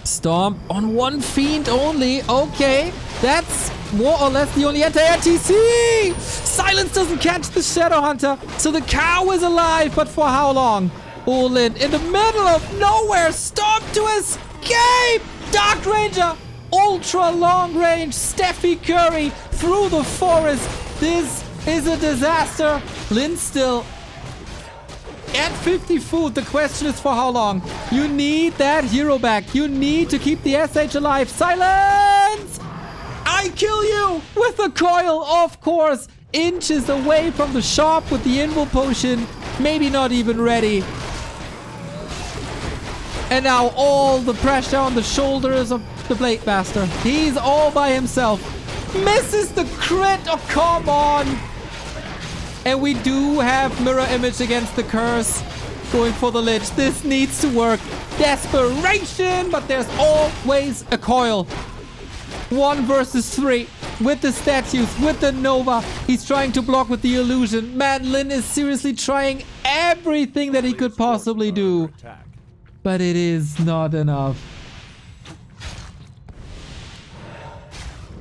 Stomp on one fiend only. Okay, that's more or less the only anti-air TC. Silence doesn't catch the Shadow Hunter, so the cow is alive, but for how long? Olin in the middle of nowhere. Stomp to escape. Dark Ranger, ultra long range. Steffi Curry through the forest. This is a disaster. Lin still at 50 food. The question is for how long? You need that hero back. You need to keep the SH alive. Silence! I kill you with a coil, of course. Inches away from the shop with the invul potion. Maybe not even ready. And now all the pressure on the shoulders of the Blade Master. He's all by himself. Misses the crit. Oh, come on. And we do have mirror image against the curse. Going for the Lich. This needs to work. Desperation, but there's always a coil. 1 versus 3 with the statues, with the Nova. He's trying to block with the illusion. Man, Lin is seriously trying everything that he could possibly do. Attack. But it is not enough.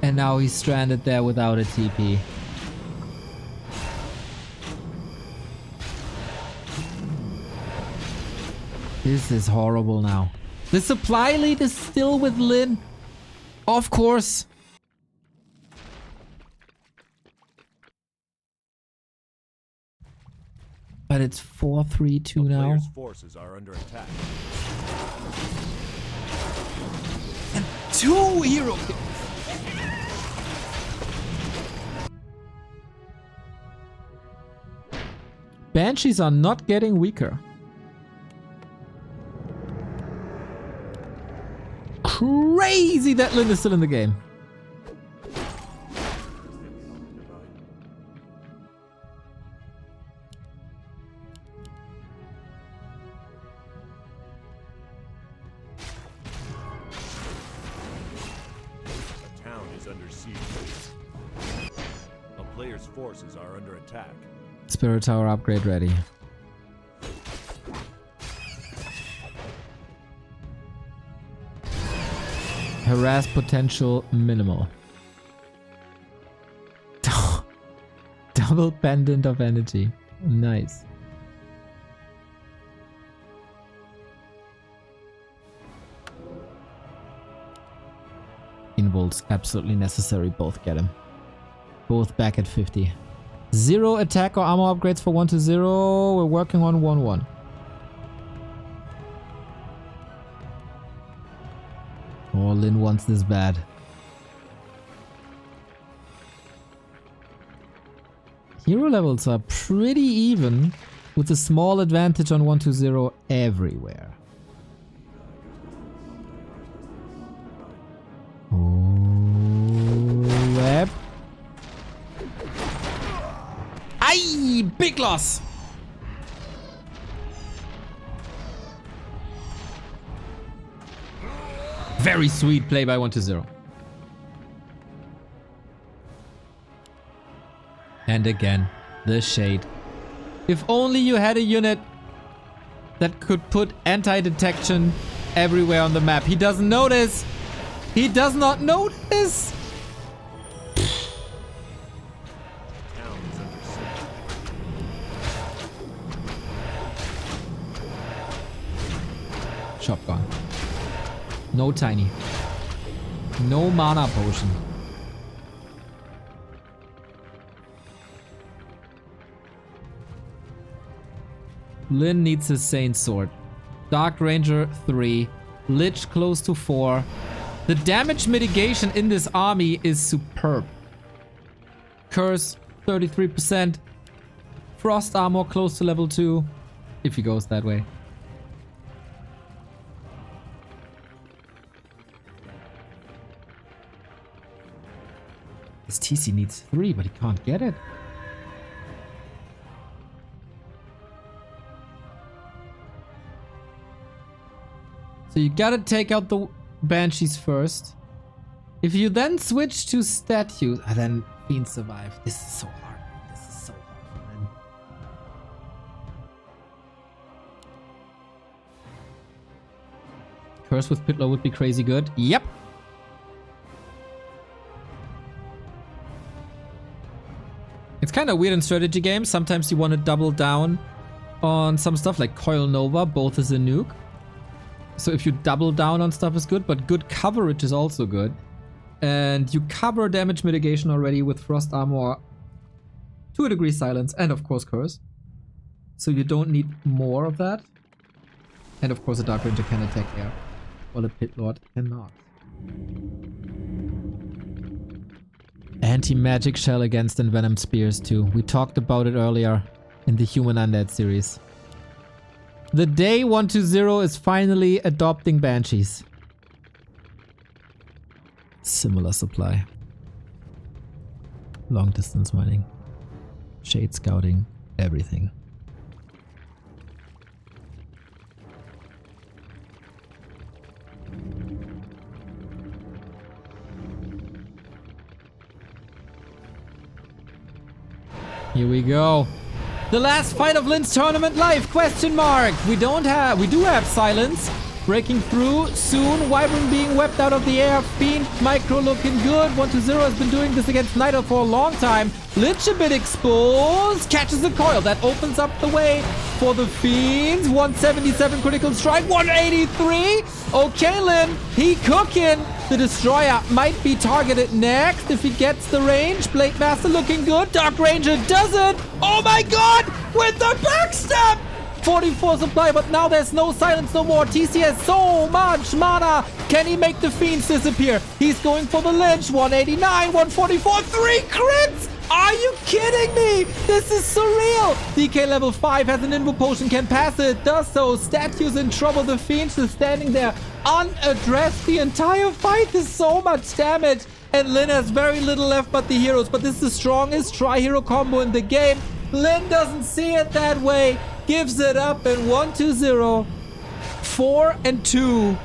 And now he's stranded there without a TP. This is horrible now. The supply lead is still with Lin. Of course. But it's 4-3-2 now. Player's forces are under attack. And 2 hero kills. Banshees are not getting weaker. Crazy that Lynn is still in the game. A town is under siege. A player's forces are under attack. Spirit Tower upgrade ready. Harass potential minimal. Double pendant of energy. Nice. Involts absolutely necessary. Both get him. Both back at 50. 0 attack or armor upgrades for 1 to 0. We're working on 1-1. Oh, Lin wants this bad. Hero levels are pretty even, with a small advantage on 1 to 0 everywhere. Oh, web. Aye, big loss. Very sweet play by 1 to 0. And again, the shade. If only you had a unit that could put anti-detection everywhere on the map. He doesn't notice. He does not notice. Shop gone. No tiny. No mana potion. Lin needs a Saint Sword. Dark Ranger 3. Lich close to 4. The damage mitigation in this army is superb. Curse 33%. Frost armor close to level 2. If he goes that way. This TC needs 3, but he can't get it. So you gotta take out the Banshees first. If you then switch to statues, then Fiends survive. This is so hard. This is so hard for him. Curse with Pitlow would be crazy good. Yep. It's kind of weird in strategy games. Sometimes you want to double down on some stuff like Coil Nova, both as a nuke. So if you double down on stuff is good, but good coverage is also good. And you cover damage mitigation already with Frost Armor, 2 degree silence, and of course Curse. So you don't need more of that. And of course a Dark Ranger can attack air, while a Pit Lord cannot. Anti-magic shell against envenomed spears too. We talked about it earlier in the Human Undead series. The day 120 is finally adopting Banshees. Similar supply. Long distance mining. Shade scouting. Everything. Here we go. The last fight of Lin's tournament life, question mark. We do have silence. Breaking through soon. Wyvern being wept out of the air. Fiend micro looking good. 120 has been doing this against Nighthawk for a long time. Lich a bit exposed. Catches the coil. That opens up the way for the Fiends. 177 critical strike. 183. Okay, Lin. He cooking. The Destroyer might be targeted next if he gets the range. Blade Master looking good. Dark Ranger does it. Oh my god. With the backstab. 44 supply, but now there's no silence no more. TC has so much mana. Can he make the Fiends disappear? He's going for the Lynch. 189, 144, 3 crits! Are you kidding me? This is surreal. DK level 5 has an invo potion, can pass it, does so. Statue's in trouble. The Fiend is standing there unaddressed the entire fight. There's so much damage. And Lin has very little left but the heroes. But this is the strongest tri-hero combo in the game. Lin doesn't see it that way. Gives it up and 1-2-0. 4-2.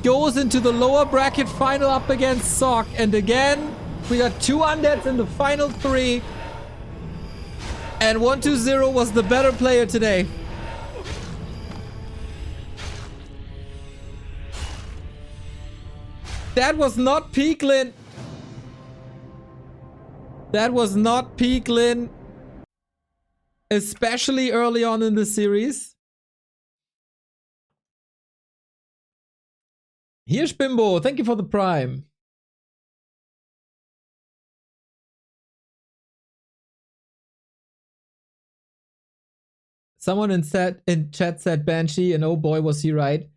Goes into the lower bracket final up against Sock. And again, we got 2 undeads in the final 3. And 1-2-0 was the better player today. That was not peak Lin. That was not peak Lin. Especially early on in the series. Here's Bimbo. Thank you for the prime. Someone in chat said Banshee, and oh boy, was he right.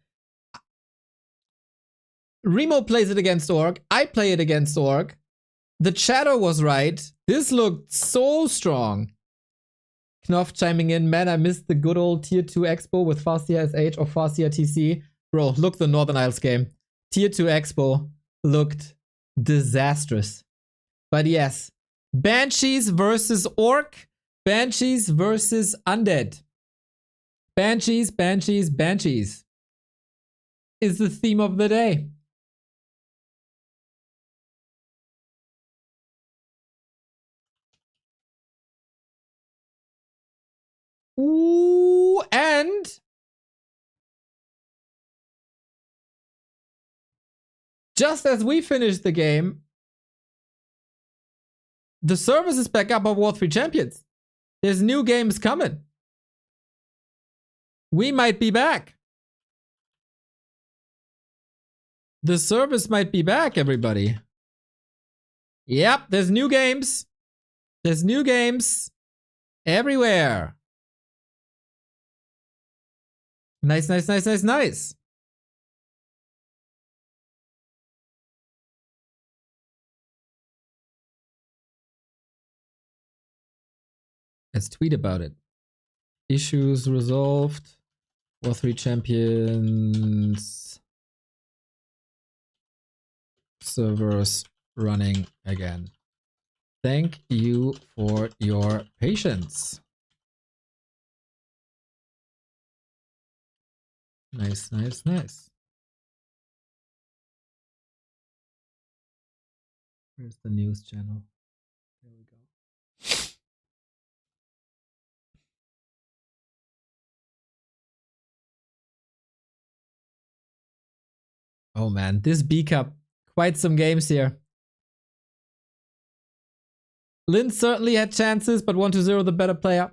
Remo plays it against Orc. I play it against Orc. The chatter was right. This looked so strong. Knopf chiming in. Man, I missed the good old Tier 2 Expo with Farseer SH or Farseer TC. Bro, look the Northern Isles game. Tier 2 Expo looked disastrous. But yes, Banshees versus Orc. Banshees versus Undead. Banshees, Banshees, Banshees is the theme of the day. Ooh, and just as we finished the game, the service is back up of War 3 Champions. There's new games coming. We might be back. The service might be back, everybody. Yep, there's new games. There's new games everywhere. Nice, nice, nice, nice, nice. Let's tweet about it. Issues resolved. War 3 Champions. Servers running again. Thank you for your patience. Nice, nice, nice. Where's the news channel? There we go. Oh man, this B Cup, quite some games here. Lin certainly had chances, but 1-0 the better player.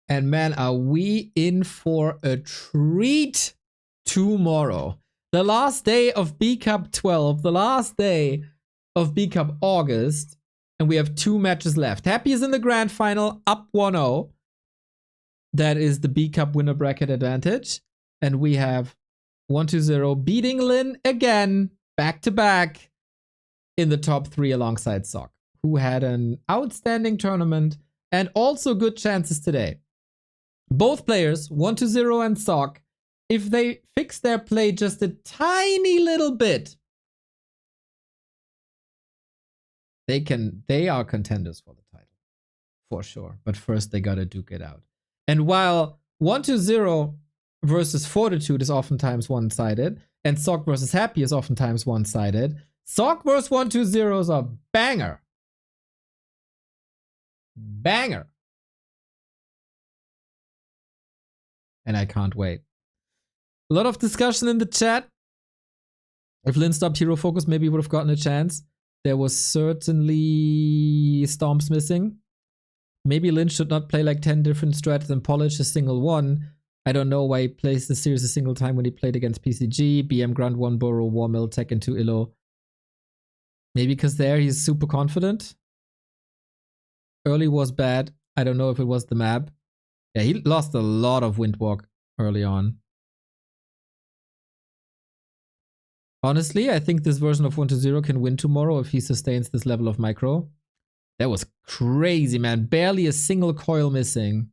And man, are we in for a treat tomorrow. The last day of B Cup 12, the last day of B Cup August. And we have 2 matches left. Happy is in the grand final, up 1-0. That is the B Cup winner bracket advantage. And we have 1-0 beating Lin again, back to back, in the top 3 alongside Sock, who had an outstanding tournament and also good chances today. Both players, 1-0 and Sock, if they fix their play just a tiny little bit, they are contenders for the title. For sure. But first they gotta duke it out. And while 1-0 versus Fortitude is oftentimes one-sided, and Sock versus Happy is oftentimes one-sided, Sock versus 1-2-0 is a banger. Banger. And I can't wait. A lot of discussion in the chat. If Lin stopped Hero Focus, maybe he would have gotten a chance. There was certainly Storms missing. Maybe Lin should not play like 10 different strats and polish a single one. I don't know why he plays the series a single time when he played against PCG, BM Grunt, 1 Burrow, War Mill, Tech, and 2 Illo. Maybe because there he's super confident. Early was bad. I don't know if it was the map. Yeah, he lost a lot of Windwalk early on. Honestly, I think this version of 1-0 can win tomorrow if he sustains this level of micro. That was crazy, man. Barely a single coil missing.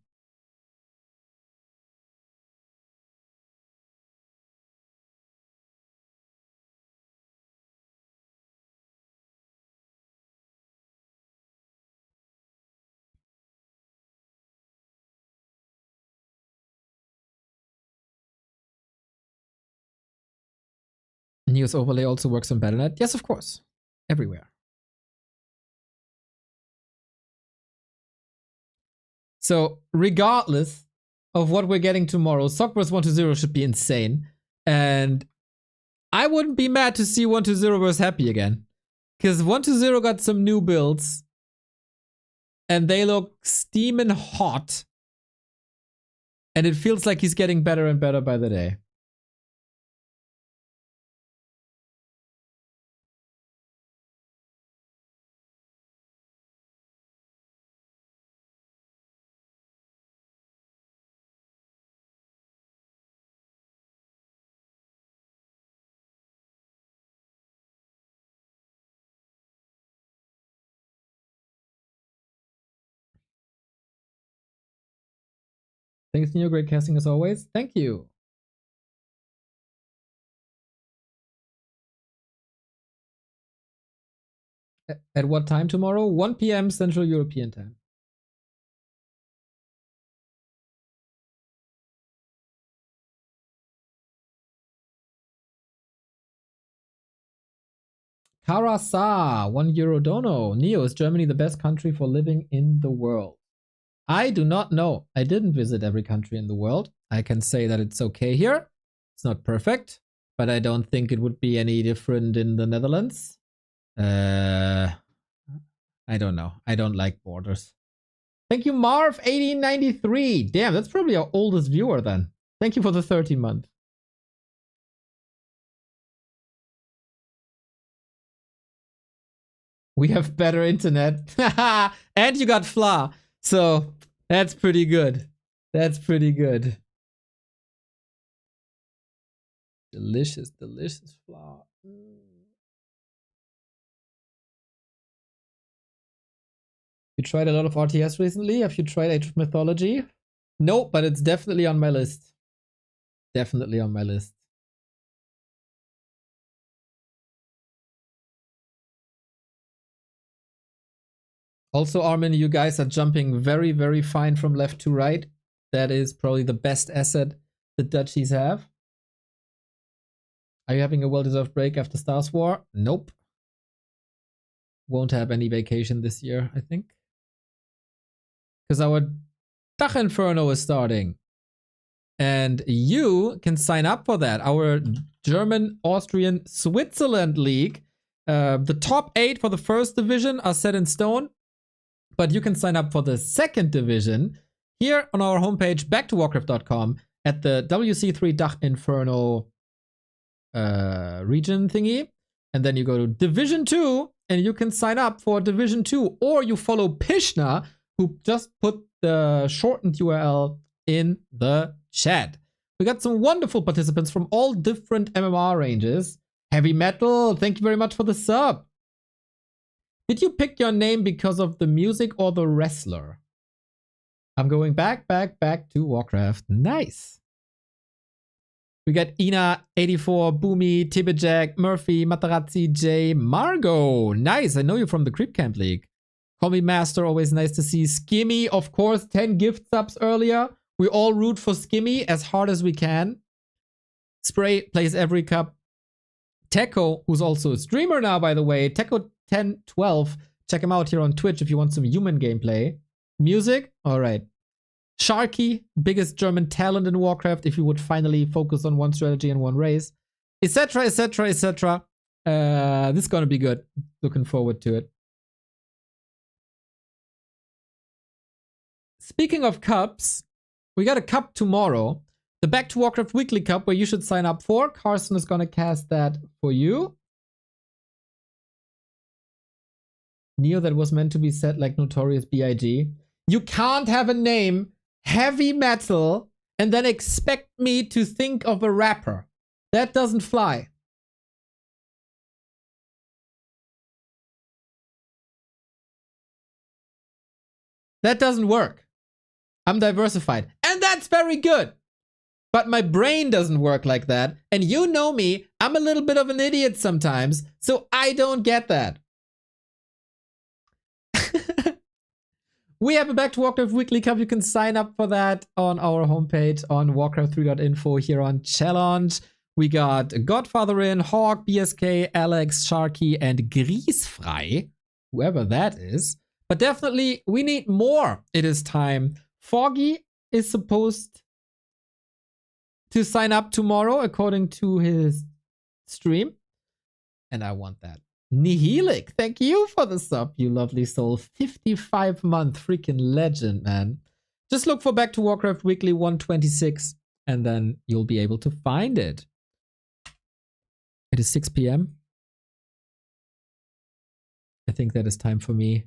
Neos overlay also works on Battle.net. Yes, of course. Everywhere. So, regardless of what we're getting tomorrow, Sockverse 1-0 should be insane. And I wouldn't be mad to see 1-0 versus Happy again. Because 1-0 got some new builds. And they look steaming hot. And it feels like he's getting better and better by the day. Thanks, Neo. Great casting as always. Thank you. At what time tomorrow? 1 p.m. Central European time. Karasa, €1 dono. Neo, is Germany the best country for living in the world? I do not know. I didn't visit every country in the world. I can say that it's okay here. It's not perfect, but I don't think it would be any different in the Netherlands. I don't know. I don't like borders. Thank you, Marv1893. Damn, that's probably our oldest viewer then. Thank you for the 30 month. We have better internet. And you got Fla. So that's pretty good. That's pretty good. Delicious, delicious Fla. You tried a lot of RTS recently? Have you tried Age of Mythology? No, but it's definitely on my list. Definitely on my list. Also, Armin, you guys are jumping very, very fine from left to right. That is probably the best asset the Dutchies have. Are you having a well-deserved break after Stars War? Nope. Won't have any vacation this year, I think. Because our Dach Inferno is starting. And you can sign up for that. Our German, Austrian, Switzerland League. The top 8 for the first division are set in stone. But you can sign up for the second division here on our homepage, backtowarcraft.com, at the WC3 Dach Inferno region thingy. And then you go to Division 2, and you can sign up for Division 2. Or you follow Pishna, who just put the shortened URL in the chat. We got some wonderful participants from all different MMR ranges. Heavy Metal, thank you very much for the sub. Did you pick your name because of the music or the wrestler? I'm going back to Warcraft. Nice. We got Ina84, Boomy, Tibijak, Murphy, Matarazzi, J, Margot. Nice. I know you from the Creep Camp League. Call me Master. Always nice to see. Skimmy, of course. 10 gift subs earlier. We all root for Skimmy as hard as we can. Spray plays every cup. Techo, who's also a streamer now, by the way. Techo1012. Check him out here on Twitch if you want some human gameplay. Music? Alright. Sharky, biggest German talent in Warcraft, if you would finally focus on one strategy and one race. Etc, etc, etc. This is gonna be good. Looking forward to it. Speaking of cups, we got a cup tomorrow. The Back to Warcraft Weekly Cup, where you should sign up for. Carson is gonna cast that for you. Neo, that was meant to be set like Notorious B.I.G. You can't have a name, Heavy Metal, and then expect me to think of a rapper. That doesn't fly. That doesn't work. I'm diversified. And that's very good. But my brain doesn't work like that. And you know me, I'm a little bit of an idiot sometimes, so I don't get that. We have a Back to Warcraft Weekly Cup. You can sign up for that on our homepage on warcraft3.info here on Challenge. We got Godfather in, Hawk, BSK, Alex, Sharky, and Griesfrei, whoever that is. But definitely, we need more. It is time. Foggy is supposed to sign up tomorrow, according to his stream. And I want that. Nihilic, thank you for the sub, you lovely soul. 55-month freaking legend, man. Just look for Back to Warcraft Weekly 126, and then you'll be able to find it. It is 6 p.m. I think that is time for me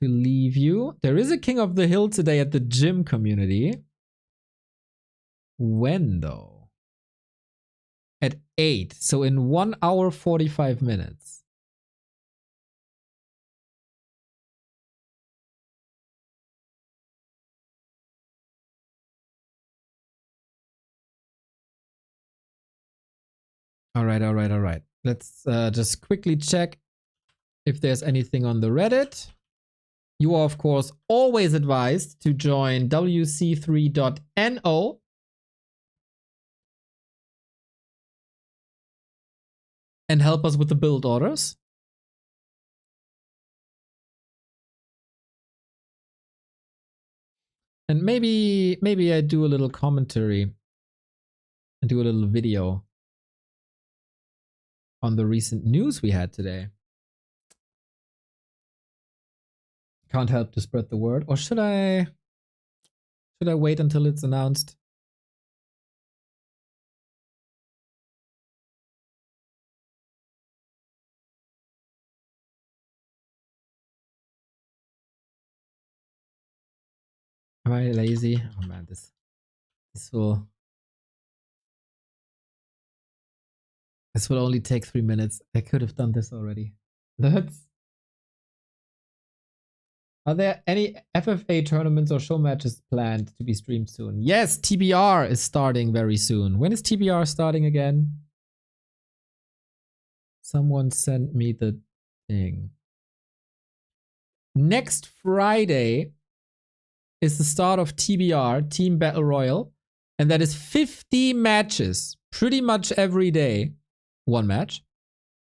to leave you. There is a King of the Hill today at the gym community. When, though? At 8, so in 1 hour 45 minutes. All right. Let's just quickly check if there's anything on the Reddit. You are, of course, always advised to join wc3.no. And help us with the build orders. And maybe I do a little commentary and do a little video on the recent news we had today. Can't help to spread the word. Or should I wait until it's announced? Am I lazy? Oh man, this will only take 3 minutes. I could have done this already. Are there any FFA tournaments or show matches planned to be streamed soon? Yes, TBR is starting very soon. When is TBR starting again? Someone sent me the thing. Next Friday is the start of TBR, Team Battle Royal. And that is 50 matches, pretty much every day. One match.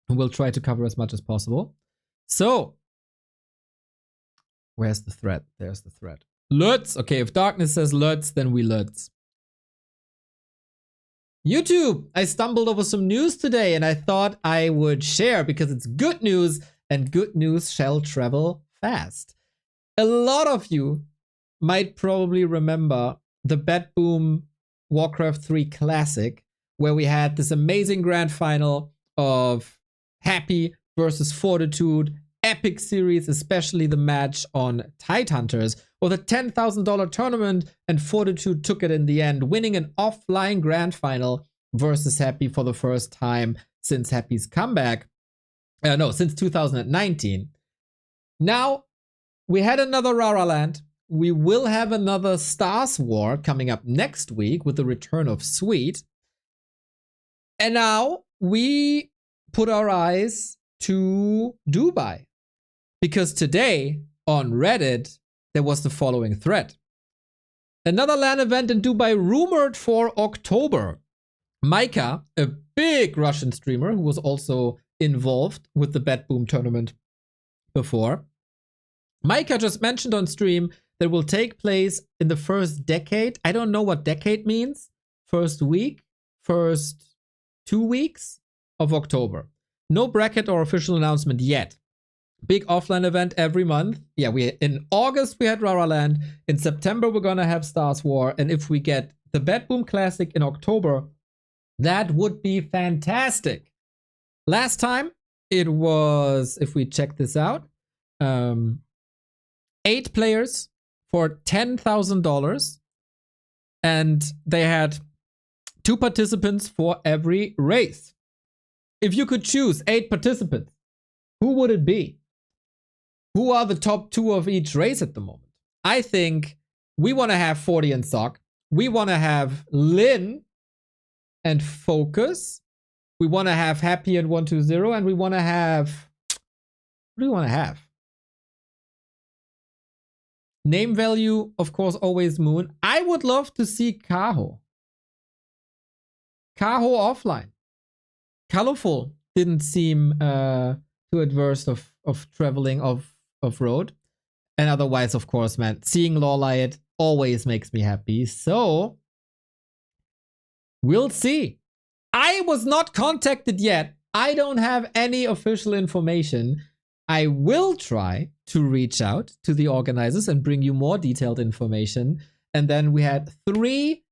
And we'll try to cover as much as possible. So, where's the thread? There's the thread. Let's. Okay, if Darkness says let's, then we let's. YouTube, I stumbled over some news today and I thought I would share because it's good news and good news shall travel fast. A lot of you might probably remember the Bet Boom Warcraft 3 Classic, where we had this amazing grand final of Happy versus Fortitude, epic series, especially the match on Tidehunters, with a $10,000 tournament, and Fortitude took it in the end, winning an offline grand final versus Happy for the first time since Happy's comeback. Since 2019. Now, we had another Rara Land. We will have another Stars War coming up next week with the return of Sweet. And now we put our eyes to Dubai. Because today on Reddit, there was the following thread. Another LAN event in Dubai rumored for October. Micah, a big Russian streamer who was also involved with the Bet Boom tournament before. Micah just mentioned on stream that will take place in the first decade. I don't know what decade means. First week, first 2 weeks of October. No bracket or official announcement yet. Big offline event every month. Yeah, in August we had Rara Land. In September we're gonna have Stars War. And if we get the Bet Boom Classic in October, that would be fantastic. Last time it was, if we check this out, 8 players for $10,000. And they had 2 participants for every race. If you could choose 8 participants, who would it be? Who are the top 2 of each race at the moment? I think we want to have 40 and Sock. We want to have Lin and Focus. We want to have Happy and 120. And we want to have... What do we want to have? Name value, of course, always Moon. I would love to see Kaho. Kaho offline. Colorful didn't seem too adverse of traveling off-road. And otherwise, of course, man, seeing Lawlight always makes me happy. So, we'll see. I was not contacted yet. I don't have any official information. I will try to reach out to the organizers and bring you more detailed information. And then we had 3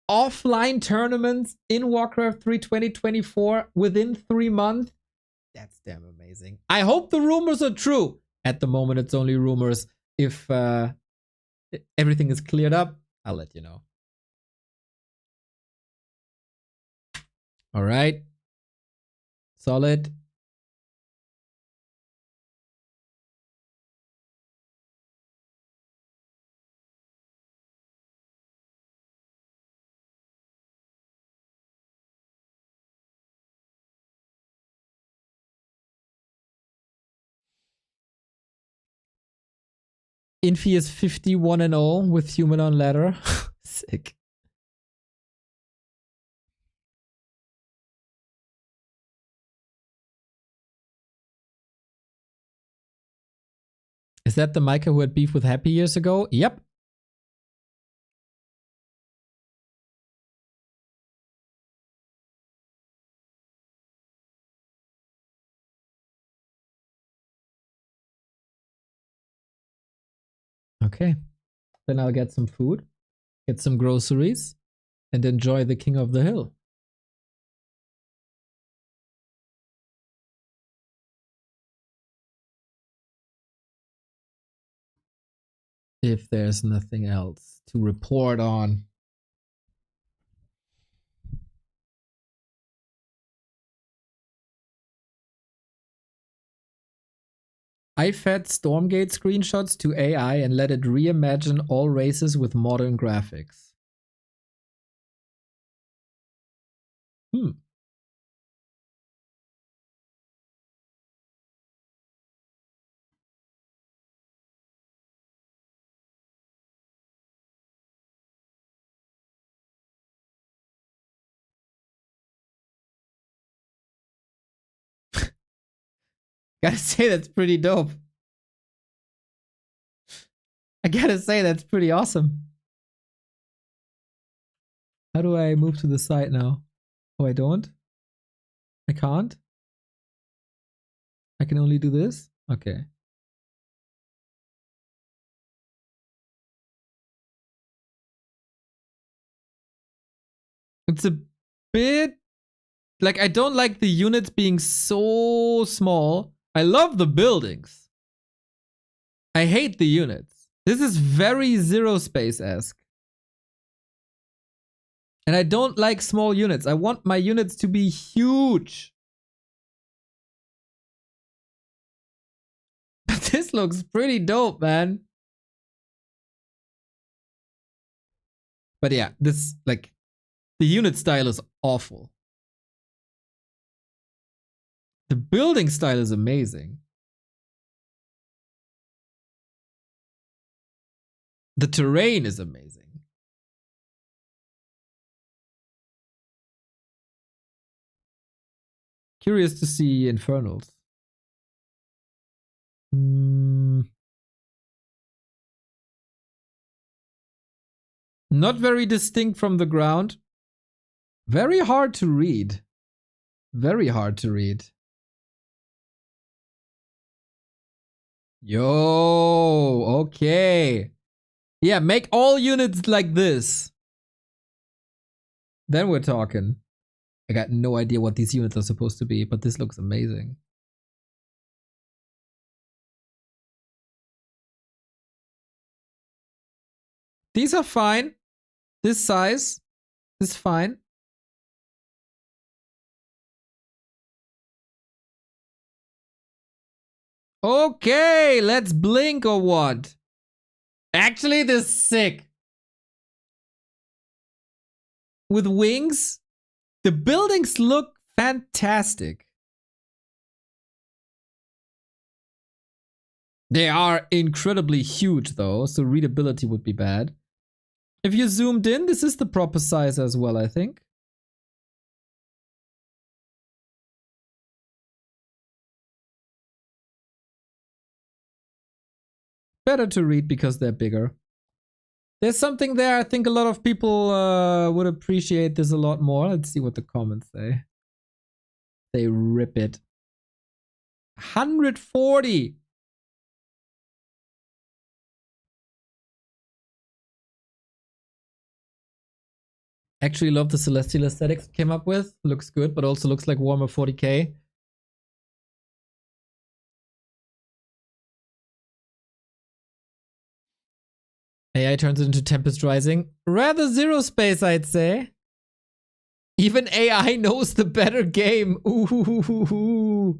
offline tournaments in Warcraft 3 2024 within 3 months. That's damn amazing. I hope the rumors are true. At the moment, it's only rumors. If everything is cleared up, I'll let you know. All right. Solid. Infi is 51-0 with human on ladder. Sick. Is that the Micah who had beef with Happy years ago? Yep. Okay. Then I'll get some food, get some groceries, and enjoy the King of the Hill. If there's nothing else to report on. I fed Stormgate screenshots to AI and let it reimagine all races with modern graphics. Gotta say, that's pretty dope. I gotta say, that's pretty awesome. How do I move to the side now? Oh, I don't? I can't? I can only do this? Okay. It's a bit... Like, I don't like the units being so small. I love the buildings. I hate the units. This is very Zero Space-esque. And I don't like small units. I want my units to be huge. This looks pretty dope, man. But yeah, this, like, the unit style is awful. The building style is amazing. The terrain is amazing. Curious to see Infernals. Not very distinct from the ground. Very hard to read. Very hard to read. Yo, okay. Yeah, make all units like this. Then we're talking. I got no idea what these units are supposed to be, but this looks amazing. These are fine. This size is fine. Okay, let's blink or what? Actually, this is sick. With wings, the buildings look fantastic. They are incredibly huge though, so readability would be bad. If you zoomed in, this is the proper size as well, I think. Better to read because they're bigger. There's something there. I think a lot of people would appreciate this a lot more. Let's see what the comments say. They rip it. 140. Actually love the celestial aesthetics it came up with. Looks good, but also looks like Warhammer 40k. AI turns it into Tempest Rising. Rather Zero Space, I'd say. Even AI knows the better game. Ooh.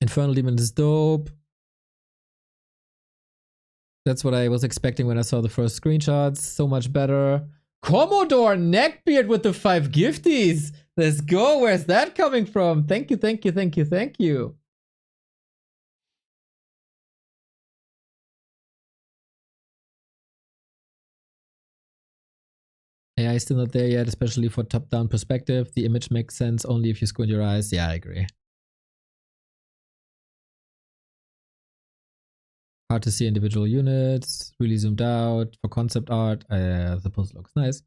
Infernal Demon is dope. That's what I was expecting when I saw the first screenshots. So much better. Commodore Neckbeard with the 5 gifties. Let's go. Where's that coming from? Thank you, thank you, thank you, thank you. AI is still not there yet, especially for top-down perspective. The image makes sense only if you squint your eyes. Yeah, I agree. Hard to see individual units, really zoomed out for concept art. The post looks nice.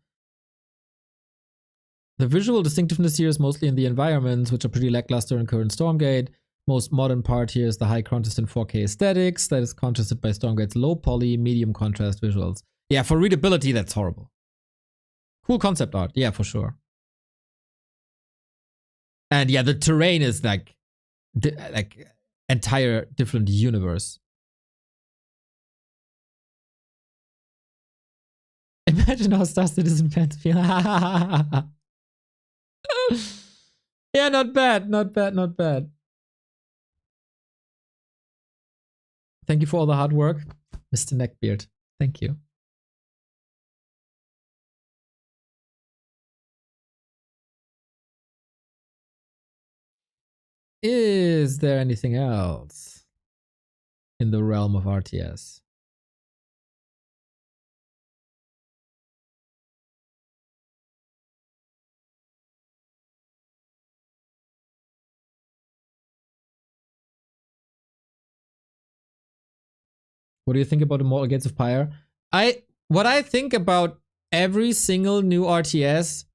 The visual distinctiveness here is mostly in the environments, which are pretty lackluster in current Stormgate. Most modern part here is the high contrast in 4K aesthetics that is contrasted by Stormgate's low poly, medium contrast visuals. Yeah, for readability, that's horrible. Cool concept art, yeah, for sure. And yeah, the terrain is like entire different universe. Imagine how Star Citizen fans feel. Yeah, not bad, not bad, not bad. Thank you for all the hard work, Mr. Neckbeard. Thank you. Is there anything else in the realm of RTS? What do you think about Immortal Gates of Pyre? What I think about every single new RTS,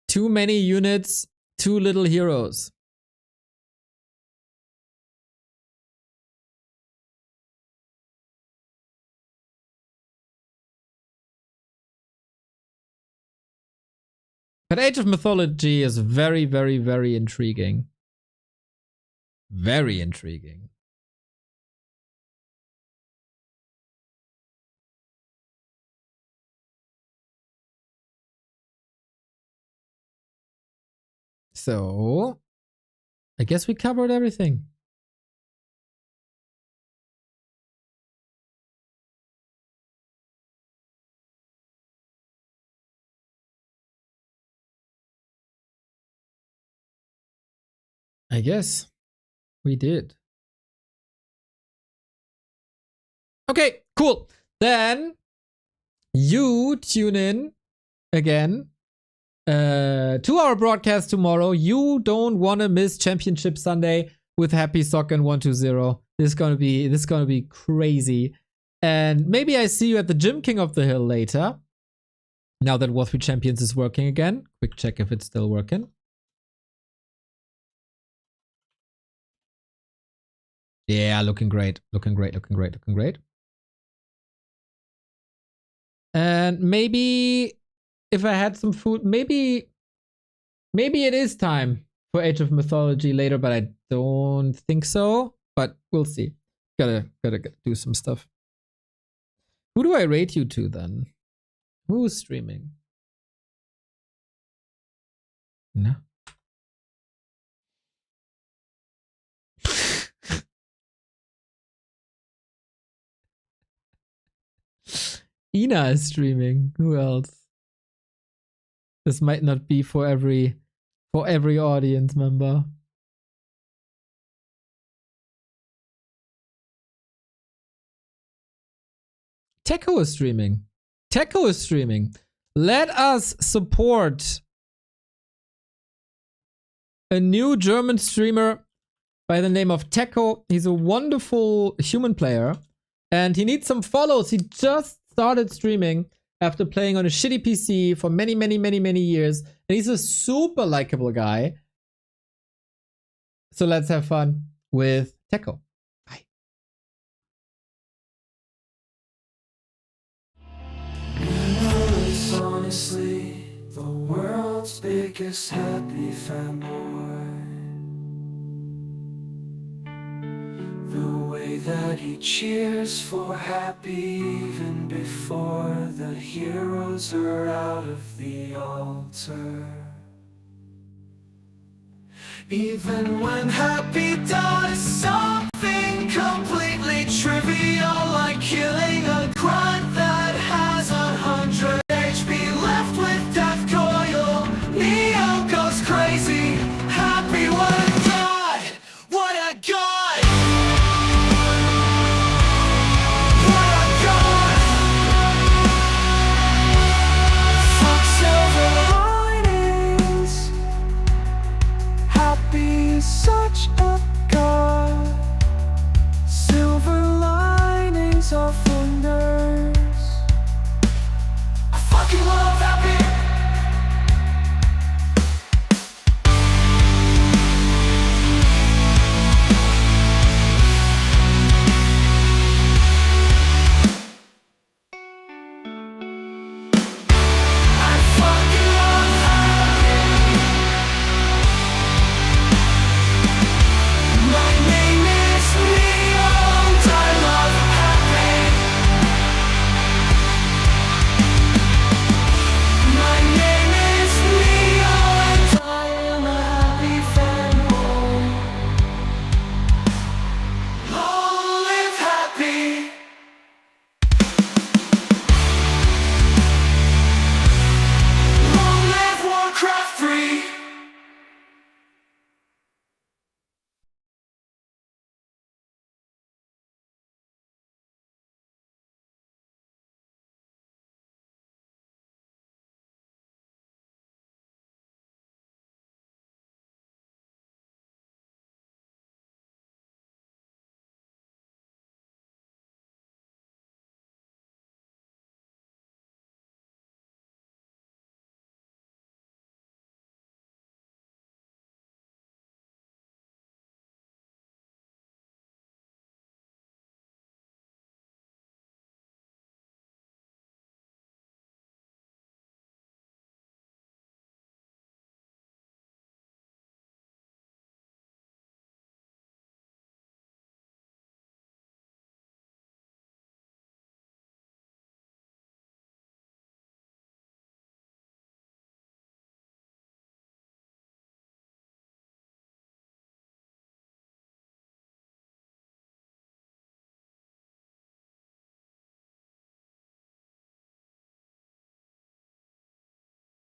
too many units, too little heroes. But Age of Mythology is very, very, very intriguing. Very intriguing. So, I guess we covered everything. I guess we did. Okay, cool. Then you tune in again to our broadcast tomorrow. You don't want to miss Championship Sunday with Happy Soccer and 120. This is gonna be crazy. And maybe I see you at the Gym King of the Hill later. Now that War 3 Champions is working again. Quick check if it's still working. Yeah, looking great. Looking great, looking great, looking great. And maybe if I had some food, maybe it is time for Age of Mythology later, but I don't think so. But we'll see. Gotta do some stuff. Who do I rate you to then? Who's streaming? No. Ina is streaming. Who else? This might not be for every audience member. Techo is streaming. Techo is streaming. Let us support a new German streamer by the name of Techo. He's a wonderful human player and he needs some follows. He just started streaming after playing on a shitty PC for many years. And he's a super likable guy. So let's have fun with Techo. Bye. It's honestly the world's biggest happy fanboy. The way that he cheers for happy even before the heroes are out of the altar. Even when happy does something completely trivial, like killing a grunt that has 100 HP left with death coil, Neo goes crazy. Happy, what a god! What a god! What a god! Fuck silver linings. Happy is such a